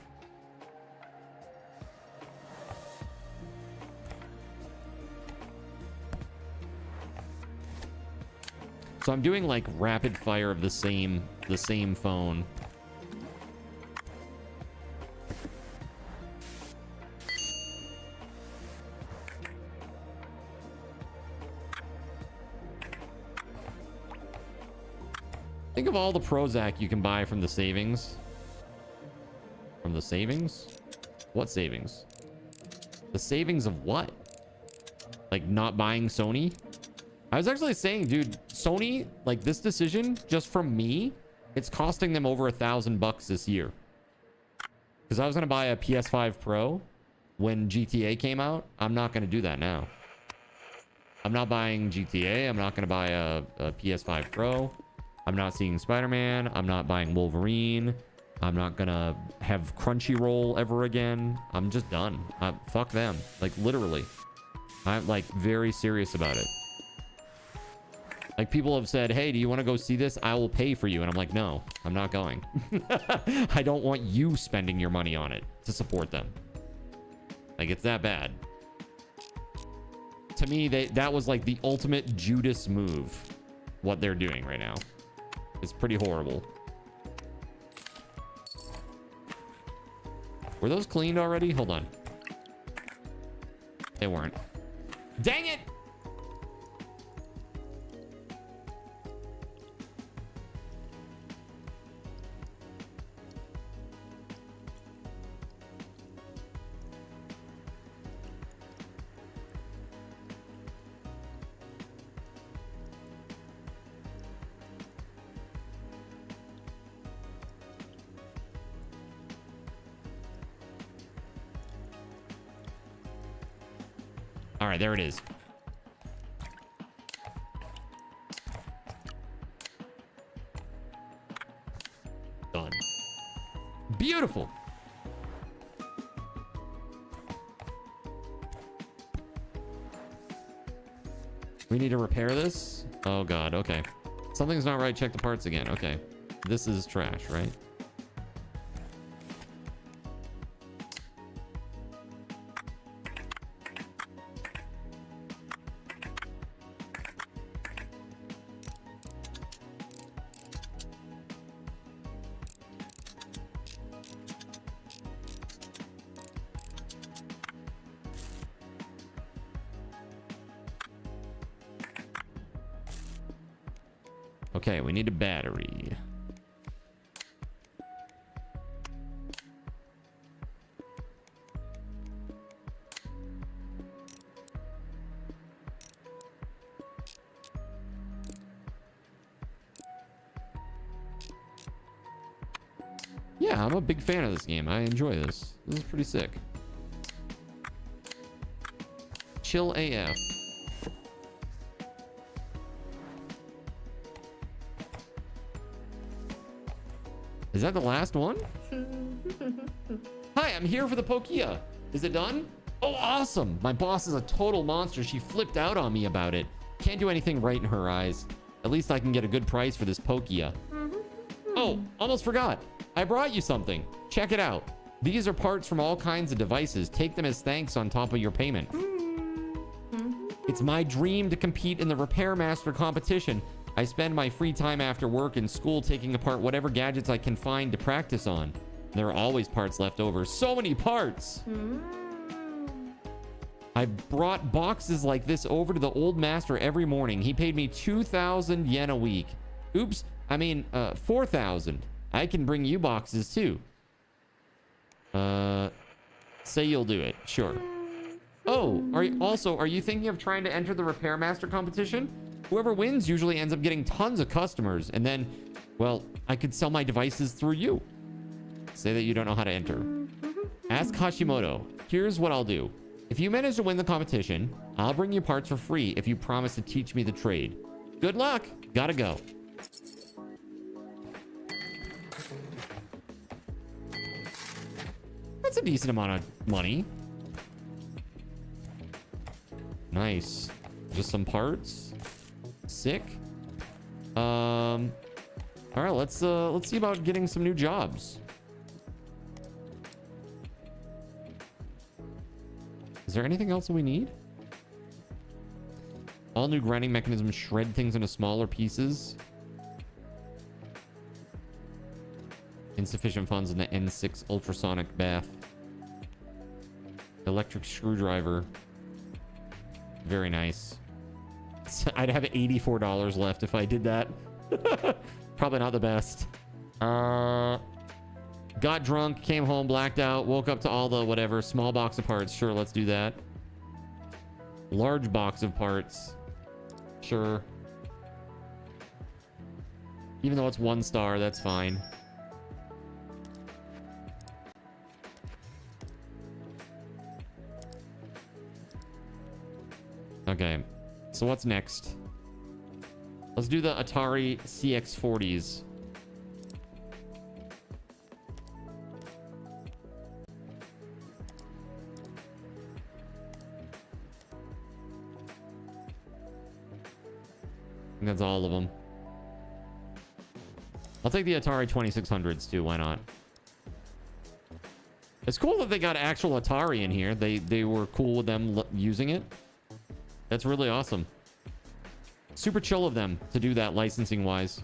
Speaker 1: So I'm doing like rapid fire of the same phone. Think of all the Prozac you can buy from the savings. From the savings? What savings? The savings of what? Like not buying Sony? I was actually saying, dude, Sony, like this decision, just from me, it's costing them over $1,000 this year. Because I was going to buy a PS5 Pro when GTA came out. I'm not going to do that now. I'm not buying GTA. I'm not going to buy a PS5 Pro. I'm not seeing Spider-Man. I'm not buying Wolverine. I'm not gonna have Crunchyroll ever again. I'm just done. Fuck them. Like, literally. I'm, like, very serious about it. Like, people have said, hey, do you want to go see this? I will pay for you. And I'm like, no, I'm not going. I don't want you spending your money on it to support them. Like, it's that bad. To me, that was, like, the ultimate Judas move, what they're doing right now. It's pretty horrible. Were those cleaned already? Hold on. They weren't. Dang it! All right, there it is. Done. Beautiful. We need to repair this? Oh God, okay. Something's not right, check the parts again. Okay. This is trash, right? Okay, we need a battery. Yeah, I'm a big fan of this game. I enjoy this. This is pretty sick. Chill AF. Is that the last one? Hi, I'm here for the Pokia. Is it done? Oh, awesome. My boss is a total monster. She flipped out on me about it. Can't do anything right in her eyes. At least I can get a good price for this Pokia. Oh, almost forgot. I brought you something. Check it out. These are parts from all kinds of devices. Take them as thanks on top of your payment. It's my dream to compete in the Repair Master competition. I spend my free time after work and school taking apart whatever gadgets I can find to practice on. There are always parts left over. So many parts! I brought boxes like this over to the old master every morning. He paid me 2,000 yen a week. Oops, I mean 4,000. I can bring you boxes too. Say you'll do it. Sure. Oh, are you thinking of trying to enter the Repair Master competition? Whoever wins usually ends up getting tons of customers, and then, well, I could sell my devices through you. Say that you don't know how to enter. Ask Hashimoto. Here's what I'll do. If you manage to win the competition, I'll bring you parts for free if you promise to teach me the trade. Good luck. Gotta go. That's a decent amount of money. Nice. Just some parts. Sick. All right, let's see about getting some new jobs. Is there anything else that we need? All new grinding mechanisms shred things into smaller pieces. Insufficient funds in the N6 ultrasonic bath. Electric screwdriver. Very nice. I'd have $84 left if I did that. Probably not the best. Got drunk, came home, blacked out, woke up to all the whatever. Small box of parts. Sure, let's do that. Large box of parts. Sure. Even though it's 1 star, that's fine. Okay. So what's next? Let's do the Atari CX40s. I think that's all of them. I'll take the Atari 2600s too. Why not? It's cool that they got actual Atari in here. They were cool with them using it. That's really awesome. Super chill of them to do that licensing wise.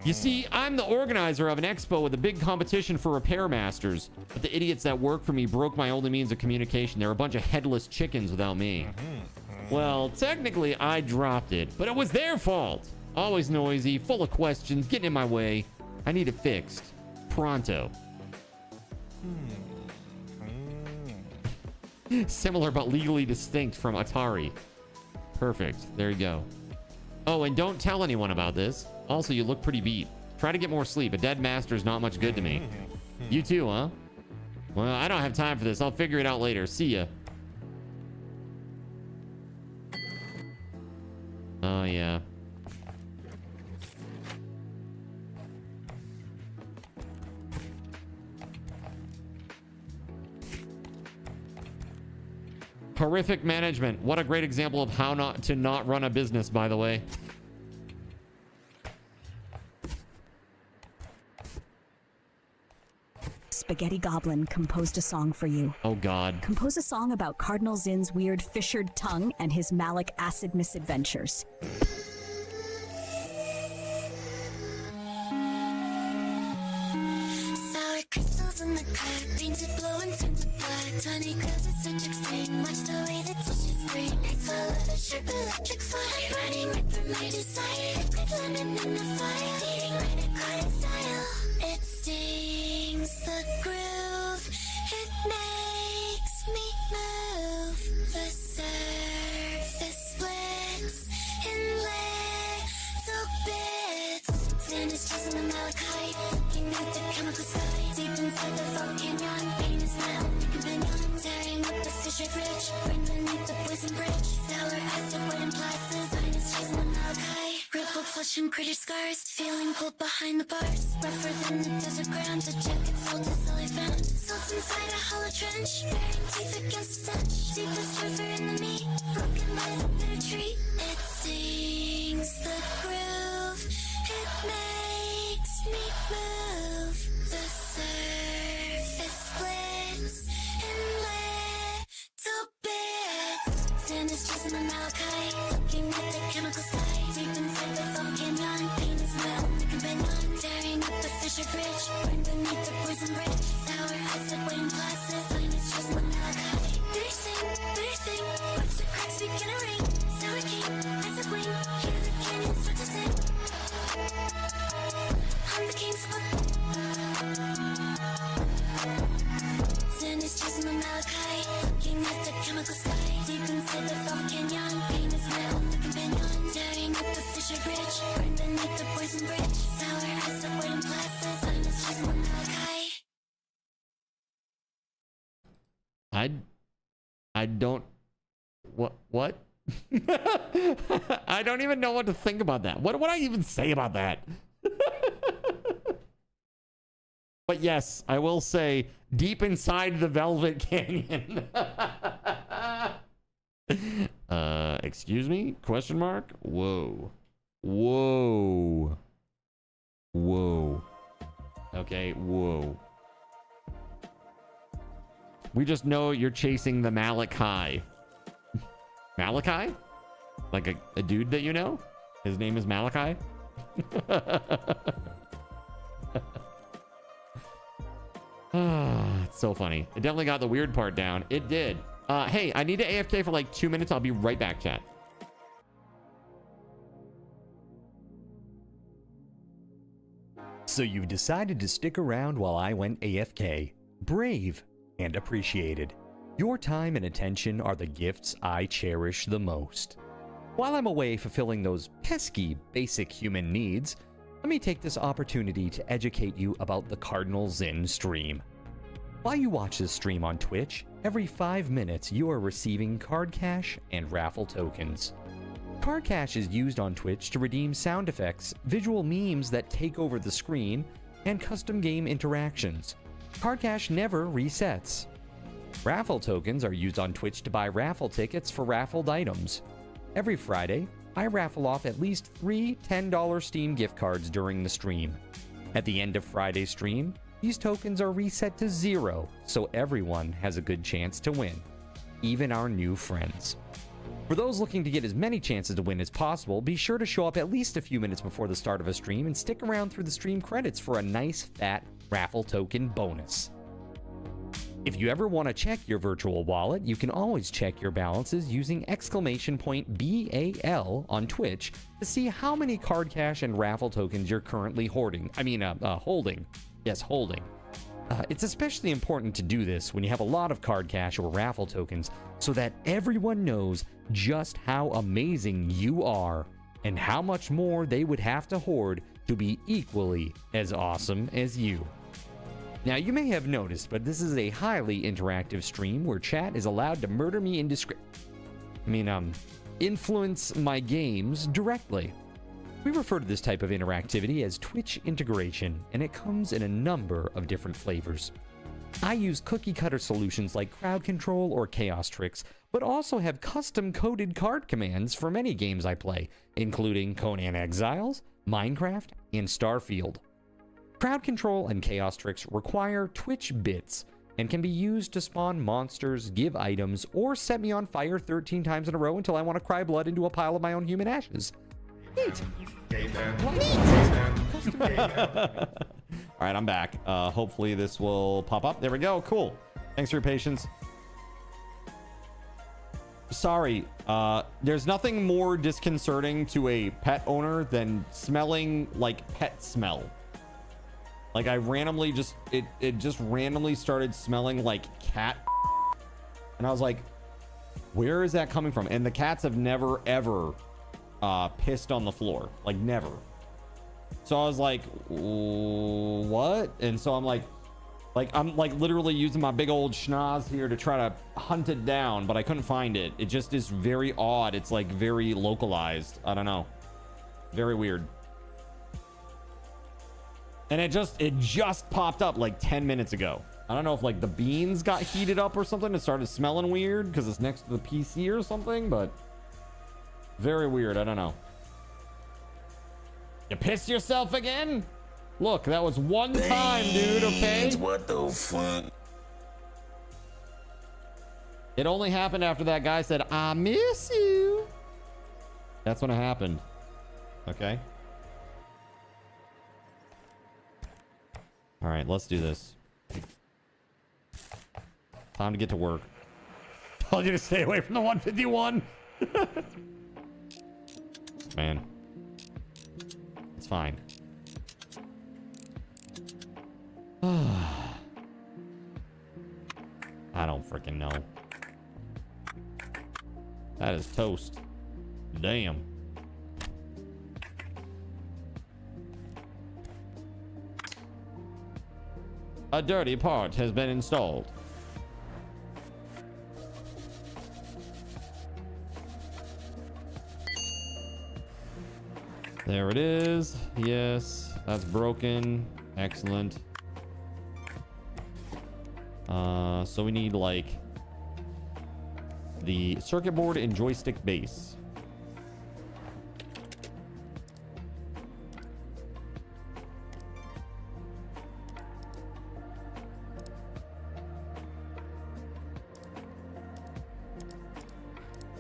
Speaker 1: You see, I'm the organizer of an expo with a big competition for repair masters, but the idiots that work for me broke my only means of communication. They're a bunch of headless chickens without me. Well, technically I dropped it, but it was their fault. Always noisy, full of questions, getting in my way. I need it fixed. Pronto. Similar but legally distinct from Atari. Perfect. There you go. Oh, and don't tell anyone about this. Also, you look pretty beat. Try to get more sleep. A dead master's not much good to me. You too, huh? Well, I don't have time for this. I'll figure it out later. See ya. Oh, yeah. Horrific management. What a great example of how not to run a business, by the way.
Speaker 11: Spaghetti Goblin composed a song for you.
Speaker 1: Oh, God.
Speaker 11: Compose a song about Cardinal Zin's weird fissured tongue and his malic acid misadventures.
Speaker 12: Sour crystals in the cut, painted blue and tinted black. Tiny crowds at such extreme, watch the way the tissues green. It's all of a sharp electric fire, running right through my desire. Liquid lemon in the fire, leading right at cotton style. It stings the groove, it makes me move. The surface splits in little bits. Sand is chiseled in malachite, looking at the chemical sky. Deep inside the volcano, pain is my only companion. Tearing up the fissure bridge, right beneath the poison bridge. Sour acid, wooden plaster, sign is chiseled in malachite. Rippled flesh and crater scars, feeling cold behind the bars. rougher than the desert ground. The jacket salt is all I found. Salt inside a hollow trench, bearing teeth against the stench. Deepest river in the meat, broken by the bitter tree. It stings the groove, it makes me move. The surface splits in little bits. Sand is just my malachite, looking at the chemical sky. Deep inside the volcano, pain is my only companion. Tearing up the fissure bridge, burned beneath the poison bridge. Sour acid, waiting glasses, sign is just my malachite. Do you sing, watch the cracks begin to ring. Sour king, acid wing, hear the canyon start to sing. I'm the king's Sand is just my malachite, looking at the chemical sky. Deep inside the volcano, pain is my only companion. Tearing up the fissure bridge, burned beneath the poison bridge. Sour acid, waiting glasses, sign is just my malachite.
Speaker 1: I don't... What? I don't even know what to think about that. What would I even say about that? But yes, I will say, deep inside the Velvet Canyon. Excuse me? Question mark? Whoa. Whoa. Whoa. Okay, whoa. We just know you're chasing the Malachi. Malachi? Like a dude that you know? His name is Malachi? It's so funny. It definitely got the weird part down. It did. Hey, I need to AFK for like 2 minutes. I'll be right back, chat.
Speaker 8: So you've decided to stick around while I went AFK. Brave and appreciated. Your time and attention are the gifts I cherish the most. While I'm away fulfilling those pesky basic human needs, let me take this opportunity to educate you about the Cardinal Zin stream. While you watch this stream on Twitch, every 5 minutes you are receiving card cash and raffle tokens. Card cash is used on Twitch to redeem sound effects, visual memes that take over the screen, and custom game interactions. Card cash never resets. Raffle tokens are used on Twitch to buy raffle tickets for raffled items. Every Friday, I raffle off at least 3 $10 Steam gift cards during the stream. At the end of Friday's stream, these tokens are reset to 0, so everyone has a good chance to win, even our new friends. For those looking to get as many chances to win as possible, be sure to show up at least a few minutes before the start of a stream and stick around through the stream credits for a nice fat raffle token bonus. If you ever want to check your virtual wallet, you can always check your balances using !BAL on Twitch to see how many card cash and raffle tokens you're currently holding. Yes, holding. It's especially important to do this when you have a lot of card cash or raffle tokens so that everyone knows just how amazing you are and how much more they would have to hoard to be equally as awesome as you. Now, you may have noticed, but this is a highly interactive stream where chat is allowed to murder me influence my games directly. We refer to this type of interactivity as Twitch integration, and it comes in a number of different flavors. I use cookie-cutter solutions like crowd control or chaos tricks, but also have custom-coded card commands for many games I play, including Conan Exiles, Minecraft, and Starfield. Crowd control and chaos tricks require Twitch bits and can be used to spawn monsters, give items, or set me on fire 13 times in a row until I want to cry blood into a pile of my own human ashes. Neat. All right, I'm back. Hopefully this will pop up. There we go. Cool. Thanks for your patience. Sorry. There's nothing more disconcerting to a pet owner than smelling like pet smell. Like I randomly it just randomly started smelling like cat. And I was like, where is that coming from? And the cats have never, ever pissed on the floor. Like never. So I was like, what? And so I'm like literally using my big old schnoz here to try to hunt it down, but I couldn't find it. It just is very odd. It's like very localized. I don't know. Very weird.
Speaker 1: And it just popped up like 10 minutes ago. I don't know if like the beans got heated up or something. It started smelling weird because it's next to the PC or something, but very weird. I don't know. You pissed yourself again? Look, that was one time, dude, okay?
Speaker 13: What the fuck?
Speaker 1: It only happened after that guy said, I miss you. That's when it happened. Okay. All right, let's do this. Time to get to work. Told you to stay away from the 151. Man. It's fine. I don't freaking know. That is toast. Damn. A dirty part has been installed. There it is. Yes, that's broken. Excellent. So we need like the circuit board and joystick base.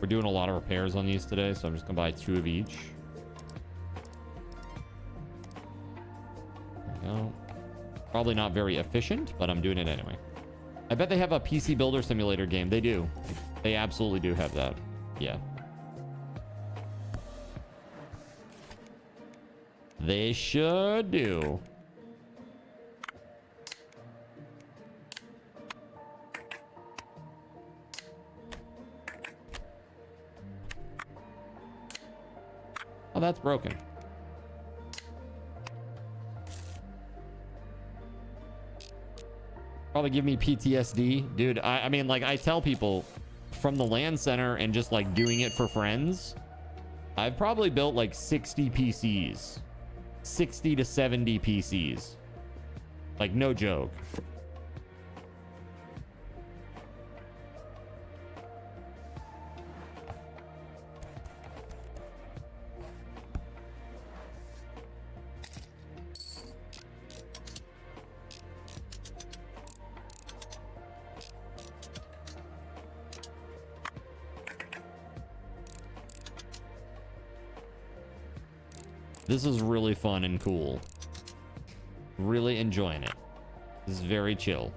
Speaker 1: We're doing a lot of repairs on these today, so I'm just gonna buy 2 of each. There we go. Probably not very efficient, but I'm doing it anyway. I bet they have a PC Builder Simulator game. They do. They absolutely do have that. Yeah. They sure do. Oh, that's broken. Probably give me PTSD. Dude, I mean, like, I tell people from the LAN center and just, like, doing it for friends, I've probably built, like, 60 PCs. 60 to 70 PCs. Like, no joke. This is really fun and cool. Really enjoying it. This is very chill.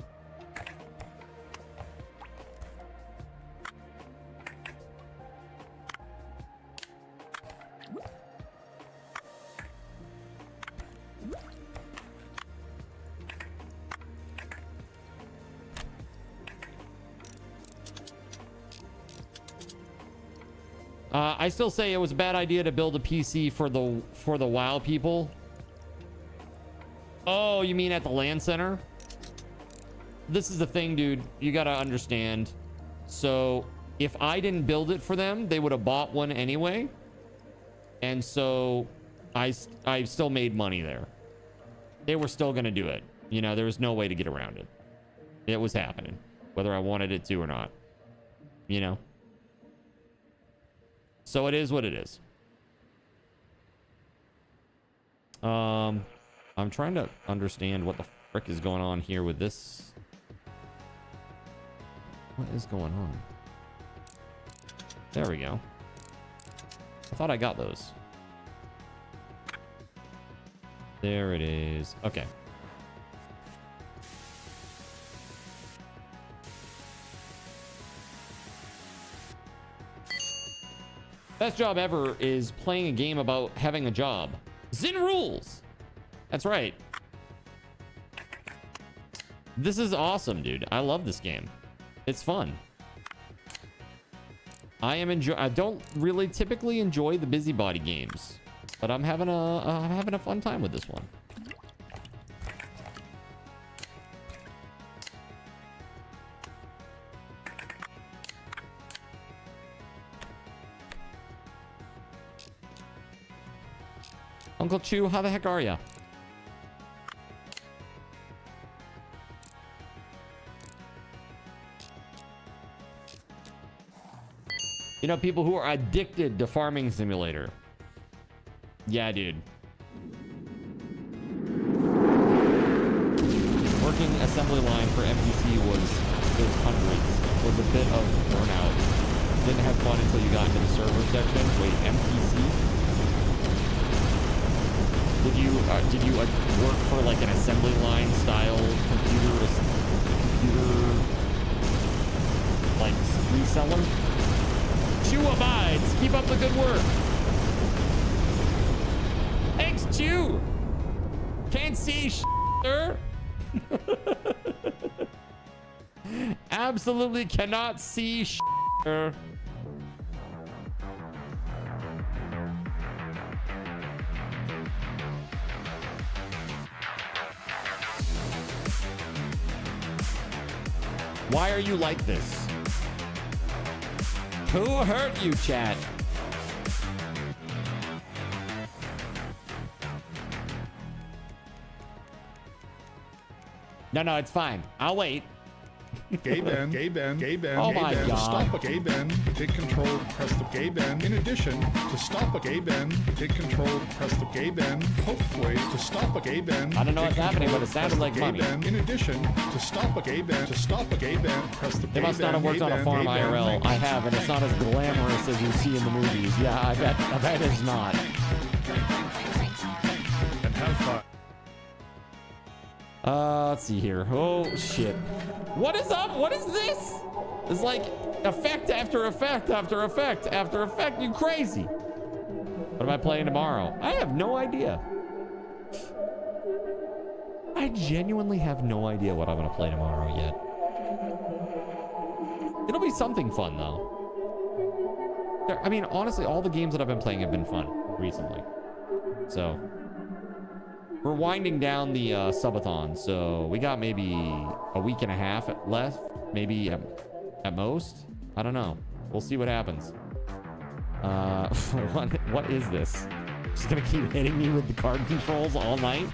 Speaker 1: I still say it was a bad idea to build a PC for the WoW people. Oh, you mean at the LAN center? This is the thing, dude. You gotta understand. So if I didn't build it for them, they would have bought one anyway. And so I still made money there. They were still gonna do it. You know, there was no way to get around it. It was happening, whether I wanted it to or not. You know? So it is what it is. I'm trying to understand what the frick is going on here with this. What is going on? There we go. I thought I got those. There it is. Okay. Best job ever is playing a game about having a job. Zin rules. That's right. This is awesome, dude. I love this game. It's fun. I don't really typically enjoy the busybody games, but I'm having a fun time with this one. Uncle Chew, how the heck are ya? know, people who are addicted to Farming Simulator. Yeah, dude. Working assembly line for MPC was a bit of burnout. Didn't have fun until you got into the server section. Wait, MPC? Did you work for like an assembly line style computer like reseller? Chew abides. Keep up the good work. Thanks, Chew. Can't see, sir. Absolutely cannot see, sir. Why are you like this? Who hurt you, chat? No, it's fine. I'll wait.
Speaker 13: Gay Ben.
Speaker 1: Oh my God.
Speaker 13: To stop a gay Ben, hit control, press the gay Ben. In addition, to stop a gay Ben, hit control, press the gay Ben. Hopefully, to stop a gay Ben.
Speaker 1: I don't know what's happening, but it sounded like money.
Speaker 13: In addition, to stop a gay Ben, press the gay Ben.
Speaker 1: They must not have worked on a farm IRL. I have, and it's not as glamorous as you see in the movies. Yeah, I bet it's not.
Speaker 13: And have fun.
Speaker 1: Let's see here. Oh, shit. What is up? What is this? It's like effect after effect after effect after effect. You crazy. What am I playing tomorrow? I have no idea. I genuinely have no idea what I'm going to play tomorrow yet. It'll be something fun, though. I mean, honestly, all the games that I've been playing have been fun recently. So... we're winding down the subathon, so we got maybe a week and a half left, maybe at most. I don't know. We'll see what happens. What is this? Just gonna keep hitting me with the card controls all night?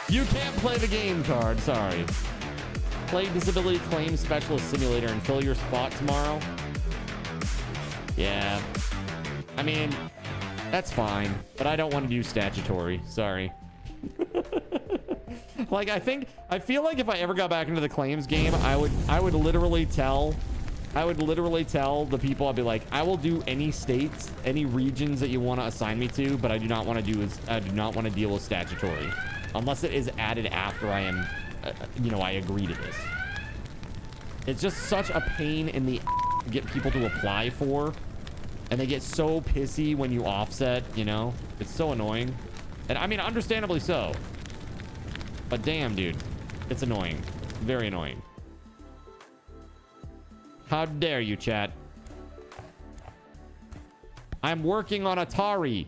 Speaker 1: You can't play the game card, sorry. Play Disability Claim Specialist Simulator and fill your spot tomorrow. Yeah. I mean... that's fine, but I don't want to do statutory. Sorry. Like, I feel like if I ever got back into the claims game, I would literally tell the people, I'd be like, I will do any states, any regions that you want to assign me to, but I do not want to deal with statutory unless it is added after I am, I agree to this. It's just such a pain in the to get people to apply for. And they get so pissy when you offset, you know? It's so annoying. And I mean, understandably so. But damn, dude. It's annoying. Very annoying. How dare you, chat? I'm working on Atari.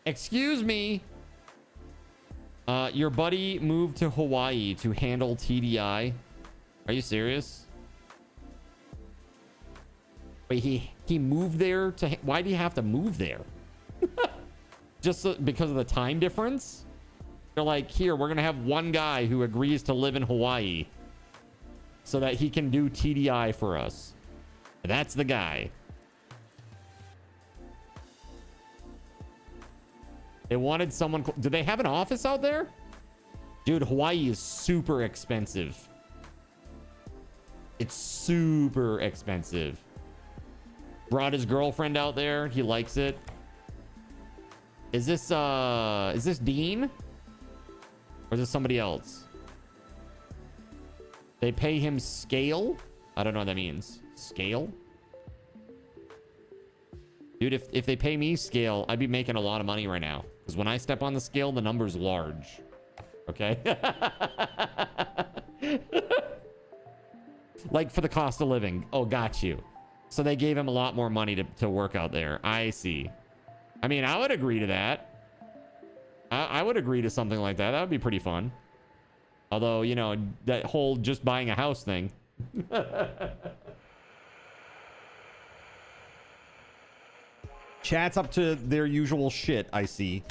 Speaker 1: Excuse me. Your buddy moved to Hawaii to handle TDI. Are you serious? Wait, he moved there to... why do you have to move there? Just because of the time difference? They're like, here, we're going to have one guy who agrees to live in Hawaii so that he can do TDI for us. That's the guy. They wanted someone... do they have an office out there? Dude, Hawaii is super expensive. It's super expensive. Brought his girlfriend out there. He likes it. Is this Dean? Or is this somebody else? They pay him scale? I don't know what that means. Scale? Dude, if they pay me scale, I'd be making a lot of money right now. Because when I step on the scale, the number's large. Okay? Like for the cost of living. Oh, got you. So they gave him a lot more money to work out there. I see. I mean, I would agree to that. I would agree to something like that. That would be pretty fun. Although, you know, that whole just buying a house thing. Chat's up to their usual shit, I see.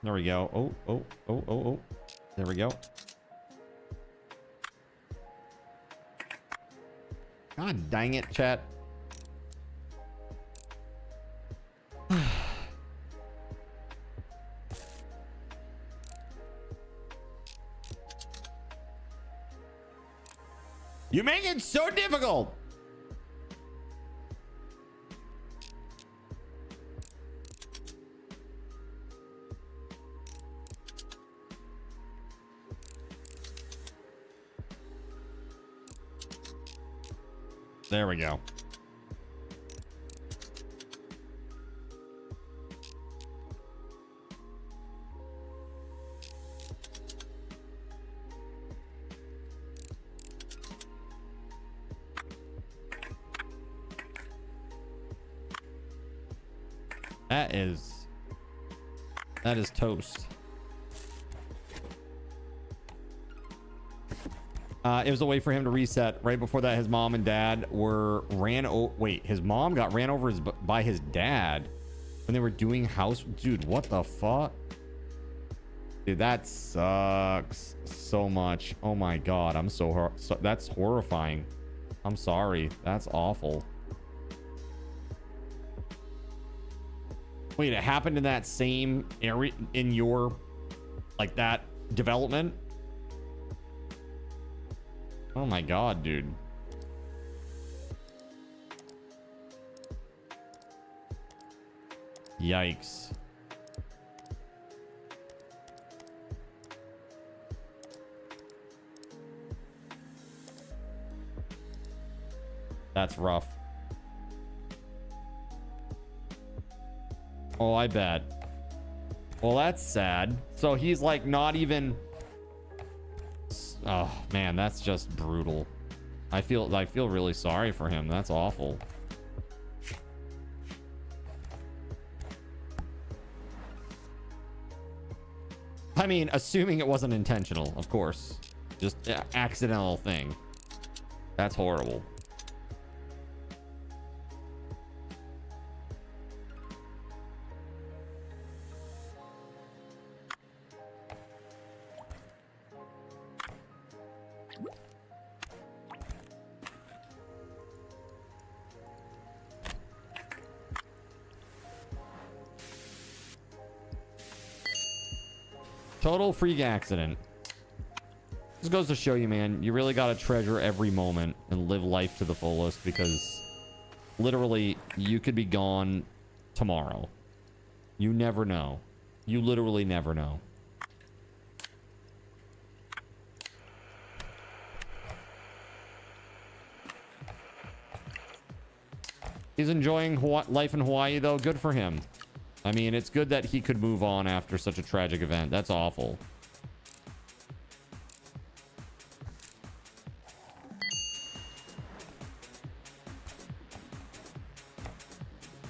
Speaker 1: There we go. Oh. There we go. God dang it, chat. You make it so difficult. There we go. That is toast. It was a way for him to reset. Right before that, his mom and dad were his mom got ran over by his dad when they were doing house. Dude, what the fuck? Dude, that sucks so much. Oh my god, I'm so that's horrifying. I'm sorry. That's awful. Wait, it happened in that same area in your, like, that development? Oh my god, dude. Yikes. That's rough. Oh, I bet. Well, that's sad. So he's like not even... Oh, man, that's just brutal. I feel really sorry for him. That's awful. I mean, assuming it wasn't intentional, of course. Just an accidental thing. That's horrible. Total freak accident. This goes to show you, man, you really got to treasure every moment and live life to the fullest, because literally you could be gone tomorrow. You never know. You literally never know. He's enjoying life in Hawaii, though. Good for him. I mean, it's good that he could move on after such a tragic event. That's awful.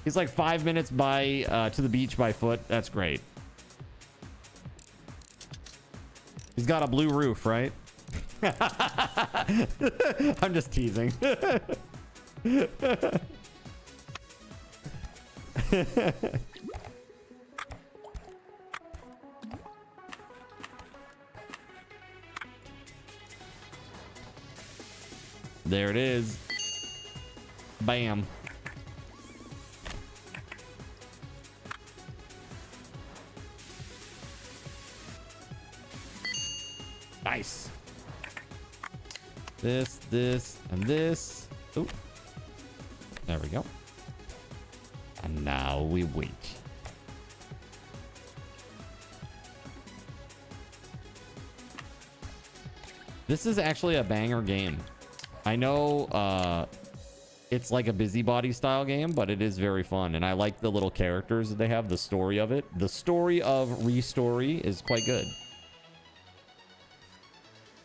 Speaker 1: He's like 5 minutes to the beach by foot. That's great. He's got a blue roof, right? I'm just teasing. There it is. Bam. Nice. This, and this. Ooh. There we go. And now we wait. This is actually a banger game. I know it's like a busybody style game, but it is very fun. And I like the little characters that they have, the story of it. The story of Restory is quite good.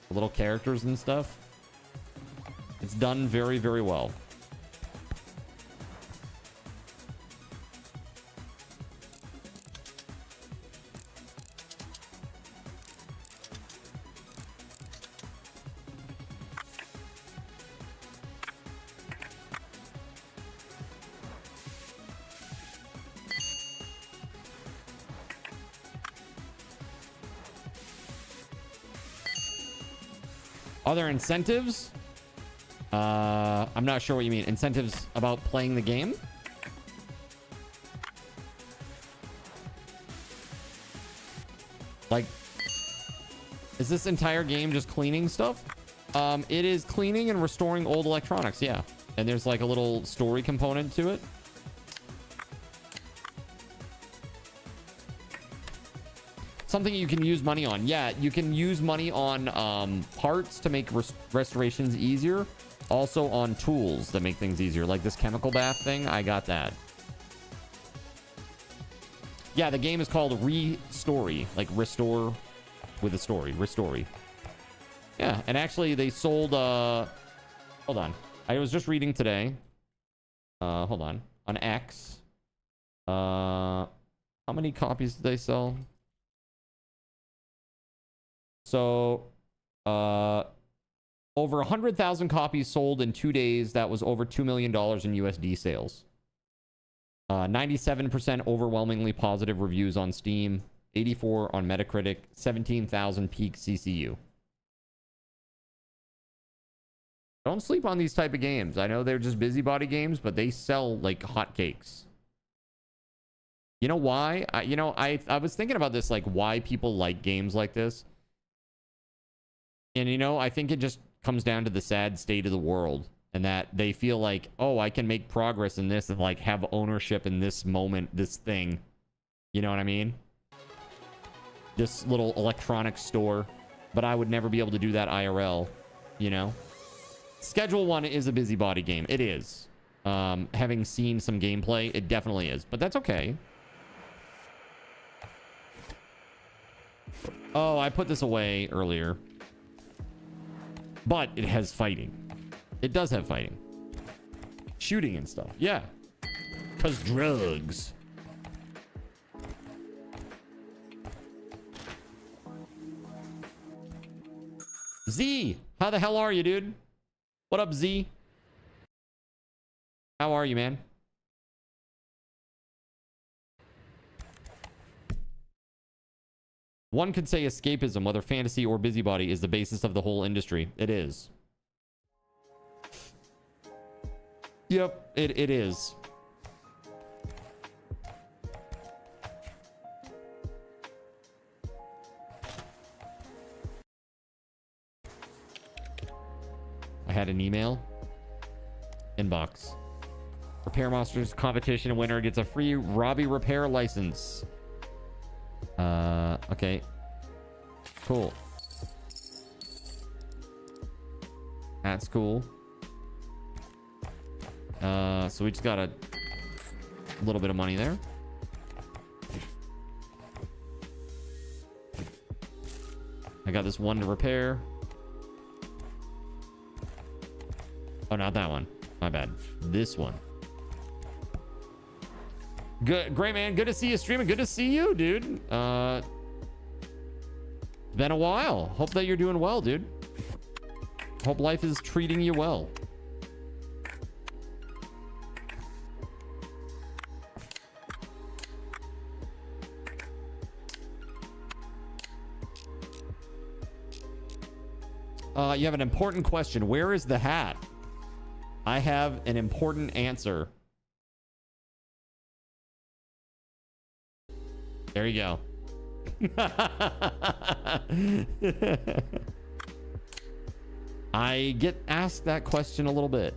Speaker 1: The little characters and stuff. It's done very, very well. Are there incentives? I'm not sure what you mean. Incentives about playing the game? Like, is this entire game just cleaning stuff? It is cleaning and restoring old electronics, yeah. And there's like a little story component to it. Something you can use money on. Yeah, you can use money on parts to make restorations easier. Also on tools that make things easier. Like this chemical bath thing, I got that. Yeah, the game is called Restory. Like restore with a story. Restory. Yeah, and actually they sold... hold on. I was just reading today. Hold on. On X. How many copies did they sell? So, over 100,000 copies sold in 2 days. That was over $2 million in USD sales. 97% overwhelmingly positive reviews on Steam. 84 on Metacritic. 17,000 peak CCU. Don't sleep on these type of games. I know they're just busybody games, but they sell like hotcakes. You know why? I was thinking about this, like why people like games like this. And, you know, I think it just comes down to the sad state of the world and that they feel like, oh, I can make progress in this and like have ownership in this moment, this thing. You know what I mean? This little electronics store. But I would never be able to do that IRL, you know? Schedule 1 is a busybody game. It is. Having seen some gameplay, it definitely is. But that's okay. Oh, I put this away earlier. But it has fighting. It does have fighting. Shooting and stuff. Yeah. 'Cause drugs. Z, how the hell are you, dude? What up, Z? How are you, man? One could say escapism, whether fantasy or busybody, is the basis of the whole industry. It is. Yep, it is. I had an email. Inbox. Repair Monsters competition winner gets a free Robbie repair license. Okay. Cool. That's cool. So we just got a little bit of money there. I got this one to repair. Oh, not that one. My bad. This one. Good, great, man. Good to see you streaming. Good to see you, dude. Been a while. Hope that you're doing well, dude. Hope life is treating you well. You have an important question. Where is the hat? I have an important answer. There you go. I get asked that question a little bit.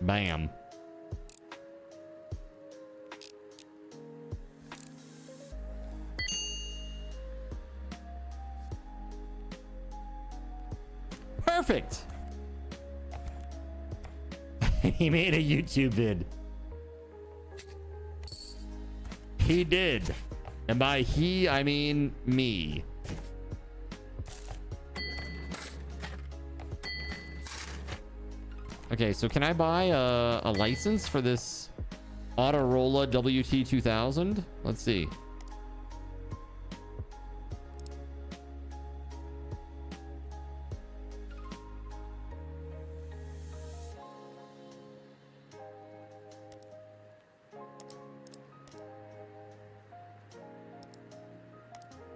Speaker 1: Bam. Perfect. He made a YouTube vid. He did. And by he, I mean me. Okay, so can I buy a license for this Autorola WT2000. Let's see.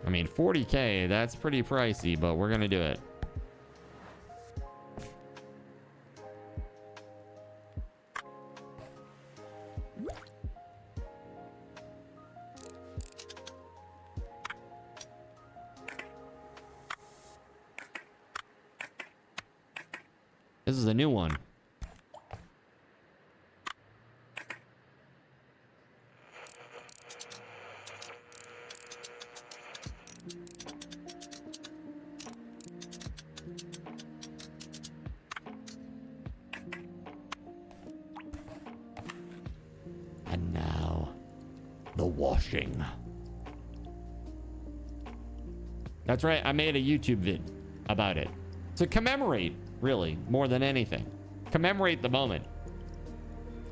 Speaker 1: I mean, 40K, that's pretty pricey, but we're gonna do it. This is a new one. And now, the washing. That's right, I made a YouTube vid about it. To commemorate, really, more than anything. Commemorate the moment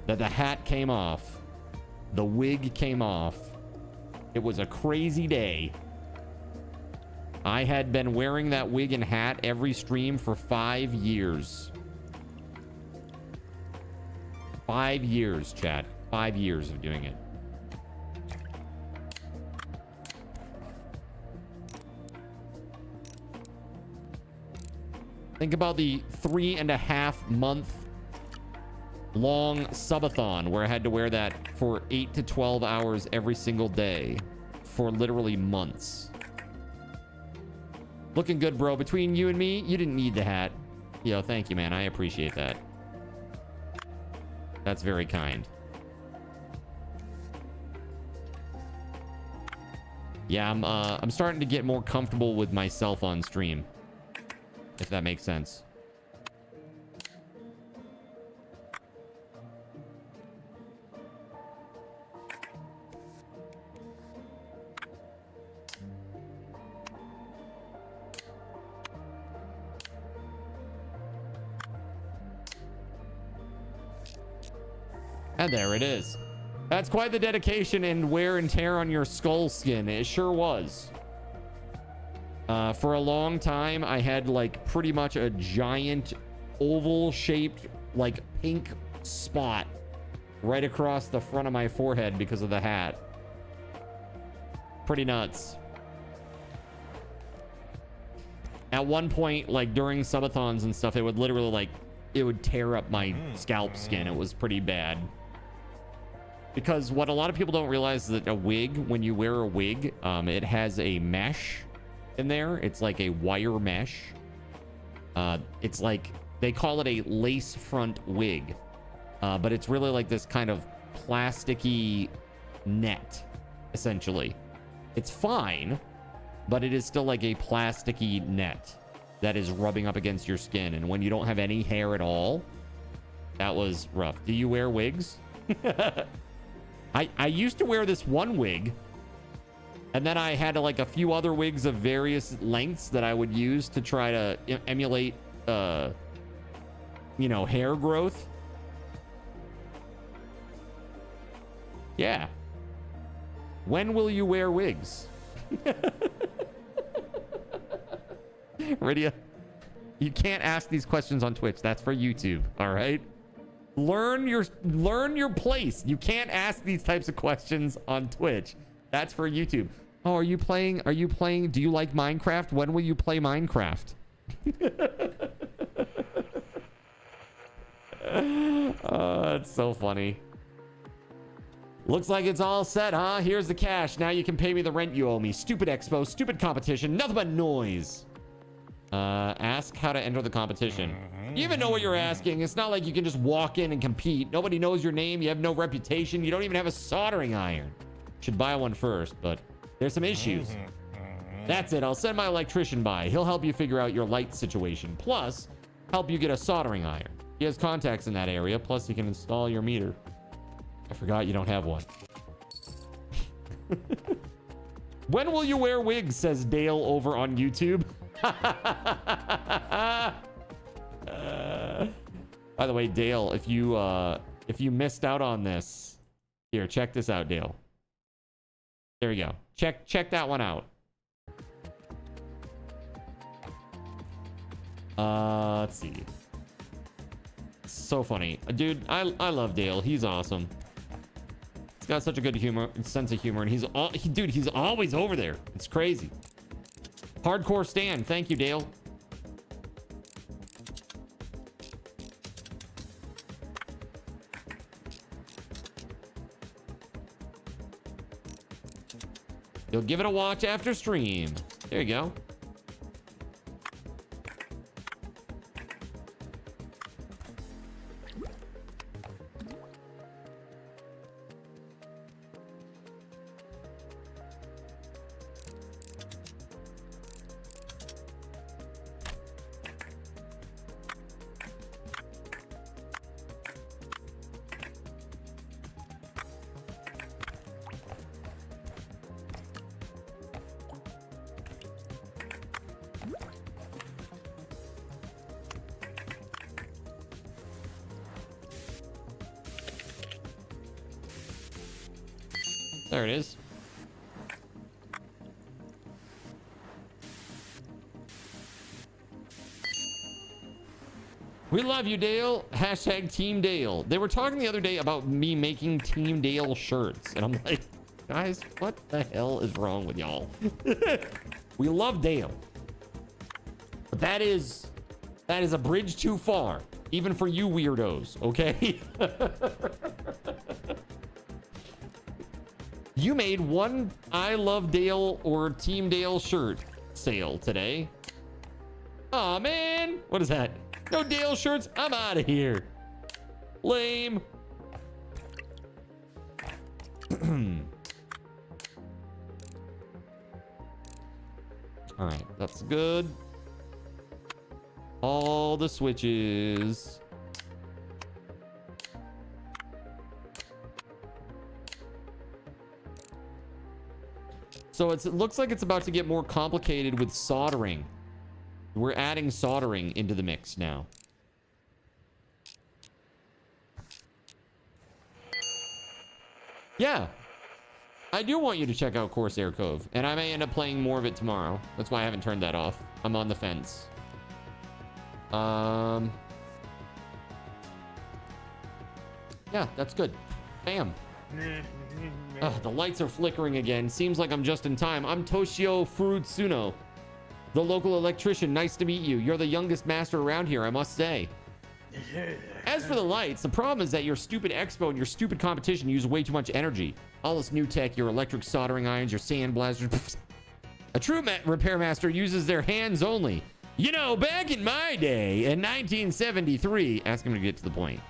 Speaker 1: that the hat came off. The wig came off. It was a crazy day. I had been wearing that wig and hat every stream for 5 years. 5 years, chat. 5 years of doing it. Think about the 3.5 month long subathon where I had to wear that for 8 to 12 hours every single day for literally months. Looking good, bro. Between you and me, you didn't need the hat. Yo, thank you, man. I appreciate that. That's very kind. Yeah, I'm starting to get more comfortable with myself on stream, if that makes sense. And there it is. That's quite the dedication and wear and tear on your skull skin. It sure was. For a long time, I had like pretty much a giant oval shaped like pink spot right across the front of my forehead because of the hat. Pretty nuts. At one point, like during subathons and stuff, it would literally like, it would tear up my scalp skin. It was pretty bad. Because what a lot of people don't realize is that a wig, when you wear a wig, it has a mesh in there. It's like a wire mesh. It's like, they call it a lace front wig. But it's really like this kind of plasticky net, essentially. It's fine, but it is still like a plasticky net that is rubbing up against your skin. And when you don't have any hair at all, that was rough. Do you wear wigs? I used to wear this one wig, and then I had like a few other wigs of various lengths that I would use to try to emulate, you know, hair growth. Yeah. When will you wear wigs? Radia, you can't ask these questions on Twitch. That's for YouTube, all right? Learn your place. You can't ask these types of questions on Twitch. That's for YouTube. Oh, are you playing? Do you like Minecraft? When will you play Minecraft? Oh, it's so funny. Looks like it's all set, huh? Here's the cash. Now you can pay me the rent you owe me. Stupid expo, stupid competition, nothing but noise. Ask how to enter the competition. You even know what you're asking. It's not like you can just walk in and compete. Nobody knows your name. You have no reputation. You don't even have a soldering iron. Should buy one first, but there's some issues. That's it. I'll send my electrician by. He'll help you figure out your light situation. Plus, help you get a soldering iron. He has contacts in that area. Plus, he can install your meter. I forgot you don't have one. When will you wear wigs, says Dale over on YouTube. By the way, Dale, if you missed out on this, Here, check this out, Dale. There we go. Check that one out. Let's see. So funny. Dude, I love Dale. He's awesome. He's got such a good sense of humor, and he's always over there. It's crazy. Hardcore Stan. Thank you, Dale. You'll give it a watch after stream. There you go. There it is. We love you, Dale. Hashtag Team Dale. They were talking the other day about me making Team Dale shirts. And I'm like, guys, what the hell is wrong with y'all? We love Dale. But that is a bridge too far. Even for you weirdos, okay? You made one I Love Dale or Team Dale shirt sale today. Aw, man. What is that? No Dale shirts? I'm out of here. Lame. All right, that's good. All the switches. So it looks like it's about to get more complicated with soldering. We're adding soldering into the mix now. Yeah. I do want you to check out Corsair Cove, and I may end up playing more of it tomorrow. That's why I haven't turned that off. I'm on the fence. Yeah, that's good. Bam. The lights are flickering again. Seems like I'm just in time. I'm Toshio Furutsuno, the local electrician. Nice to meet you. You're the youngest master around here, I must say. As for the lights, the problem is that your stupid expo and your stupid competition use way too much energy. All this new tech, your electric soldering irons, your sand blasters. A true repair master uses their hands only. You know, back in my day, in 1973, ask him to get to the point.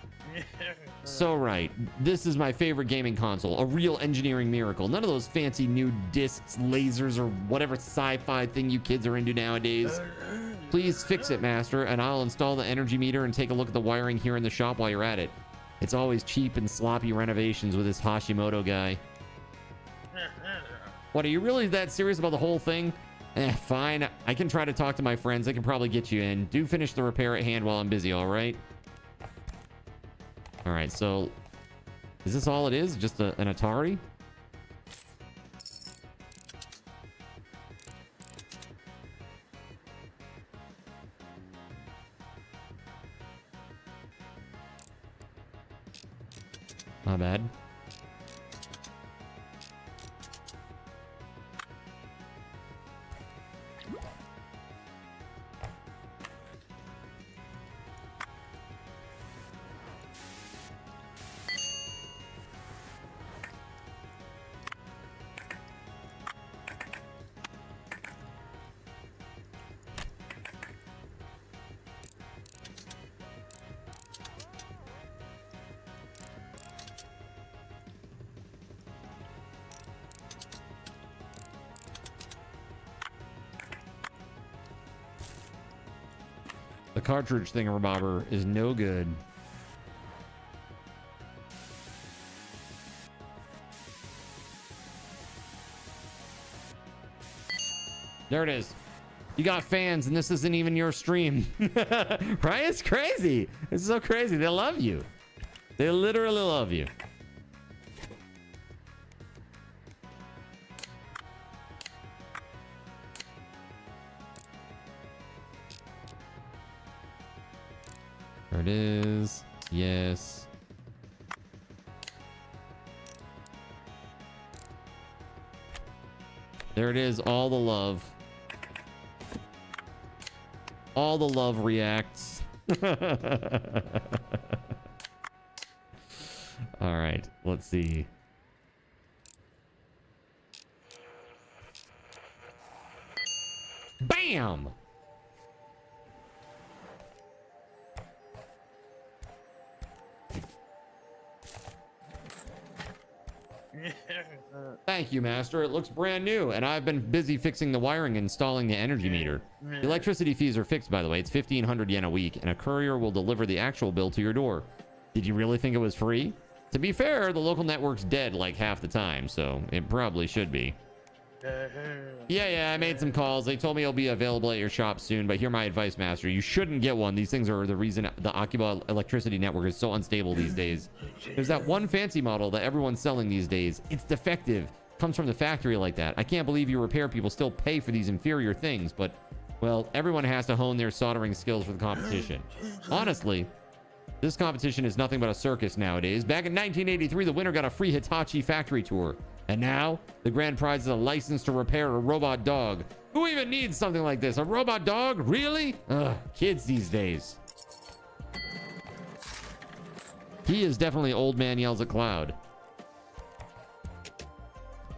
Speaker 1: So right, this is my favorite gaming console, a real engineering miracle. None of those fancy new discs, lasers, or whatever sci-fi thing you kids are into nowadays. Please fix it, master, and I'll install the energy meter and take a look at the wiring here in the shop while you're at it. It's always cheap and sloppy renovations with this Hashimoto guy. What, are you really that serious about the whole thing? Fine. I can try to talk to my friends. I can probably get you in. Do finish the repair at hand while I'm busy, all right? All right, so is this all it is? Just an Atari? Not bad. The cartridge thingamabobber is no good. There it is. You got fans and this isn't even your stream. Right? It's crazy. It's so crazy. They love you. They literally love you. There it is. Yes. There it is. All the love. All the love reacts. All right. Let's see. Bam! Thank you, Master. It looks brand new, and I've been busy fixing the wiring and installing the energy meter. The electricity fees are fixed, by the way. It's 1,500 yen a week, and a courier will deliver the actual bill to your door. Did you really think it was free? To be fair, the local network's dead like half the time, so it probably should be. Yeah, I made some calls. They told me it'll be available at your shop soon, but hear my advice, Master. You shouldn't get one. These things are the reason the Akiba electricity network is so unstable these days. There's that one fancy model that everyone's selling these days. It's defective. Comes from the factory like that. I can't believe you repair people still pay for these inferior things, but, well, everyone has to hone their soldering skills for the competition. Honestly, this competition is nothing but a circus nowadays. Back in 1983, the winner got a free Hitachi factory tour. And now, the grand prize is a license to repair a robot dog. Who even needs something like this? A robot dog? Really? Ugh, kids these days. He is definitely old man yells at cloud.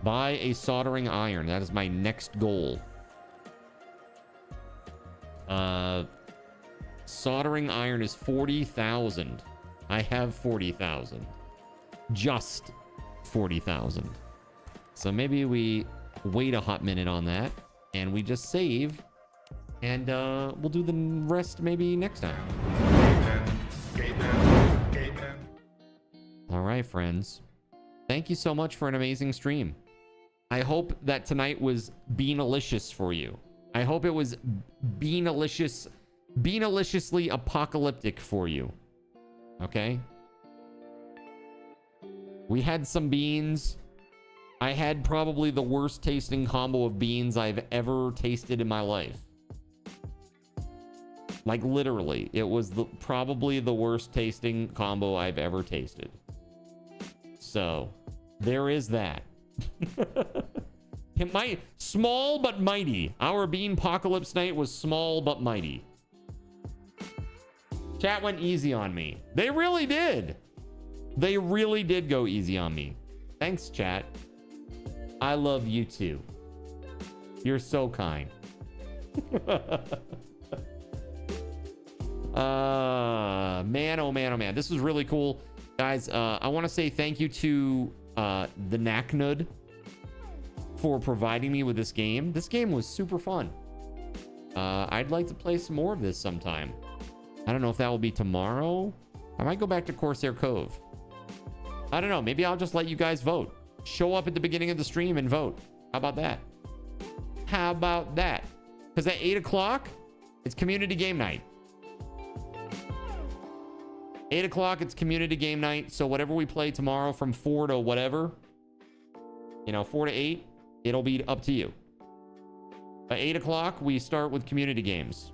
Speaker 1: Buy a soldering iron. That is my next goal. Soldering iron is 40,000. I have 40,000. Just 40,000. So maybe we wait a hot minute on that and we just save and we'll do the rest maybe next time. All right, friends. Thank you so much for an amazing stream. I hope that tonight was beanalicious for you. I hope it was beanaliciously apocalyptic for you. Okay? We had some beans. I had probably the worst tasting combo of beans I've ever tasted in my life. Like literally, it was probably the worst tasting combo I've ever tasted. So, there is that. Small but mighty. Our bean apocalypse night was small but mighty. Chat went easy on me. They really did. They really did go easy on me. Thanks, chat. I love you too. You're so kind. Man, oh man, oh man. This was really cool. Guys, I want to say thank you to the Knacknud for providing me with this game. This game was super fun. I'd like to play some more of this sometime. I don't know if that will be tomorrow. I might go back to Corsair Cove. I don't know. Maybe I'll just let you guys vote. Show up at the beginning of the stream and vote. How about that? How about that? Because at 8 o'clock, it's community game night. 8 o'clock, it's community game night. So whatever we play tomorrow from 4 to whatever, 4 to 8, it'll be up to you. At 8 o'clock, we start with community games.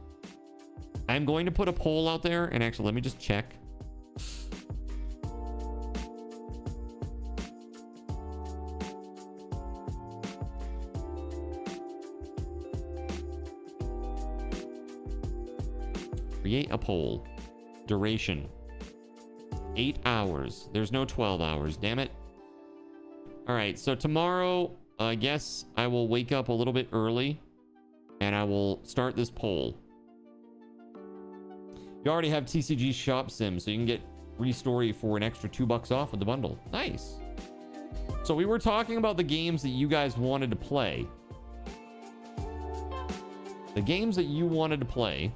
Speaker 1: I'm going to put a poll out there. And actually, let me just check. Create a poll. Duration. 8 hours. There's no 12 hours. Damn it. All right. So tomorrow, I guess I will wake up a little bit early and I will start this poll. You already have TCG Shop Sim, so you can get Restory for an extra $2 off with the bundle. Nice. So we were talking about the games that you guys wanted to play. The games that you wanted to play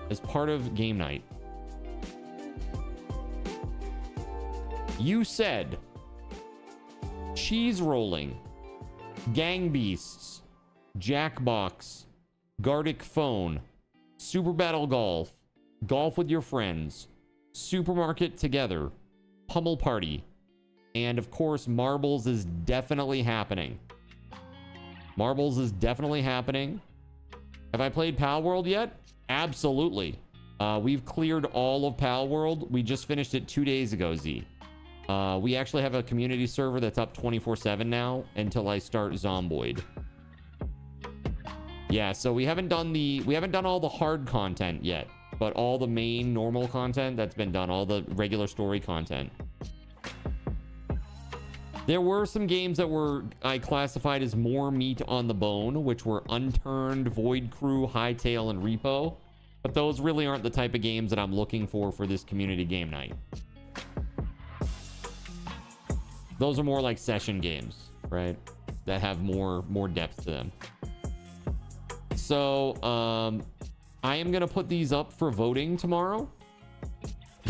Speaker 1: as part of game night. You said Cheese Rolling, Gang Beasts, Jackbox, Gardic Phone, Super Battle Golf, Golf with Your Friends, Supermarket Together, Pummel Party, and of course, Marbles is definitely happening. Marbles is definitely happening. Have I played Pal World yet? Absolutely. We've cleared all of Pal World. We just finished it 2 days ago, Z. We actually have a community server that's up 24/7 now until I start Zomboid. Yeah, so we haven't done all the hard content yet, but all the main normal content that's been done, all the regular story content. There were some games that I classified as more meat on the bone, which were Unturned, Void Crew, Hightail, and Repo. But those really aren't the type of games that I'm looking for this community game night. Those are more like session games, right? That have more depth to them. So, I am going to put these up for voting tomorrow.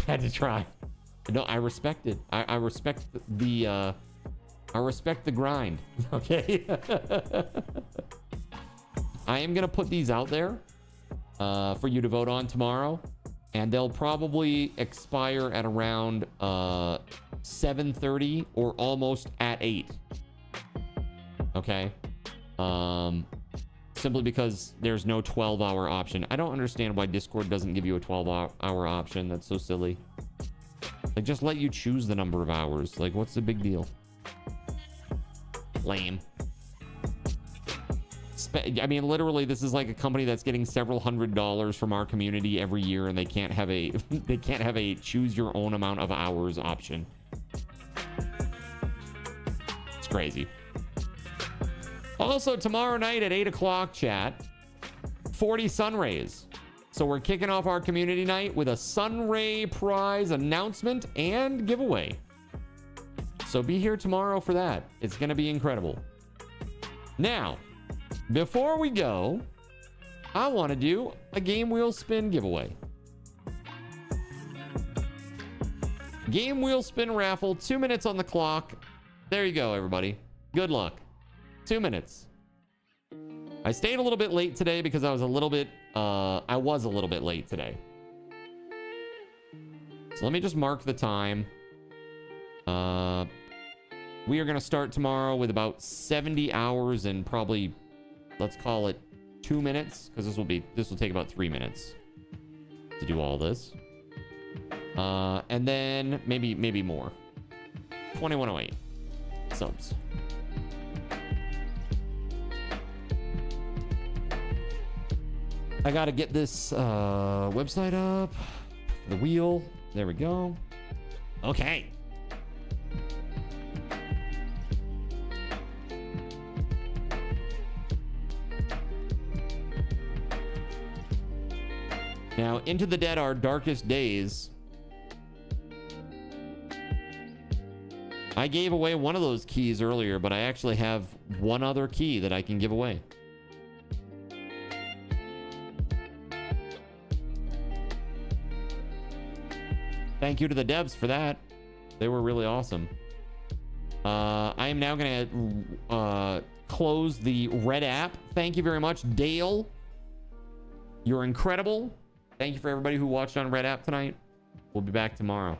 Speaker 1: Had to try. No, I respect it. I respect the grind. Okay. I am going to put these out there for you to vote on tomorrow. And they'll probably expire at around 7:30 or almost at 8. Okay. Simply because there's no 12-hour option. I don't understand why Discord doesn't give you a 12-hour option. That's so silly. Like, just let you choose the number of hours. Like, what's the big deal? Lame. I mean, literally, this is like a company that's getting several $100s from our community every year, and they can't have a choose your own amount of hours option. It's crazy. Also, tomorrow night at 8 o'clock, chat, 40 Sunrays. So we're kicking off our community night with a Sunray prize announcement and giveaway. So be here tomorrow for that. It's going to be incredible. Now, before we go, I want to do a Game Wheel Spin giveaway. Game Wheel Spin raffle, 2 minutes on the clock. There you go, everybody. Good luck. 2 minutes. I stayed a little bit late today because I was a little bit late today. So let me just mark the time. We are going to start tomorrow with about 70 hours and probably, let's call it 2 minutes, because this will take about 3 minutes to do all this. And then maybe more. 2108 subs. I gotta get this website up. The wheel. There we go. Okay. Now, Into the Dead, Our Darkest Days. I gave away one of those keys earlier, but I actually have one other key that I can give away. Thank you to the devs for that. They were really awesome. I am now going to close the Red app. Thank you very much, Dale. You're incredible. Thank you for everybody who watched on Red app tonight. We'll be back tomorrow.